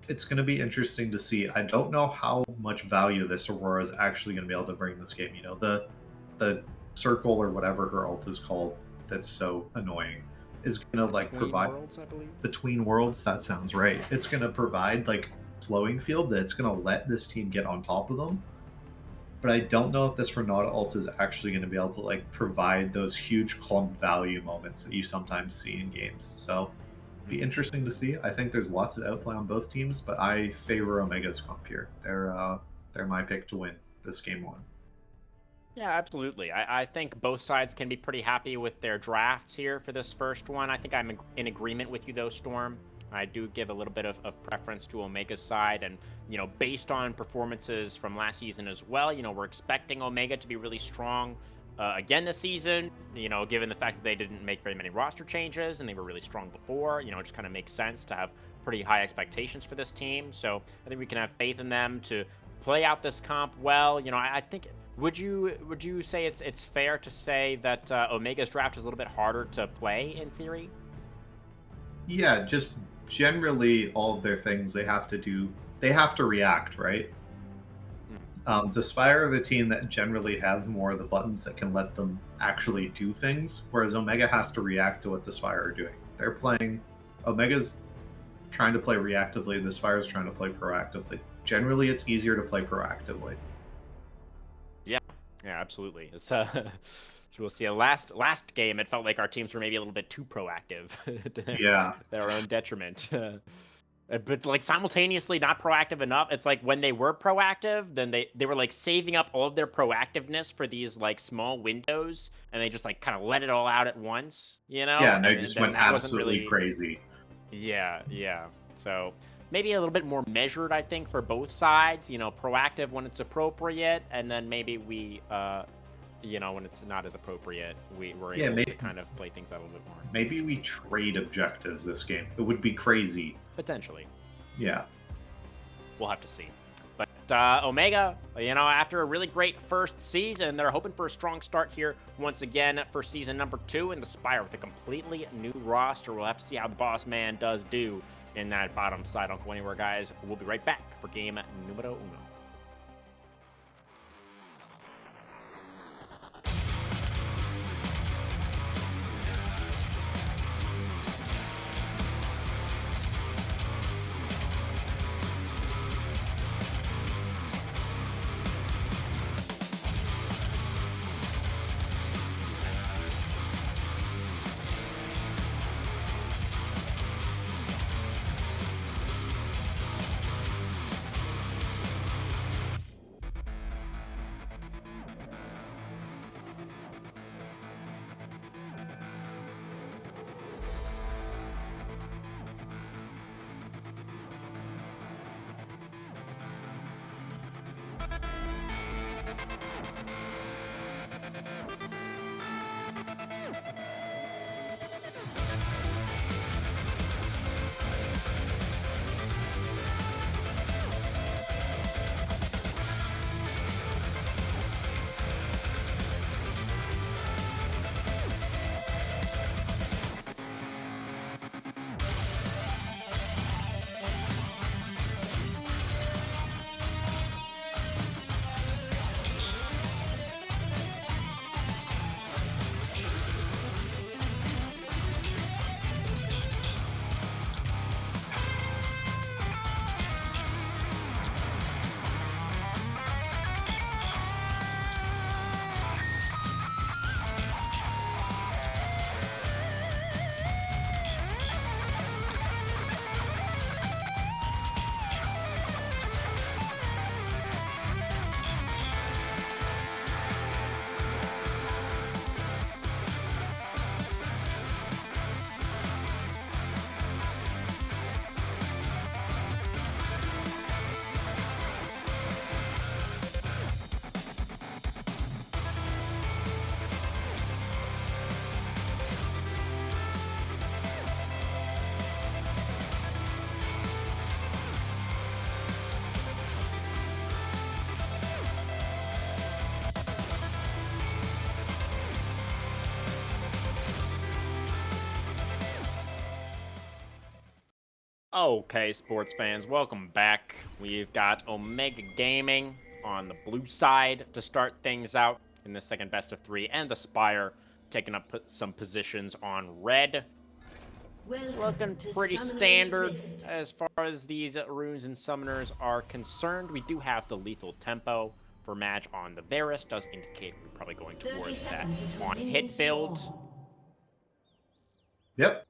it's going to be interesting to see. I don't know how much value this Aurora is actually going to be able to bring this game. The circle or whatever her ult is called, that's so annoying, is going to like provide worlds, I believe. Between Worlds, that sounds right. It's going to provide like slowing field that's going to let this team get on top of them. But I don't know if this Renata ult is actually going to be able to like provide those huge clump value moments that you sometimes see in games. So it'd be interesting to see. I think there's lots of outplay on both teams, but I favor Omega's comp here. They're my pick to win this game 1. Yeah, absolutely. I think both sides can be pretty happy with their drafts here for this first one. I think I'm in agreement with you, though, Storm. I do give a little bit of preference to Omega's side. And, based on performances from last season as well, we're expecting Omega to be really strong again this season, given the fact that they didn't make very many roster changes and they were really strong before. It just kind of makes sense to have pretty high expectations for this team. So I think we can have faith in them to play out this comp well. I think Would you say it's fair to say that Omega's draft is a little bit harder to play in theory? Yeah, just generally all of their things they have to do, they have to react, right? The Spire are the team that generally have more of the buttons that can let them actually do things, whereas Omega has to react to what the Spire are doing. They're playing, Omega's trying to play reactively, the Spire's trying to play proactively. Generally, it's easier to play proactively. Yeah, absolutely. It's so we'll see. Last game, it felt like our teams were maybe a little bit too proactive to Yeah. their own detriment. But like simultaneously not proactive enough. It's like when they were proactive, then they were like saving up all of their proactiveness for these like small windows, and they just like kind of let it all out at once, you know? Yeah, and they And just then went that wasn't absolutely really. crazy. Yeah. So maybe a little bit more measured, I think, for both sides. You know, proactive when it's appropriate, and then maybe when it's not as appropriate, we're Yeah, able to maybe, kind of play things out a little bit more. maybe we trade objectives this game. It would be crazy. Potentially. Yeah. We'll have to see. But Omega, after a really great first season, they're hoping for a strong start here once again for season number 2 in the Spire with a completely new roster. We'll have to see how the boss man does do in that bottom side. Don't go anywhere, guys. We'll be right back for game numero uno. Okay, sports fans, welcome back. We've got Omega Gaming on the blue side to start things out in the second best of 3, and the Spire taking up some positions on red. Looking pretty standard as far as these runes and summoners are concerned. We do have the lethal tempo for match on the Varus. Does indicate we're probably going towards that on hit build. Yep.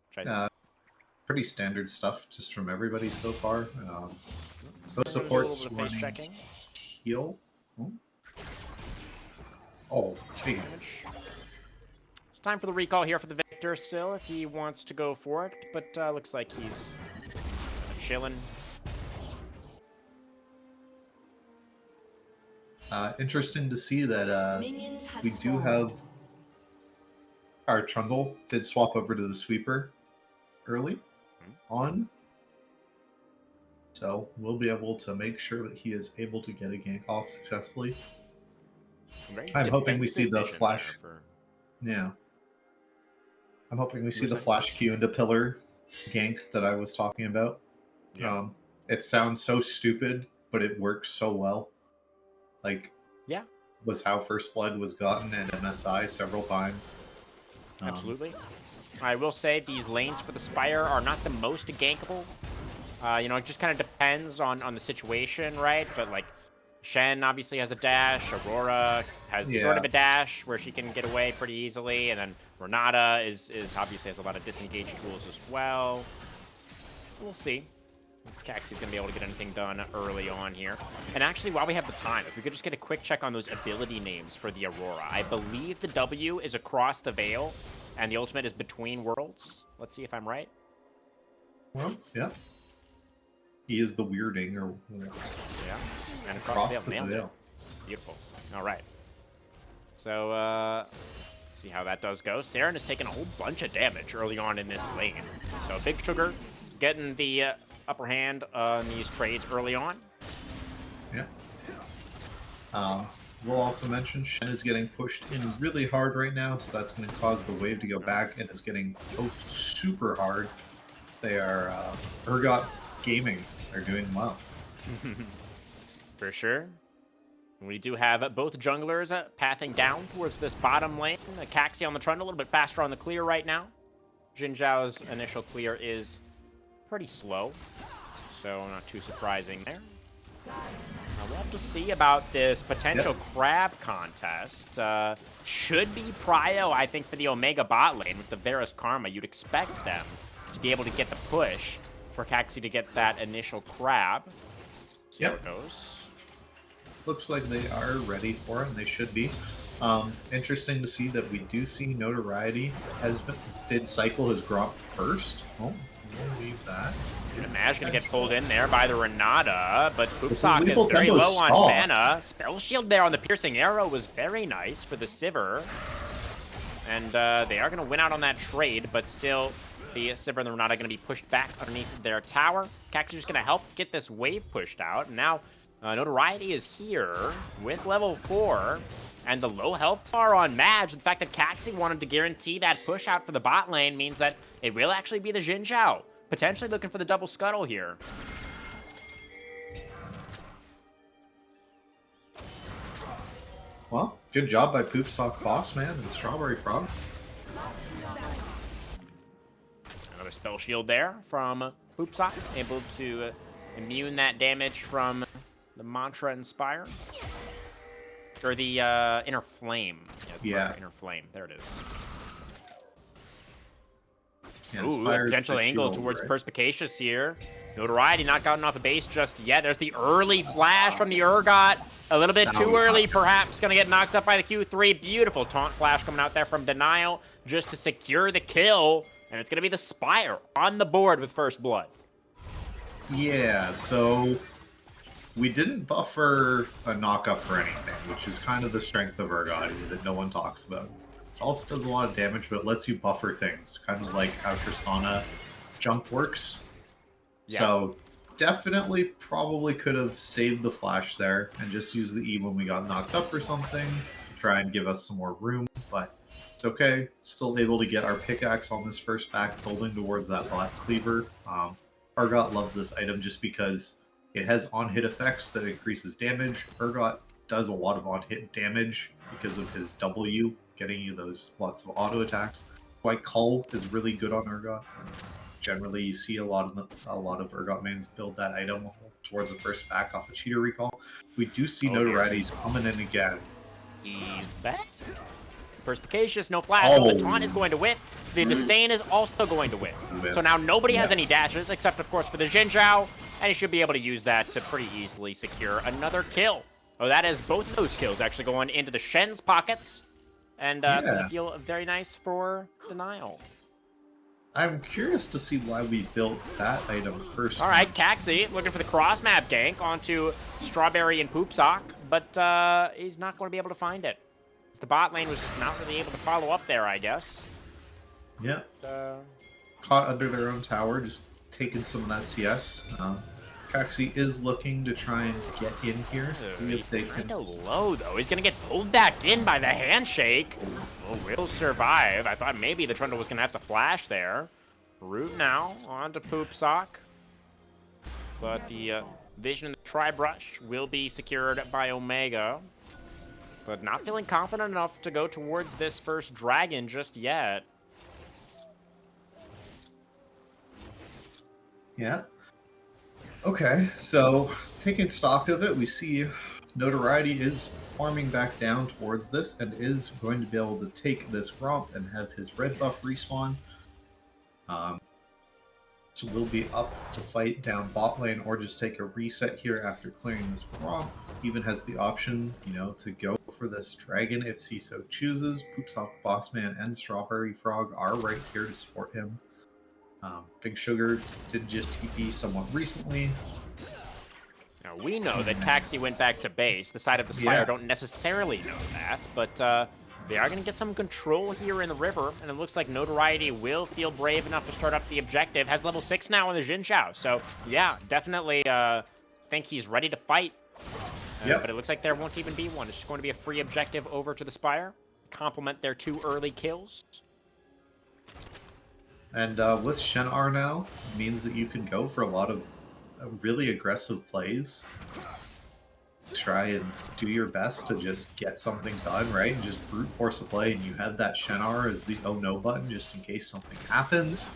Pretty standard stuff just from everybody so far. Those supports running heal. Oh, big damage. It's time for the recall here for the Victor still if he wants to go for it, but looks like he's chilling. Interesting to see that we do have our Trundle did swap over to the sweeper early on. So we'll be able to make sure that he is able to get a gank off successfully. I'm hoping we see the defensive vision flash. there for- Yeah. I'm hoping we see You're the saying? flash Q into pillar gank that I was talking about. Yeah. It sounds so stupid, but it works so well. Like, Yeah. was how First Blood was gotten at MSI several times. Absolutely. I will say these lanes for the Spire are not the most gankable. You know, it just kind of depends on the situation, right? But like, Shen obviously has a dash. Aurora has sort of a dash where she can get away pretty easily, and then Renata is obviously has a lot of disengage tools as well. We'll see. Caxie's gonna be able to get anything done early on here. And actually, while we have the time, if we could just get a quick check on those ability names for the Aurora. I believe the W is across the veil, and the ultimate is between worlds. Let's see if I'm right. Worlds, yeah. He is the weirding, or Yeah, and across the veil, nailed it. veil. Beautiful. All right. So, see how that does go. Saren has taken a whole bunch of damage early on in this lane. So Big Sugar getting the upper hand on these trades early on. Yeah. We'll also mention Shen is getting pushed in really hard right now, so that's going to cause the wave to go back, and is getting poked super hard. They are Urgot Gaming are doing well. For sure. We do have both junglers pathing down towards this bottom lane. Caxi on the trundle, a little bit faster on the clear right now. Jin Zhao's initial clear is pretty slow, so not too surprising there. We'll have to see about this potential crab contest. Should be prio, I think, for the Omega bot lane with the Varus Karma. You'd expect them to be able to get the push for Caxi to get that initial crab. See how it goes. Looks like they are ready for it, and they should be. Interesting to see that we do see Notoriety did cycle his Gromp first. Oh, we'll leave that. Nash gonna get pulled in there by the Renata, but Poopsock is lethal very tempo low on stalled. mana. Spell Shield there on the Piercing Arrow was very nice for the Sivir. And they are gonna win out on that trade, but still the Sivir and the Renata gonna be pushed back underneath their tower. Cax is just gonna help get this wave pushed out. And now Notoriety is here with level 4. And the low health bar on Madge, the fact that Caxi wanted to guarantee that push out for the bot lane means that it will actually be the Jin Zhao. Potentially looking for the double scuttle here. Well, good job by Poopsock Boss Man and Strawberry Frog. Another spell shield there from Poopsock, able to immune that damage from the Mantra and Spire. Or the Inner Flame. Yes, Inner Flame. There it is. Yeah, Ooh, a potential angle towards Perspicacious here. Notoriety not gotten off a base just yet. There's the early flash from the Urgot. A little bit too early, perhaps. Going to get knocked up by the Q3. Beautiful taunt flash coming out there from Denial just to secure the kill. And it's going to be the Spire on the board with First Blood. Yeah, so we didn't buffer a knock-up or anything, which is kind of the strength of Urgot that no one talks about. It also does a lot of damage, but it lets you buffer things, kind of like how Tristana jump works. Yeah. So definitely probably could have saved the flash there and just used the E when we got knocked up or something to try and give us some more room, but it's okay. Still able to get our pickaxe on this first back, building towards that black cleaver. Urgot loves this item just because it has on-hit effects that increases damage. Urgot does a lot of on-hit damage because of his W, getting you those lots of auto attacks. White Cull is really good on Urgot. Generally, you see a lot of Urgot mains build that item towards the first back off a cheater recall. We do see Notoriety's coming in again. He's back. Perspicacious, no flash. The taunt is going to whiff. The disdain is also going to whiff. So now nobody has any dashes, except of course for the Jin Zhao, and he should be able to use that to pretty easily secure another kill. Oh, that is both of those kills actually going into the Shen's pockets, and it's going to feel very nice for Denial. I'm curious to see why we built that item first. All right, Caxi looking for the cross map gank onto Strawberry and Poopsock, but he's not going to be able to find it. The bot lane was just not really able to follow up there, I guess. Yeah. Caught under their own tower, just taking some of that CS. Kaxi is looking to try and get in here. See if He's they kind can. of low, though. He's going to get pulled back in by the handshake. Well, will survive. I thought maybe the Trundle was going to have to flash there. Root now onto Poop Sock. But the Vision and the Tri-Brush will be secured by Omega. But not feeling confident enough to go towards this first dragon just yet. Yeah. Okay, so taking stock of it, we see Notoriety is farming back down towards this and is going to be able to take this romp and have his red buff respawn. So we'll be up to fight down bot lane or just take a reset here after clearing this romp. Even has the option, you know, to go for this dragon if he so chooses. Poopsock, Bossman, and Strawberry Frog are right here to support him. Big Sugar did just TP somewhat recently. Now, we know that Kaxi went back to base. The side of the Spire Yeah. don't necessarily know that, but they are going to get some control here in the river, and it looks like Notoriety will feel brave enough to start up the objective. Has level 6 now on the Jin Chao, so yeah, definitely think he's ready to fight. Yep. But it looks like there won't even be one. It's just going to be a free objective over to the Spire. Complement their 2 early kills. And with Shenar now, means that you can go for a lot of really aggressive plays. Try and do your best to just get something done, right? And just brute force a play, and you have that Shenar as the oh no button just in case something happens,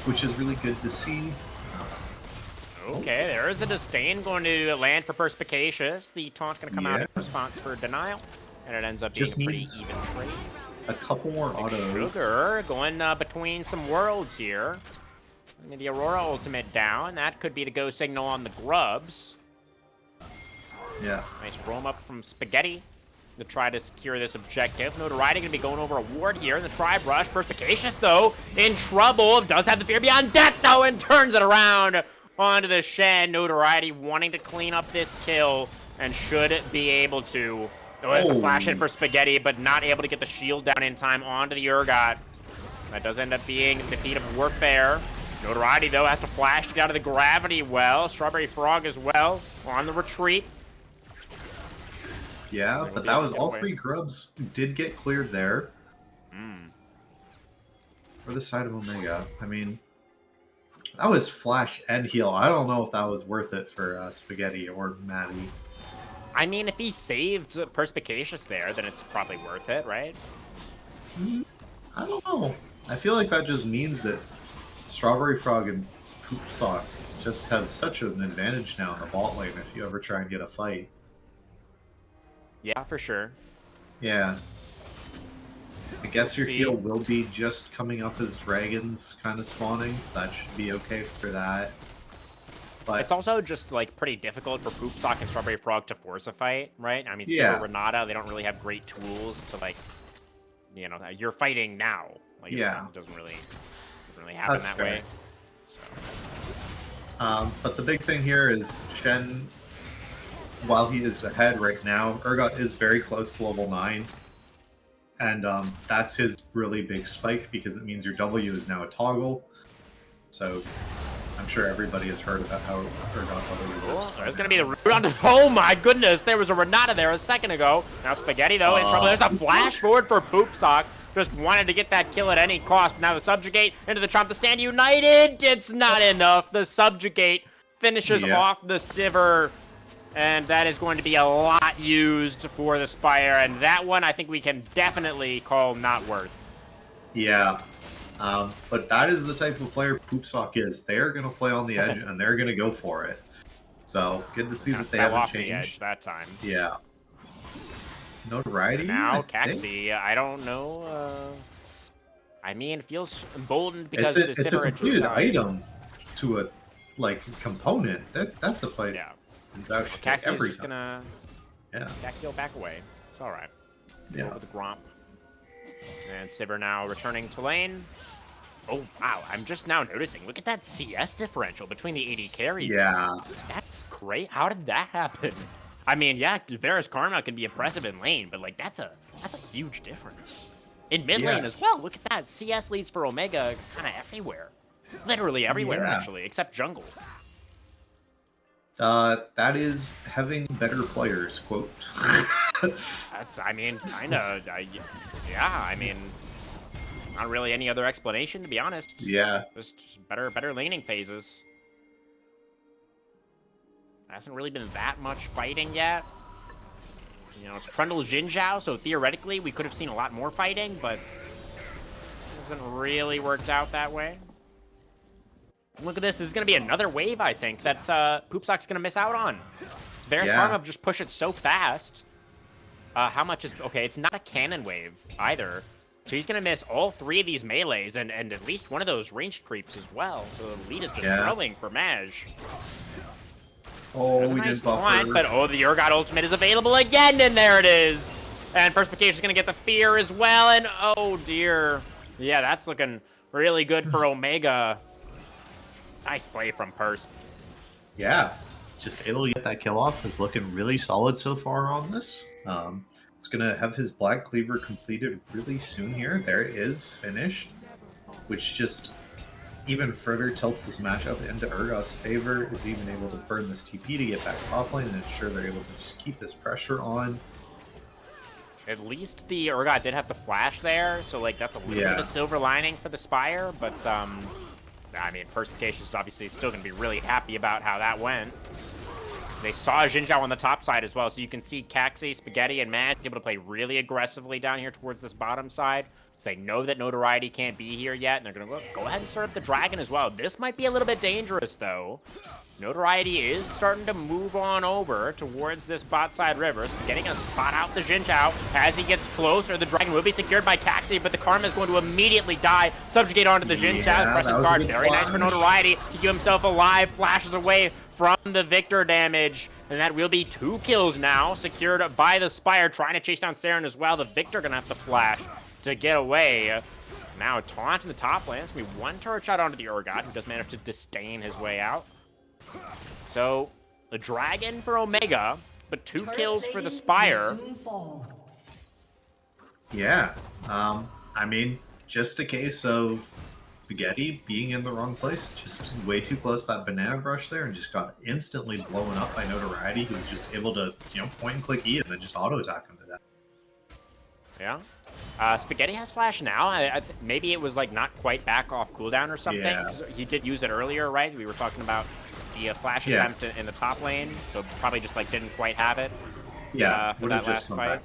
which is really good to see. Okay, there is a Disdain going to land for Perspicacious. The taunt going to come out in response for Denial, and it ends up being Just a pretty needs even trade. a couple more autos. Sugar going between some worlds here. I mean, the Aurora ultimate down. That could be the go signal on the Grubs. Yeah. Nice roam up from Spaghetti to try to secure this objective. Notoriety going to be going over a ward here in the Tri-Brush. Perspicacious, though, in trouble. Does have the Fear Beyond Death, though, and turns it around onto the Shen. Notoriety wanting to clean up this kill and should be able to. There's a flash hit for Spaghetti, but not able to get the shield down in time onto the Urgot. That does end up being the defeat of Warfare. Notoriety, though, has to flash to get out of the Gravity Well. Strawberry Frog as well on the retreat. Yeah, but that was all 3 Grubs did get cleared there. For the side of Omega. I mean, that was flash and heal. I don't know if that was worth it for Spaghetti or Maddie. I mean, if he saved Perspicacious there, then it's probably worth it, right? I don't know. I feel like that just means that Strawberry Frog and Poopsock just have such an advantage now in the bot lane if you ever try and get a fight. Yeah, for sure. Yeah. I guess your See. heal will be just coming up as dragons kind of spawning, so that should be okay for that. But It's also just, like, pretty difficult for Poopsock and Strawberry Frog to force a fight, right? I mean, Yeah. Silver Renata, they don't really have great tools to, like, you know, you're fighting now. Like, Yeah. It doesn't really happen That's that fair. way. So. But the big thing here is Shen, while he is ahead right now, Urgot is very close to level 9. And that's his really big spike because it means your W is now a toggle. So I'm sure everybody has heard about how Urgot W works. There's going to be the root on the... Oh my goodness, there was a Renata there a second ago. Now Spaghetti, though, in trouble. There's a flash forward for Poopsock. Just wanted to get that kill at any cost. Now the Subjugate into the Trump to stand united. It's not enough. The Subjugate finishes off the Sivir. And that is going to be a lot used for the Spire. And that one I think we can definitely call not worth. Yeah. But that is the type of player Poopsock is. They're going to play on the edge and they're going to go for it. So good to see that they haven't off changed. the edge that time. Yeah. Notoriety. Now I think? Kaxi, I don't know. I mean, it feels emboldened because It's a the Sivir completed item to a component. That's a fight. Yeah. That should take Kaxi's every just time. gonna. Yeah. Kaxi will back away. It's all right. Yeah. Over the Gromp. And Sivir now returning to lane. Oh wow! I'm just now noticing. Look at that CS differential between the AD carries. Yeah. That's great. How did that happen? I mean, yeah, Varus Karma can be impressive in lane, but like that's a huge difference. In mid lane as well. Look at that. CS leads for Omega kind of everywhere. Literally everywhere, Yeah. actually, except jungle. That is having better players, quote. That's, I mean, kind of, yeah, I mean, not really any other explanation, to be honest. Yeah. Just better laning phases. Hasn't really been that much fighting yet. You know, it's Trundle Xin Zhao, so theoretically we could have seen a lot more fighting, but it hasn't really worked out that way. Look at this. This is going to be another wave, I think, that Poopsock's going to miss out on. Varus Pharma just push it so fast. How much is... Okay, it's not a cannon wave either. So he's going to miss all 3 of these melees and at least one of those ranged creeps as well. So the lead is just growing for Maj. Oh, There's a we nice did buffer. taunt, but oh, the Urgot ultimate is available again, and there it is. And Perspicacious is going to get the fear as well, and oh dear. Yeah, that's looking really good for Omega. Nice play from Persp. Yeah, just able to get that kill off is looking really solid so far on this. It's going to have his Black Cleaver completed really soon here. There it is, finished, which just even further tilts this matchup into Urgot's favor, is even able to burn this TP to get back top lane and ensure they're able to just keep this pressure on. At least the Urgot did have the flash there, so like that's a little bit of silver lining for the Spire, but I mean, Perspicacious is obviously still going to be really happy about how that went. They saw Xin Zhao on the top side as well, so you can see Caxi, Spaghetti, and Maj able to play really aggressively down here towards this bottom side. So they know that Notoriety can't be here yet, and they're going to go ahead and start up the Dragon as well. This might be a little bit dangerous, though. Notoriety is starting to move on over towards this bot side river. Spaghetti going to spot out the Xin Zhao. As he gets closer, the Dragon will be secured by Caxi, but the Karma is going to immediately die. Subjugate onto the Xin Zhao. Impressive card. Very nice for Notoriety. He keep himself alive, flashes away from the Victor damage, and that will be 2 kills now, secured by the Spire, trying to chase down Saren as well. The Victor gonna have to flash to get away. Now taunt in the top lane. It's gonna be 1 turret shot onto the Urgot, who does manage to disdain his way out. So the Dragon for Omega, but 2 kills for the Spire. Yeah, I mean, just a case of Spaghetti being in the wrong place, just way too close to that banana brush there, and just got instantly blown up by Notoriety, who was just able to, you know, point and click E and then just auto attack him to death. Yeah. Spaghetti has flash now. Maybe it was like not quite back off cooldown or something. Yeah. 'Cause he did use it earlier, right? We were talking about the flash attempt in the top lane, so probably just like didn't quite have it. Yeah, for that last fight.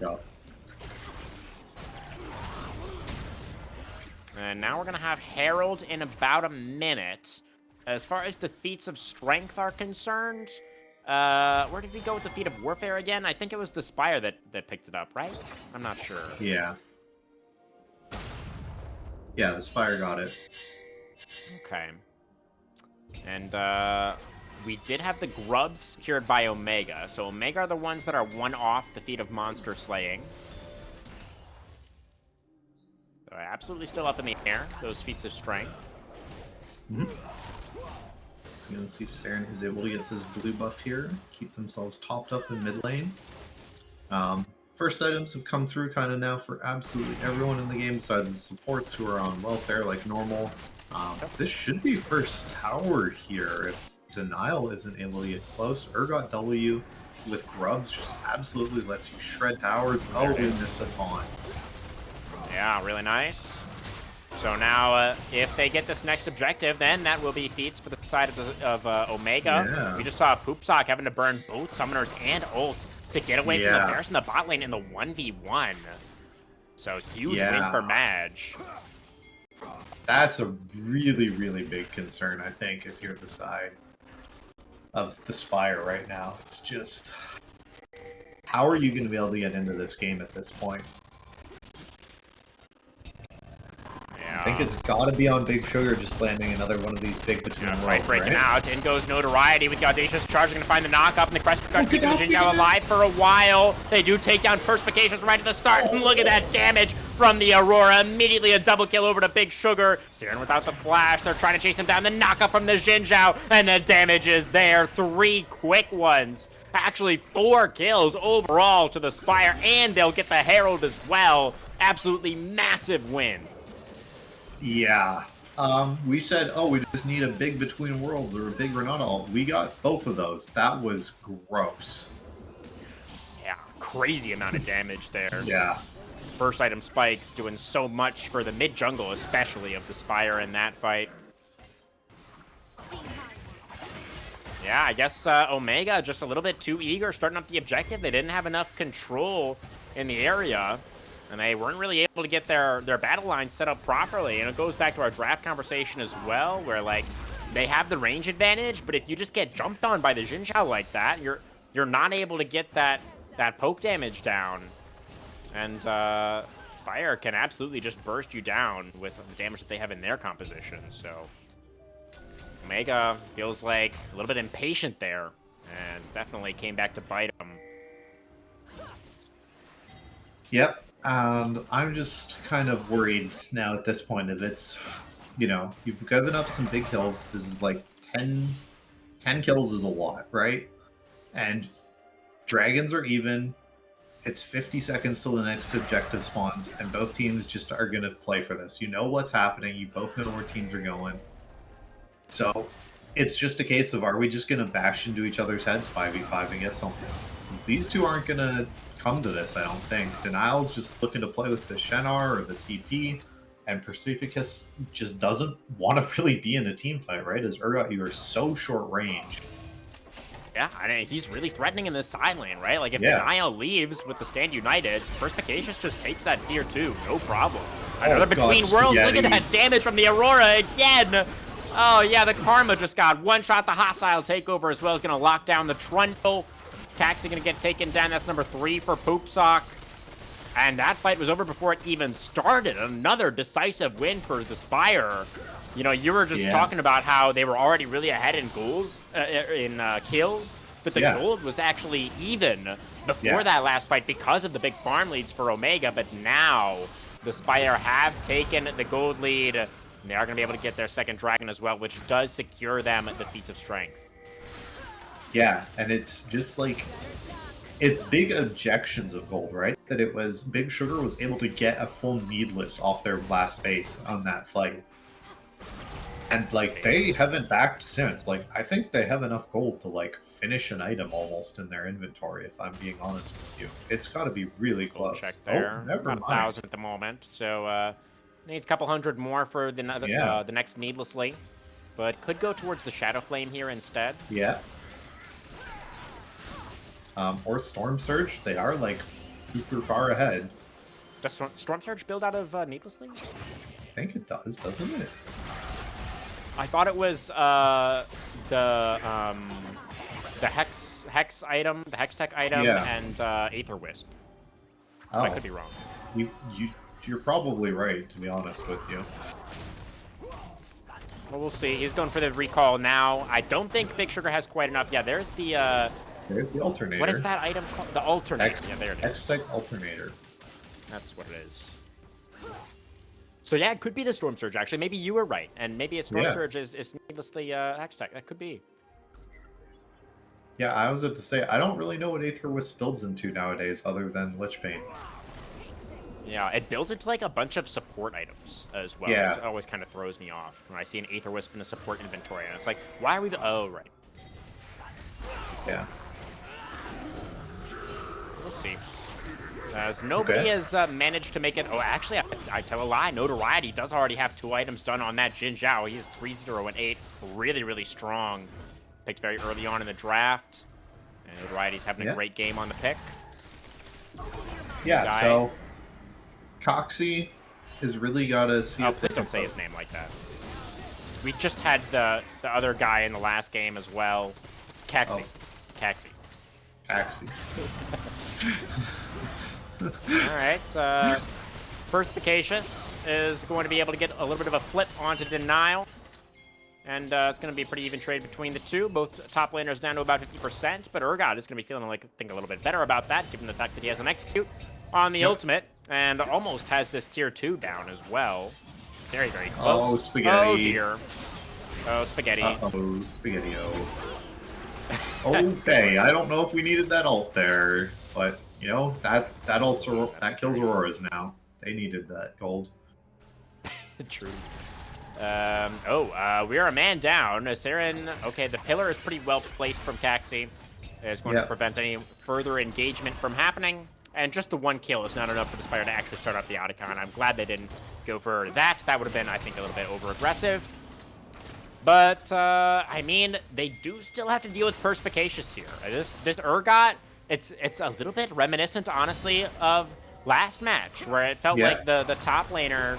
And now we're going to have Herald in about a minute. As far as the feats of strength are concerned, where did we go with the feat of warfare again? I think it was the Spire that picked it up, right? I'm not sure. Yeah. Yeah, the Spire got it. Okay. And we did have the grubs secured by Omega. So Omega are the ones that are 1 off the feat of monster slaying. So absolutely still up in the air, those feats of strength. So you can see Saren is able to get this blue buff here, keep themselves topped up in mid lane. First items have come through kind of now for absolutely everyone in the game, besides the supports who are on welfare like normal. This should be first tower here if Denial isn't able to get close. Urgot W with grubs just absolutely lets you shred towers. Oh, we missed the taunt. Yeah, really nice. So now, if they get this next objective, then that will be feats for the side of Omega. Yeah. We just saw Poopsock having to burn both summoners and ult to get away from the Bears in the bot lane in the 1v1. So huge win for Maj. That's a really, really big concern, I think, if you're the side of the Spire right now. It's just, how are you going to be able to get into this game at this point? I think it's got to be on Big Sugar just landing another one of these big between worlds, Fight breaking out. In goes Notoriety with the Audacious Charge. Going to find the knock-up, and the Crest Guard keeping the Xin Zhao alive for a while. They do take down Perspicacious right at the start. And look at that damage from the Aurora. Immediately a double kill over to Big Sugar. Siren without the flash. They're trying to chase him down. The knock-up from the Xin Zhao, and the damage is there. 3 quick ones. Actually, 4 kills overall to the Spire, and they'll get the Herald as well. Absolutely massive win. Yeah. We said, oh, we just need a big Between Worlds or a big Renata ult. We got both of those. That was gross. Yeah, crazy amount of damage there. Yeah. First item spikes doing so much for the mid jungle, especially of the Spire in that fight. Yeah, I guess Omega just a little bit too eager starting up the objective. They didn't have enough control in the area, and they weren't really able to get their battle line set up properly. And it goes back to our draft conversation as well, where like they have the range advantage, but if you just get jumped on by the Xin Zhao like that, you're not able to get that poke damage down. And Spire can absolutely just burst you down with the damage that they have in their composition. So Omega feels like a little bit impatient there, and definitely came back to bite him. Yep. And I'm just kind of worried now at this point if it's, you know, you've given up some big kills. This is like 10 kills is a lot, right? And dragons are even. It's 50 seconds till the next objective spawns, and both teams just are going to play for this. You know what's happening. You both know where teams are going. So it's just a case of, are we just going to bash into each other's heads 5v5 and get something? These two aren't going to come to this, I don't think. Denial's just looking to play with the Shenar or the TP, and Persepicus just doesn't want to really be in a team fight, right? As Urgot, you are so short range. Yeah, I mean, he's really threatening in this side lane, right? Like, if Denial leaves with the Stand United, Perspicacious just takes that tier 2, no problem. Another Between Worlds, look at that damage from the Aurora again! Oh, yeah, the Karma just got one-shot the hostile takeover as well. Is going to lock down the Trundle. Taxi going to get taken down. That's number 3 for Poopsock. And that fight was over before it even started. Another decisive win for the Spire. You know, you were just talking about how they were already really ahead in goals, kills, but the gold was actually even before that last fight because of the big farm leads for Omega. But now the Spire have taken the gold lead. And they are going to be able to get their second dragon as well, which does secure them the feats of strength. Yeah, and it's just like, it's big objections of gold, right? That it was, Big Sugar was able to get a full needless off their last base on that fight. And, like, they haven't backed since. Like, I think they have enough gold to, like, finish an item almost in their inventory, if I'm being honest with you. It's got to be really close. Check there. Oh, never mind. About 1,000 at the moment. So, needs a couple hundred more for the next Needlessly. But could go towards the Shadow Flame here instead. Yeah. Or Storm Surge. They are, like, super far ahead. Does Storm Surge build out of Needlessly? I think it does, doesn't it? I thought it was the Hex item, the Hex Tech item, and Aether Wisp. Oh. I could be wrong. You're probably right, to be honest with you. Well, we'll see. He's going for the recall now. I don't think Big Sugar has quite enough. Yeah, there's the alternator. What is that item called? The alternator. Yeah, there it is. Hex Tech alternator. That's what it is. So yeah, it could be the Storm Surge, actually. Maybe you were right, and maybe a Storm Surge is needlessly Hex Tech. That could be. Yeah, I was about to say, I don't really know what Aether Wisp builds into nowadays, other than Lich Bane. Yeah, it builds into like a bunch of support items as well. Yeah. It always kind of throws me off when I see an Aether Wisp in a support inventory, and it's like, why are we oh, right. Yeah. We'll see. As nobody has managed to make it. Oh, actually, I tell a lie. Notoriety does already have 2 items done on that Xin Zhao. He's 3-0 and 8. Really, really strong. Picked very early on in the draft. And Notoriety's having a great game on the pick. Yeah, so Coxie has really got to see. Oh, please don't say his name like that. We just had the other guy in the last game as well. Caxi. Caxi. Caxi. Alright, Perspicacious is going to be able to get a little bit of a flip onto Denial. And it's going to be a pretty even trade between the two. Both top laners down to about 50%, but Urgot is going to be feeling like, I think, a little bit better about that, given the fact that he has an execute on the ultimate, and almost has this tier 2 down as well. Very, very close. Oh, Spaghetti. Oh, dear. Oh, Spaghetti. Uh-oh, Spaghetti-o. Okay, I don't know if we needed that ult there, but... You know, that kills Auroras now. They needed that gold. True. We are a man down. Saren, okay, the pillar is pretty well placed from Caxi. It's going to prevent any further engagement from happening. And just the one kill is not enough for the Spire to actually start up the Otacon. I'm glad they didn't go for that. That would have been, I think, a little bit over-aggressive. But, I mean, they do still have to deal with Perspicacious here. This Urgot, it's a little bit reminiscent, honestly, of last match, where it felt like the top laner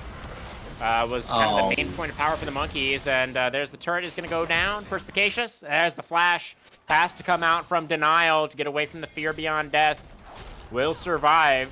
was kind of the main point of power for the monkeys. And there's the turret is going to go down. Perspicacious, there's the flash. Has to come out from Denial to get away from the fear beyond death. Will survive.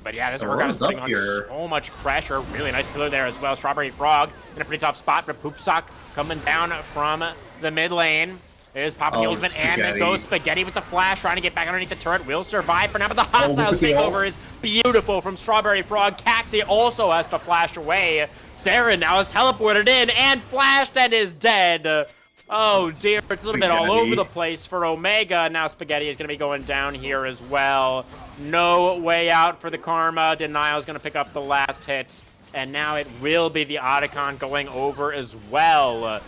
But yeah, this Urgot is putting on so much pressure. Really nice pillar there as well. Strawberry Frog in a pretty tough spot, but Poopsock coming down from the mid lane. There's popping the ultimate, and then goes Spaghetti with the flash, trying to get back underneath the turret. Will survive for now, but the hostile takeover is beautiful from Strawberry Frog. Caxi also has to flash away. Saren now is teleported in and flashed and is dead. Oh dear, it's a little bit all over the place for Omega. Now Spaghetti is going to be going down here as well. No way out for the Karma. Denial is going to pick up the last hit. And now it will be the Otacon going over as well.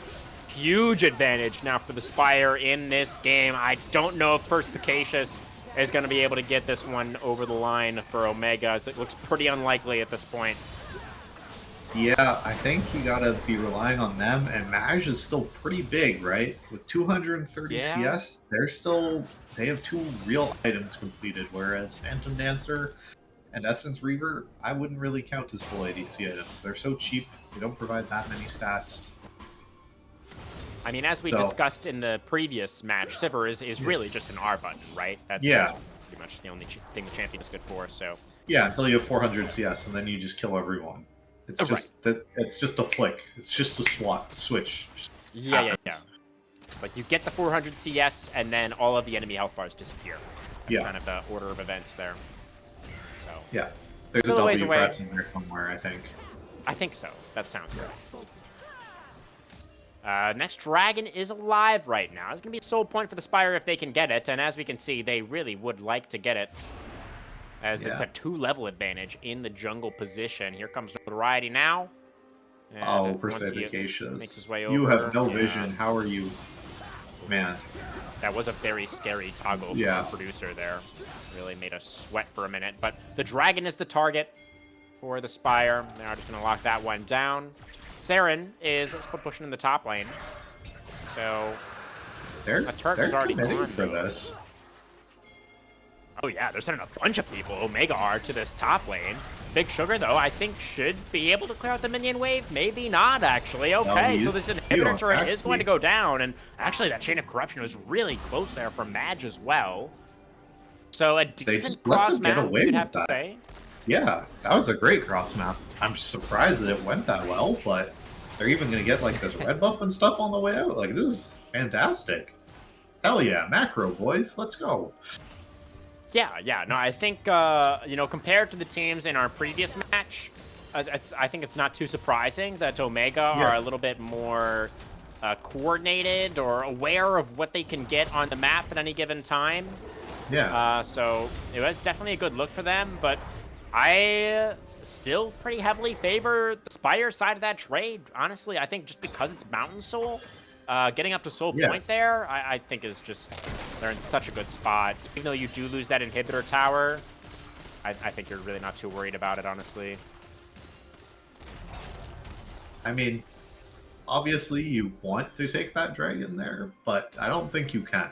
Huge advantage now for the Spire in this game. I don't know if Perspicacious is going to be able to get this one over the line for Omega, as it looks pretty unlikely at this point. Yeah, I think you gotta be relying on them, and Maj is still pretty big, right? With 230 CS, they have 2 real items completed, whereas Phantom Dancer and Essence Reaver, I wouldn't really count as full ADC items. They're so cheap, they don't provide that many stats. I mean, as we discussed in the previous match, Sivir is really just an R button, right? That's pretty much the only thing the champion is good for, so... Yeah, until you have 400 CS, and then you just kill everyone. It's just it's just a flick. It's just a switch. Yeah. It's like you get the 400 CS, and then all of the enemy health bars disappear. That's kind of the order of events there. So yeah, there's a W press in there somewhere, I think. I think so. That sounds right. Next dragon is alive right now. It's gonna be a soul point for the Spire if they can get it, and as we can see, they really would like to get it. As it's a 2-level advantage in the jungle position. Here comes Notoriety now. And Perspicacious. You have no vision. How are you? Man. That was a very scary toggle from the producer there. Really made us sweat for a minute. But the dragon is the target for the Spire. They're just going to lock that one down. Saren is pushing in the top lane. So a turret is already gone for this. Oh yeah, they're sending a bunch of people, Omega are, to this top lane. Big Sugar, though, I think should be able to clear out the minion wave. Maybe not, actually. Okay, so this inhibitor turret is going to go down. And actually, that Chain of Corruption was really close there for Madge as well. So a decent cross map, you'd have to say. Yeah, that was a great cross map. I'm surprised that it went that well, but they're even going to get like this red buff and stuff on the way out. Like, this is fantastic. Hell yeah, macro, boys. Let's go. Yeah. No, I think, compared to the teams in our previous match, I think it's not too surprising that Omega are a little bit more coordinated or aware of what they can get on the map at any given time. Yeah. So it was definitely a good look for them, but I still pretty heavily favor the Spire side of that trade. Honestly, I think just because it's Mountain Soul, getting up to Soul Point there, I think is just, they're in such a good spot. Even though you do lose that inhibitor tower, I think you're really not too worried about it, honestly. I mean, obviously you want to take that dragon there, but I don't think you can,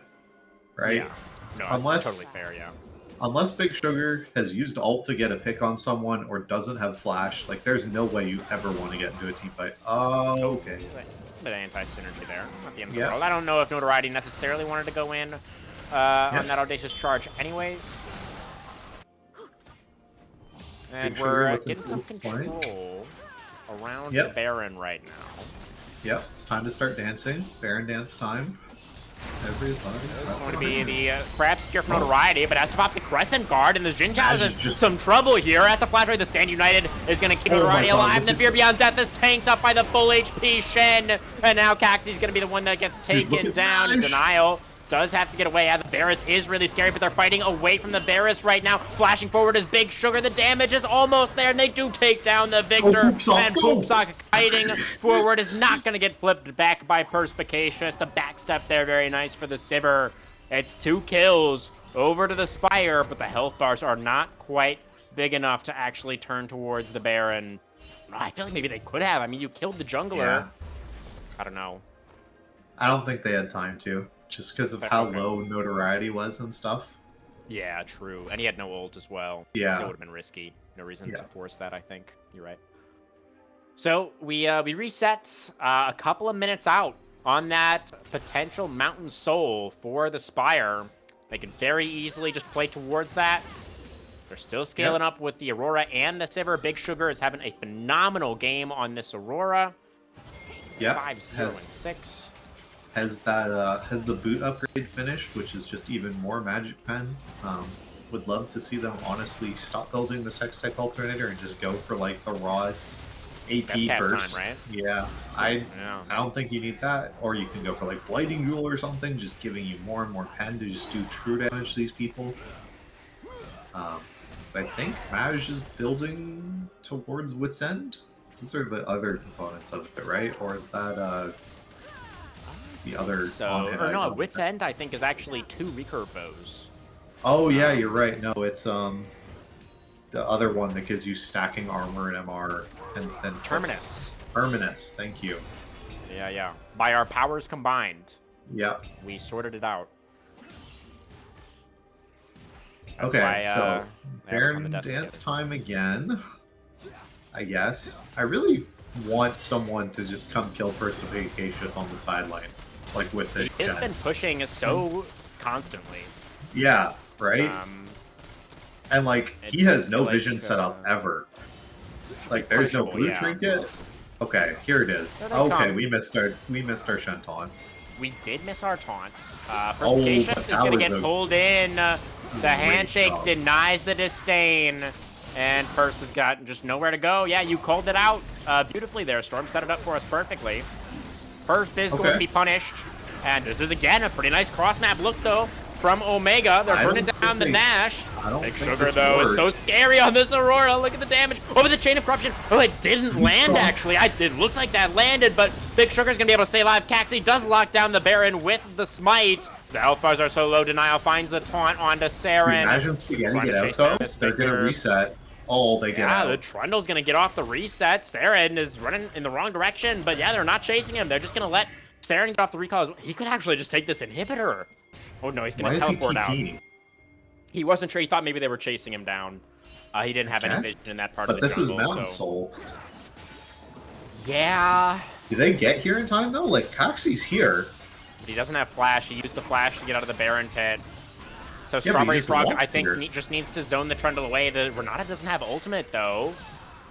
right? Yeah, no, that's totally fair, Unless Big Sugar has used ult to get a pick on someone or doesn't have flash, like there's no way you ever want to get into a team fight. Oh, okay. A bit of anti-synergy there. Not the end of the world. I don't know if Notoriety necessarily wanted to go in on that Audacious Charge anyways. And we're getting some control around the Baron right now. Yep, it's time to start dancing. Baron dance time. Everybody. It's going to be the Crab Secure from Notoriety, but has to pop the Crescent Guard, and the Xin Zhao is in some trouble here. At the flash rate, the Stand United is going to keep Notoriety alive, and the Fear Beyond Death is tanked up by the full HP Shen, and now Caxi's going to be the one that gets taken down. In Denial does have to get away. Yeah, the Varus is really scary, but they're fighting away from the Varus right now. Flashing forward is Big Sugar. The damage is almost there, and they do take down the Victor. And Poopsock kiting forward is not going to get flipped back by Perspicacious. The backstep there, very nice for the Sivir. It's 2 kills over to the Spire, but the health bars are not quite big enough to actually turn towards the Baron. I feel like maybe they could have. I mean, you killed the jungler. Yeah. I don't know. I don't think they had time to, just because of how low notoriety was and stuff. Yeah, true. And he had no ult as well. Yeah. It would have been risky. No reason to force that, I think. You're right. So we reset a couple of minutes out on that potential Mountain Soul for the Spire. They can very easily just play towards that. They're still scaling up with the Aurora and the Sivir. Big Sugar is having a phenomenal game on this Aurora. Yep. 5-0 and 6. Has the boot upgrade finished, which is just even more Magic Pen. Would love to see them honestly stop building the Sex Tech Alternator and just go for like the raw AP burst. Time, right? Yeah, I don't think you need that. Or you can go for like Blighting Jewel or something, just giving you more and more pen to just do true damage to these people. So I think Maj is building towards Wit's End. Those are the other components of it, right? Or is that the other? Or no, Wit's End I think is actually 2 recurve bows. Oh yeah, you're right. No, it's the other one that gives you stacking armor and MR and then Terminus. Terminus, thank you. Yeah. By our powers combined. Yep. We sorted it out. That's okay, why, so Baron dance time again. I guess. I really want someone to just come kill Perspicacious on the sideline, like with this. He has been pushing so constantly. Yeah, right. And like he has no vision set up ever. Like there's no blue trinket. Okay, here it is. Okay, we missed our Shenton. We did miss our taunts. Perspicacious is going to get pulled in. The handshake denies the disdain. And Persp has got just nowhere to go. Yeah, you called it out beautifully there. Storm set it up for us perfectly. Persp is going to be punished. And this is, again, a pretty nice cross-map look, though, from Omega. They're burning down the Nash. Big Sugar, though, is so scary on this Aurora. Look at the damage. Over the Chain of Corruption. Oh, it didn't land, actually. It looks like that landed, but Big Sugar's going to be able to stay alive. Caxi does lock down the Baron with the Smite. The health bars are so low. Denial finds the taunt onto Saren. Imagine Spaghetti get out, though. They're going to reset. Oh, they get out. Yeah, the Trundle's going to get off the reset. Saren is running in the wrong direction, but yeah, they're not chasing him. They're just going to let Saren get off the recall. He could actually just take this inhibitor. Oh no, he's going to teleport out. He wasn't sure. He thought maybe they were chasing him down. He didn't have any vision in that part of the jungle. But this is Mountain Soul. Yeah. Do they get here in time, though? Like, Coxie's here. He doesn't have flash. He used the flash to get out of the Baron pit. So Strawberry Frog, I think, just needs to zone the Trundle away. The Renata doesn't have ultimate, though.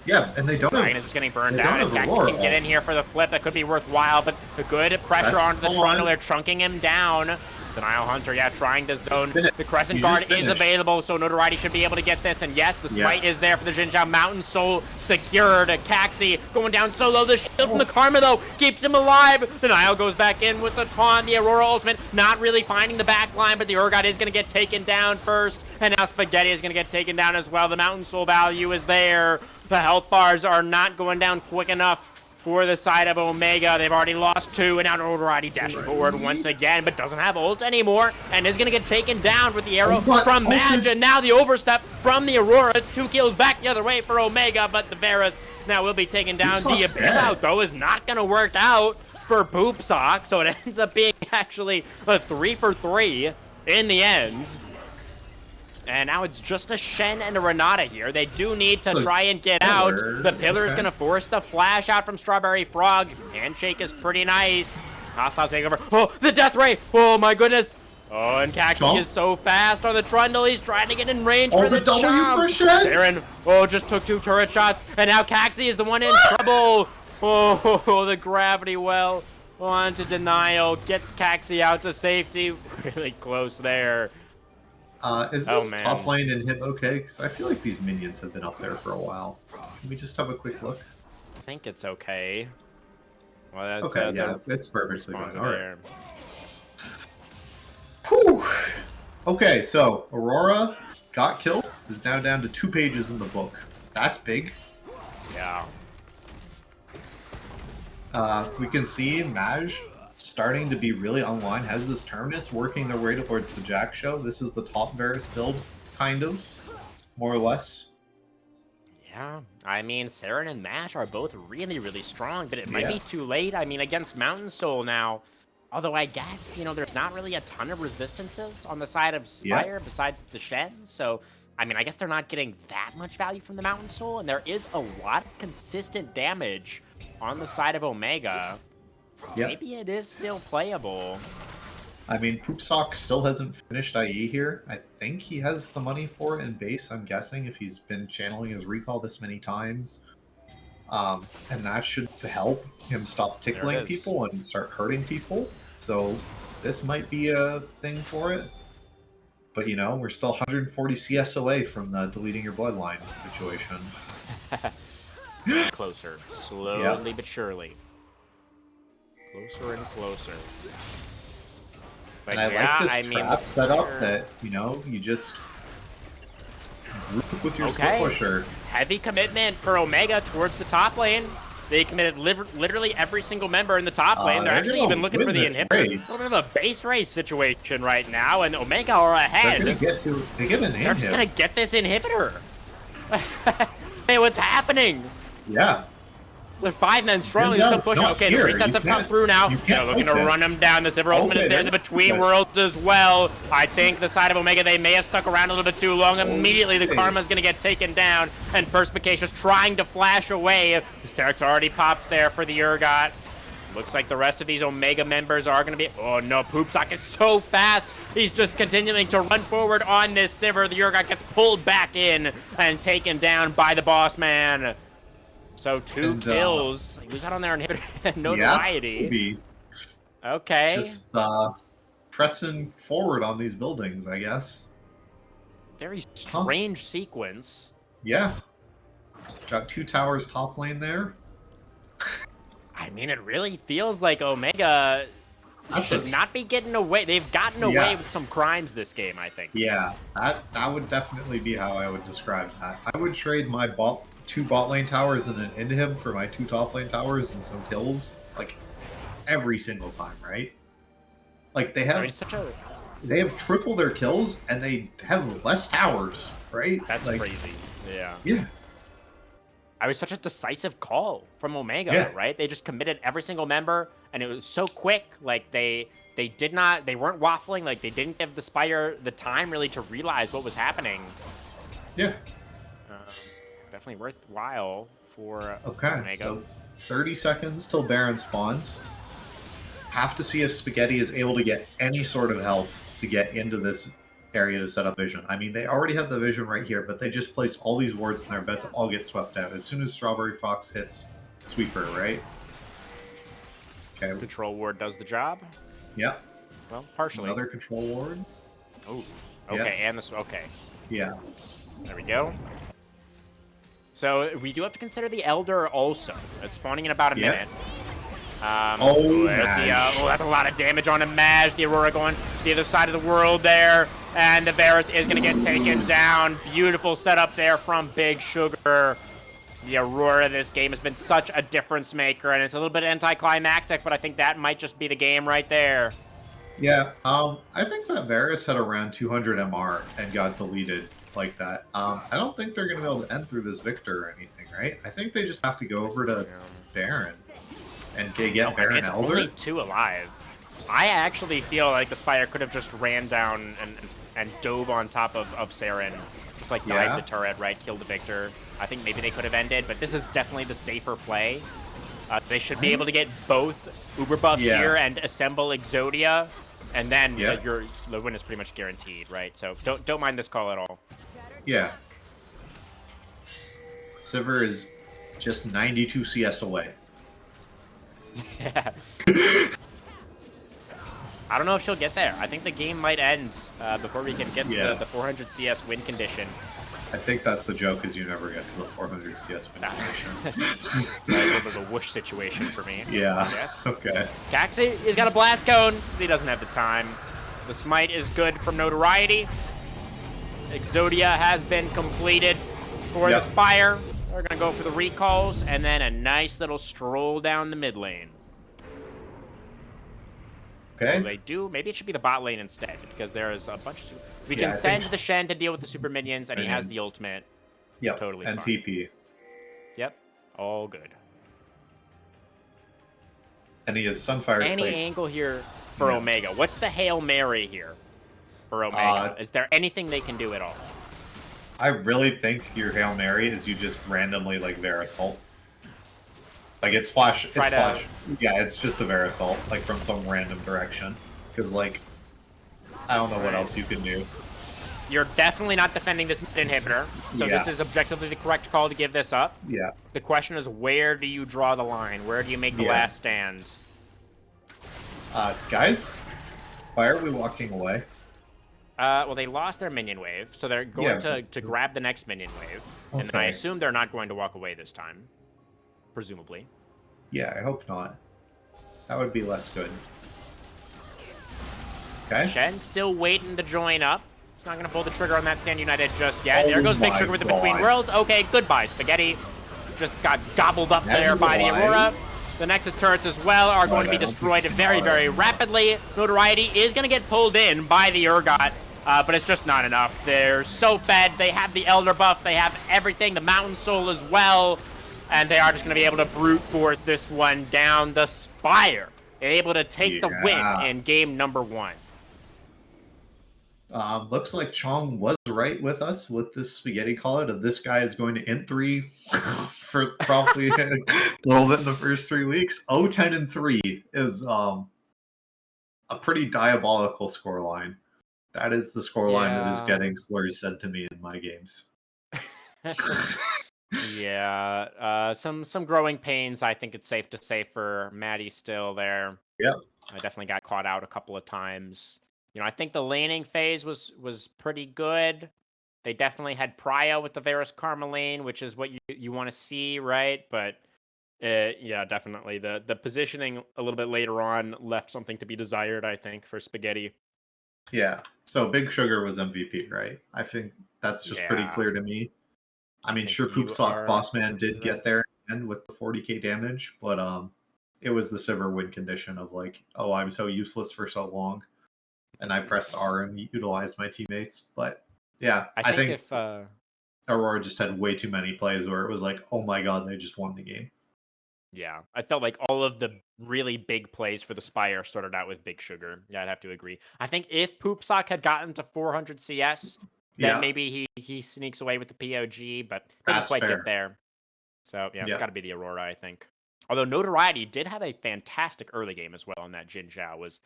Yeah, and they don't Dragon is just getting burned down. If Caxi can get in here for the flip, that could be worthwhile, but the good pressure onto the Trundle. They're chunking him down. Denial Hunter, yeah, trying to zone. The Crescent Guard is available, so Notoriety should be able to get this. And yes, the Smite is there for the Xin Zhao. Mountain Soul secured. Caxi going down so low. The shield from the Karma, though, keeps him alive. Denial goes back in with the taunt. The Aurora ultimate not really finding the back line, but the Urgot is going to get taken down first. And now Spaghetti is going to get taken down as well. The Mountain Soul value is there. The health bars are not going down quick enough for the side of Omega. They've already lost 2, and now Notoriety dashing forward once again, but doesn't have ult anymore, and is going to get taken down with the arrow from Maj, and now the overstep from the Aurora. It's 2 kills back the other way for Omega, but the Varus now will be taken down. The bailout, though, is not going to work out for Poopsock, so it ends up being actually a 3 for 3 in the end. And now it's just a Shen and a Renata here. They do need to try and get out. The Pillar is going to force the flash out from Strawberry Frog. Handshake is pretty nice. Hostile takeover. Oh, the Death Ray. Oh, my goodness. Oh, and Caxi is so fast on the Trundle. He's trying to get in range for the jump. Saren, just took 2 turret shots. And now Caxi is the one in trouble. Oh, the gravity well onto Denial. Gets Caxi out to safety. Really close there. Is this top lane and hit okay? Because I feel like these minions have been up there for a while. Can we just have a quick look? I think it's okay. Well, that's, okay, yeah, it's perfectly fine. All right. Okay, so Aurora got killed, is now down to 2 pages in the book. That's big. Yeah. We can see Maj starting to be really online, has this Terminus working their way towards the Jack Show. This is the top Varus build, kind of, more or less. Yeah, I mean, Saren and Mash are both really, really strong, but it might Yeah. be too late. I mean, against Mountain Soul now, although I guess, you know, there's not really a ton of resistances on the side of Spire besides the Sheds, so, I mean, I guess they're not getting that much value from the Mountain Soul, and there is a lot of consistent damage on the side of Omega. Yeah. Maybe it is still playable. I mean, Poopsock still hasn't finished IE here. I think he has the money for it in base, I'm guessing, if he's been channeling his recall this many times. And that should help him stop tickling people and start hurting people. So this might be a thing for it. But, you know, we're still 140 CS away from the deleting your bloodline situation. Closer. Slowly but surely. Closer and closer. But And I yeah, like this I mean, trap the setup Spire- that, you know, you just group with your Okay. split pusher. Heavy commitment for Omega towards the top lane. They committed literally every single member in the top lane. They're They're actually gonna even looking win for the this inhibitor. race. A little bit of a base race situation right now, and Omega are ahead. They're gonna they get an They're just inhib. gonna get this inhibitor. Hey, what's happening? Yeah. They're 5 men strong. Turns They're out still it's pushing. not Okay, here. the resets You have come can't- through now. you can't They're looking to fight run this. them down. The Silver Ultimate is Okay, there in the they're- between yes. worlds as well. I think the side of Omega, they may have stuck around a little bit too long. Immediately, the Okay. Karma's going to get taken down, and Perspicacious trying to flash away. The Stark's already popped there for the Urgot. Looks like the rest of these Omega members are going to be... Oh, no. Poopsock is so fast. He's just continuing to run forward on this Sivir. The Urgot gets pulled back in and taken down by the boss man. So 2 kills. He was out on their inhibitor notoriety. Be Okay. just pressing forward on these buildings, I guess. Very strange sequence. Yeah. Got 2 towers top lane there. I mean, it really feels like Omega should not be getting away. They've gotten away with some crimes this game, I think. Yeah, that would definitely be how I would describe that. I would trade my 2 bot lane towers and an inhib for my 2 top lane towers and some kills, like, every single time, right? Like, they have... I mean, it's such a... They have triple their kills, and they have less towers, right? That's like, crazy. Yeah. Yeah. I was such a decisive call from Omega, Yeah. right? They just committed every single member, and it was so quick. Like, they weren't waffling. Like, they didn't give the Spire the time, really, to realize what was happening. Yeah. Definitely worthwhile for Okay, Omega. so 30 seconds till Baron spawns. Have to see if Spaghetti is able to get any sort of help to get into this area to set up vision. I mean, they already have the vision right here, but they just placed all these wards and they're about to all get swept out. As soon as Strawberry Fox hits Sweeper, right? Okay. Control ward does the job. Yep. Well, partially. Another control ward. Oh. Okay, and this. Okay. Yeah. There we go. So we do have to consider the Elder also. It's spawning in about a minute. There's Maj. that's a lot of damage on a Maj. The Aurora going to the other side of the world there. And the Varus is going to get taken down. Beautiful setup there from Big Sugar. The Aurora this game has been such a difference maker, and it's a little bit anticlimactic, but I think that might just be the game right there. Yeah, I think that Varus had around 200 MR and got deleted like that. I don't think they're going to be able to end through this Victor or anything, right? I think they just have to go over to Baron and get Baron it's Elder. only 2 alive. I actually feel like the Spire could have just ran down and dove on top of Saren. Just like dived the turret, right? Killed the Victor. I think maybe they could have ended, but this is definitely the safer play. They should be able to get both Uber buffs here and assemble Exodia, and then the win is pretty much guaranteed, right? So don't mind this call at all. Yeah. Sivir is just 92 CS away. Yeah. I don't know if she'll get there. I think the game might end before we can get the 400 CS win condition. I think that's the joke, is you never get to the 400 CS win condition. That's a little bit of a whoosh situation for me. Yeah. Yes. Okay. Caxi, he's got a blast cone. He doesn't have the time. The smite is good from Notoriety. Exodia has been completed for the Spire. They're going to go for the recalls, and then a nice little stroll down the mid lane. Okay. Well, they do. Maybe it should be the bot lane instead, because there is a bunch of... We can I send think the Shen to deal with the super minions, and he has the ultimate. Yep, Totally and fine. TP. Yep, all good. And he has Sunfire Any Plate. angle here for Omega? What's the Hail Mary here for Omega? Is there anything they can do at all? I really think your Hail Mary is you just randomly, like, Verisalt. Like, it's flash. It's flash. Yeah, it's just a Verisalt, like, from some random direction. Because, like, I don't know what else you can do. You're definitely not defending this mid inhibitor, so this is objectively the correct call to give this up. Yeah. The question is, where do you draw the line? Where do you make the last stand? Guys? Why are we walking away? Well, they lost their minion wave, so they're going to grab the next minion wave. And I assume they're not going to walk away this time. Presumably. Yeah, I hope not. That would be less good. Okay. Shen's still waiting to join up. He's not going to pull the trigger on that Stand United just yet. There goes Big Sugar with the Between Worlds. Okay, goodbye, Spaghetti. Just got gobbled up there by the Aurora. The Nexus turrets as well are going to be destroyed very, very rapidly. Notoriety is going to get pulled in by the Urgot, but it's just not enough. They're so fed. They have the Elder buff. They have everything, the Mountain Soul as well. And they are just going to be able to brute force this one down. The Spire able to take the win in game number 1. Looks like Chong was right with us with this spaghetti call it of this guy is going to int 3 for probably a little bit in the first 3 weeks. 0-10-3 is a pretty diabolical scoreline. That is the scoreline that is getting slurs said to me in my games. Some growing pains, I think it's safe to say, for Maddie still there. Yep. I definitely got caught out a couple of times. You know, I think the laning phase was pretty good. They definitely had Prio with the Varus Karma lane, which is what you want to see, right? But yeah, definitely the positioning a little bit later on left something to be desired, I think, for Spaghetti. Yeah. So Big Sugar was MVP, right? I think that's just pretty clear to me. I mean, sure, Poopsock Bossman did get there and with the 40k damage, but it was the Sivir win condition of like, oh, I'm so useless for so long. And I pressed R and utilized my teammates. But yeah, I think if Aurora just had way too many plays where it was like, oh my god, they just won the game. Yeah, I felt like all of the really big plays for the Spire started out with Big Sugar. Yeah, I'd have to agree. I think if Poopsock had gotten to 400 CS, then maybe he sneaks away with the POG, but didn't quite get there. So yeah, it's got to be the Aurora, I think. Although Notoriety did have a fantastic early game as well on that Jin Zhao, was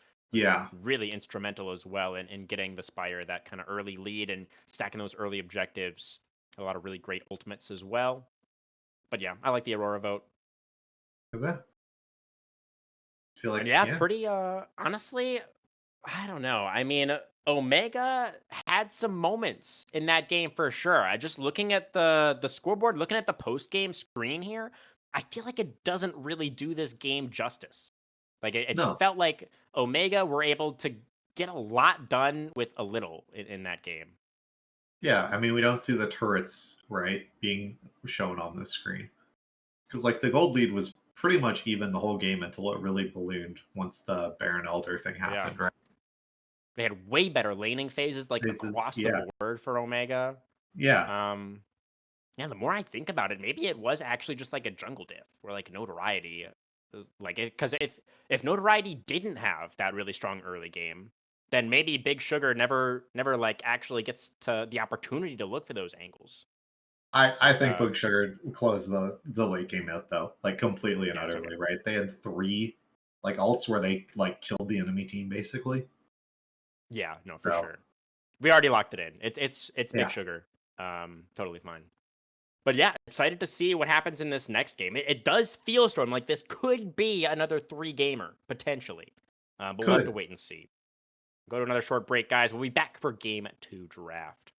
really instrumental as well in getting the Spire that kind of early lead and stacking those early objectives. A lot of really great ultimates as well. But yeah, I like the Aurora vote. Okay. Feel like pretty honestly, I don't know. I mean, Omega had some moments in that game for sure. I just looking at the scoreboard, looking at the post-game screen here, I feel like it doesn't really do this game justice. Like it felt like Omega were able to get a lot done with a little in that game. Yeah, I mean, we don't see the turrets, right, being shown on the screen. Because, like, the gold lead was pretty much even the whole game until it really ballooned once the Baron Elder thing happened, right? They had way better laning phases, like, across the board for Omega. Yeah. The more I think about it, maybe it was actually just, like, a jungle diff, where, like, Notoriety... Like, because if Notoriety didn't have that really strong early game, then maybe Big Sugar never like actually gets to the opportunity to look for those angles. I think Big Sugar closed the late game out though, like completely and utterly, right? They had 3 like ults where they like killed the enemy team basically. Yeah, no, for sure. We already locked it in. It's Big Sugar. Totally fine. But yeah, excited to see what happens in this next game. It does feel, Storm, like this could be another 3-gamer, potentially. But we'll have to wait and see. Go to another short break, guys. We'll be back for Game 2 draft.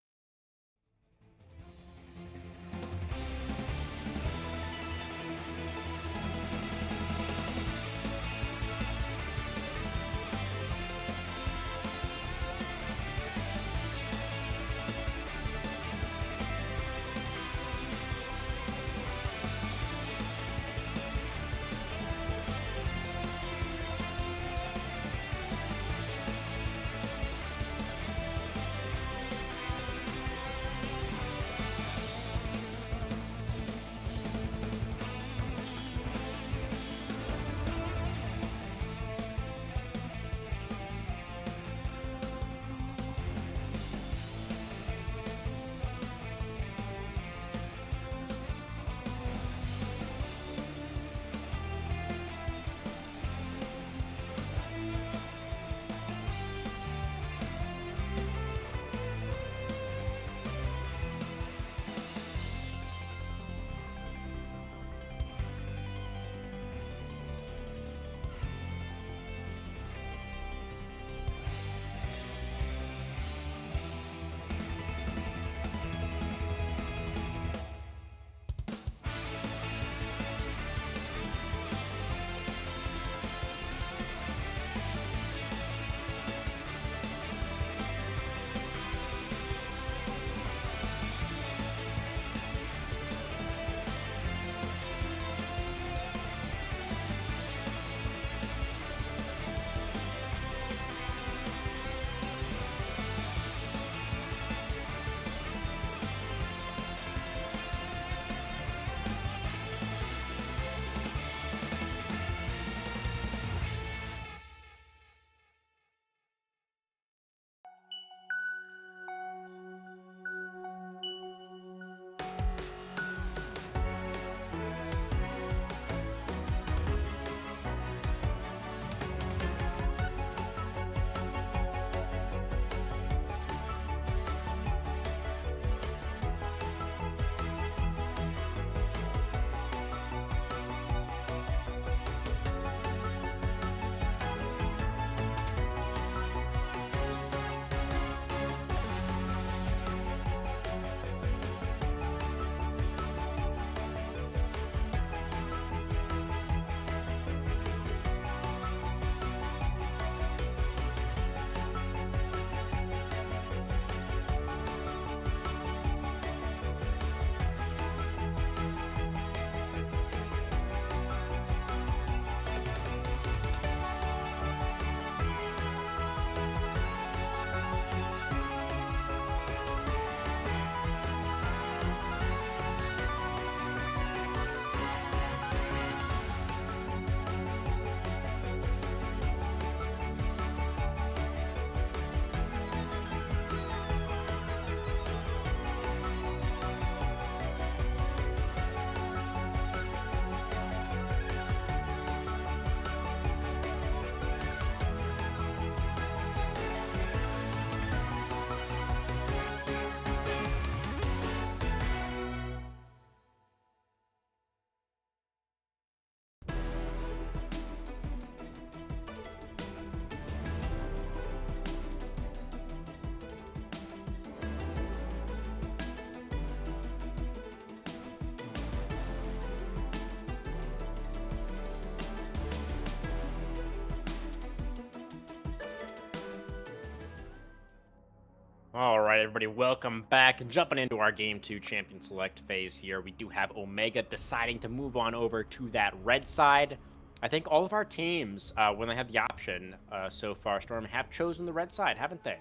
All right, everybody, welcome back. And jumping into our Game 2 Champion Select phase here, we do have Omega deciding to move on over to that red side. I think all of our teams, when they have the option so far, Storm, have chosen the red side, haven't they?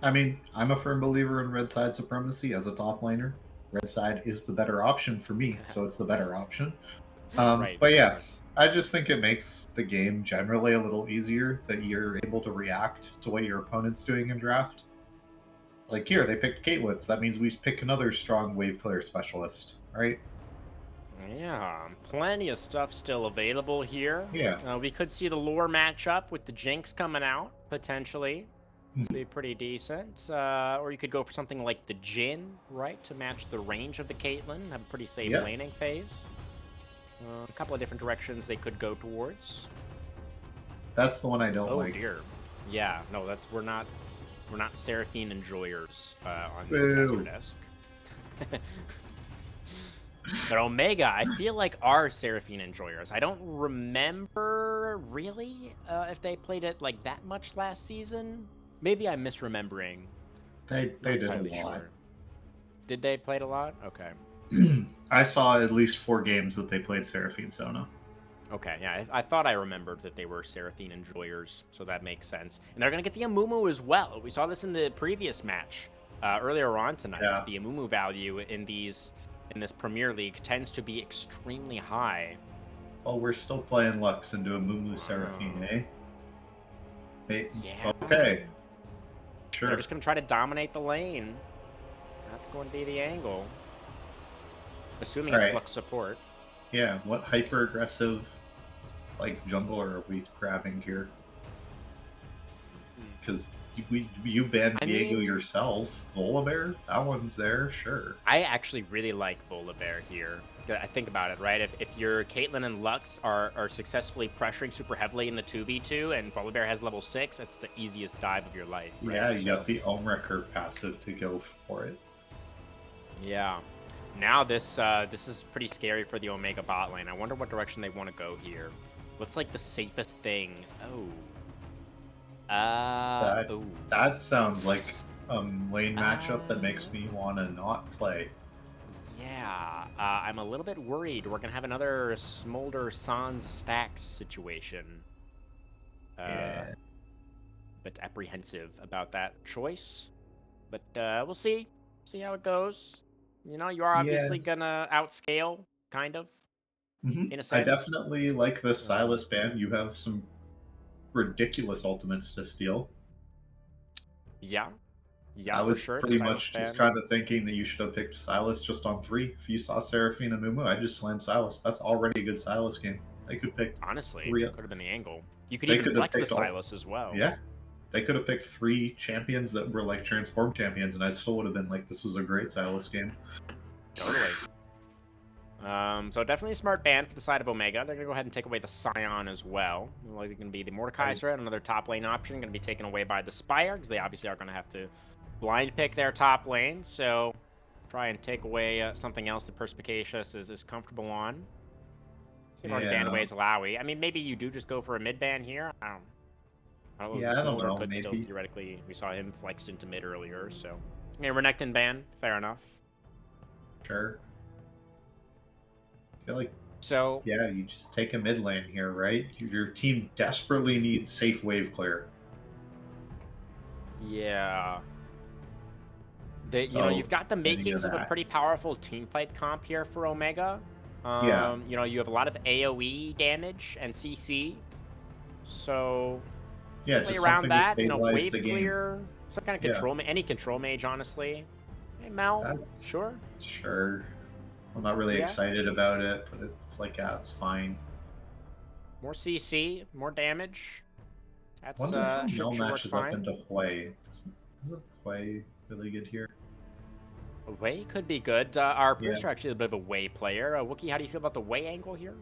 I mean, I'm a firm believer in red side supremacy as a top laner. Red side is the better option for me, so it's the better option. Right, But of yeah, course. I just think it makes the game generally a little easier that you're able to react to what your opponent's doing in draft. Like here, they picked Caitlyn, that means we pick another strong wave player specialist, right? Yeah, plenty of stuff still available here. Yeah. We could see the lore matchup with the Jinx coming out, potentially. Be pretty decent. Or you could go for something like the Jhin, right, to match the range of the Caitlyn, have a pretty safe Yeah. laning phase. A couple of different directions they could go towards. That's the one I don't Oh like. dear. Yeah, no, we're not Seraphine enjoyers on this Boo. caster desk. But Omega, I feel like are Seraphine enjoyers. I don't remember really if they played it like that much last season. Maybe I'm misremembering. They Not did a entirely lot. sure. Did they play it a lot? Okay. I saw at least 4 games that they played Seraphine Sona. Okay, yeah, I thought I remembered that they were Seraphine enjoyers, so that makes sense. And they're going to get the Amumu as well. We saw this in the previous match earlier on tonight. Yeah. The Amumu value in this Premier League tends to be extremely high. Oh, we're still playing Lux into a Mumu Seraphine, eh? Yeah. Okay. Sure. They're just going to try to dominate the lane. That's going to be the angle. Assuming it's Alright. Lux support. Yeah, what hyper aggressive like jungler are we grabbing here? Because you banned Diego yourself. Volibear, that one's there, sure. I actually really like Volibear here. I think about it, right? If your Caitlyn and Lux are successfully pressuring super heavily in the 2v2 and Volibear has level 6, it's the easiest dive of your life. Right? Yeah, you got the Omrecker passive to go for it. Yeah. Now this is pretty scary for the Omega bot lane. I wonder what direction they want to go here. What's like the safest thing? Oh. That sounds like lane matchup that makes me want to not play. Yeah, I'm a little bit worried. We're gonna have another Smolder Sans stacks situation. Yeah. But apprehensive about that choice. But we'll see. See how it goes. You know, you are obviously gonna outscale, kind of, in a sense. I definitely like this Silas ban. You have some ridiculous ultimates to steal. Yeah. Yeah, I was for sure. pretty much just kind of thinking that you should have picked Silas just on 3. If you saw Seraphine and Mumu, I'd just slam Silas. That's already a good Silas game. They could pick honestly, 3. could have been the angle. You could even flex the Silas as well. Yeah. They could have picked 3 champions that were like transform champions, and I still would have been like, this was a great Silas game. Totally. So definitely a smart ban for the side of Omega. They're gonna go ahead and take away the Scion as well. Like it's gonna be the Mordekaiser, another top lane option, gonna be taken away by the Spire because they obviously are gonna have to blind pick their top lane. So try and take away something else that Perspicacious is comfortable on. They've already banned away Zalawi. I mean, maybe you do just go for a mid ban here. I don't know. I don't know. Could maybe. Still theoretically, we saw him flexed into mid earlier. So I mean, Renekton ban, fair enough. Sure. I feel like so. Yeah, you just take a mid lane here, right? Your team desperately needs safe wave clear. Yeah. You know, you've got the makings of a pretty powerful teamfight comp here for Omega. You know, you have a lot of AoE damage and CC. So play around that, you know, wave clear, some kind of control, any control mage, honestly. Hey, Mel, sure. Sure. I'm not really excited about it, but it's like, yeah, it's fine. More CC, more damage. That's Mel matches up into Hui. Isn't Hui really good here? Wei could be good. Our Priest are actually a bit of a Wei player. Wookie, how do you feel about the Wei angle here?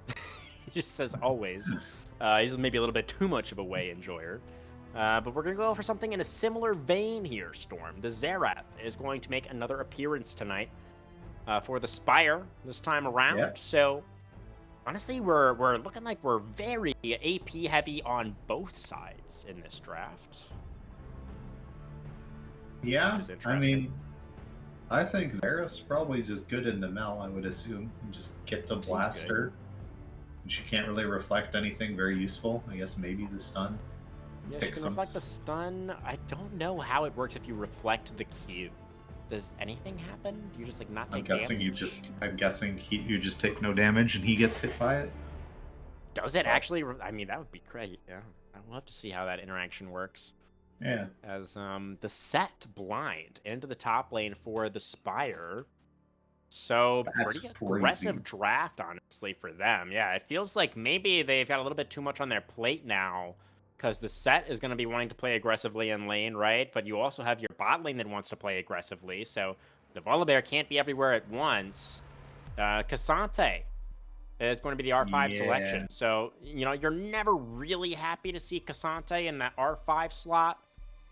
He just says always. He's maybe a little bit too much of a Wei enjoyer. But we're going to go for something in a similar vein here, Storm. The Xerath is going to make another appearance tonight for the Spire this time around. So honestly, we're looking like we're very AP heavy on both sides in this draft. Yeah, Which is I interesting. mean, I think Xerath's probably just good into Mel, I would assume. And just get to Seems blast good. her. And she can't really reflect anything very useful. I guess maybe the stun. Yeah, she Pick can some reflect the stun. I don't know how it works if you reflect the Q. Does anything happen? Do you just like not I'm take guessing damage? I'm guessing you just take no damage and he gets hit by it. Does it Well, actually? I mean, that would be great. Yeah, we'll have to see how that interaction works. yeah. As the set blind into the top lane for the Spire. So That's pretty crazy. aggressive draft, honestly, for them. Yeah, it feels like maybe they've got a little bit too much on their plate now, because the set is going to be wanting to play aggressively in lane, right? But you also have your bot lane that wants to play aggressively, so the Volibear can't be everywhere at once. Cassante is going to be the R5 Yeah. selection. So, you know, you're never really happy to see Cassante in that R5 slot,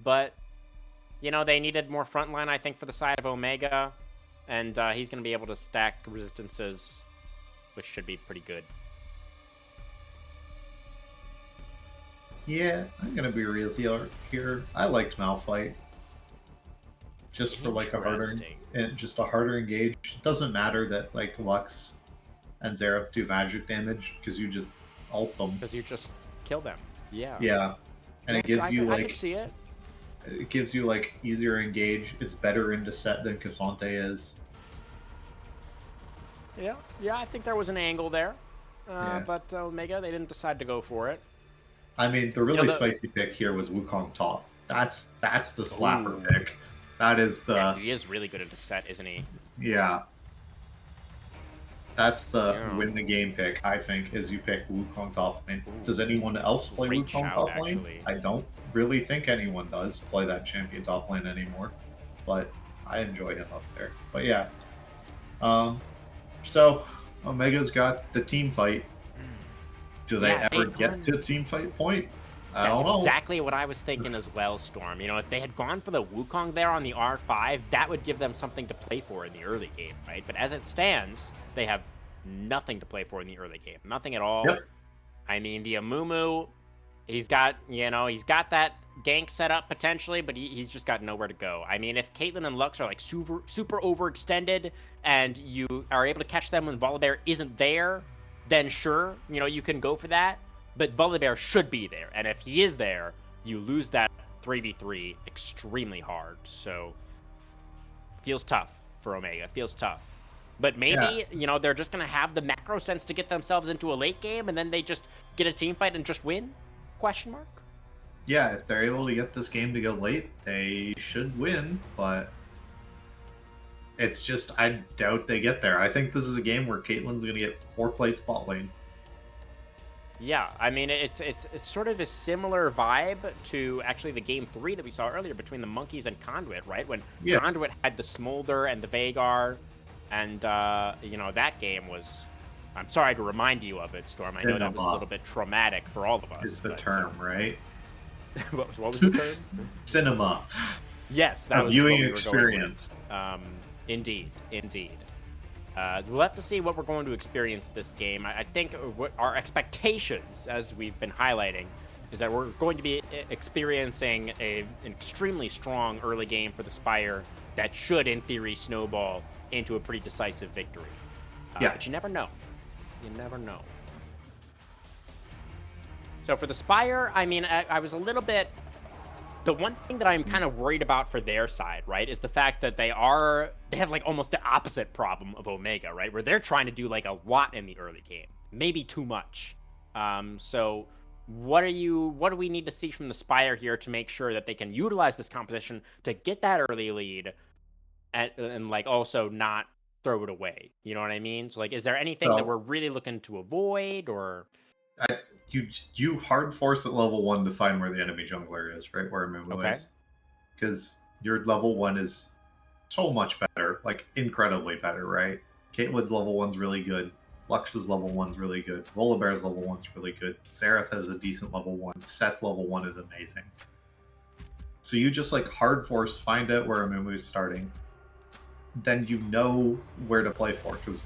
but, you know, they needed more frontline, I think, for the side of Omega, and he's going to be able to stack resistances, which should be pretty good. Yeah, I'm gonna be real here. I liked Malphite. Just for like a harder Interesting. and just a harder engage. It doesn't matter that like Lux and Xerath do magic damage because you just ult them. Because you just kill them. Yeah. Yeah. And Yeah, it gives you I could like see it. easier engage. It's better into set than Cassante is. Yeah, I think there was an angle there. Yeah. But Omega, they didn't decide to go for it. I mean, the really spicy pick here was Wukong top. That's the slapper Ooh. pick. That is the Yeah, he is really good into set, isn't he? yeah. That's the Yeah. win the game pick, I think, is you pick Wukong top lane. Ooh. Does anyone else play Great Wukong shout, top lane? actually. I don't really think anyone does play that champion top lane anymore, but I enjoy him up there. But yeah, so Omega's got the team fight. Do they Yeah, ever get to team fight point? I That's don't know. exactly what I was thinking as well, Storm. You know, if they had gone for the Wukong there on the R5, that would give them something to play for in the early game, right? But as it stands, they have nothing to play for in the early game. Nothing at all. Yep. I mean, the Amumu, he's got that gank set up potentially, but he's just got nowhere to go. I mean, if Caitlyn and Lux are like super overextended and you are able to catch them when Volibear isn't there, then sure, you know, you can go for that. But Volibear should be there, and if he is there, you lose that 3v3 extremely hard. So feels tough for Omega. Feels tough. But maybe, you know, they're just going to have the macro sense to get themselves into a late game, and then they just get a team fight and just win? Question mark? Yeah, if they're able to get this game to go late, they should win, but it's just, I doubt they get there. I think this is a game where Caitlyn's going to get 4 plates bot lane. Yeah, I mean, it's sort of a similar vibe to actually the game 3 that we saw earlier between the Monkeys and Conduit, right? When Conduit had the Smolder and the Vagar, and, you know, that game was... I'm sorry to remind you of it, Storm. I know that was a little bit traumatic for all of us. Is the term, right? what was the term? Cinema. Yes, that was viewing what we were experience. Going with. Indeed. We'll have to see what we're going to experience this game. I think what our expectations, as we've been highlighting, is that we're going to be experiencing an extremely strong early game for the Spire that should, in theory, snowball into a pretty decisive victory. But you never know. You never know. So for the Spire, I mean, I was a little bit... The one thing that I'm kind of worried about for their side, right, is the fact that they have like almost the opposite problem of Omega, right, where they're trying to do like a lot in the early game, maybe too much. So what do we need to see from the Spire here to make sure that they can utilize this composition to get that early lead and like also not throw it away? You know what I mean? So like, is there anything that we're really looking to avoid, or? You hard force at level 1 to find where the enemy jungler is, right? Where Mumu is. Because your level 1 is so much better, like incredibly better, right? Caitlyn's level 1's really good. Lux's level 1's really good. Volibear's level 1's really good. Xerath has a decent level 1. Set's level 1 is amazing. So you just like hard force, find out where Amumu's starting. Then you know where to play for, because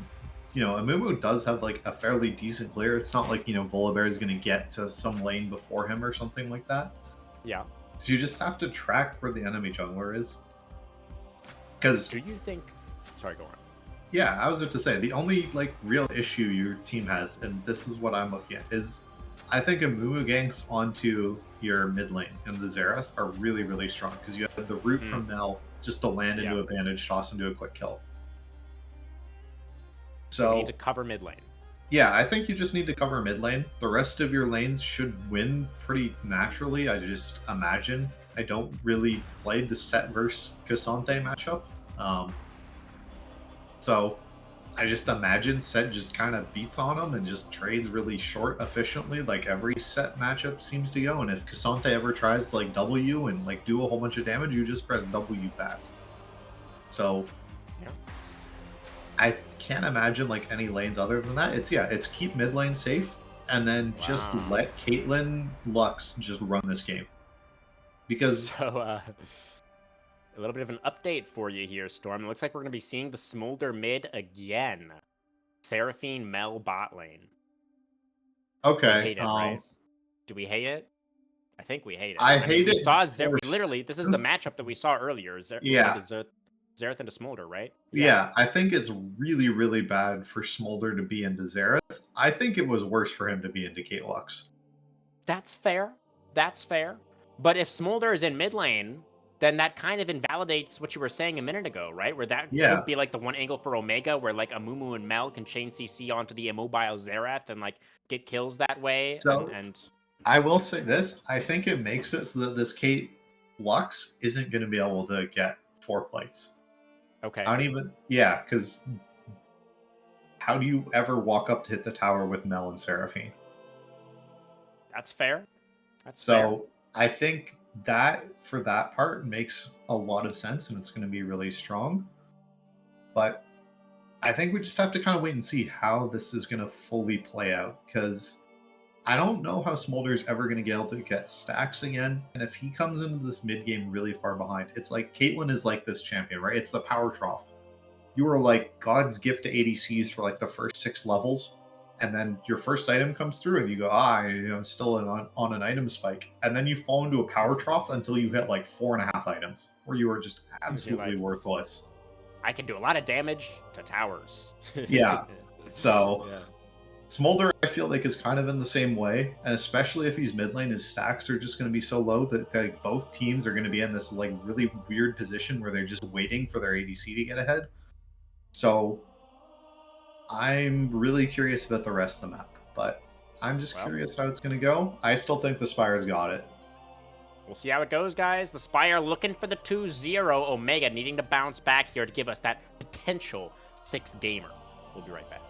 you know, Amumu does have like a fairly decent clear. It's not like, you know, Volibear is going to get to some lane before him or something like that. Yeah. So you just have to track where the enemy jungler is. Because Do you think? Sorry, go on. yeah, I was just to say the only like real issue your team has, and this is what I'm looking at, is I think Amumu ganks onto your mid lane and the Xerath are really, really strong because you have the root from Mel just to land into a bandage toss into a quick kill. So we need So to cover mid lane. yeah, I think you just need to cover mid lane. The rest of your lanes should win pretty naturally. I just imagine. I don't really play the Set versus Cassante matchup. So I just imagine Set just kind of beats on him and just trades really short efficiently, like every Set matchup seems to go. And if Cassante ever tries to like W and like do a whole bunch of damage, you just press W back. So Yeah. I can't imagine like any lanes other than that. It's keep mid lane safe and then just Wow. let Caitlyn Lux just run this game. Because So a little bit of an update for you here, Storm. It looks like we're going to be seeing the Smolder mid again. Seraphine Mel bot lane. okay, We hate it, right? Do we hate it? I think we hate it. I mean, hate we it. saw for- we literally, this is the matchup that we saw earlier. Yeah. Xerath into Smolder, right? Yeah, I think it's really, really bad for Smolder to be into Xerath. I think it was worse for him to be into Kate Lux. That's fair. That's fair. But if Smolder is in mid lane, then that kind of invalidates what you were saying a minute ago, right? Where that Yeah. could be like the one angle for Omega, where like Amumu and Mel can chain CC onto the immobile Xerath and like get kills that way. So and I will say this: I think it makes it so that this Kate Lux isn't going to be able to get 4 plates. okay, I don't even. Yeah, because how do you ever walk up to hit the tower with Mel and Seraphine? that's fair. That's So fair. I think that for that part makes a lot of sense and it's going to be really strong. But I think we just have to kind of wait and see how this is going to fully play out because I don't know how Smolder's ever going to get able to get stacks again. And if he comes into this mid game really far behind, it's like Caitlyn is like this champion, right? It's the power trough. You are like God's gift to ADCs for like the first 6 levels. And then your first item comes through and you go, I'm still on an item spike. And then you fall into a power trough until you hit like 4.5 items where you are just absolutely worthless. I can do a lot of damage to towers. Yeah. So yeah. Smolder, I feel like, is kind of in the same way. And especially if he's mid lane, his stacks are just going to be so low that like, both teams are going to be in this like really weird position where they're just waiting for their ADC to get ahead. So I'm really curious about the rest of the map, but I'm just curious how it's going to go. I still think the Spire's got it. We'll see how it goes, guys. The Spire looking for the 2-0. Omega needing to bounce back here to give us that potential 6-gamer. We'll be right back.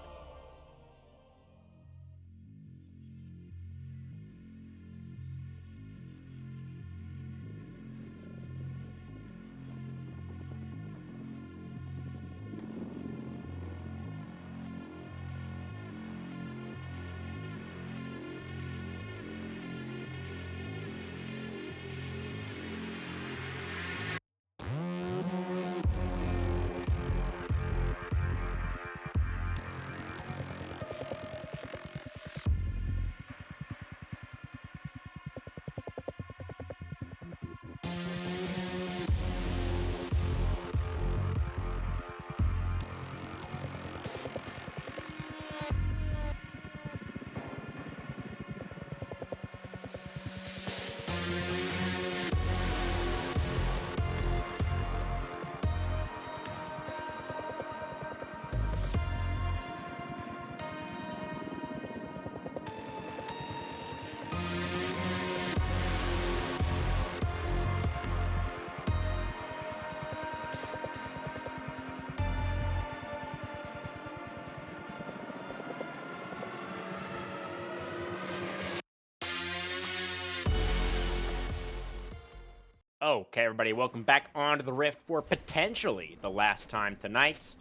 Okay, everybody, welcome back onto the Rift for potentially the last time tonight.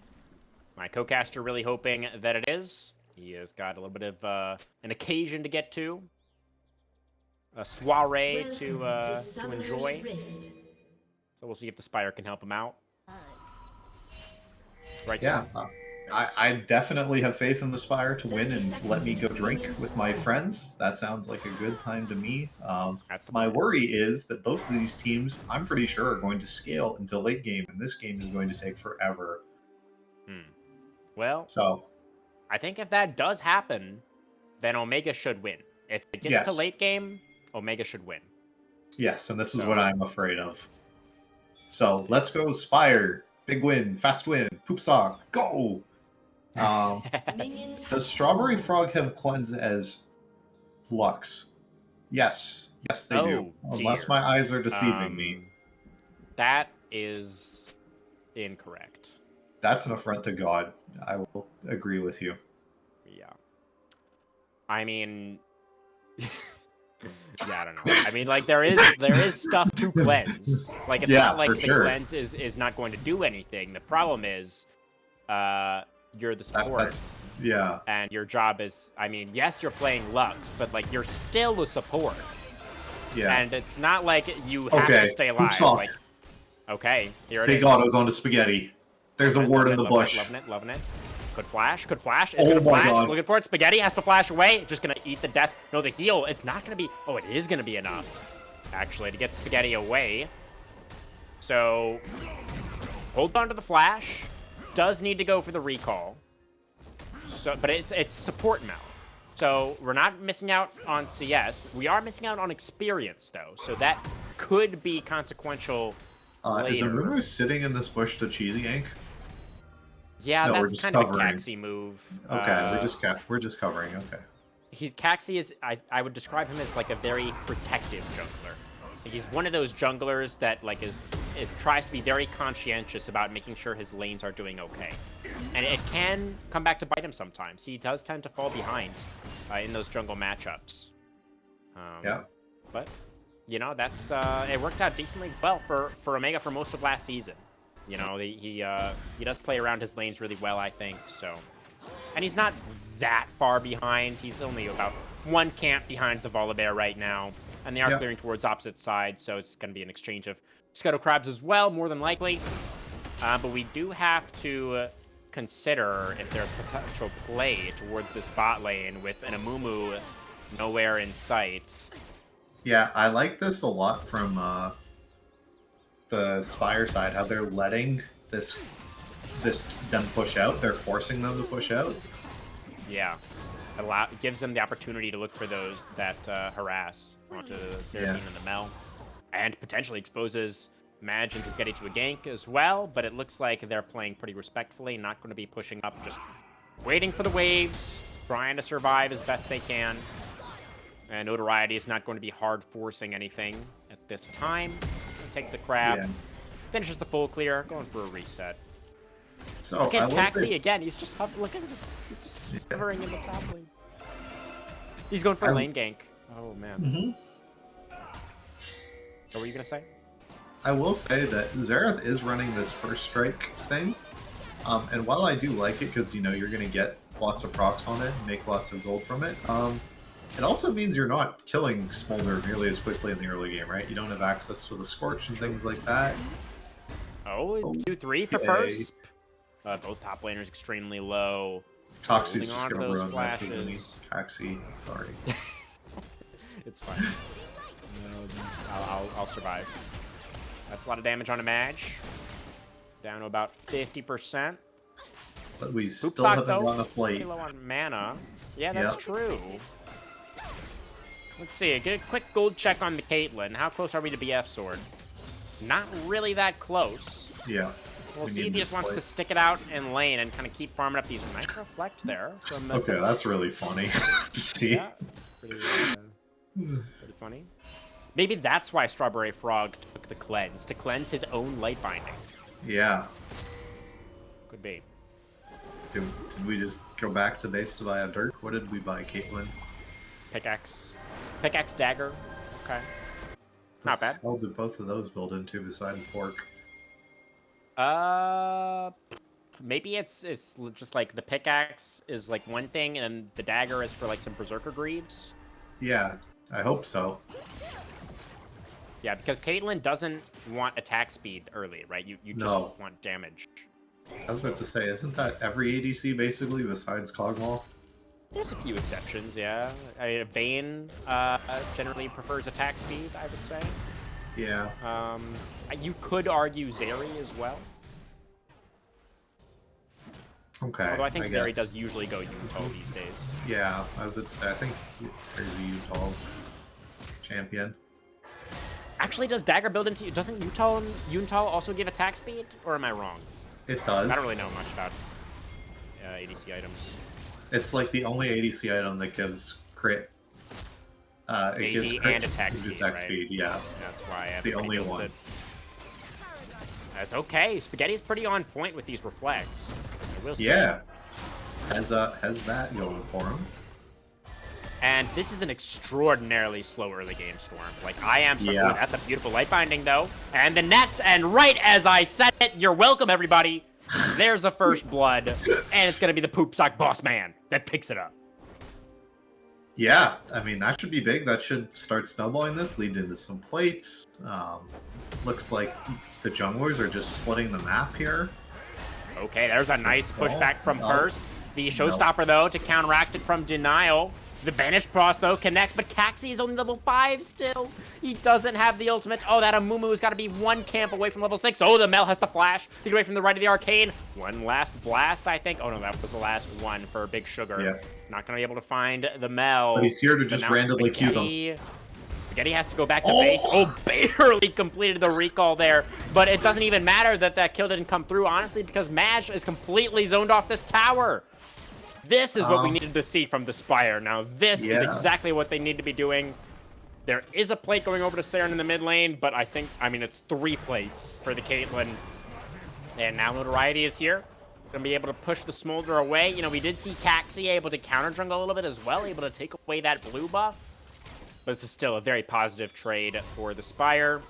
My co-caster really hoping that it is. He has got a little bit of an occasion to get to. A soiree to enjoy. So we'll see if the Spire can help him out. Right, Yeah. I definitely have faith in the Spire to win and let me go drink with my friends. That sounds like a good time to me. That's the My plan. worry is that both of these teams, I'm pretty sure, are going to scale until late game, and this game is going to take forever. Well, So, I think if that does happen, then Omega should win. If it gets to yes. late game, Omega should win. Yes, and this is So- what I'm afraid of. So, let's go Spire. Big win, fast win, poop sock, go! Does Strawberry Frog have cleanse as Lux? Yes. Yes, they do. Oh, Unless dear. my eyes are deceiving me. That is incorrect. That's an affront to God. I will agree with you. Yeah. I mean, yeah, I don't know. I mean, like there is stuff to cleanse. Like it's Yeah, not like for the sure. cleanse is not going to do anything. The problem is, you're the support, That's yeah. and your job is. I mean, yes, you're playing Lux, but like you're still a support, Yeah. and it's not like you have Okay, to stay poop alive. sock. Like, okay, here it Big is. autos onto spaghetti. There's a ward in the bush. Loving it. Could flash. It's Oh gonna my flash. God. Looking for it. Spaghetti has to flash away. Just gonna eat the death. No, the heal. It's not gonna be. Oh, it is gonna be enough, actually, to get Spaghetti away. So, hold on to the flash. Does need to go for the recall. So, but it's support now. So we're not missing out on CS. We are missing out on experience though. So that could be consequential. Is later. Amumu sitting in this bush to cheesy yank? Yeah, No, we're that's just kind of a covering. Caxi move. Okay, we're just covering. Okay. Caxi is I would describe him as like a very protective jungler. Like, he's one of those junglers that like is tries to be very conscientious about making sure his lanes are doing okay, and it can come back to bite him sometimes. He does tend to fall behind in those jungle matchups. Yeah. But you know that's it worked out decently well for Omega for most of last season. You know, he does play around his lanes really well, I think, so. And he's not that far behind. He's only about one camp behind the Volibear right now. And they are clearing towards opposite sides, so it's going to be an exchange of Scuttle Crabs as well, more than likely. But we do have to consider if there's potential play towards this bot lane with an Amumu nowhere in sight. Yeah, I like this a lot from the Spire side, how they're letting them push out. They're forcing them to push out. Yeah. It gives them the opportunity to look for those that harass onto Seraphine and the Mel. And potentially exposes Madge and Spaghetti to a gank as well, but it looks like they're playing pretty respectfully, not going to be pushing up, just waiting for the waves, trying to survive as best they can. And Notoriety is not going to be hard forcing anything at this time. Take the crab, finishes the full clear, going for a reset. So Look at Caxi again. He's just look at him. He's just hovering in the top lane. He's going for a lane gank. Oh man. What were you gonna say? I will say that Xerath is running this first strike thing, and while I do like it because you know you're gonna get lots of procs on it, and make lots of gold from it. It also means you're not killing Smolder nearly as quickly in the early game, right? You don't have access to the Scorch and things like that. Oh, Q3 for first. Both top laners extremely low. Toxie's just on to gonna those ruin this, isn't he? flashes. Taxi, sorry. It's fine. I'll survive. That's a lot of damage on a Madge. Down to about 50%. But we still Sock, haven't though, run a plate. pretty low on mana. Yeah, that's true. Let's see. Get a quick gold check on the Caitlyn. How close are we to BF Sword? Not really that close. Yeah. We'll we see if need he this just wants plate. to stick it out in lane and kind of keep farming up these nice reflect there. From Okay, that's really funny to see. yeah, pretty funny. Maybe that's why Strawberry Frog took the cleanse, to cleanse his own light binding. Yeah. Could be. Did we just go back to base to buy a Dirk? What did we buy, Caitlyn? Pickaxe. Pickaxe dagger. Okay. Not bad. How did both of those build into besides pork? Maybe it's just like the pickaxe is like one thing, and the dagger is for like some berserker greaves. Yeah, I hope so. Yeah, because Caitlyn doesn't want attack speed early, right? You just No. want damage. I was about to say, isn't that every ADC basically besides Cogwall? There's a few exceptions, yeah. Vayne generally prefers attack speed, I would say. Yeah. You could argue Zeri as well. Okay. Although I think Zeri guess. does usually go Yunto these days. Yeah, I was about to say, I think there's a Utah champion. Actually, does Dagger build into... Doesn't Yunto also give attack speed? Or am I wrong? It does. I don't really know much about ADC items. It's like the only ADC item that gives crit. It gives crit and attack speed, right? speed, yeah. That's why It's the only one. it. That's okay. Spaghetti's pretty on point with these reflects. I will say. Yeah. Has that going for him. And this is an extraordinarily slow early game Storm. Like, I am... Yeah. That's a beautiful light binding, though. And the net, and right as I said it, you're welcome, everybody. There's a first blood, and it's going to be the Poop Sock Boss Man that picks it up. Yeah, I mean, that should be big. That should start snowballing this, lead into some plates. Looks like the junglers are just splitting the map here. Okay, there's a nice pushback from Oh, Purse. The showstopper, though, to counteract it from Denial. The Banish Cross, though, connects, but Caxi is only level 5 still. He doesn't have the ultimate. Oh, that Amumu's got to be one camp away from level 6. Oh, the Mel has to flash to get away from the right of the arcane. One last blast, I think. Oh, no, that was the last one for Big Sugar. Yeah. Not going to be able to find the Mel. But he's here to But just now randomly queue them. Spaghetti has to go back to base. Oh, barely completed the recall there. But it doesn't even matter that that kill didn't come through, honestly, because Maj is completely zoned off this tower. This is what we needed to see from the Spire. Now, this is exactly what they need to be doing. There is a plate going over to Saren in the mid lane, but I mean, it's 3 plates for the Caitlyn. And now Notoriety is here. Gonna be able to push the Smolder away. You know, we did see Caxi able to counter jungle a little bit as well, able to take away that blue buff. But this is still a very positive trade for the Spire.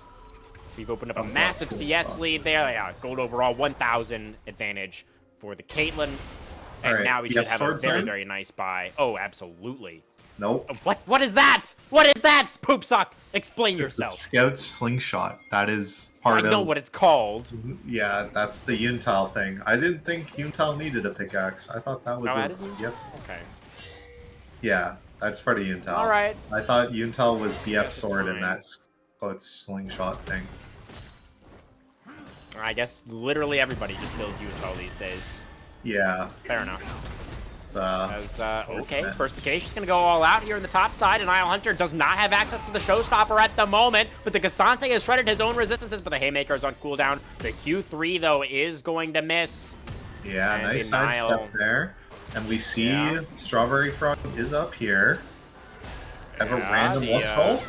We've opened up a massive CS lead there. Yeah, gold overall, 1,000 advantage for the Caitlyn. And Alright, now we should have a very, time? very nice buy. Oh, absolutely. Nope. What is that? What is that? Poop Sock, explain It's a yourself. Scout Slingshot. That is part I of... know what it's called. Yeah, that's the Yuntal thing. I didn't think Yuntal needed a pickaxe. I thought that was No, a... that isn't? Yep. Okay. Yeah, that's part of Yuntal. Alright. I thought Yuntal was BF Guess it's sword and fine. that's Scout Slingshot thing. I guess literally everybody just builds Utah these days. Yeah. Fair enough. Okay, unfortunate. first Vacation is going to go all out here in the top side, and Isle Hunter does not have access to the Showstopper at the moment, but the Cassante has shredded his own resistances, but the Haymaker is on cooldown. The Q3, though, is going to miss. Yeah, And nice Denial. sidestep there. And we see Strawberry Frog is up here. Have a random the, assault.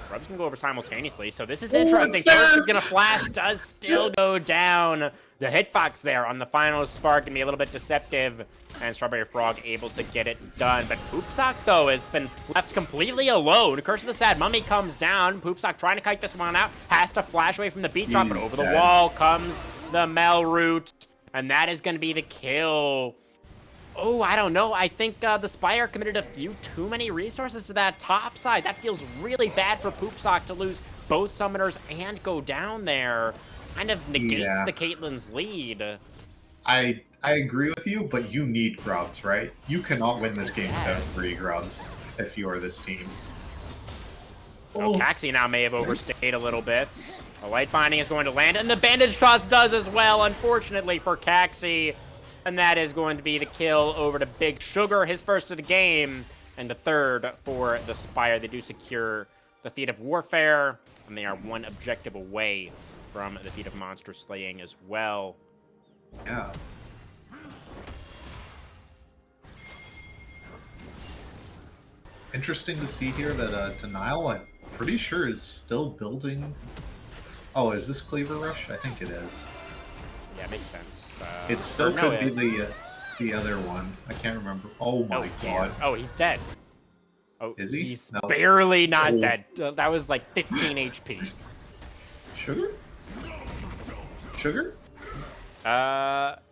Rub's gonna go over simultaneously, so this is interesting. First is gonna flash, does still go down. The hitbox there on the final spark can be a little bit deceptive, and Strawberry Frog able to get it done. But Poopsock, though, has been left completely alone. Curse of the Sad Mummy comes down. Poopsock trying to kite this one out, has to flash away from the beat drop, but over the wall comes the Mel Root, and that is gonna be the kill. Oh, I don't know. I think the Spire committed a few too many resources to that top side. That feels really bad for Poopsock to lose both summoners and go down there. Kind of negates the Caitlyn's lead. I agree with you, but you need grubs, right? You cannot win this game without 3 grubs if you are this team. Oh, Caxi now may have overstayed a little bit. A light binding is going to land, and the bandage toss does as well, unfortunately for Caxi. And that is going to be the kill over to Big Sugar, his first of the game, and the third for the Spire. They do secure the feat of Warfare, and they are one objective away from the feat of Monster Slaying as well. Yeah. Interesting to see here that Denial, I'm pretty sure, is still building... Oh, is this Cleaver Rush? I think it is. Yeah, makes sense. It still could be the other one. I can't remember. Oh my god. Oh, he's dead. Oh, is he? He's No. barely not dead. That was like 15 HP. Sugar? Sugar?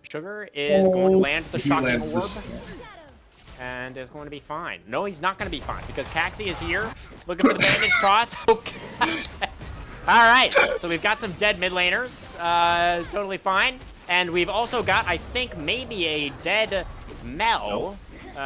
Sugar is going to land the He Shocking landed Orb. this- And is going to be fine. No, he's not going to be fine because Caxi is here looking for the bandage toss. Okay. All right, so we've got some dead mid laners. Totally fine. And we've also got, I think, maybe a dead Mel.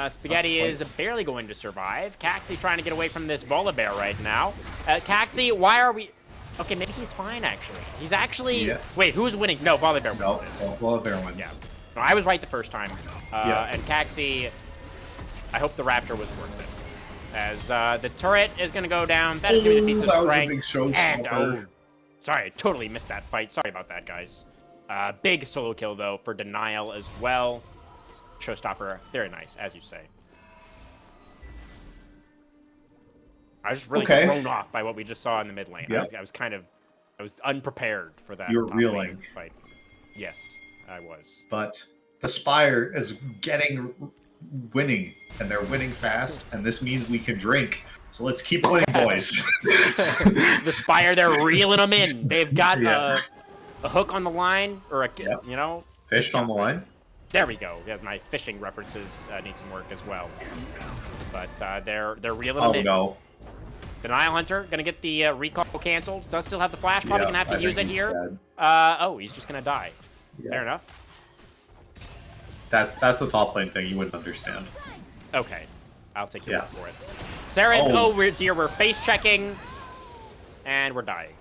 Spaghetti is barely going to survive. Caxi trying to get away from this Volibear right now. Caxi, why are we... Okay, maybe he's fine, actually. He's actually... Yeah. Wait, who's winning? No, Volibear wins No, this. Volibear wins. Yeah. No, I was right the first time. Yeah. And Caxi, I hope the Raptor was worth it. As the turret is going to go down. That's going to defeat some that was a strength. big showstopper. And, sorry, I totally missed that fight. Sorry about that, guys. Big solo kill, though, for Denial as well. Showstopper, very nice, as you say. I was just really thrown off by what we just saw in the mid lane. Yep. I was unprepared for that. You were top reeling. lane fight. Yes, I was. But the Spire is winning, and they're winning fast, and this means we can drink. So let's keep winning, boys. The Spire, they're reeling them in. They've got Yeah. a hook on the line, or a you know. Fish on the line. There we go. Yeah, my fishing references need some work as well. But they're reeling them in. Oh no. Denial Hunter gonna get the recall canceled. Does still have the flash. Probably gonna have to use it here. Oh, he's just gonna die. Yeah. Fair enough. That's the top lane thing you wouldn't understand. Okay, I'll take your Yeah. word for it. Sarah, dear, we're face checking, and we're dying.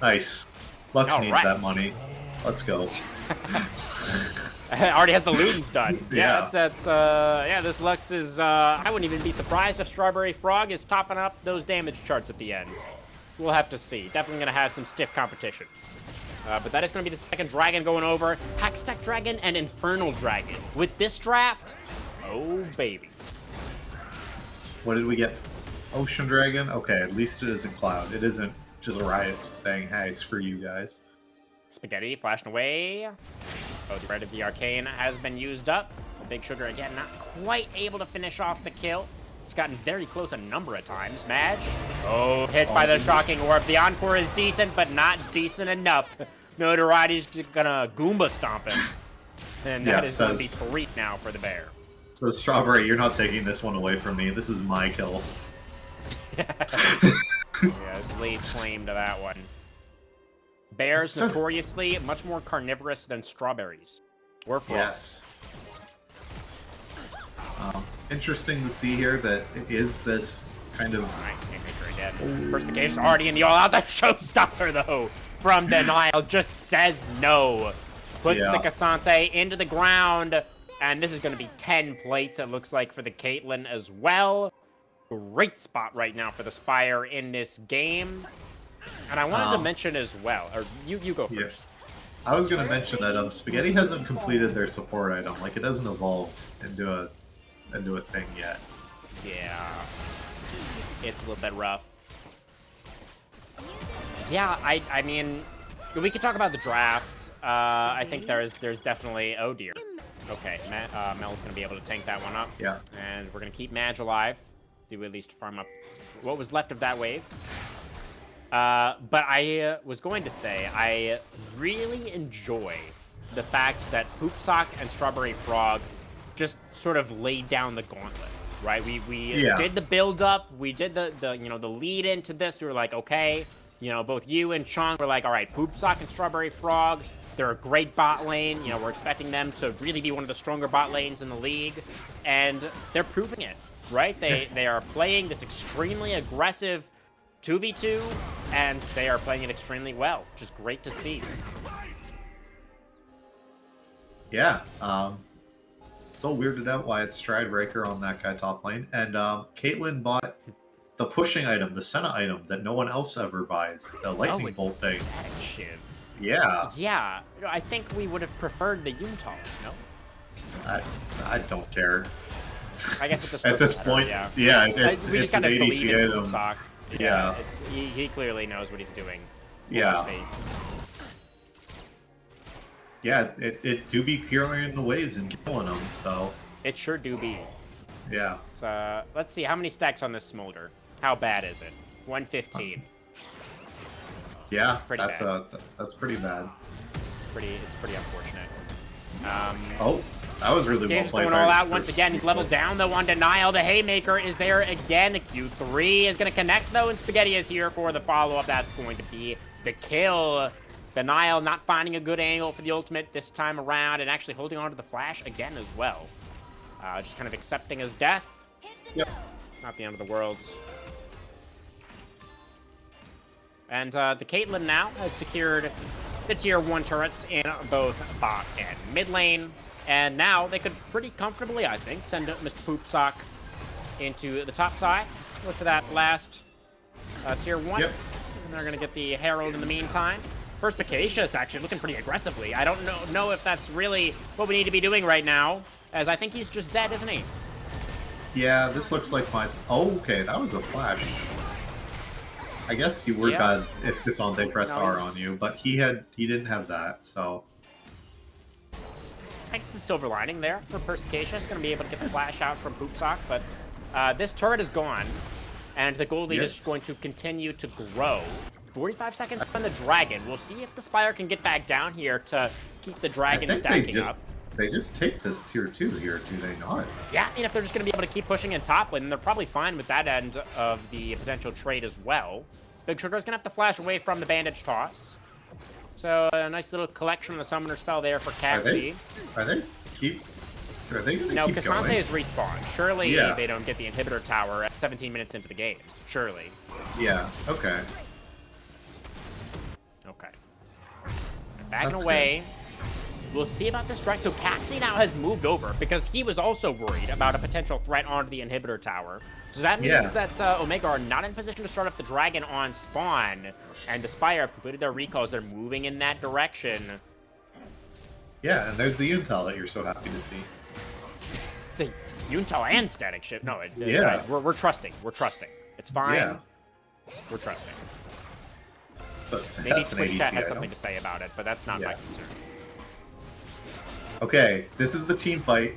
Nice. Lux needs Alright. that money. Let's go. Already has the Ludens done. Yeah. This Lux is, I wouldn't even be surprised if Strawberry Frog is topping up those damage charts at the end. We'll have to see. Definitely gonna have some stiff competition. But that is gonna be the second dragon going over. Hackstack Dragon and Infernal Dragon. With this draft, oh baby. What did we get? Ocean Dragon? Okay, at least it isn't Cloud. It isn't just a Riot just saying, hey, screw you guys. Spaghetti flashing away. Oh, the Red of the Arcane has been used up. Big Sugar again, not quite able to finish off the kill. It's gotten very close a number of times. Madge. Oh, hit by the Shocking Orb. The Encore is decent, but not decent enough. Notoriety's gonna Goomba stomp him. And that is gonna be 3 now for the bear. So Strawberry, you're not taking this one away from me. This is my kill. Yeah, it's lead claim to that one. Bears notoriously much more carnivorous than strawberries. Or frogs. Yes. Interesting to see here that it is this kind of... Nice Haymaker again. Perspicacious already in the all-out. The showstopper, though, from Denial just says no. Puts the Cassante into the ground. And this is going to be 10 plates, it looks like, for the Caitlyn as well. Great spot right now for the Spire in this game. And I wanted to mention as well, or you go first. Yeah. I was going to mention that Spaghetti hasn't completed their support item. Like, it hasn't evolved into a thing yet. Yeah. It's a little bit rough. Yeah, I mean, we could talk about the draft. I think there's definitely... Oh, dear. Okay, Mel's going to be able to tank that one up. Yeah. And we're going to keep Madge alive. Do at least farm up what was left of that wave. But I was going to say, I really enjoy the fact that Poopsock and Strawberry Frog just sort of laid down the gauntlet, right? We did the build-up, we did the lead into this. We were like, okay, both you and Chong were like, all right, Poopsock and Strawberry Frog, they're a great bot lane. We're expecting them to really be one of the stronger bot lanes in the league, and they're proving it, right? They are playing this extremely aggressive 2v2, and they are playing it extremely well, which is great to see. Yeah, still weirded out why it's Stridebreaker on that guy top lane. And Caitlyn bought the pushing item, the Senna item that no one else ever buys, the lightning bolt thing. Static Shiv. Yeah. Yeah, I think we would have preferred the Yuntal, no? I don't care. I guess it just at this better, point, yeah. it's we just an kind of believe in ADC item. Poopsock. Yeah. He clearly knows what he's doing. Yeah. Yeah, it do be clearing the waves and killing them, so... It sure do be. Yeah. So, let's see, how many stacks on this Smolder? How bad is it? 115. Yeah, pretty bad. That's pretty bad. It's pretty unfortunate. Oh, that was really well played. Going all out once again. He's leveled down though on Denial. The Haymaker is there again. The Q3 is going to connect though, and Spaghetti is here for the follow-up. That's going to be the kill. Denial not finding a good angle for the ultimate this time around, and actually holding on to the flash again as well. Just kind of accepting his death. Yep. Not the end of the world. And the Caitlyn now has secured the tier 1 turrets in both bot and mid lane. And now they could pretty comfortably, I think, send Mr. Poopsock into the top side. Look for that last tier 1. Yep. And they're going to get the Herald in the meantime. Perspicacious actually looking pretty aggressively. I don't know if that's really what we need to be doing right now, as I think he's just dead, isn't he? Yeah, this looks like my... Oh, okay, that was a flash. I guess you were God if Cassante pressed R on you, but he didn't have that, so... Thanks to silver lining there for Perspicacious. Going to be able to get the flash out from Poopsock, but this turret is gone, and the gold lead is going to continue to grow. 45 seconds on the Dragon. We'll see if the Spire can get back down here to keep the Dragon stacking up. They just take this tier 2 here, do they not? Yeah, and if they're just going to be able to keep pushing in top lane, they're probably fine with that end of the potential trade as well. Big Sugar's going to have to flash away from the bandage toss. So a nice little collection of the summoner spell there for Caxi. Are they going to keep No, going? Cassante is respawned. Surely they don't get the inhibitor tower at 17 minutes into the game. Surely. Yeah, okay. Okay. Backing away. We'll see about this strike. So Caxi now has moved over because he was also worried about a potential threat onto the inhibitor tower. So that means that Omega are not in position to start up the Dragon on spawn. And the Spire have completed their recalls. They're moving in that direction. Yeah, and there's the intel that you're so happy to see. See, Yuntal and static shift. No, we're trusting. We're trusting. It's fine. Yeah. We're trusting. So Maybe Twitch chat has something to say about it, but that's not my concern. Okay, this is the team fight.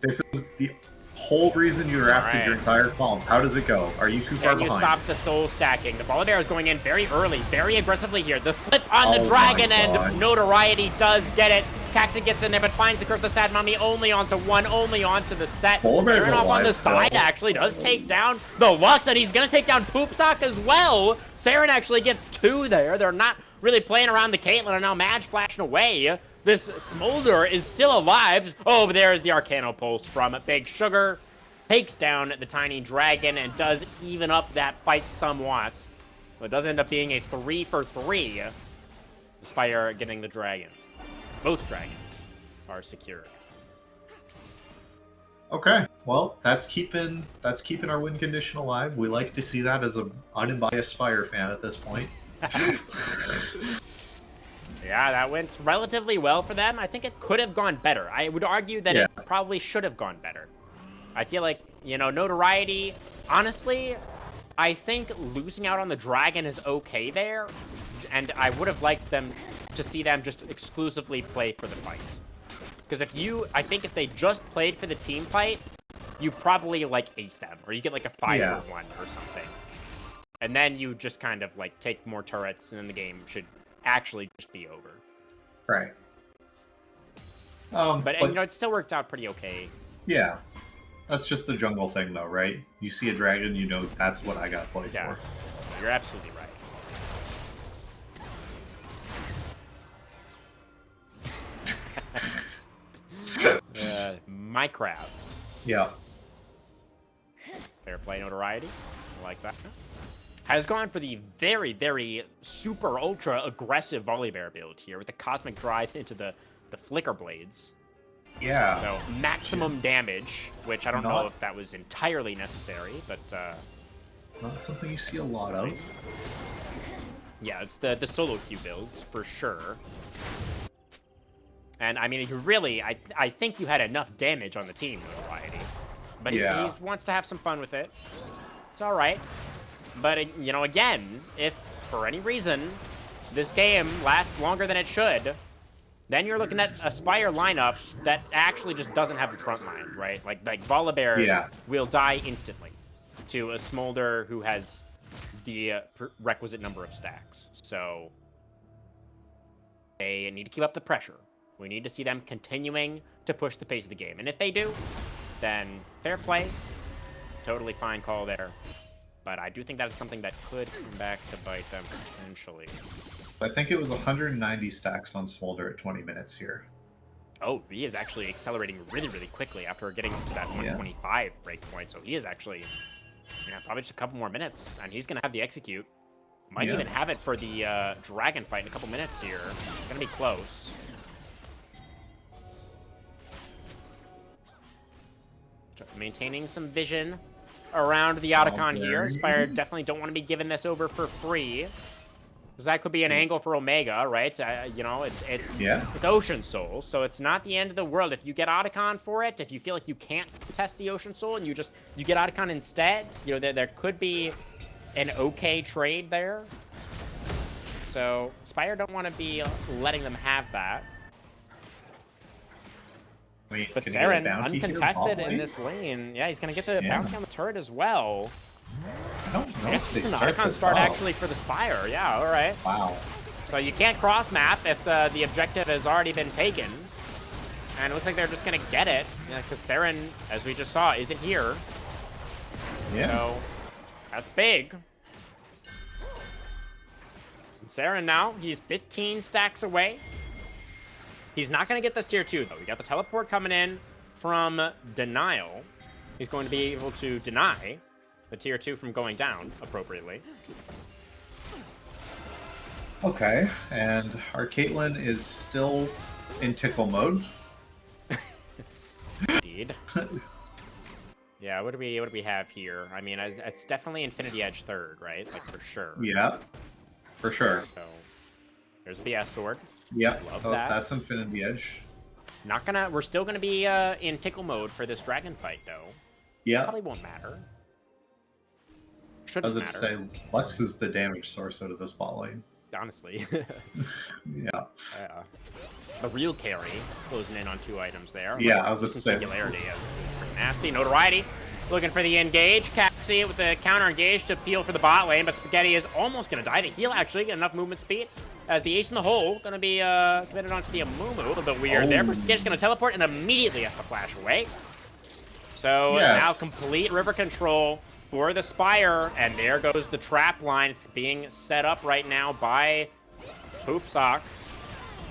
This is the whole reason you drafted your entire column. How does it go? Are you too far behind? Can you stop the soul stacking? The Volibear is going in very early, very aggressively here. The flip on the Dragon, and Notoriety does get it. Caxi gets in there, but finds the Curse of the Sad Mummy only onto one, only onto the set. Sarenov on the side actually does take down the Lux, and he's going to take down Poopsock as well. Saren actually gets 2 there. They're not really playing around the Caitlyn, and now Madge flashing away. This Smolder is still alive. Oh, but there is the Arcano Pulse from Big Sugar. Takes down the tiny Dragon and does even up that fight somewhat. But it does end up being a 3 for 3. The Spire getting the Dragon. Both Dragons are secured. Okay, well, that's keeping our win condition alive. We like to see that as an unbiased Spire fan at this point. Yeah, that went relatively well for them. I think it could have gone better. I would argue that it probably should have gone better. I feel like, you know, Notoriety, honestly, I think losing out on the Dragon is okay there. And I would have liked them to see them just exclusively play for the fight. Because I think if they just played for the team fight, you probably, like, ace them. Or you get, like, a 5-1 or something. And then you just kind of, like, take more turrets, and then the game should actually just be over. Right. But you know, it still worked out pretty okay. Yeah. That's just the jungle thing, though, right? You see a dragon, you know that's what I gotta play for. You're absolutely right. My crowd. Yeah. Fair play, Notoriety. I like that. Has gone for the very, very super ultra aggressive Volibear build here with the Cosmic Drive into the Flicker Blades. Yeah. So maximum damage, which I don't know if that was entirely necessary, but not something you see a lot of. Yeah, it's the solo queue builds for sure. And I mean, you really, I think you had enough damage on the team, Notoriety. But he wants to have some fun with it. It's all right. But, you know, again, if for any reason this game lasts longer than it should, then you're looking at a Spire lineup that actually just doesn't have the front line, right? Like Volibear will die instantly to a Smolder who has the requisite number of stacks. So they need to keep up the pressure. We need to see them continuing to push the pace of the game. And if they do, then fair play. Totally fine call there. But I do think that is something that could come back to bite them potentially. I think it was 190 stacks on Smolder at 20 minutes here. Oh, he is actually accelerating really, really quickly after getting to that 125 breakpoint. So he is actually, probably just a couple more minutes, and he's going to have the execute. Might even have it for the dragon fight in a couple minutes here. Going to be close. Maintaining some vision around the Otacon here. Spire definitely don't want to be giving this over for free. Because that could be an angle for Omega, right? It's Ocean Soul, so it's not the end of the world. If you get Otacon for it, if you feel like you can't contest the Ocean Soul and you get Otacon instead, there could be an okay trade there. So Spire don't want to be letting them have that. Wait, but Saren, uncontested in this lane. Yeah, he's going to get the bounty on the turret as well. I don't know. I guess it's an Otacon start actually for the Spire. Yeah, all right. Wow. So you can't cross map if the objective has already been taken. And it looks like they're just going to get it. Because Saren, as we just saw, isn't here. Yeah. So that's big. And Saren now, he's 15 stacks away. He's not going to get this tier 2, though. We got the teleport coming in from Denial. He's going to be able to deny the tier 2 from going down appropriately. Okay, and our Caitlyn is still in tickle mode. Indeed. Yeah, what do we have here? I mean, it's definitely Infinity Edge third, right? Like, for sure. Yeah, for sure. So, there's the S sword. Yep, Love that. That's Infinity Edge. We're still gonna be in tickle mode for this dragon fight, though. Yeah. Probably won't matter. I Shouldn't was matter. going to say, Lux is the damage source out of this bot lane. Honestly. Yeah. The real carry closing in on 2 items there. Yeah, I was going to say. Singularity is pretty nasty. Notoriety looking for the engage. Caxi with the counter engage to peel for the bot lane, but Spaghetti is almost going to die. The heal actually get enough movement speed as the ace in the hole going to be committed onto the Amumu. A little bit weird there. But Spaghetti's going to teleport and immediately has to flash away. So now complete river control for the Spire, and there goes the trap line. It's being set up right now by Poopsock.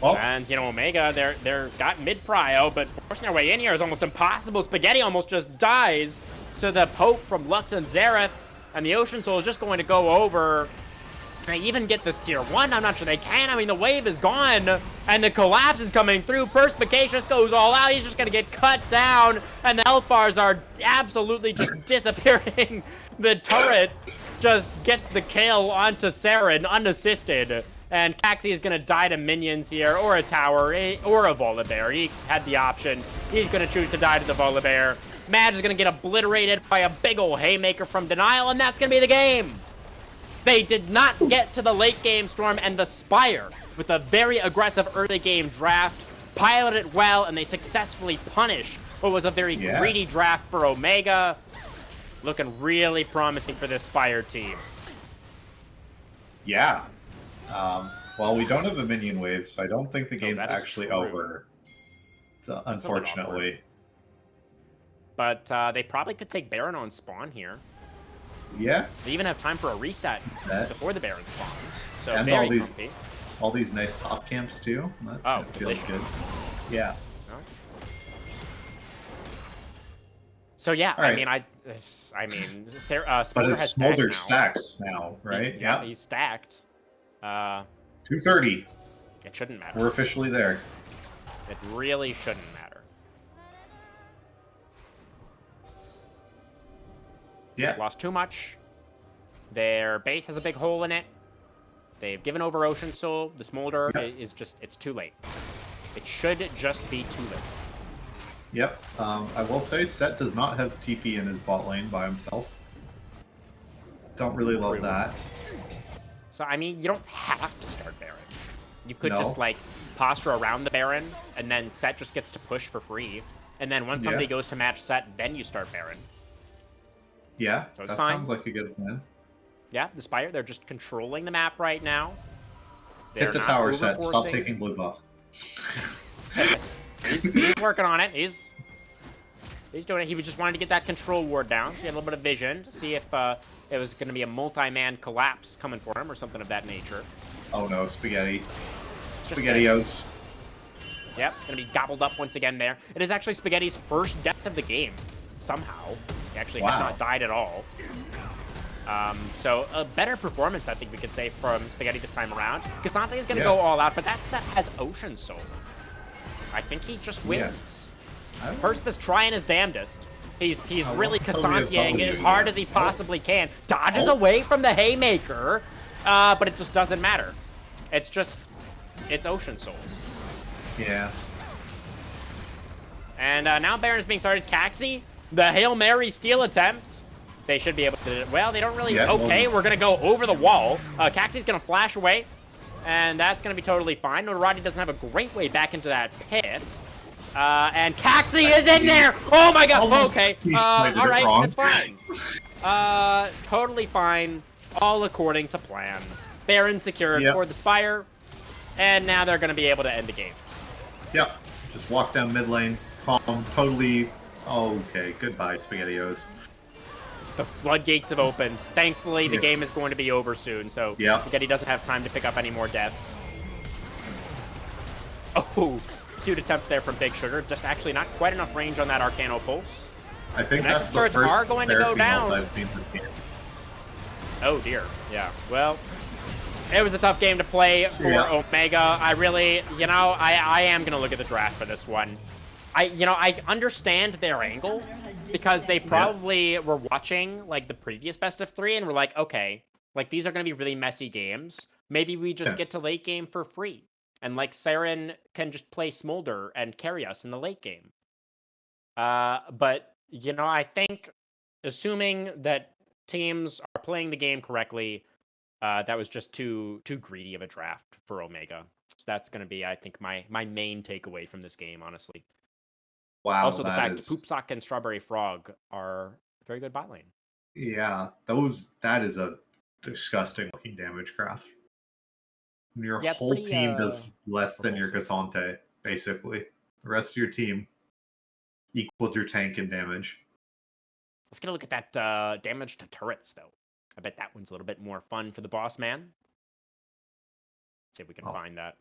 Oh. And, Omega, they're got mid-prio, but forcing their way in here is almost impossible. Spaghetti almost just dies to the Pope from Lux and Xerath, and the Ocean Soul is just going to go over. Can they even get this tier 1? I'm not sure they can. I mean, the wave is gone, and the collapse is coming through. Perspicacious goes all out. He's just going to get cut down, and the health bars are absolutely just disappearing. The turret just gets the kill onto Saren unassisted, and Caxi is going to die to minions here, or a tower, or a Volibear. He had the option. He's going to choose to die to the Volibear. Madge is going to get obliterated by a big ol' haymaker from Denial, and that's going to be the game. They did not get to the late game Storm, and the Spire, with a very aggressive early game draft, piloted it well, and they successfully punished what was a very greedy draft for Omega. Looking really promising for this Spire team. Yeah. Well, we don't have a minion wave, so I don't think the game's actually over. So, unfortunately. But they probably could take Baron on spawn here. Yeah. They even have time for a reset before the Baron spawns. So and very comfy. All these nice top camps too. That feels good. Yeah. So yeah, right. Smolder has Smolder stacks now, right? He's stacked. 230. It shouldn't matter. We're officially there. It really shouldn't matter. Yeah. They've lost too much. Their base has a big hole in it. They've given over Ocean Soul. The Smolder is just, it's too late. It should just be too late. Yep. I will say Set does not have TP in his bot lane by himself. Don't really love that. So, I mean, you don't have to start Baron. You could just, like, posture around the Baron, and then Set just gets to push for free. And then once somebody goes to match Set, then you start Baron. Yeah, so that fine. Sounds like a good plan. Yeah, the Spire, they're just controlling the map right now. Hit the tower, Set. Stop taking blue buff. he's working on it. He's doing it. He just wanted to get that control ward down, so he had a little bit of vision to see if it was going to be a multi-man collapse coming for him or something of that nature. Oh no, spaghetti. Just SpaghettiOs. Yep, gonna be gobbled up once again there. It is actually Spaghetti's first death of the game, somehow. He actually had Wow. not died at all. So a better performance, I think we could say, from Spaghetti this time around. Cassante is gonna go all out, but that set has Ocean Soul. I think he just wins. Persp is trying his damnedest. He's really Cassanteing as hard as he possibly can. Dodges away from the Haymaker, but it just doesn't matter. It's Ocean Soul. Yeah. And now Baron's being started. Caxi, the Hail Mary steal attempts. They should be able to, well, they don't really, okay, we're gonna go over the wall. Caxi's gonna flash away, and that's gonna be totally fine. Notorati doesn't have a great way back into that pit. And Caxi is in there! Oh my god, okay. Alright, that's fine. Totally fine. All according to plan. Baron secured for the Spire, and now they're gonna be able to end the game. Yep. Just walk down mid lane, calm, totally. Okay, goodbye, SpaghettiOs. The floodgates have opened. Thankfully, the game is going to be over soon, so Spaghetti doesn't have time to pick up any more deaths. Oh, cute attempt there from Big Sugar. Just actually not quite enough range on that Arcano Pulse. I think Next that's the turrets first are going to go down. I've seen from here. Oh dear, yeah. Well, it was a tough game to play for Omega. I really, I am going to look at the draft for this one. I understand their angle because they probably were watching like the previous best of 3 and were like, okay, like these are going to be really messy games. Maybe we just get to late game for free. And like Saren can just play Smolder and carry us in the late game. But, I think assuming that teams are playing the game correctly, that was just too greedy of a draft for Omega. So that's going to be, I think, my main takeaway from this game, honestly. Wow. Also, the fact that Poopsock and Strawberry Frog are very good bot lane. Yeah, that is a disgusting looking damage graph. Your whole team does less than your Cassante, basically. The rest of your team equals your tank in damage. Let's get a look at that damage to turrets, though. I bet that one's a little bit more fun for the boss man. Let's see if we can find that.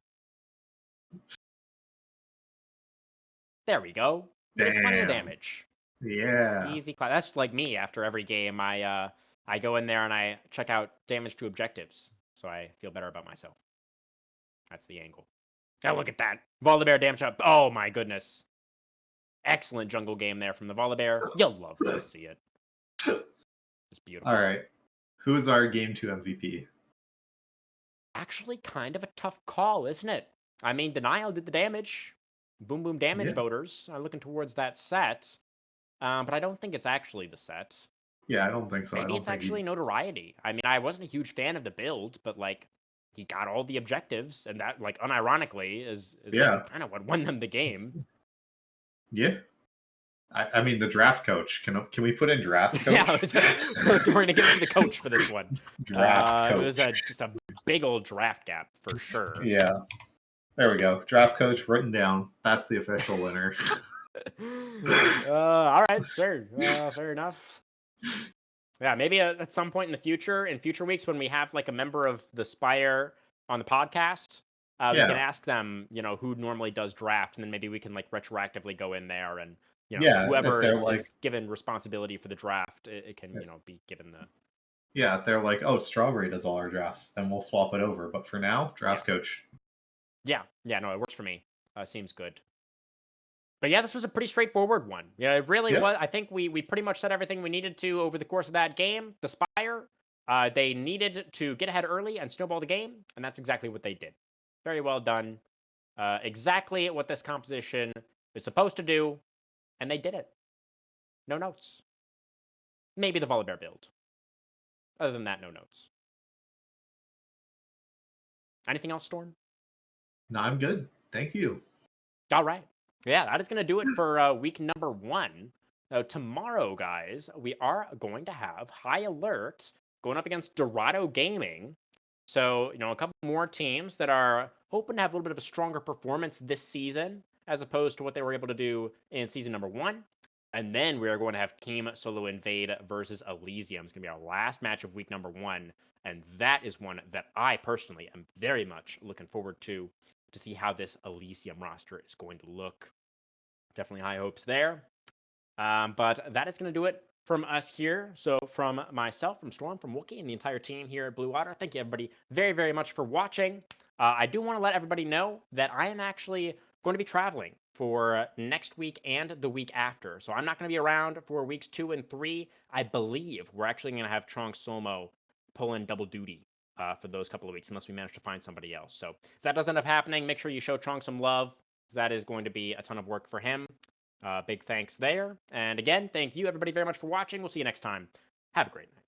There we go. Plenty of damage. Yeah. Easy class. That's like me after every game. I go in there and I check out damage to objectives, so I feel better about myself. That's the angle. Now look at that. Volibear damage up. Oh my goodness. Excellent jungle game there from the Volibear. You'll love to see it. It's beautiful. All right. Who is our Game 2 MVP? Actually, kind of a tough call, isn't it? I mean, Denial did the damage. Boom Boom damage voters are looking towards that set. But I don't think it's actually the set. Yeah, I don't think so. Maybe it's actually Notoriety. I mean, I wasn't a huge fan of the build, but like, he got all the objectives, and that, like, unironically, is kind of what won them the game. Yeah. I mean, the draft coach. Can we put in draft coach? Yeah, we're going to give it to the coach for this one. Draft coach. It was just a big old draft gap, for sure. Yeah. There we go. Draft coach written down. That's the official winner. All right, sure. Fair enough. Yeah, maybe at some point in future weeks, when we have like a member of the Spire on the podcast, we can ask them, who normally does draft, and then maybe we can like retroactively go in there and, whoever is given responsibility for the draft, it can, be given the. Yeah, if they're like, oh, Strawberry does all our drafts, then we'll swap it over. But for now, draft coach. Yeah, no, it works for me. Seems good. But yeah, this was a pretty straightforward one. Yeah, it really was. I think we pretty much said everything we needed to over the course of that game. The Spire, they needed to get ahead early and snowball the game, and that's exactly what they did. Very well done. Exactly what this composition is supposed to do, and they did it. No notes. Maybe the Volibear build. Other than that, no notes. Anything else, Storm? No, I'm good. Thank you. All right. Yeah, that is going to do it for week number 1. Now, tomorrow, guys, we are going to have High Alert going up against Dorado Gaming. So, a couple more teams that are hoping to have a little bit of a stronger performance this season, as opposed to what they were able to do in season number 1. And then we are going to have Team Solo Invade versus Elysium. It's going to be our last match of week number 1. And that is one that I personally am very much looking forward to see how this Elysium roster is going to look. Definitely high hopes there. But that is going to do it from us here. So from myself, from Storm, from Wookie, and the entire team here at Blue Water, thank you everybody very, very much for watching. I do want to let everybody know that I am actually going to be traveling for next week and the week after. So I'm not going to be around for weeks 2 and 3. I believe we're actually going to have Trong Somo pull in double duty for those couple of weeks, unless we manage to find somebody else. So if that does end up happening, make sure you show Trong some love, because that is going to be a ton of work for him. Big thanks there. And again, thank you everybody very much for watching. We'll see you next time. Have a great night.